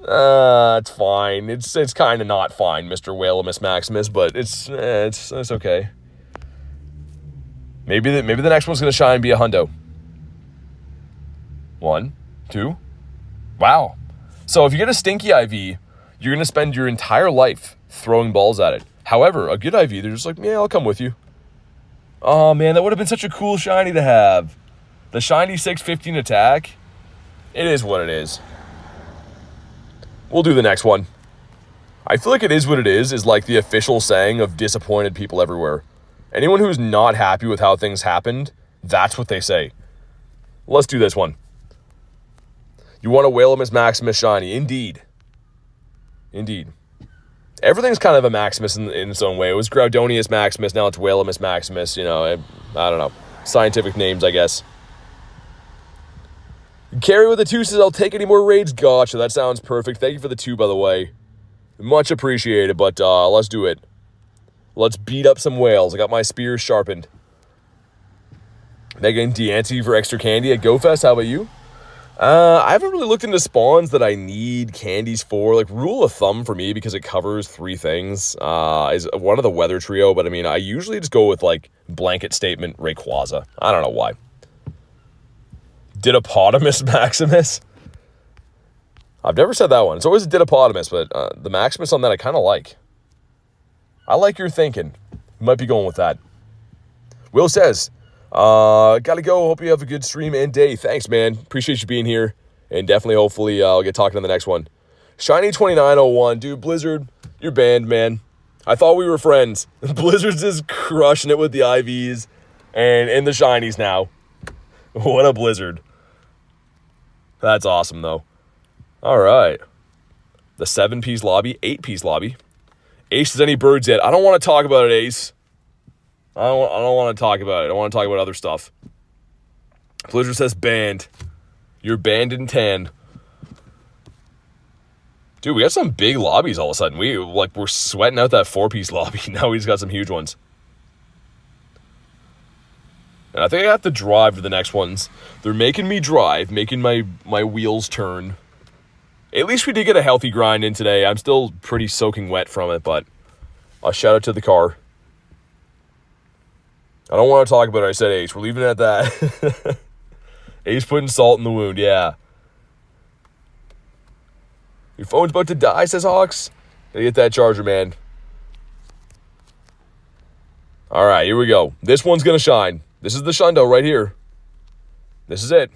It's fine. It's kind of not fine, Mr. Whalemus Maximus, but it's okay. Maybe the next one's gonna shine and be a hundo. 1, 2. Wow. So if you get a stinky IV, you're gonna spend your entire life throwing balls at it. However, a good IV, they're just like, yeah, I'll come with you. Oh man, that would have been such a cool shiny to have. The shiny 615 attack. It is what it is. We'll do the next one. I feel like it is what it is like the official saying of disappointed people everywhere. Anyone who's not happy with how things happened, that's what they say. Let's do this one. You want a Whalemus Maximus shiny? Indeed. Indeed. Everything's kind of a Maximus in its own way. It was Groudonius Maximus, now it's Whalemus Maximus. You know, I don't know. Scientific names, I guess. Carrie with the 2 says, I'll take any more raids. Gotcha, that sounds perfect. Thank you for the 2, by the way. Much appreciated, but let's do it. Let's beat up some whales. I got my spears sharpened. Megan D'Anti for extra candy at GoFest. How about you? I haven't really looked into spawns that I need candies for. Like, rule of thumb for me, because it covers 3 things, is one of the weather trio. But, I mean, I usually just go with, like, blanket statement Rayquaza. I don't know why. Didopotamus Maximus? I've never said that one. It's always a Didopotamus, but the Maximus on that I kind of like. I like your thinking. You might be going with that. Will says, gotta go. Hope you have a good stream and day. Thanks, man. Appreciate you being here. And definitely, hopefully, I'll get talking on the next one. Shiny 2901. Dude, Blizzard, you're banned, man. I thought we were friends. Blizzard's just crushing it with the IVs and the shinies now. What a Blizzard. That's awesome, though. All right. The 7-piece lobby, 8-piece lobby. Ace, is any birds yet? I don't want to talk about it, Ace. I don't want to talk about it. I want to talk about other stuff. Blizzard says banned. You're banned in 10. Dude, we got some big lobbies all of a sudden. We're sweating out that 4-piece lobby. Now we just got some huge ones. And I think I have to drive to the next ones. They're making me drive, making my wheels turn. At least we did get a healthy grind in today. I'm still pretty soaking wet from it, but a shout out to the car. I don't want to talk about it. I said Ace. We're leaving it at that. Ace putting salt in the wound, yeah. Your phone's about to die, says Hawks. Gotta get that charger, man. All right, here we go. This one's gonna shine. This is the Shundo right here. This is it.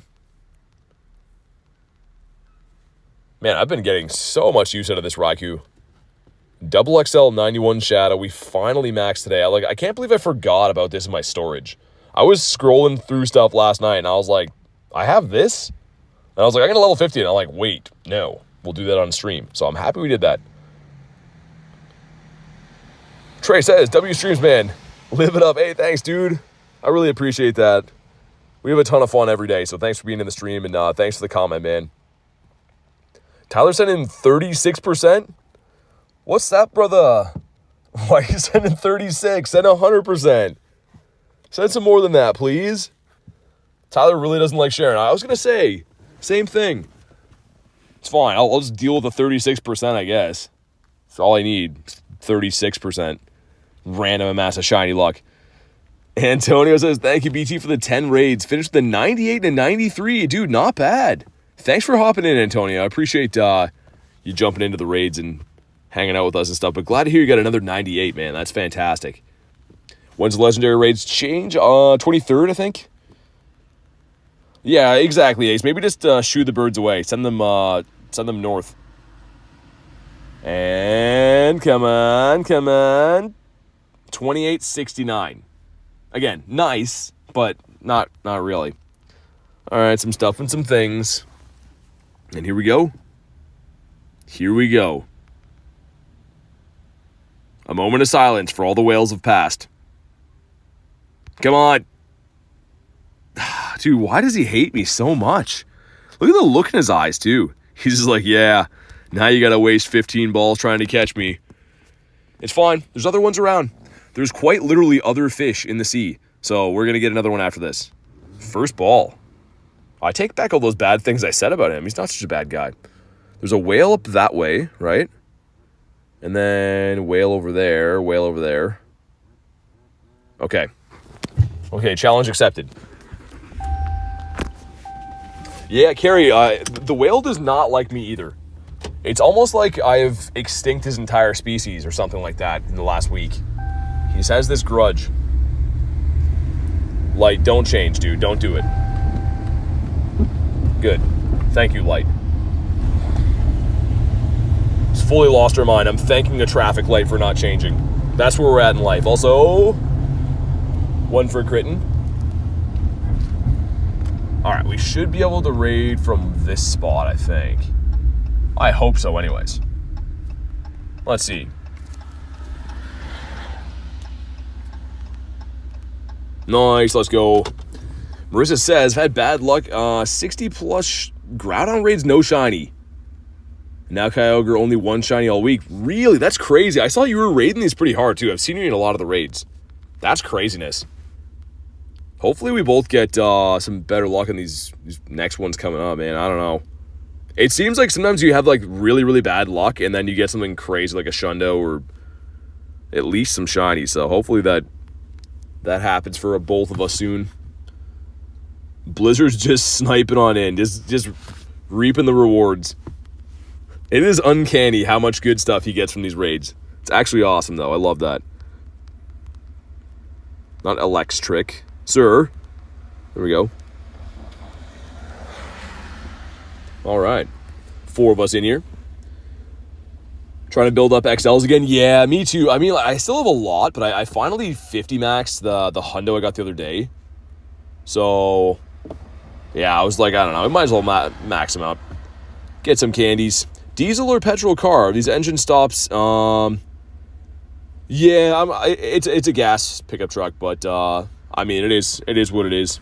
Man, I've been getting so much use out of this Raikou. Double XL 91 Shadow. We finally maxed today. I can't believe I forgot about this in my storage. I was scrolling through stuff last night, and I was like, I have this? And I was like, I'm going to level 50. And I'm like, wait, no. We'll do that on stream. So I'm happy we did that. Trey says, W streams, man. Live it up. Hey, thanks, dude. I really appreciate that. We have a ton of fun every day, so thanks for being in the stream, and thanks for the comment, man. Tyler sent in 36%? What's that, brother? Why are you sending 36? Send 100%. Send some more than that, please. Tyler really doesn't like sharing. I was going to say, same thing. It's fine. I'll just deal with the 36%, I guess. That's all I need. 36%. Random amass of shiny luck. Antonio says, thank you, BT, for the 10 raids. Finished the 98 and 93. Dude, not bad. Thanks for hopping in, Antonio. I appreciate you jumping into the raids and hanging out with us and stuff. But glad to hear you got another 98, man. That's fantastic. When's the legendary raids change? 23rd, I think. Yeah, exactly, Ace. Maybe just shoo the birds away. Send them north. And come on. 2869. Again, nice, but not really. All right, some stuff and some things. And here we go. A moment of silence for all the whales of past. Come on. Dude, why does he hate me so much? Look at the look in his eyes, too. He's just like, yeah, now you got to waste 15 balls trying to catch me. It's fine. There's other ones around. There's quite literally other fish in the sea. So we're going to get another one after this. First ball. I take back all those bad things I said about him. He's not such a bad guy. There's a whale up that way, right? And then whale over there, whale over there. Okay. Okay, challenge accepted. Yeah, Carrie, the whale does not like me either. It's almost like I've extinct his entire species or something like that in the last week. He just has this grudge. Light, don't change, dude. Don't do it. Good. Thank you, Light. It's fully lost her mind. I'm thanking a traffic light for not changing. That's where we're at in life. Also, one for Critten. Alright, we should be able to raid from this spot, I think. I hope so, anyways. Let's see. Nice, let's go. Marissa says, I've had bad luck. 60 plus Groudon raids, no shiny. Now Kyogre, only one shiny all week. Really? That's crazy. I saw you were raiding these pretty hard, too. I've seen you in a lot of the raids. That's craziness. Hopefully we both get some better luck in these next ones coming up, man. I don't know. It seems like sometimes you have, like, really, really bad luck, and then you get something crazy like a Shundo or at least some shiny. So hopefully that happens for both of us soon. Blizzard's just sniping on in, just reaping the rewards. It is uncanny how much good stuff he gets from these raids. It's actually awesome, though. I love that. Not Electric. Sir. There we go. All right. 4 of us in here. Trying to build up XLs again. Yeah, me too. I mean, I still have a lot, but I finally 50 maxed the Hundo I got the other day. So, yeah, I was like, I don't know. I might as well max them out. Get some candies. Diesel or petrol car? These engine stops. Yeah, it's a gas pickup truck, but I mean, it is what it is.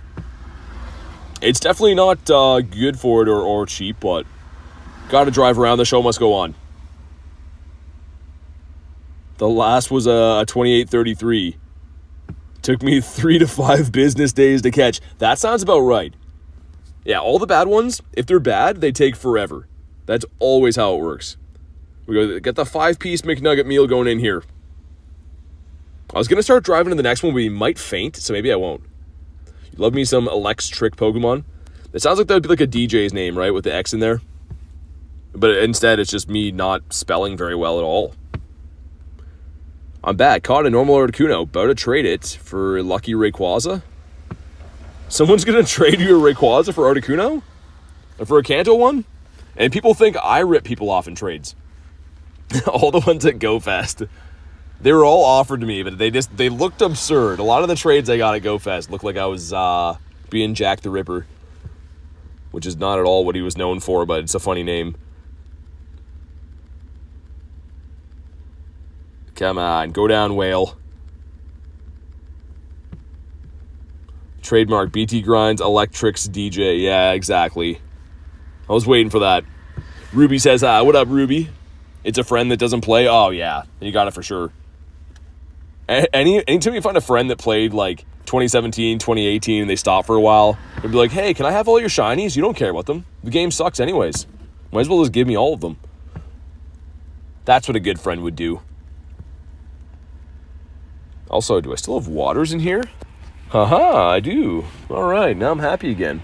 It's definitely not good for it or cheap, but got to drive around. The show must go on. The last was a 2833. Took me 3 to 5 business days to catch. That sounds about right. Yeah, all the bad ones, if they're bad, they take forever. That's always how it works. We go get the 5-piece McNugget meal going in here. I was going to start driving to the next one, but we might faint, so maybe I won't. You love me some Electric Pokemon. It sounds like that would be like a DJ's name, right, with the X in there. But instead, it's just me not spelling very well at all. I'm back. Caught a normal Articuno. About to trade it for Lucky Rayquaza. Someone's going to trade you a Rayquaza for Articuno? Or for a Kanto one? And people think I rip people off in trades. All the ones that go fast. They were all offered to me, but they looked absurd. A lot of the trades I got at GoFest looked like I was being Jack the Ripper. Which is not at all what he was known for, but it's a funny name. Come on, go down, whale. Trademark BT Grinds, Electrics DJ. Yeah, exactly. I was waiting for that. Ruby says, what up, Ruby? It's a friend that doesn't play? Oh, yeah. You got it for sure. Anytime you find a friend that played, like, 2017, 2018, and they stop for a while, they'd be like, hey, can I have all your shinies? You don't care about them. The game sucks anyways. Might as well just give me all of them. That's what a good friend would do. Also, do I still have waters in here? Haha, I do. All right, now I'm happy again.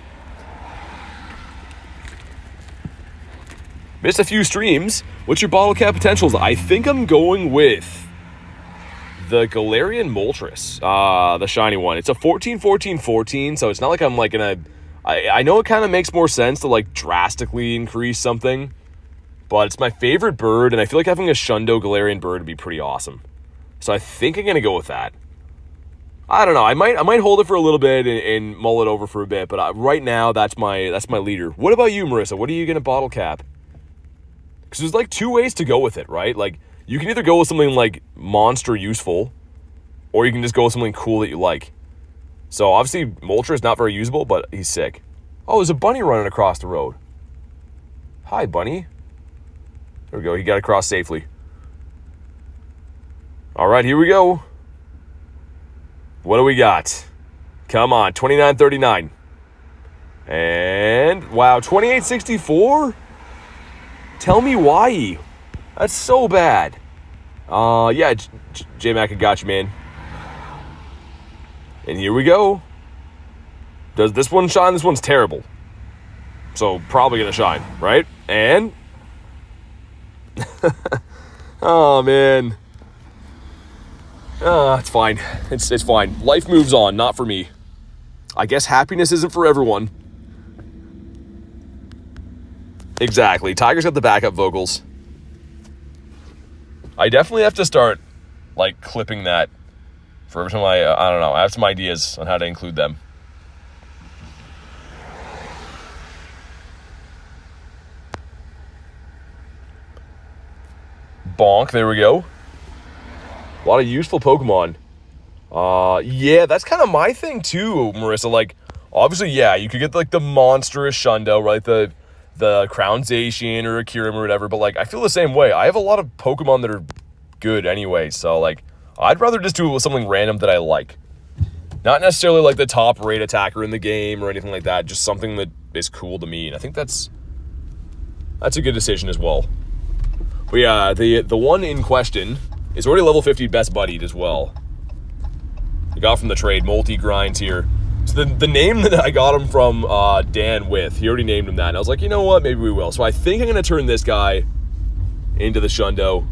Missed a few streams. What's your bottle cap potentials? I think I'm going with the Galarian Moltres, the shiny one. It's a 14-14-14, so it's not like I'm like gonna... I know it kind of makes more sense to like drastically increase something, but it's my favorite bird, and I feel like having a Shundo Galarian bird would be pretty awesome. So I think I'm gonna go with that. I don't know. I might hold it for a little bit and mull it over for a bit, but right now that's my leader. What about you, Marissa? What are you gonna bottle cap? Because there's like 2 ways to go with it, right? Like you can either go with something like monster useful, or you can just go with something cool that you like. So obviously Moltres is not very usable, but he's sick. Oh, there's a bunny running across the road. Hi, bunny. There we go. He got across safely. All right, here we go. What do we got? Come on, 29.39. And, wow, 28.64? Tell me why. That's so bad. Yeah, J-Mac, I got you, man. And here we go. Does this one shine? This one's terrible. So, probably gonna shine, right? And... oh, man. It's fine. It's fine. Life moves on, not for me. I guess happiness isn't for everyone. Exactly. Tiger's got the backup vocals. I definitely have to start, like, clipping that for every time I don't know. I have some ideas on how to include them. Bonk. There we go. A lot of useful Pokemon. Yeah, that's kind of my thing too, Marissa. Like, obviously, yeah, you could get like the monstrous Shundo, right? The Crown Zacian or a Kyurem or whatever. But like, I feel the same way. I have a lot of Pokemon that are good anyway. So like, I'd rather just do it with something random that I like. Not necessarily like the top rate attacker in the game or anything like that. Just something that is cool to me. And I think that's a good decision as well. But yeah, the one in question is already level 50 best buddied as well. I got from the trade, Multi-Grinds here. So the name that I got him from Dan with, he already named him that. And I was like, you know what, maybe we will. So I think I'm going to turn this guy into the Shundo.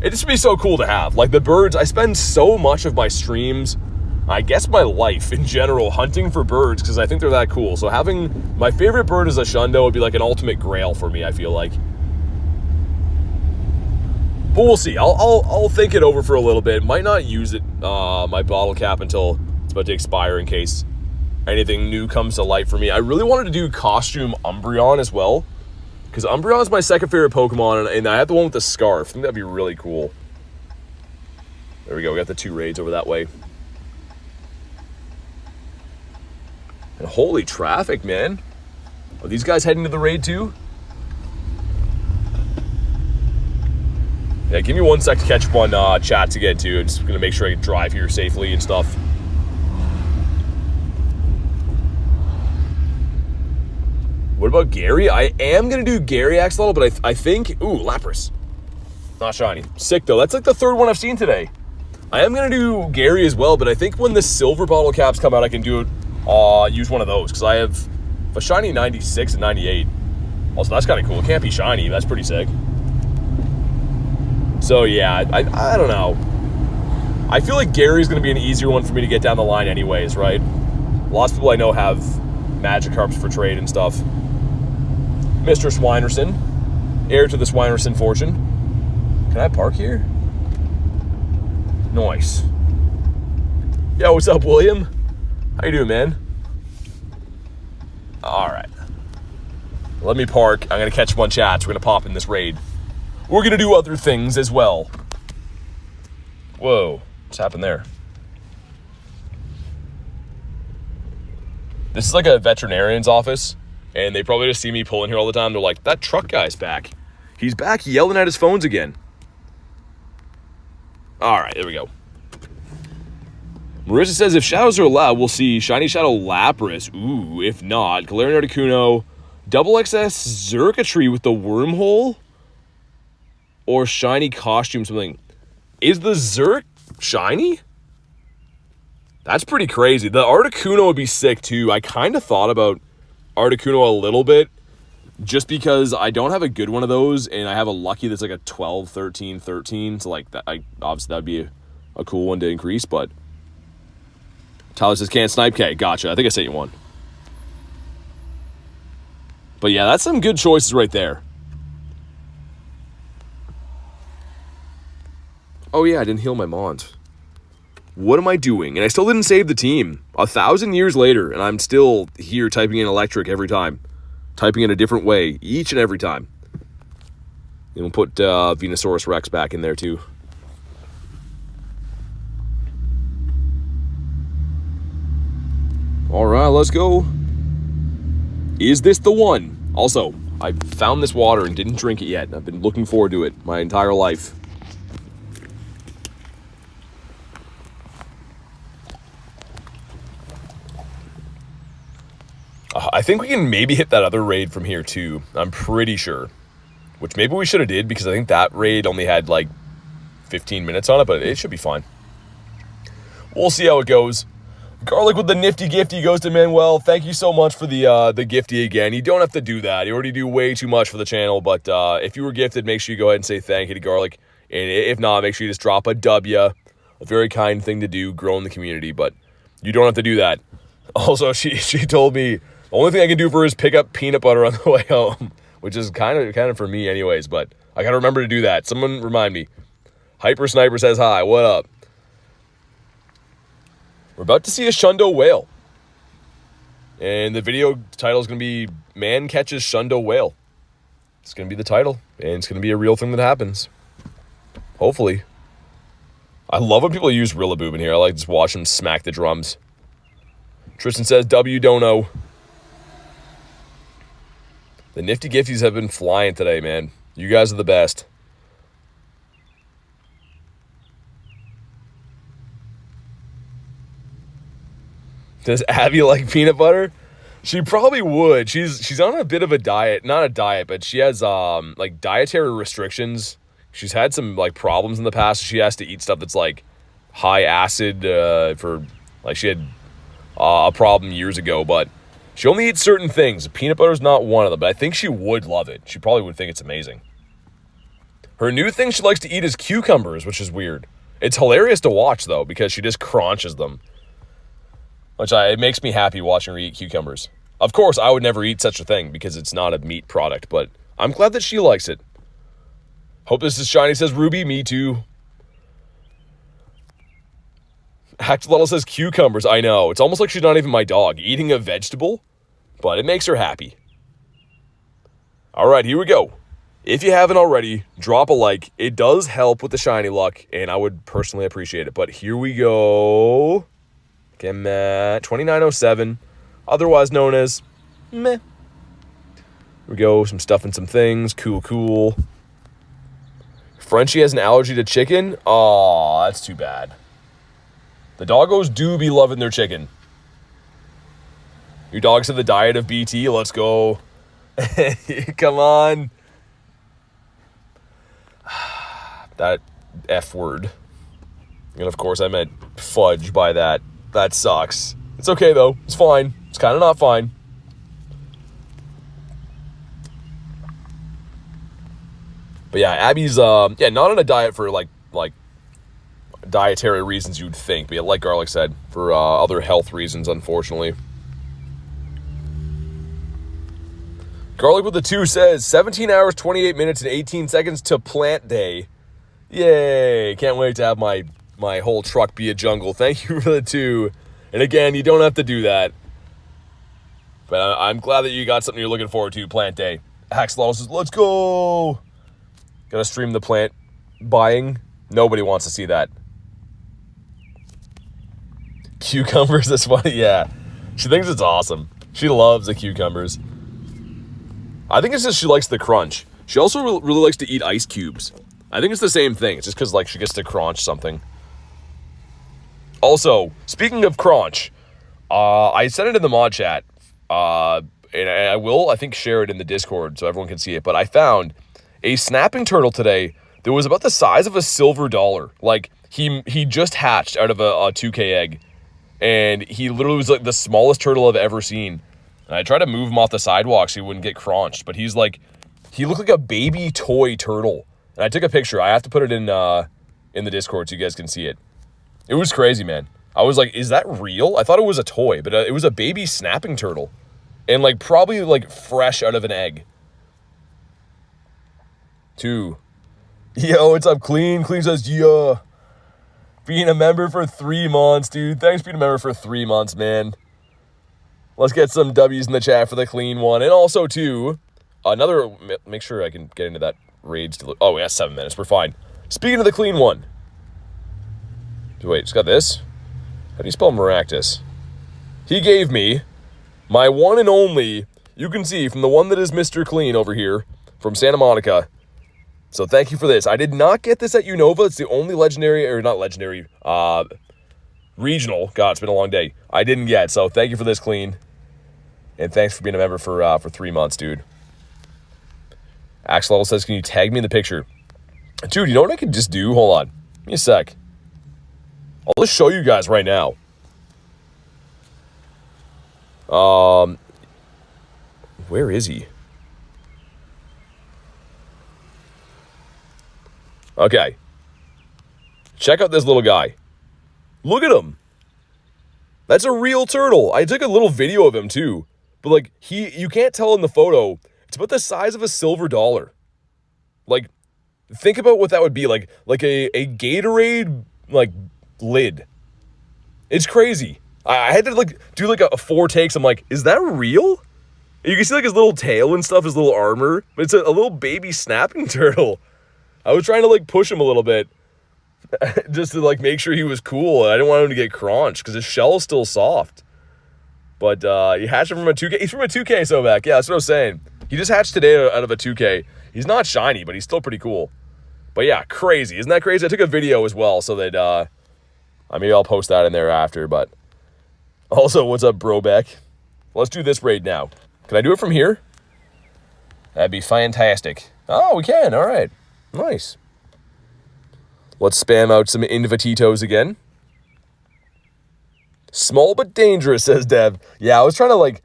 It just would be so cool to have. Like the birds, I spend so much of my streams, I guess my life in general, hunting for birds because I think they're that cool. So having my favorite bird as a Shundo would be like an ultimate grail for me, I feel like. But we'll see. I'll think it over for a little bit. Might not use it, my bottle cap, until it's about to expire in case anything new comes to light for me. I really wanted to do costume Umbreon as well, because Umbreon is my second favorite Pokemon, and I have the one with the scarf. I think that'd be really cool. There we go. We got the 2 raids over that way. And holy traffic, man. Are these guys heading to the raid too? Yeah, give me 1 sec to catch up on chats again, too. I'm just going to make sure I can drive here safely and stuff. What about Gary? I am going to do Gary Axolotl, but I think... Ooh, Lapras. Not shiny. Sick, though. That's like the 3rd one I've seen today. I am going to do Gary as well, but I think when the silver bottle caps come out, I can do it, use one of those, because I have a shiny 96 and 98. Also, that's kind of cool. It can't be shiny. That's pretty sick. So, yeah, I don't know. I feel like Gary's going to be an easier one for me to get down the line anyways, right? Lots of people I know have Magikarps for trade and stuff. Mr. Swinerson. Heir to the Swinerson fortune. Can I park here? Nice. Yo, what's up, William? How you doing, man? All right. Let me park. I'm going to catch 1 chats. We're going to pop in this raid. We're going to do other things as well. Whoa. What's happened there? This is like a veterinarian's office, and they probably just see me pulling here all the time. They're like, that truck guy's back. He's back yelling at his phones again. All right, there we go. Marissa says, if shadows are allowed, we'll see Shiny Shadow Lapras. Ooh, if not, Galarian Articuno, Double XS Xurkitree with the wormhole, or shiny costume something. Is the Zerk shiny? That's pretty crazy. The Articuno would be sick too. I kind of thought about Articuno a little bit, just because I don't have a good one of those, and I have a lucky that's like a 12, 13, 13. So like that, obviously that would be a cool one to increase, but Tyler says can't snipe. Okay, gotcha. I think I sent you one. But yeah, that's some good choices right there. Oh yeah, I didn't heal my Mons. What am I doing? And I still didn't save the team. 1,000 years later, and I'm still here typing in electric every time. Typing in a different way, each and every time. And we'll put Venusaurus Rex back in there too. Alright, let's go. Is this the one? Also, I found this water and didn't drink it yet. I've been looking forward to it my entire life. I think we can maybe hit that other raid from here too. I'm pretty sure. which maybe we should have did because I think that raid only had like 15 minutes on it, but it should be fine. We'll see how it goes. Garlic with the nifty gifty goes to Manuel. Thank you so much for the gifty again. You don't have to do that. You already do way too much for the channel, but if you were gifted, make sure you go ahead and say thank you to Garlic. And if not, make sure you just drop a W. A very kind thing to do, grow in the community, but you don't have to do that. Also, she told me the only thing I can do for her is pick up peanut butter on the way home, which is kind of for me anyways, but I got to remember to do that. Someone remind me. Hyper Sniper says hi. What up? We're about to see a Shundo whale. And the video title is going to be Man Catches Shundo Whale. It's going to be the title. And it's going to be a real thing that happens. Hopefully. I love when people use Rillaboom in here. I like to just watch them smack the drums. Tristan says, W don't know. The nifty gifties have been flying today, man. You guys are the best. Does Abby like peanut butter? She probably would. She's on a bit of a diet. Not a diet, but she has like dietary restrictions. She's had some like problems in the past. She has to eat stuff that's like high acid for like she had a problem years ago, but she only eats certain things. Peanut butter is not one of them, but I think she would love it. She probably would think it's amazing. Her new thing she likes to eat is cucumbers, which is weird. It's hilarious to watch though because she just crunches them. It makes me happy watching her eat cucumbers. Of course, I would never eat such a thing because it's not a meat product, but I'm glad that she likes it. Hope this is shiny, says Ruby. Me too. Axolotl says cucumbers. I know. It's almost like she's not even my dog. Eating a vegetable, but it makes her happy. All right, here we go. If you haven't already, drop a like. It does help with the shiny luck, and I would personally appreciate it. But here we go. Okay, Matt, 2907, otherwise known as meh. Here we go, some stuff and some things. Cool. Frenchie has an allergy to chicken. Aw, that's too bad. The doggos do be loving their chicken. Your dogs have the diet of BT. Let's go. Come on. That F word. And of course, I meant fudge by that. That sucks. It's okay, though. It's fine. It's kind of not fine. But yeah, Abby's, not on a diet for, like dietary reasons you'd think. But yeah, like Garlic said, for other health reasons, unfortunately. Garlic with the 2 says, 17 hours, 28 minutes, and 18 seconds to plant day. Yay. Can't wait to have my whole truck be a jungle. Thank you for the 2. And again, you don't have to do that. But I'm glad that you got something you're looking forward to, plant day. Axolotl says, let's go. Gonna stream the plant buying. Nobody wants to see that. Cucumbers, that's funny. Yeah. She thinks it's awesome. She loves the cucumbers. I think it's just she likes the crunch. She also really likes to eat ice cubes. I think it's the same thing. It's just because like she gets to crunch something. Also, speaking of crunch, I sent it in the mod chat, and I will, I think, share it in the Discord so everyone can see it, but I found a snapping turtle today that was about the size of a silver dollar. Like, he just hatched out of a 2K egg, and he literally was like the smallest turtle I've ever seen. And I tried to move him off the sidewalk so he wouldn't get crunched, but he looked like a baby toy turtle. And I took a picture. I have to put it in the Discord so you guys can see it. It was crazy, man. I was like, is that real? I thought it was a toy, but it was a baby snapping turtle. And like probably like fresh out of an egg. 2. Yo, what's up, Clean? Clean says, yeah. Being a member for 3 months, dude. Thanks for being a member for 3 months, man. Let's get some W's in the chat for the Clean one. And also, too, make sure I can get into that raids. Oh, we got 7 minutes. We're fine. Speaking of the Clean one. Wait, it's got this? How do you spell Maractus? He gave me my one and only, you can see from the one that is Mr. Clean over here, from Santa Monica. So thank you for this. I did not get this at Unova. It's the only legendary, or not legendary, regional. God, it's been a long day. I didn't get, so thank you for this, Clean. And thanks for being a member for 3 months, dude. Axolotl says, can you tag me in the picture? Dude, you know what I could just do? Hold on. Give me a sec. I'll just show you guys right now. Where is he? Okay. Check out this little guy. Look at him. That's a real turtle. I took a little video of him too. But like, you can't tell in the photo. It's about the size of a silver dollar. Like, think about what that would be. Like a Gatorade, like, lid. It's crazy. I had to, like, do, like, a 4 takes. I'm like, is that real? You can see, like, his little tail and stuff, his little armor. But it's a little baby snapping turtle. I was trying to, like, push him a little bit. Just to, like, make sure he was cool. I didn't want him to get crunched because his shell is still soft. But he hatched him from a 2K. He's from a 2K, Sobek. Yeah, that's what I was saying. He just hatched today out of a 2K. He's not shiny, but he's still pretty cool. But yeah, crazy. Isn't that crazy? I took a video as well so that, maybe I'll post that in there after. But also, what's up, Brobeck? Let's do this raid now. Can I do it from here? That'd be fantastic. Oh, we can. All right. Nice. Let's spam out some Invititos again. Small but dangerous, says Dev. Yeah, I was trying to, like,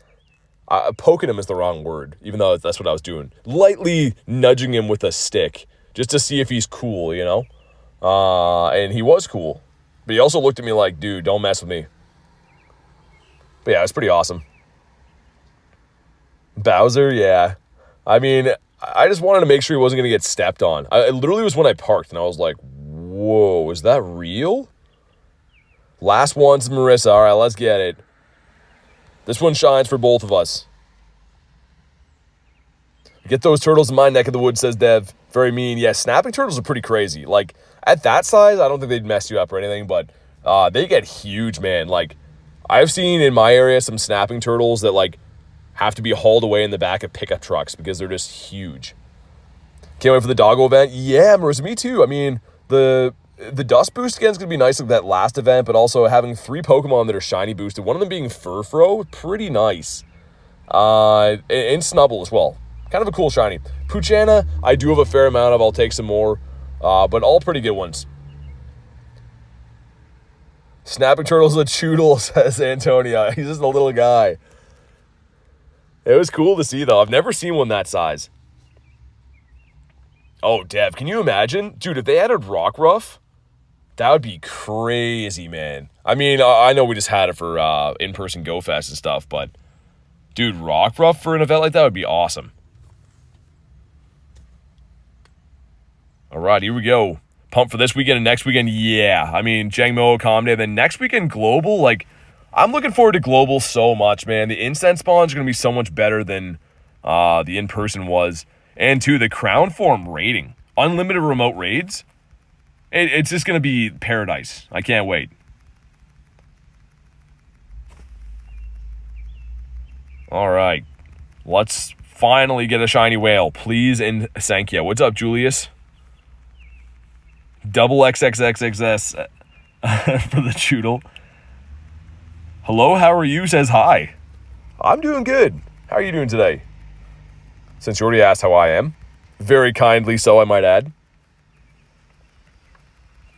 poking him is the wrong word, even though that's what I was doing. Lightly nudging him with a stick, just to see if he's cool, you know? And he was cool. But he also looked at me like, dude, don't mess with me. But yeah, it's pretty awesome. Bowser, yeah. I mean, I just wanted to make sure he wasn't going to get stepped on. It literally was when I parked, and I was like, whoa, is that real? Last one's Marissa. All right, let's get it. This one shines for both of us. Get those turtles in my neck of the woods, says Dev. Very mean. Yeah, snapping turtles are pretty crazy. Like, at that size, I don't think they'd mess you up or anything, but they get huge, man. Like, I've seen in my area some snapping turtles that, like, have to be hauled away in the back of pickup trucks because they're just huge. Can't wait for the doggo event. Yeah, Marissa, me too. I mean, the dust boost again is going to be nice like that last event, but also having 3 Pokemon that are shiny boosted, one of them being Furfro, pretty nice. And Snubble as well. Kind of a cool shiny. Poochyena, I do have a fair amount of. I'll take some more. But all pretty good ones. Snapping Turtle's a choodle, says Antonia. He's just a little guy. It was cool to see, though. I've never seen one that size. Oh, Dev, can you imagine? Dude, if they added Rockruff, that would be crazy, man. I mean, I know we just had it for in-person Go Fest and stuff, but dude, Rockruff for an event like that would be awesome. All right, here we go. Pumped for this weekend and next weekend. Yeah, I mean, Jangmo, Comday, then next weekend, Global. Like, I'm looking forward to Global so much, man. The Incense spawns are going to be so much better than the in-person was. And, two, the Crown Form raiding. Unlimited remote raids. It's just going to be paradise. I can't wait. All right. Let's finally get a shiny whale. Please and thank you. What's up, Julius? Double XXXXS for the choodle. Hello, how are you? Says hi. I'm doing good. How are you doing today? Since you already asked how I am. Very kindly so, I might add.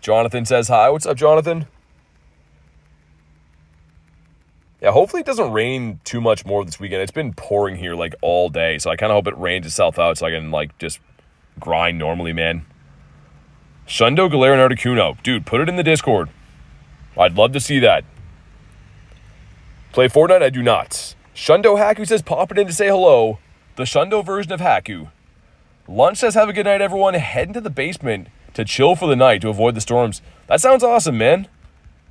Jonathan says hi. What's up, Jonathan? Yeah, hopefully it doesn't rain too much more this weekend. It's been pouring here, like, all day. So I kind of hope it rains itself out so I can, like, just grind normally, man. Shundo Galarian Articuno. Dude, put it in the Discord. I'd love to see that. Play Fortnite? I do not. Shundo Haku says pop it in to say hello. The Shundo version of Haku. Lunch says have a good night, everyone. Head into the basement to chill for the night to avoid the storms. That sounds awesome, man.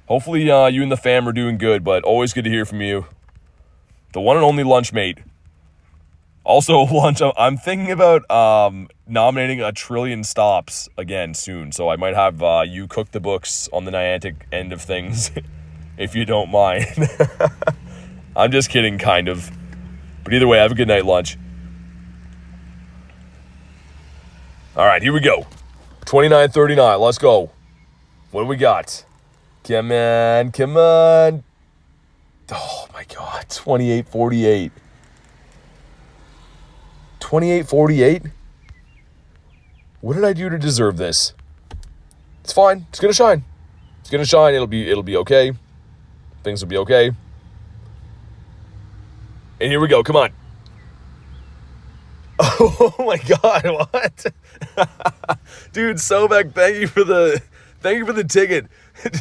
Hopefully you and the fam are doing good, but always good to hear from you. The one and only Lunch mate. Also, Lunch, I'm thinking about nominating a trillion stops again soon, so I might have you cook the books on the Niantic end of things, if you don't mind. I'm just kidding, kind of. But either way, have a good night, Lunch. All right, here we go. 29:39, let's go. What do we got? Come on, come on. Oh, my God, 28:48. 28:48? What did I do to deserve this? It's fine. It's gonna shine. It's gonna shine. It'll be okay. Things will be okay. And here we go. Come on. Oh my God! What? Dude, Sobek, thank you for the ticket.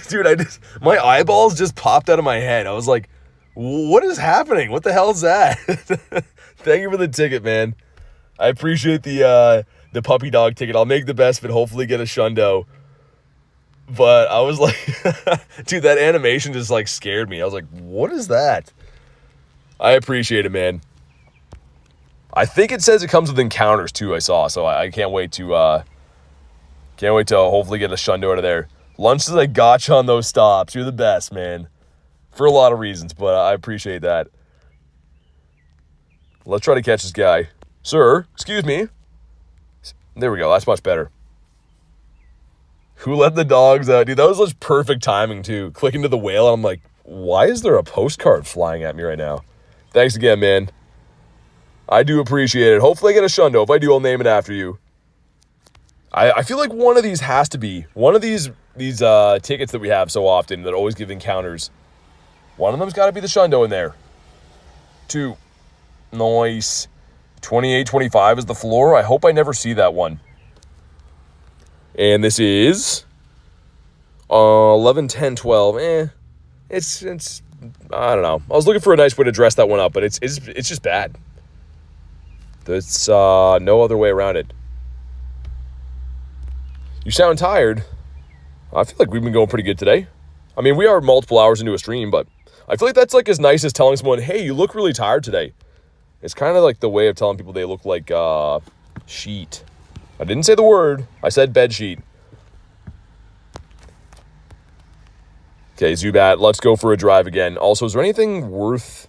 Dude, my eyeballs just popped out of my head. I was like, what is happening? What the hell is that? Thank you for the ticket, man. I appreciate the puppy dog ticket. I'll make the best of it. Hopefully get a Shundo. But I was like, dude, that animation just like scared me. I was like, what is that? I appreciate it, man. I think it says it comes with encounters too, I saw. So I can't wait to hopefully get a Shundo out of there. Lunch is a gotcha on those stops. You're the best, man. For a lot of reasons, but I appreciate that. Let's try to catch this guy. Sir, excuse me. There we go. That's much better. Who let the dogs out? Dude, that was such perfect timing, too. Clicking to the whale, and I'm like, why is there a postcard flying at me right now? Thanks again, man. I do appreciate it. Hopefully I get a Shundo. If I do, I'll name it after you. I feel like one of these has to be. One of these tickets that we have so often that always give encounters. One of them's got to be the Shundo in there. 2. Nice. 28-25 is the floor. I hope I never see that one. And this is 11, 10, 12. It's I don't know. I was looking for a nice way to dress that one up, but it's just bad. There's no other way around it. You sound tired. I feel like we've been going pretty good today. I mean, we are multiple hours into a stream, but I feel like that's like as nice as telling someone, hey, you look really tired today. It's kind of like the way of telling people they look like sheet. I didn't say the word. I said bed sheet. Okay, Zubat, let's go for a drive again. Also, is there anything worth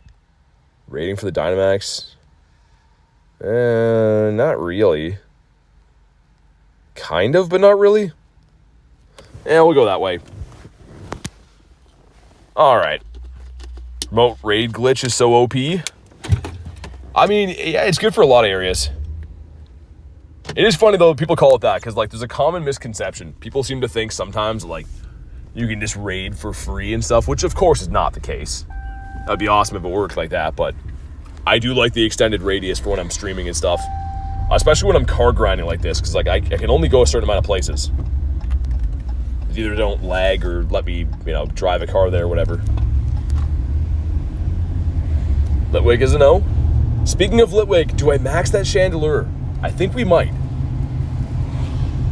rating for the Dynamax? Not really. Kind of, but not really. Yeah, we'll go that way. All right. Remote raid glitch is so OP. I mean, yeah, it's good for a lot of areas. It is funny, though, people call it that, because, like, there's a common misconception. People seem to think sometimes, like, you can just raid for free and stuff, which, of course, is not the case. That'd be awesome if it worked like that, but I do like the extended radius for when I'm streaming and stuff. Especially when I'm car grinding like this, because, like, I can only go a certain amount of places. Either don't lag or let me, drive a car there or whatever. Litwick is a no. Speaking of Litwick, do I max that Chandelure? I think we might.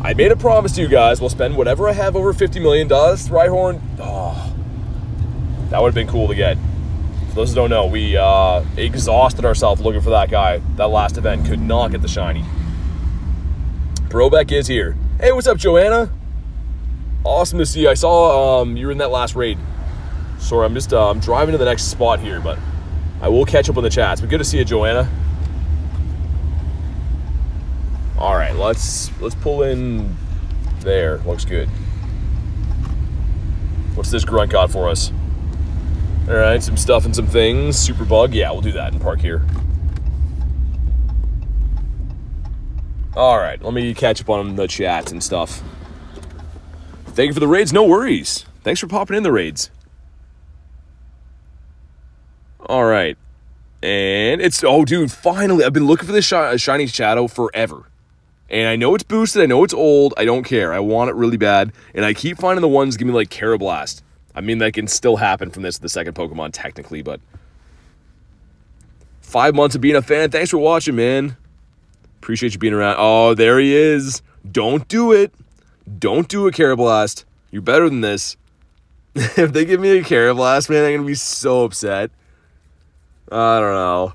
I made a promise to you guys. We'll spend whatever I have over $50 million. Rhyhorn. Oh, that would have been cool to get. For those who don't know, we exhausted ourselves looking for that guy. That last event could not get the shiny. Brobeck is here. Hey, what's up, Joanna? Awesome to see you. I saw you were in that last raid. Sorry, I'm just I'm driving to the next spot here, but I will catch up on the chats. But good to see you, Joanna. All right, let's pull in there. Looks good. What's this grunt got for us? All right, some stuff and some things. Super bug. Yeah, we'll do that and park here. All right, let me catch up on the chats and stuff. Thank you for the raids. No worries. Thanks for popping in the raids. All right. And it's... Oh, dude, finally. I've been looking for this shiny shadow forever. And I know it's boosted. I know it's old. I don't care. I want it really bad. And I keep finding the ones give me, like, Carablast. I mean, that can still happen from the second Pokemon, technically, but... 5 months of being a fan. Thanks for watching, man. Appreciate you being around. Oh, there he is. Don't do it. Don't do a Carablast. You're better than this. If they give me a Carablast, man, I'm going to be so upset. I don't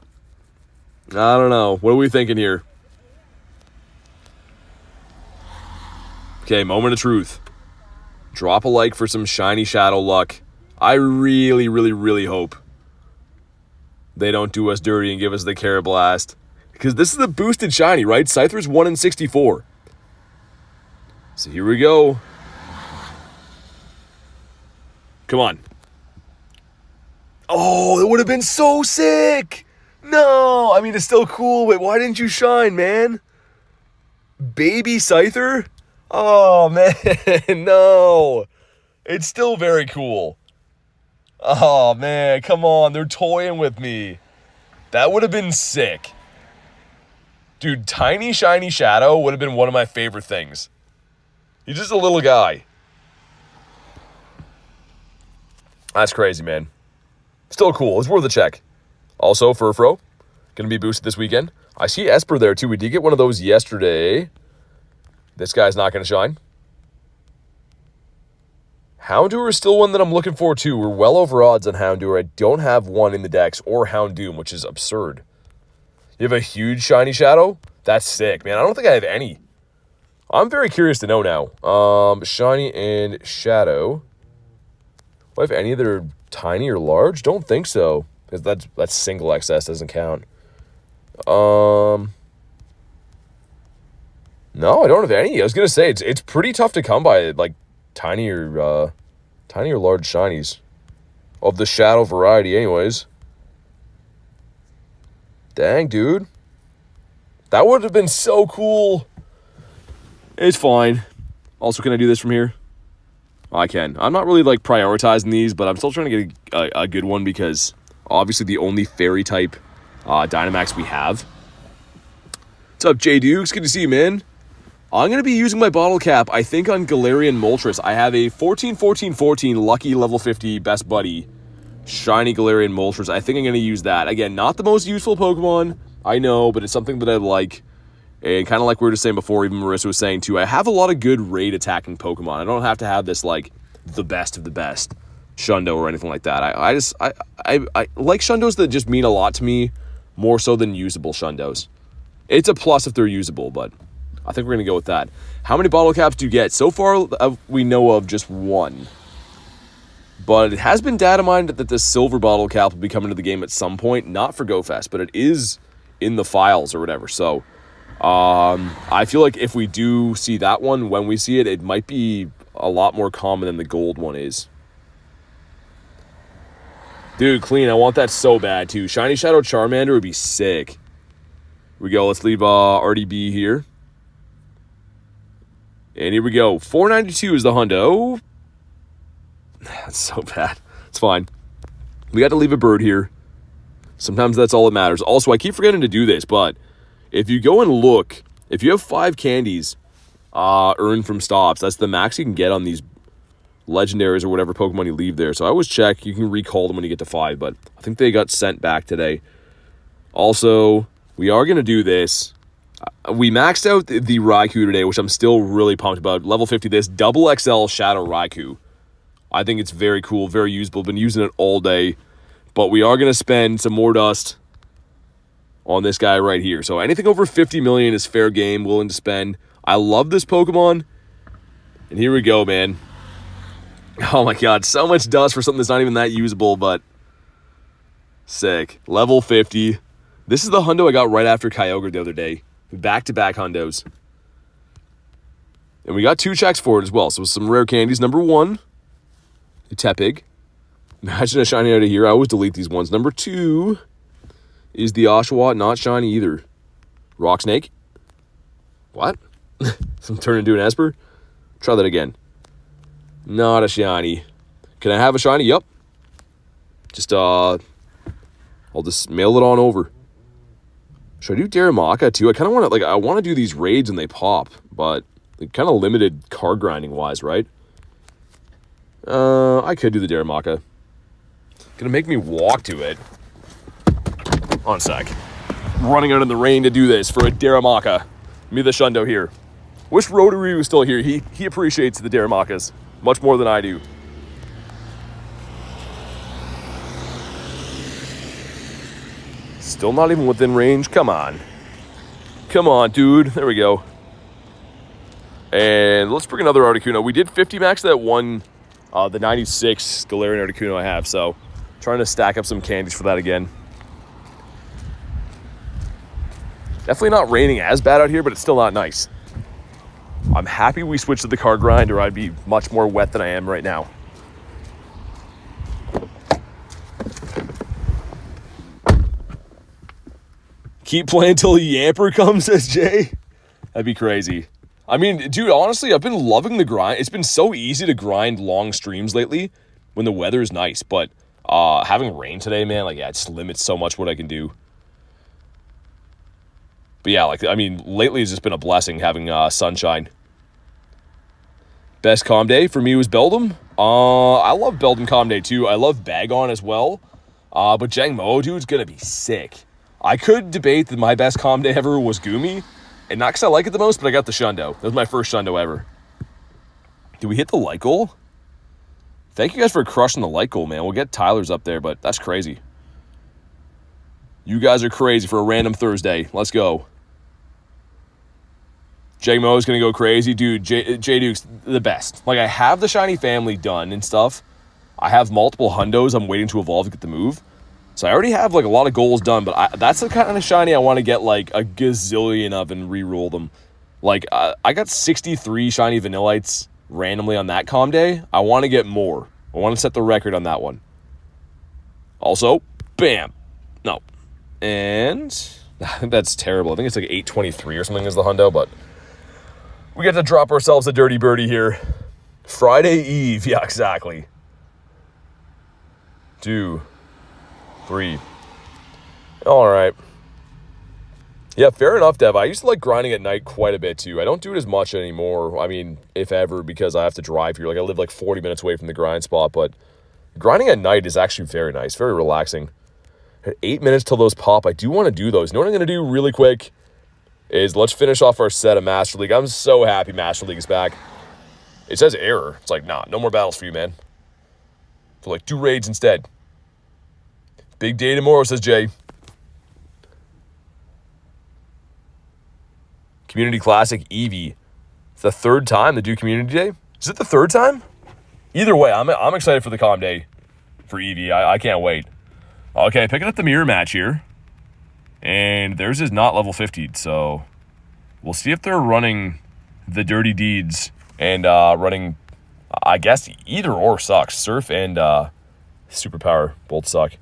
know. What are we thinking here? Okay, moment of truth. Drop a like for some shiny shadow luck. I really, really, really hope they don't do us dirty and give us the Carablast. Because this is the boosted shiny, right? Scyther's 1 in 64. So here we go. Come on. Oh, it would have been so sick. No, I mean, it's still cool, but why didn't you shine, man? Baby Scyther? Oh, man, no. It's still very cool. Oh, man, come on. They're toying with me. That would have been sick. Dude, tiny shiny Shadow would have been one of my favorite things. He's just a little guy. That's crazy, man. Still cool. It's worth a check. Also, Furfro, going to be boosted this weekend. I see Esper there, too. We did get one of those yesterday. This guy's not going to shine. Houndour is still one that I'm looking for, too. We're well over odds on Houndour. I don't have one in the decks or Houndoom, which is absurd. You have a huge shiny Shadow? That's sick, man. I don't think I have any. I'm very curious to know now. Shiny and Shadow. Do I have any that are tiny or large? Don't think so. Because that's single XS, doesn't count. No, I don't have any. I was going to say, it's pretty tough to come by, like, tiny or large shinies. Of the Shadow variety, anyways. Dang, dude. That would have been so cool. It's fine. Also, can I do this from here? I can. I'm not really, like, prioritizing these, but I'm still trying to get a good one because obviously the only fairy type Dynamax we have. What's up, J Dukes? Good to see you, man. I'm going to be using my bottle cap, I think, on Galarian Moltres. I have a 14-14-14 lucky level 50 best buddy, shiny Galarian Moltres. I think I'm going to use that. Again, not the most useful Pokemon, I know, but it's something that I like. And kind of like we were just saying before, even Marissa was saying too, I have a lot of good raid attacking Pokemon. I don't have to have this, like, the best of the best Shundo or anything like that. I like Shundos that just mean a lot to me, more so than usable Shundos. It's a plus if they're usable, but I think we're going to go with that. How many bottle caps do you get? So far, we know of just one. But it has been data mined that the silver bottle cap will be coming to the game at some point. Not for GoFest, but it is in the files or whatever. So I feel like if we do see that one, when we see it, it might be a lot more common than the gold one is. Dude, clean. I want that so bad, too. Shiny Shadow Charmander would be sick. Here we go. Let's leave RDB here. And here we go. 492 is the hundo. That's so bad. It's fine. We got to leave a bird here. Sometimes that's all that matters. Also, I keep forgetting to do this, but if you go and look, if you have 5 candies earned from stops, that's the max you can get on these legendaries or whatever Pokemon you leave there. So I always check. You can recall them when you get to 5, but I think they got sent back today. Also, we are going to do this. We maxed out the Raikou today, which I'm still really pumped about. Level 50, this double XL Shadow Raikou. I think it's very cool, very usable. Been using it all day. But we are going to spend some more dust on this guy right here. So anything over 50 million is fair game, willing to spend. I love this Pokemon. And here we go, man. Oh my god, so much dust for something that's not even that usable, but sick. Level 50. This is the hundo I got right after Kyogre the other day. Back-to-back hundos. And we got 2 checks for it as well. So some rare candies. Number 1, the Tepig. Imagine a shiny out of here. I always delete these ones. Number 2 is the Oshawott. Not shiny either. Rock Snake. What? Some turn into an Esper? Try that again. Not a shiny. Can I have a shiny? Yep. Just, I'll just mail it on over. Should I do Daramaka too? I kind of want to, like, I want to do these raids when they pop, but they're kind of limited card grinding wise, right? I could do the Daramaka. Gonna make me walk to it. On a sec. Running out in the rain to do this for a Daramaka. Me the Shundo here. Wish Rotary was still here. He appreciates the Daramakas much more than I do. Still not even within range. Come on. Come on, dude. There we go. And let's bring another Articuno. We did 50 max that one, the 96 Galarian Articuno I have. So trying to stack up some candies for that again. Definitely not raining as bad out here, but it's still not nice. I'm happy we switched to the card grind, or I'd be much more wet than I am right now. Keep playing till the Yamper comes, says Jay. That'd be crazy. I mean, dude, honestly, I've been loving the grind. It's been so easy to grind long streams lately when the weather is nice. But having rain today, man, like, yeah, it just limits so much what I can do. But yeah, like, I mean, lately it's just been a blessing having sunshine. Best Calm Day for me was Beldum. I love Beldum Calm Day too. I love Bagon as well. But Jangmo, dude's gonna be sick. I could debate that my best Calm Day ever was Goomy. And not because I like it the most, but I got the Shundo. That was my first Shundo ever. Did we hit the like goal? Thank you guys for crushing the like goal, man. We'll get Tyler's up there, but that's crazy. You guys are crazy for a random Thursday. Let's go. Jangmo is going to go crazy. Dude, J-Duke's the best. Like, I have the Shiny Family done and stuff. I have multiple Hundos I'm waiting to evolve to get the move. So I already have, like, a lot of goals done, but that's the kind of Shiny I want to get, like, a gazillion of and re-roll them. Like, I got 63 Shiny Vanillites randomly on that Calm Day. I want to get more. I want to set the record on that one. Also, bam. No. And I think that's terrible. I think it's like 823 or something is the Hundo, but we get to drop ourselves a dirty birdie here. Friday Eve. Yeah, exactly. 2, 3. All right. Yeah, fair enough, Dev. I used to like grinding at night quite a bit, too. I don't do it as much anymore. I mean, if ever, because I have to drive here. Like, I live like 40 minutes away from the grind spot, but grinding at night is actually very nice, very relaxing. 8 minutes till those pop. I do want to do those. You know what I'm going to do really quick is let's finish off our set of Master League. I'm so happy Master League is back. It says error. It's like, nah, no more battles for you, man. So, like, do raids instead. Big day tomorrow, says Jay. Community Classic Eevee. It's the third time to do Community Day. Is it the third time? Either way, I'm excited for the Calm Day for Eevee. I can't wait. Okay, picking up the mirror match here. And theirs is not level 50, so we'll see if they're running the Dirty Deeds and running, I guess, either or sucks. Surf and Superpower both suck.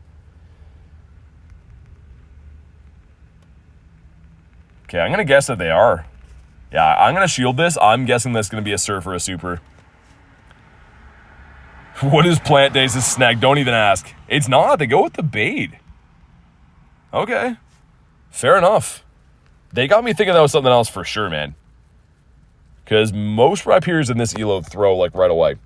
Okay, I'm going to guess that they are. Yeah, I'm going to shield this. I'm guessing that's going to be a Surf or a Super. What is Plant Days' snag? Don't even ask. It's not. They go with the bait. Okay. Fair enough. They got me thinking that was something else for sure, man. Because most Rhyperiors in this elo throw, like, right away.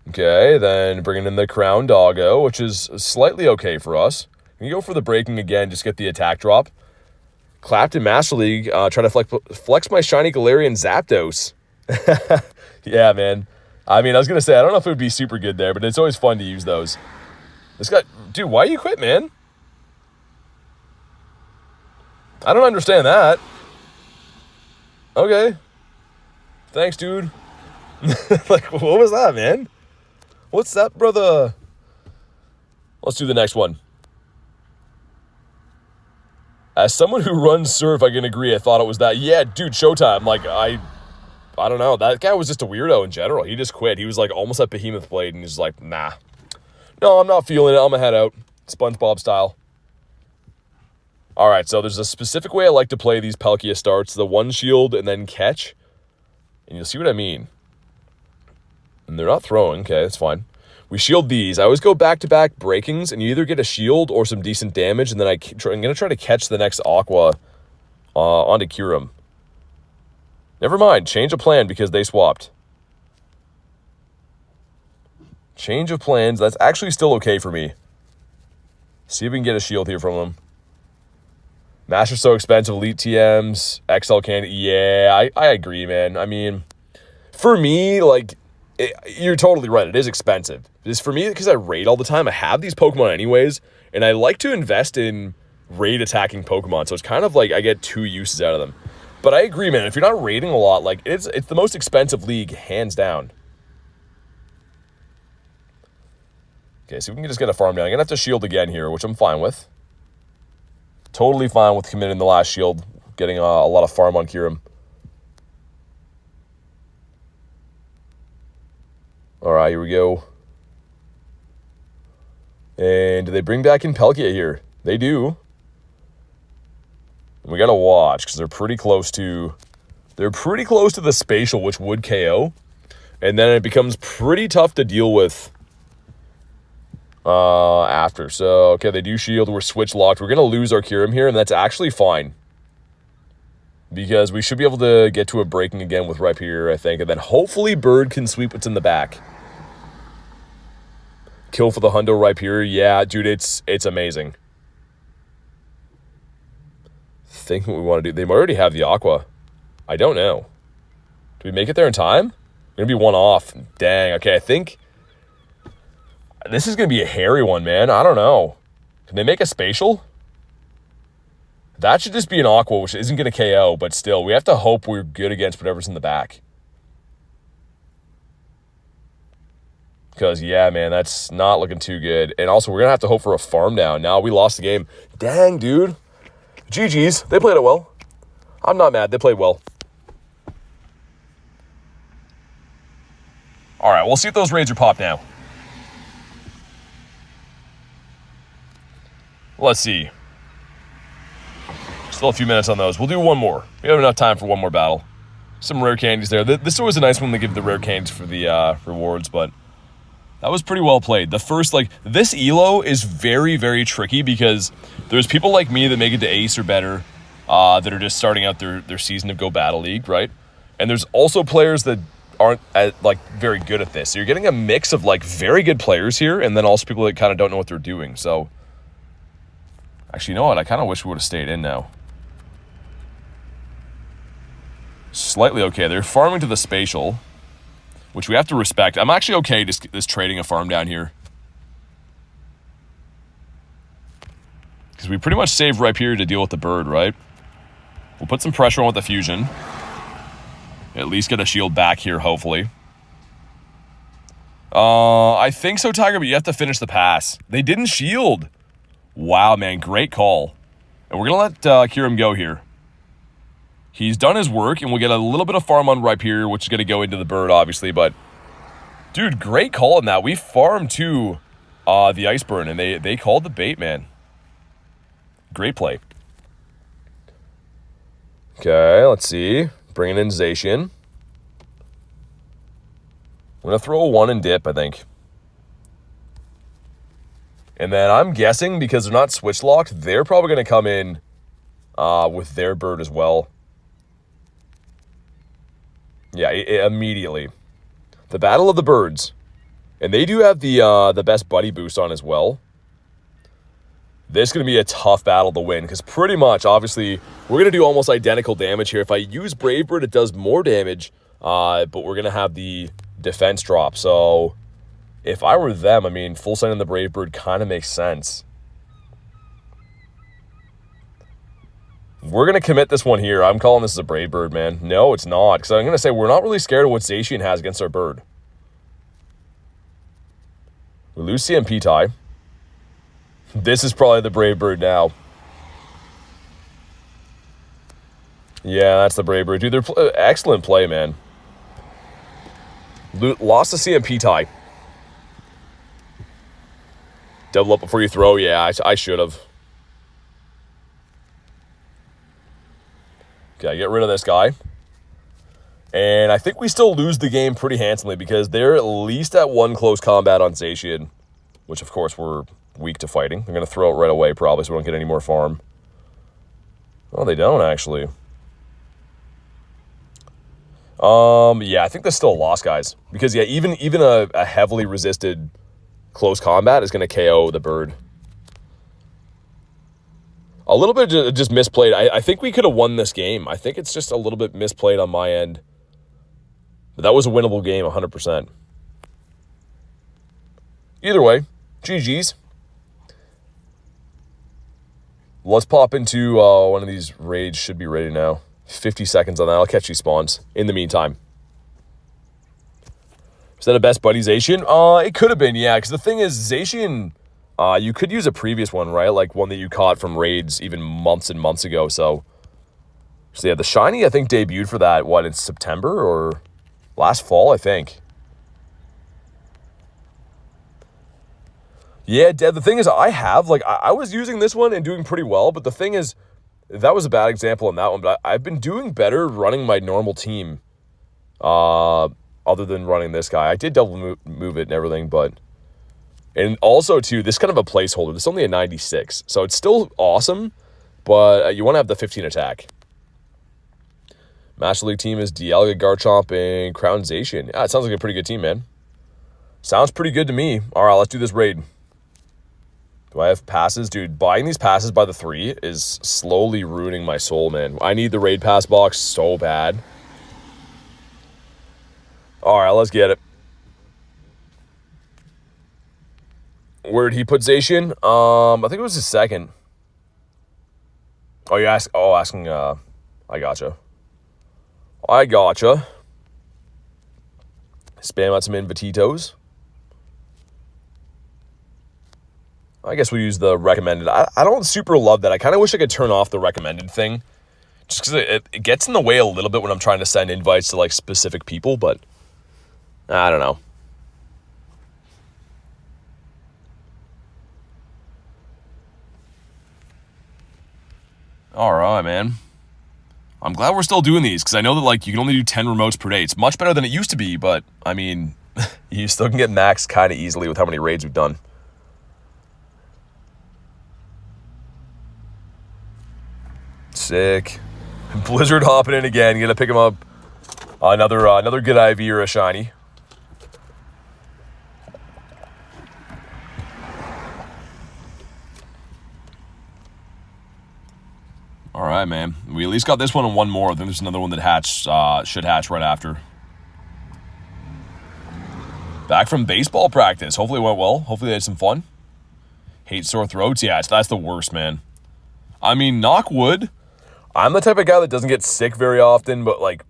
Okay, then bringing in the Crown Doggo, which is slightly okay for us. We go for the breaking again, just get the attack drop. Clapped in Master League, try to flex my Shiny Galarian Zapdos. Yeah, man. I mean, I was going to say, I don't know if it would be super good there, but it's always fun to use those. This guy, dude, why you quit, man? I don't understand that. Okay. Thanks, dude. Like, what was that, man? What's that, brother? Let's do the next one. As someone who runs Surf, I can agree. I thought it was that. Yeah, dude, Showtime. Like, I don't know. That guy was just a weirdo in general. He just quit. He was like almost at Behemoth Blade, and he's like, nah. No, I'm not feeling it. I'm gonna head out. SpongeBob style. All right, so there's a specific way I like to play these Palkia starts. The one shield and then catch. And you'll see what I mean. And they're not throwing. Okay, that's fine. We shield these. I always go back-to-back breakings, and you either get a shield or some decent damage, and then I'm going to try to catch the next Aqua onto Kyurem. Never mind. Change of plan because they swapped. Change of plans. That's actually still okay for me. See if we can get a shield here from them. Master's so expensive. Elite TMs. XL candy. Yeah, I agree, man. I mean, for me, like, you're totally right. It is expensive. It's for me because I raid all the time. I have these Pokemon anyways, and I like to invest in raid attacking Pokemon. So it's kind of like I get two uses out of them. But I agree, man. If you're not raiding a lot, like it's the most expensive league, hands down. Okay, so we can just get a farm down. I'm gonna have to shield again here, which I'm fine with. Totally fine with committing the last shield, getting a lot of farm on Kyurem. All right, here we go. And do they bring back in Palkia here? They do. We got to watch because they're pretty close to the spatial, which would KO. And then it becomes pretty tough to deal with after. So, okay, they do shield. We're switch locked. We're going to lose our Kyurem here, and that's actually fine. Because we should be able to get to a breaking again with Rhyperior, I think. And then hopefully Bird can sweep what's in the back. Kill for the Hundo Rhyperior. Yeah, dude, it's amazing. Think what we want to do. They already have the Aqua. I don't know. Do we make it there in time? We're going to be one off. Dang. Okay, I think this is going to be a hairy one, man. I don't know. Can they make a spatial? That should just be an Aqua, which isn't going to KO, but still, we have to hope we're good against whatever's in the back. Because, yeah, man, that's not looking too good. And also, we're going to have to hope for a farm down. Now, we lost the game. Dang, dude. GG's. They played it well. I'm not mad. They played well. All right, we'll see if those raids are popped now. Let's see. Still a few minutes on those. We'll do one more. We have enough time for one more battle. Some rare candies there. This is always a nice one to give the rare candies for the rewards, but that was pretty well played. The first, this elo is very, very tricky because there's people like me that make it to Ace or better that are just starting out their season of Go Battle League, right? And there's also players that aren't very good at this. So you're getting a mix of very good players here, and then also people that kind of don't know what they're doing. So actually, you know what? I kind of wish we would have stayed in now. Slightly okay. They're farming to the spatial, which we have to respect. I'm actually okay just trading a farm down here. Because we pretty much saved Rhyperior to deal with the bird, right? We'll put some pressure on with the fusion. At least get a shield back here, hopefully. I think so, Tiger, but you have to finish the pass. They didn't shield. Wow, man, great call. And we're going to let Kyurem go here. He's done his work, and we'll get a little bit of farm on Rhyperior, which is going to go into the bird, obviously. But, dude, great call on that. We farmed to the Iceburn, and they called the bait, man. Great play. Okay, let's see. Bringing in Zacian. I'm going to throw a 1 and dip, I think. And then I'm guessing, because they're not switch locked, they're probably going to come in with their bird as well. Yeah, immediately. The Battle of the Birds. And they do have the best buddy boost on as well. This is going to be a tough battle to win, because pretty much, obviously, we're going to do almost identical damage here. If I use Brave Bird, it does more damage, but we're going to have the defense drop. So if I were them, I mean, full sending the Brave Bird kind of makes sense. We're going to commit this one here. I'm calling this a Brave Bird, man. No, it's not, because I'm going to say we're not really scared of what Zacian has against our bird. We lose CMP tie. This is probably the Brave Bird now. Yeah, that's the Brave Bird. Dude, they're excellent play, man. Lost the CMP tie. Double up before you throw. Yeah, I should have. Okay, get rid of this guy. And I think we still lose the game pretty handsomely because they're at least at 1 close combat on Zacian, which, of course, we're weak to fighting. They're going to throw it right away, probably, so we don't get any more farm. Oh, they don't, actually. Yeah, I think that's still a loss, guys. Because, yeah, even a heavily resisted close combat is going to KO the bird. A little bit just misplayed. I think we could have won this game. I think it's just a little bit misplayed on my end. But that was a winnable game, 100%. Either way, GG's. Let's pop into one of these raids. Should be ready now. 50 seconds on that. I'll catch these spawns in the meantime. Is that a best buddy Zacian? It could have been, yeah. Because the thing is, Zacian, you could use a previous one, right? Like one that you caught from raids even months and months ago. So yeah, the Shiny, I think, debuted for that, what, in September or last fall, I think. Yeah, Dad, the thing is, I was using this one and doing pretty well, but the thing is, that was a bad example on that one, but I've been doing better running my normal team, other than running this guy. I did double move it and everything, but... And also, too, this is kind of a placeholder. This is only a 96, so it's still awesome, but you want to have the 15 attack. Master League team is Dialga, Garchomp, and Crownzation. Yeah, it sounds like a pretty good team, man. Sounds pretty good to me. All right, let's do this raid. Do I have passes? Dude, buying these passes by the 3 is slowly ruining my soul, man. I need the raid pass box so bad. All right, let's get it. Where did he put Zacian? I think it was his second. Oh, you ask? Oh, asking. I gotcha. Spam out some Invititos. I guess we use the recommended. I don't super love that. I kind of wish I could turn off the recommended thing, just because it gets in the way a little bit when I'm trying to send invites to like specific people. But I don't know. All right, man. I'm glad we're still doing these, because I know that, like, you can only do 10 remotes per day. It's much better than it used to be, but, I mean, you still can get maxed kind of easily with how many raids we've done. Sick. Blizzard hopping in again. You got to pick him up. Another good IV or a shiny. All right, man. We at least got this one and one more. I think there's another one that should hatch right after. Back from baseball practice. Hopefully it went well. Hopefully they had some fun. Hate sore throats? Yeah, that's the worst, man. I mean, knock wood. I'm the type of guy that doesn't get sick very often, but like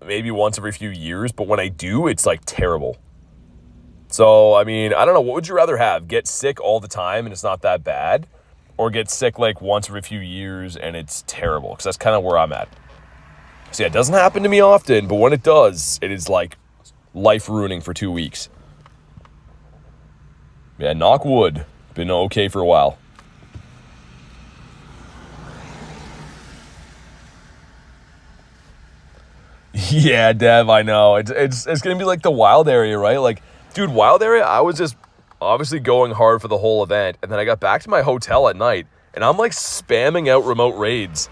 maybe once every few years. But when I do, it's like terrible. So, I mean, I don't know. What would you rather have? Get sick all the time and it's not that bad? Or get sick like once every few years and it's terrible? Because that's kind of where I'm at. So yeah, it doesn't happen to me often, but when it does, it is like life-ruining for 2 weeks. Yeah, knock wood. Been okay for a while. Yeah, Dev, I know. It's going to be like the wild area, right? Like, dude, wild area, I was just obviously going hard for the whole event, and then I got back to my hotel at night, and I'm like spamming out remote raids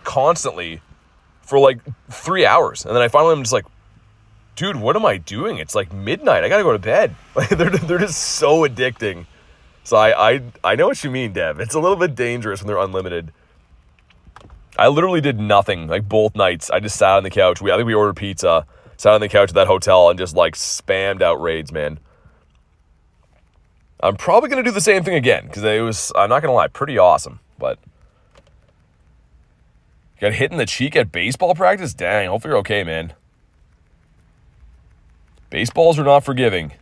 constantly for like 3 hours. And then I finally am just like, dude, what am I doing? It's like midnight. I gotta go to bed. Like they're just so addicting. So I know what you mean, Dev. It's a little bit dangerous when they're unlimited. I literally did nothing like both nights. I just sat on the couch. I think we ordered pizza, sat on the couch at that hotel, and just like spammed out raids, man. I'm probably going to do the same thing again, because it was, I'm not going to lie, pretty awesome. But got hit in the cheek at baseball practice? Dang, hopefully you're okay, man. Baseballs are not forgiving.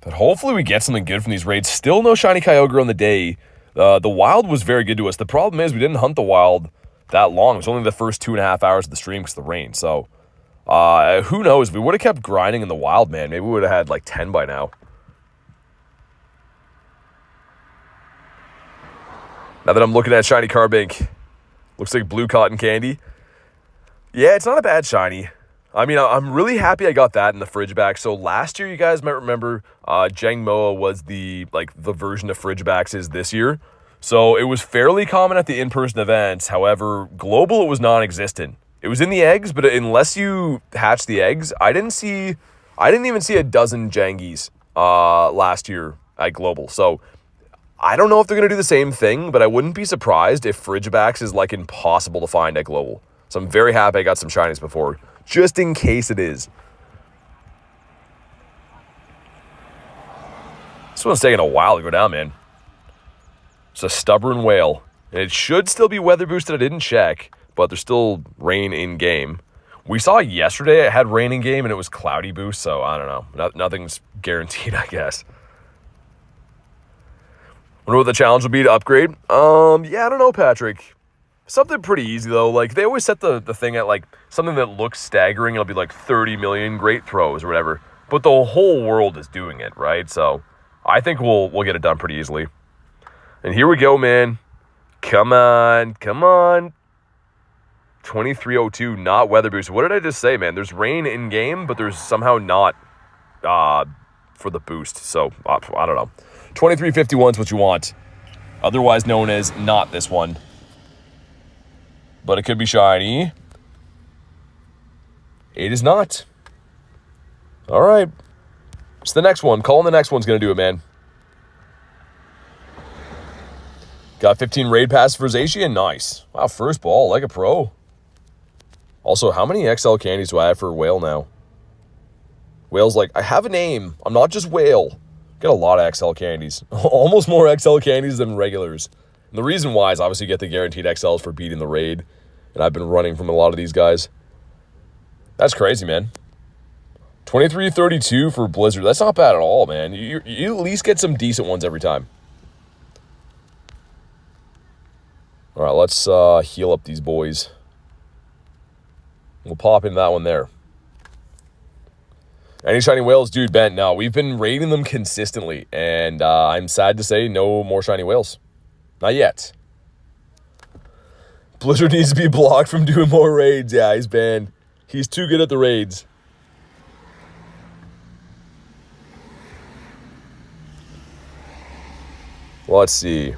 But hopefully we get something good from these raids. Still no Shiny Kyogre on the day. The wild was very good to us. The problem is we didn't hunt the wild that long. It was only the first 2.5 hours of the stream because of the rain. So who knows? If we would have kept grinding in the wild, man, maybe we would have had like 10 by now. Now that I'm looking at Shiny Carbink, looks like blue cotton candy. Yeah, it's not a bad shiny. I mean, I'm really happy I got that in the fridge back. So last year, you guys might remember, Jangmoa was the version of fridge backs is this year. So it was fairly common at the in-person events. However, global, it was non-existent. It was in the eggs, but unless you hatch the eggs, I didn't even see a dozen Jangies last year at global. So I don't know if they're going to do the same thing, but I wouldn't be surprised if fridge backs is like impossible to find at global. So I'm very happy I got some shinies before, just in case it is. This one's taking a while to go down, man. It's a stubborn whale. And it should still be weather boosted. I didn't check, but there's still rain in game. We saw yesterday it had rain in game and it was cloudy boost, so I don't know. Nothing's guaranteed, I guess. Wonder what the challenge will be to upgrade. Yeah, I don't know, Patrick. Something pretty easy, though. Like, they always set the thing at, like, something that looks staggering. It'll be, like, 30 million great throws or whatever. But the whole world is doing it, right? So, I think we'll get it done pretty easily. And here we go, man. Come on. 2302, not weather boost. What did I just say, man? There's rain in game, but there's somehow not for the boost. So I don't know. 2351 is what you want, otherwise known as not this one. But it could be shiny. It is not. All right. It's the next one. Calling the next one's going to do it, man. Got 15 raid passes for Zacian. Nice. Wow, first ball like a pro. Also, how many XL candies do I have for Whale now? Whale's like, I have a name. I'm not just Whale. Got a lot of XL candies. Almost more XL candies than regulars. And the reason why is obviously you get the guaranteed XLs for beating the raid. And I've been running from a lot of these guys. That's crazy, man. 2332 for Blizzard. That's not bad at all, man. You at least get some decent ones every time. All right, let's heal up these boys. We'll pop into that one there. Any shiny whales? Dude, Ben, no. We've been raiding them consistently. And I'm sad to say no more shiny whales. Not yet. Blizzard needs to be blocked from doing more raids. Yeah, he's banned. He's too good at the raids. Well, let's see.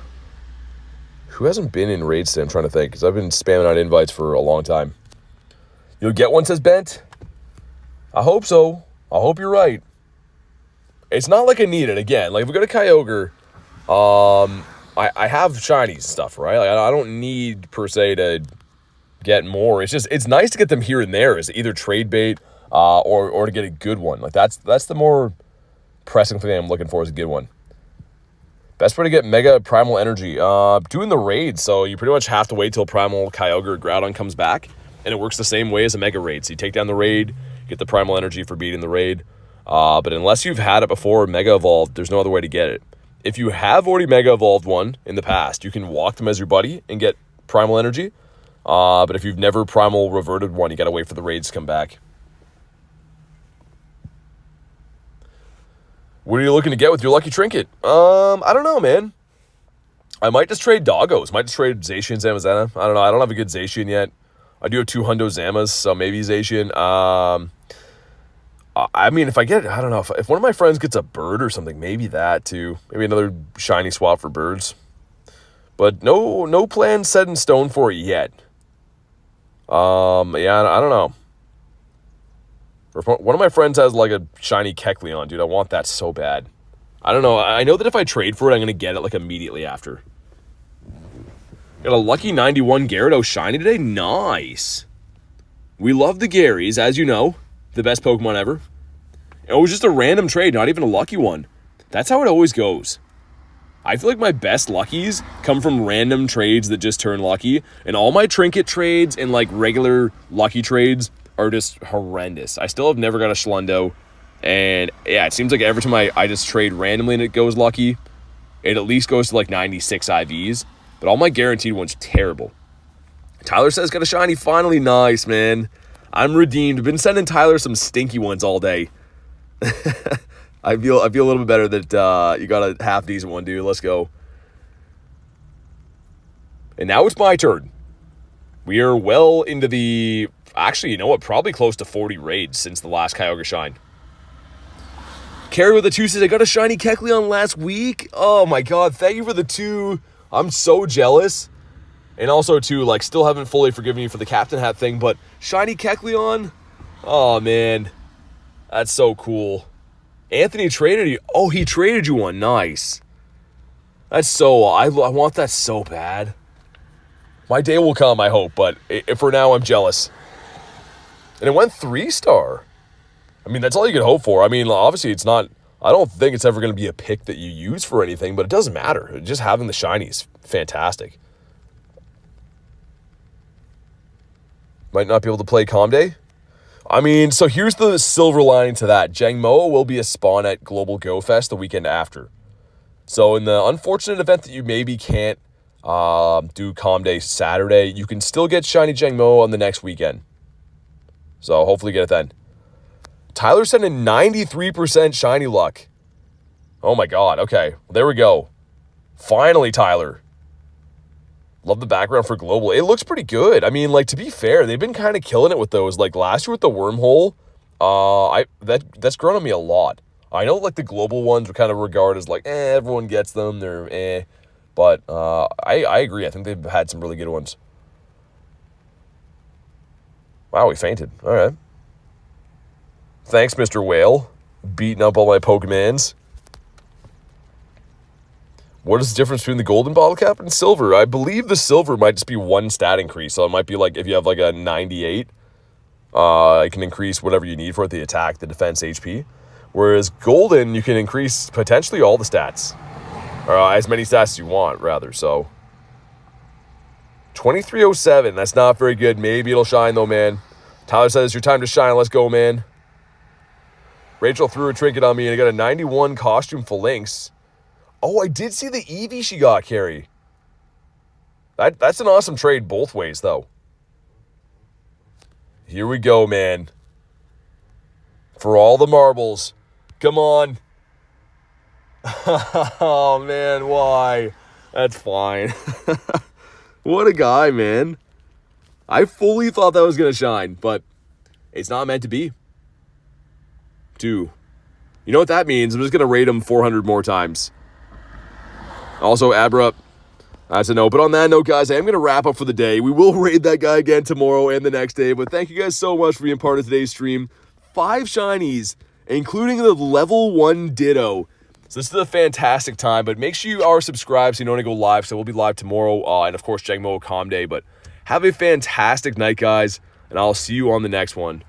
Who hasn't been in raids today? I'm trying to think, because I've been spamming out invites for a long time. You'll get one, says Bent. I hope so. I hope you're right. It's not like I need it. Again, like if we go to Kyogre, I have shinies stuff, right? Like I don't need per se to get more. It's just it's nice to get them here and there as either trade bait or to get a good one. Like that's the more pressing thing I'm looking for is a good one. Best way to get Mega Primal Energy. Doing the raids, so you pretty much have to wait till Primal Kyogre or Groudon comes back, and it works the same way as a Mega Raid. So you take down the raid, get the Primal Energy for beating the raid. But unless you've had it before Mega Evolved, there's no other way to get it. If you have already Mega Evolved one in the past, you can walk them as your buddy and get Primal Energy. But if you've never Primal Reverted one, you gotta wait for the raids to come back. What are you looking to get with your lucky trinket? I don't know, man. I might just trade doggos. Might just trade Zacian, Zamazenta. I don't know. I don't have a good Zacian yet. I do have 2 Hundo Zamas, so maybe Zacian. I mean, if I get, I don't know, if one of my friends gets a bird or something, maybe that too. Maybe another shiny swap for birds. But no plan set in stone for it yet. Yeah, I don't know. One of my friends has like a shiny Kecleon, dude. I want that so bad. I don't know. I know that if I trade for it, I'm going to get it like immediately after. Got a lucky 91 Gyarados shiny today. Nice. We love the Garys, as you know. The best Pokemon ever. It was just a random trade, not even a lucky one. That's how it always goes. I feel like my best luckies come from random trades that just turn lucky. And all my trinket trades and like regular lucky trades are just horrendous. I still have never got a Shundo. And yeah, it seems like every time I just trade randomly and it goes lucky, it at least goes to like 96 IVs. But all my guaranteed ones are terrible. Tyler says, got a shiny finally. Nice, man. I'm redeemed. I've been sending Tyler some stinky ones all day. I feel a little bit better that you got a half decent one, dude. Let's go. And now it's my turn. We are well into the... Actually, you know what? Probably close to 40 raids since the last Kyogre Shine. Carrie with the 2 says, I got a shiny Kecleon last week. Oh my god, thank you for the 2. I'm so jealous. And also, too, like, still haven't fully forgiven you for the Captain Hat thing, but shiny Kecleon? Oh, man. That's so cool. Anthony traded you. Oh, he traded you one. Nice. That's so... I want that so bad. My day will come, I hope, but for now, I'm jealous. And it went 3-star. I mean, that's all you can hope for. I mean, obviously, it's not... I don't think it's ever going to be a pick that you use for anything, but it doesn't matter. Just having the shiny is fantastic. Might not be able to play Comday. I mean, so here's the silver lining to that. Jangmo will be a spawn at Global Go Fest the weekend after. So in the unfortunate event that you maybe can't do Comday Saturday, you can still get shiny Jangmo on the next weekend. So hopefully get it then. Tyler sent in 93% shiny luck. Oh my god, okay. There we go. Finally, Tyler. Love the background for global. It looks pretty good. I mean, like, to be fair, they've been kind of killing it with those. Like, last year with the wormhole, that's grown on me a lot. I know, like, the global ones were kind of regarded as, like, everyone gets them. They're But I agree. I think they've had some really good ones. Wow, he fainted. All right. Thanks, Mr. Whale. Beating up all my Pokemons. What is the difference between the golden bottle cap and silver? I believe the silver might just be one stat increase. So it might be like if you have like a 98, it can increase whatever you need for it, the attack, the defense, HP. Whereas golden, you can increase potentially all the stats. Or as many stats as you want, rather. So 2307, that's not very good. Maybe it'll shine though, man. Tyler says, your time to shine. Let's go, man. Rachel threw a trinket on me and I got a 91 costume phalanx. Oh, I did see the Eevee she got, Carrie. That's an awesome trade both ways, though. Here we go, man. For all the marbles. Come on. Oh, man, why? That's fine. What a guy, man. I fully thought that was going to shine, but it's not meant to be. 2. You know what that means? I'm just going to rate him 400 more times. Also, Abra, that's a no. But on that note, guys, I am going to wrap up for the day. We will raid that guy again tomorrow and the next day. But thank you guys so much for being part of today's stream. 5 shinies, including the level 1 Ditto. So this is a fantastic time. But make sure you are subscribed so you don't want to go live. So we'll be live tomorrow. And, of course, Jangmo Calm Day. But have a fantastic night, guys. And I'll see you on the next one.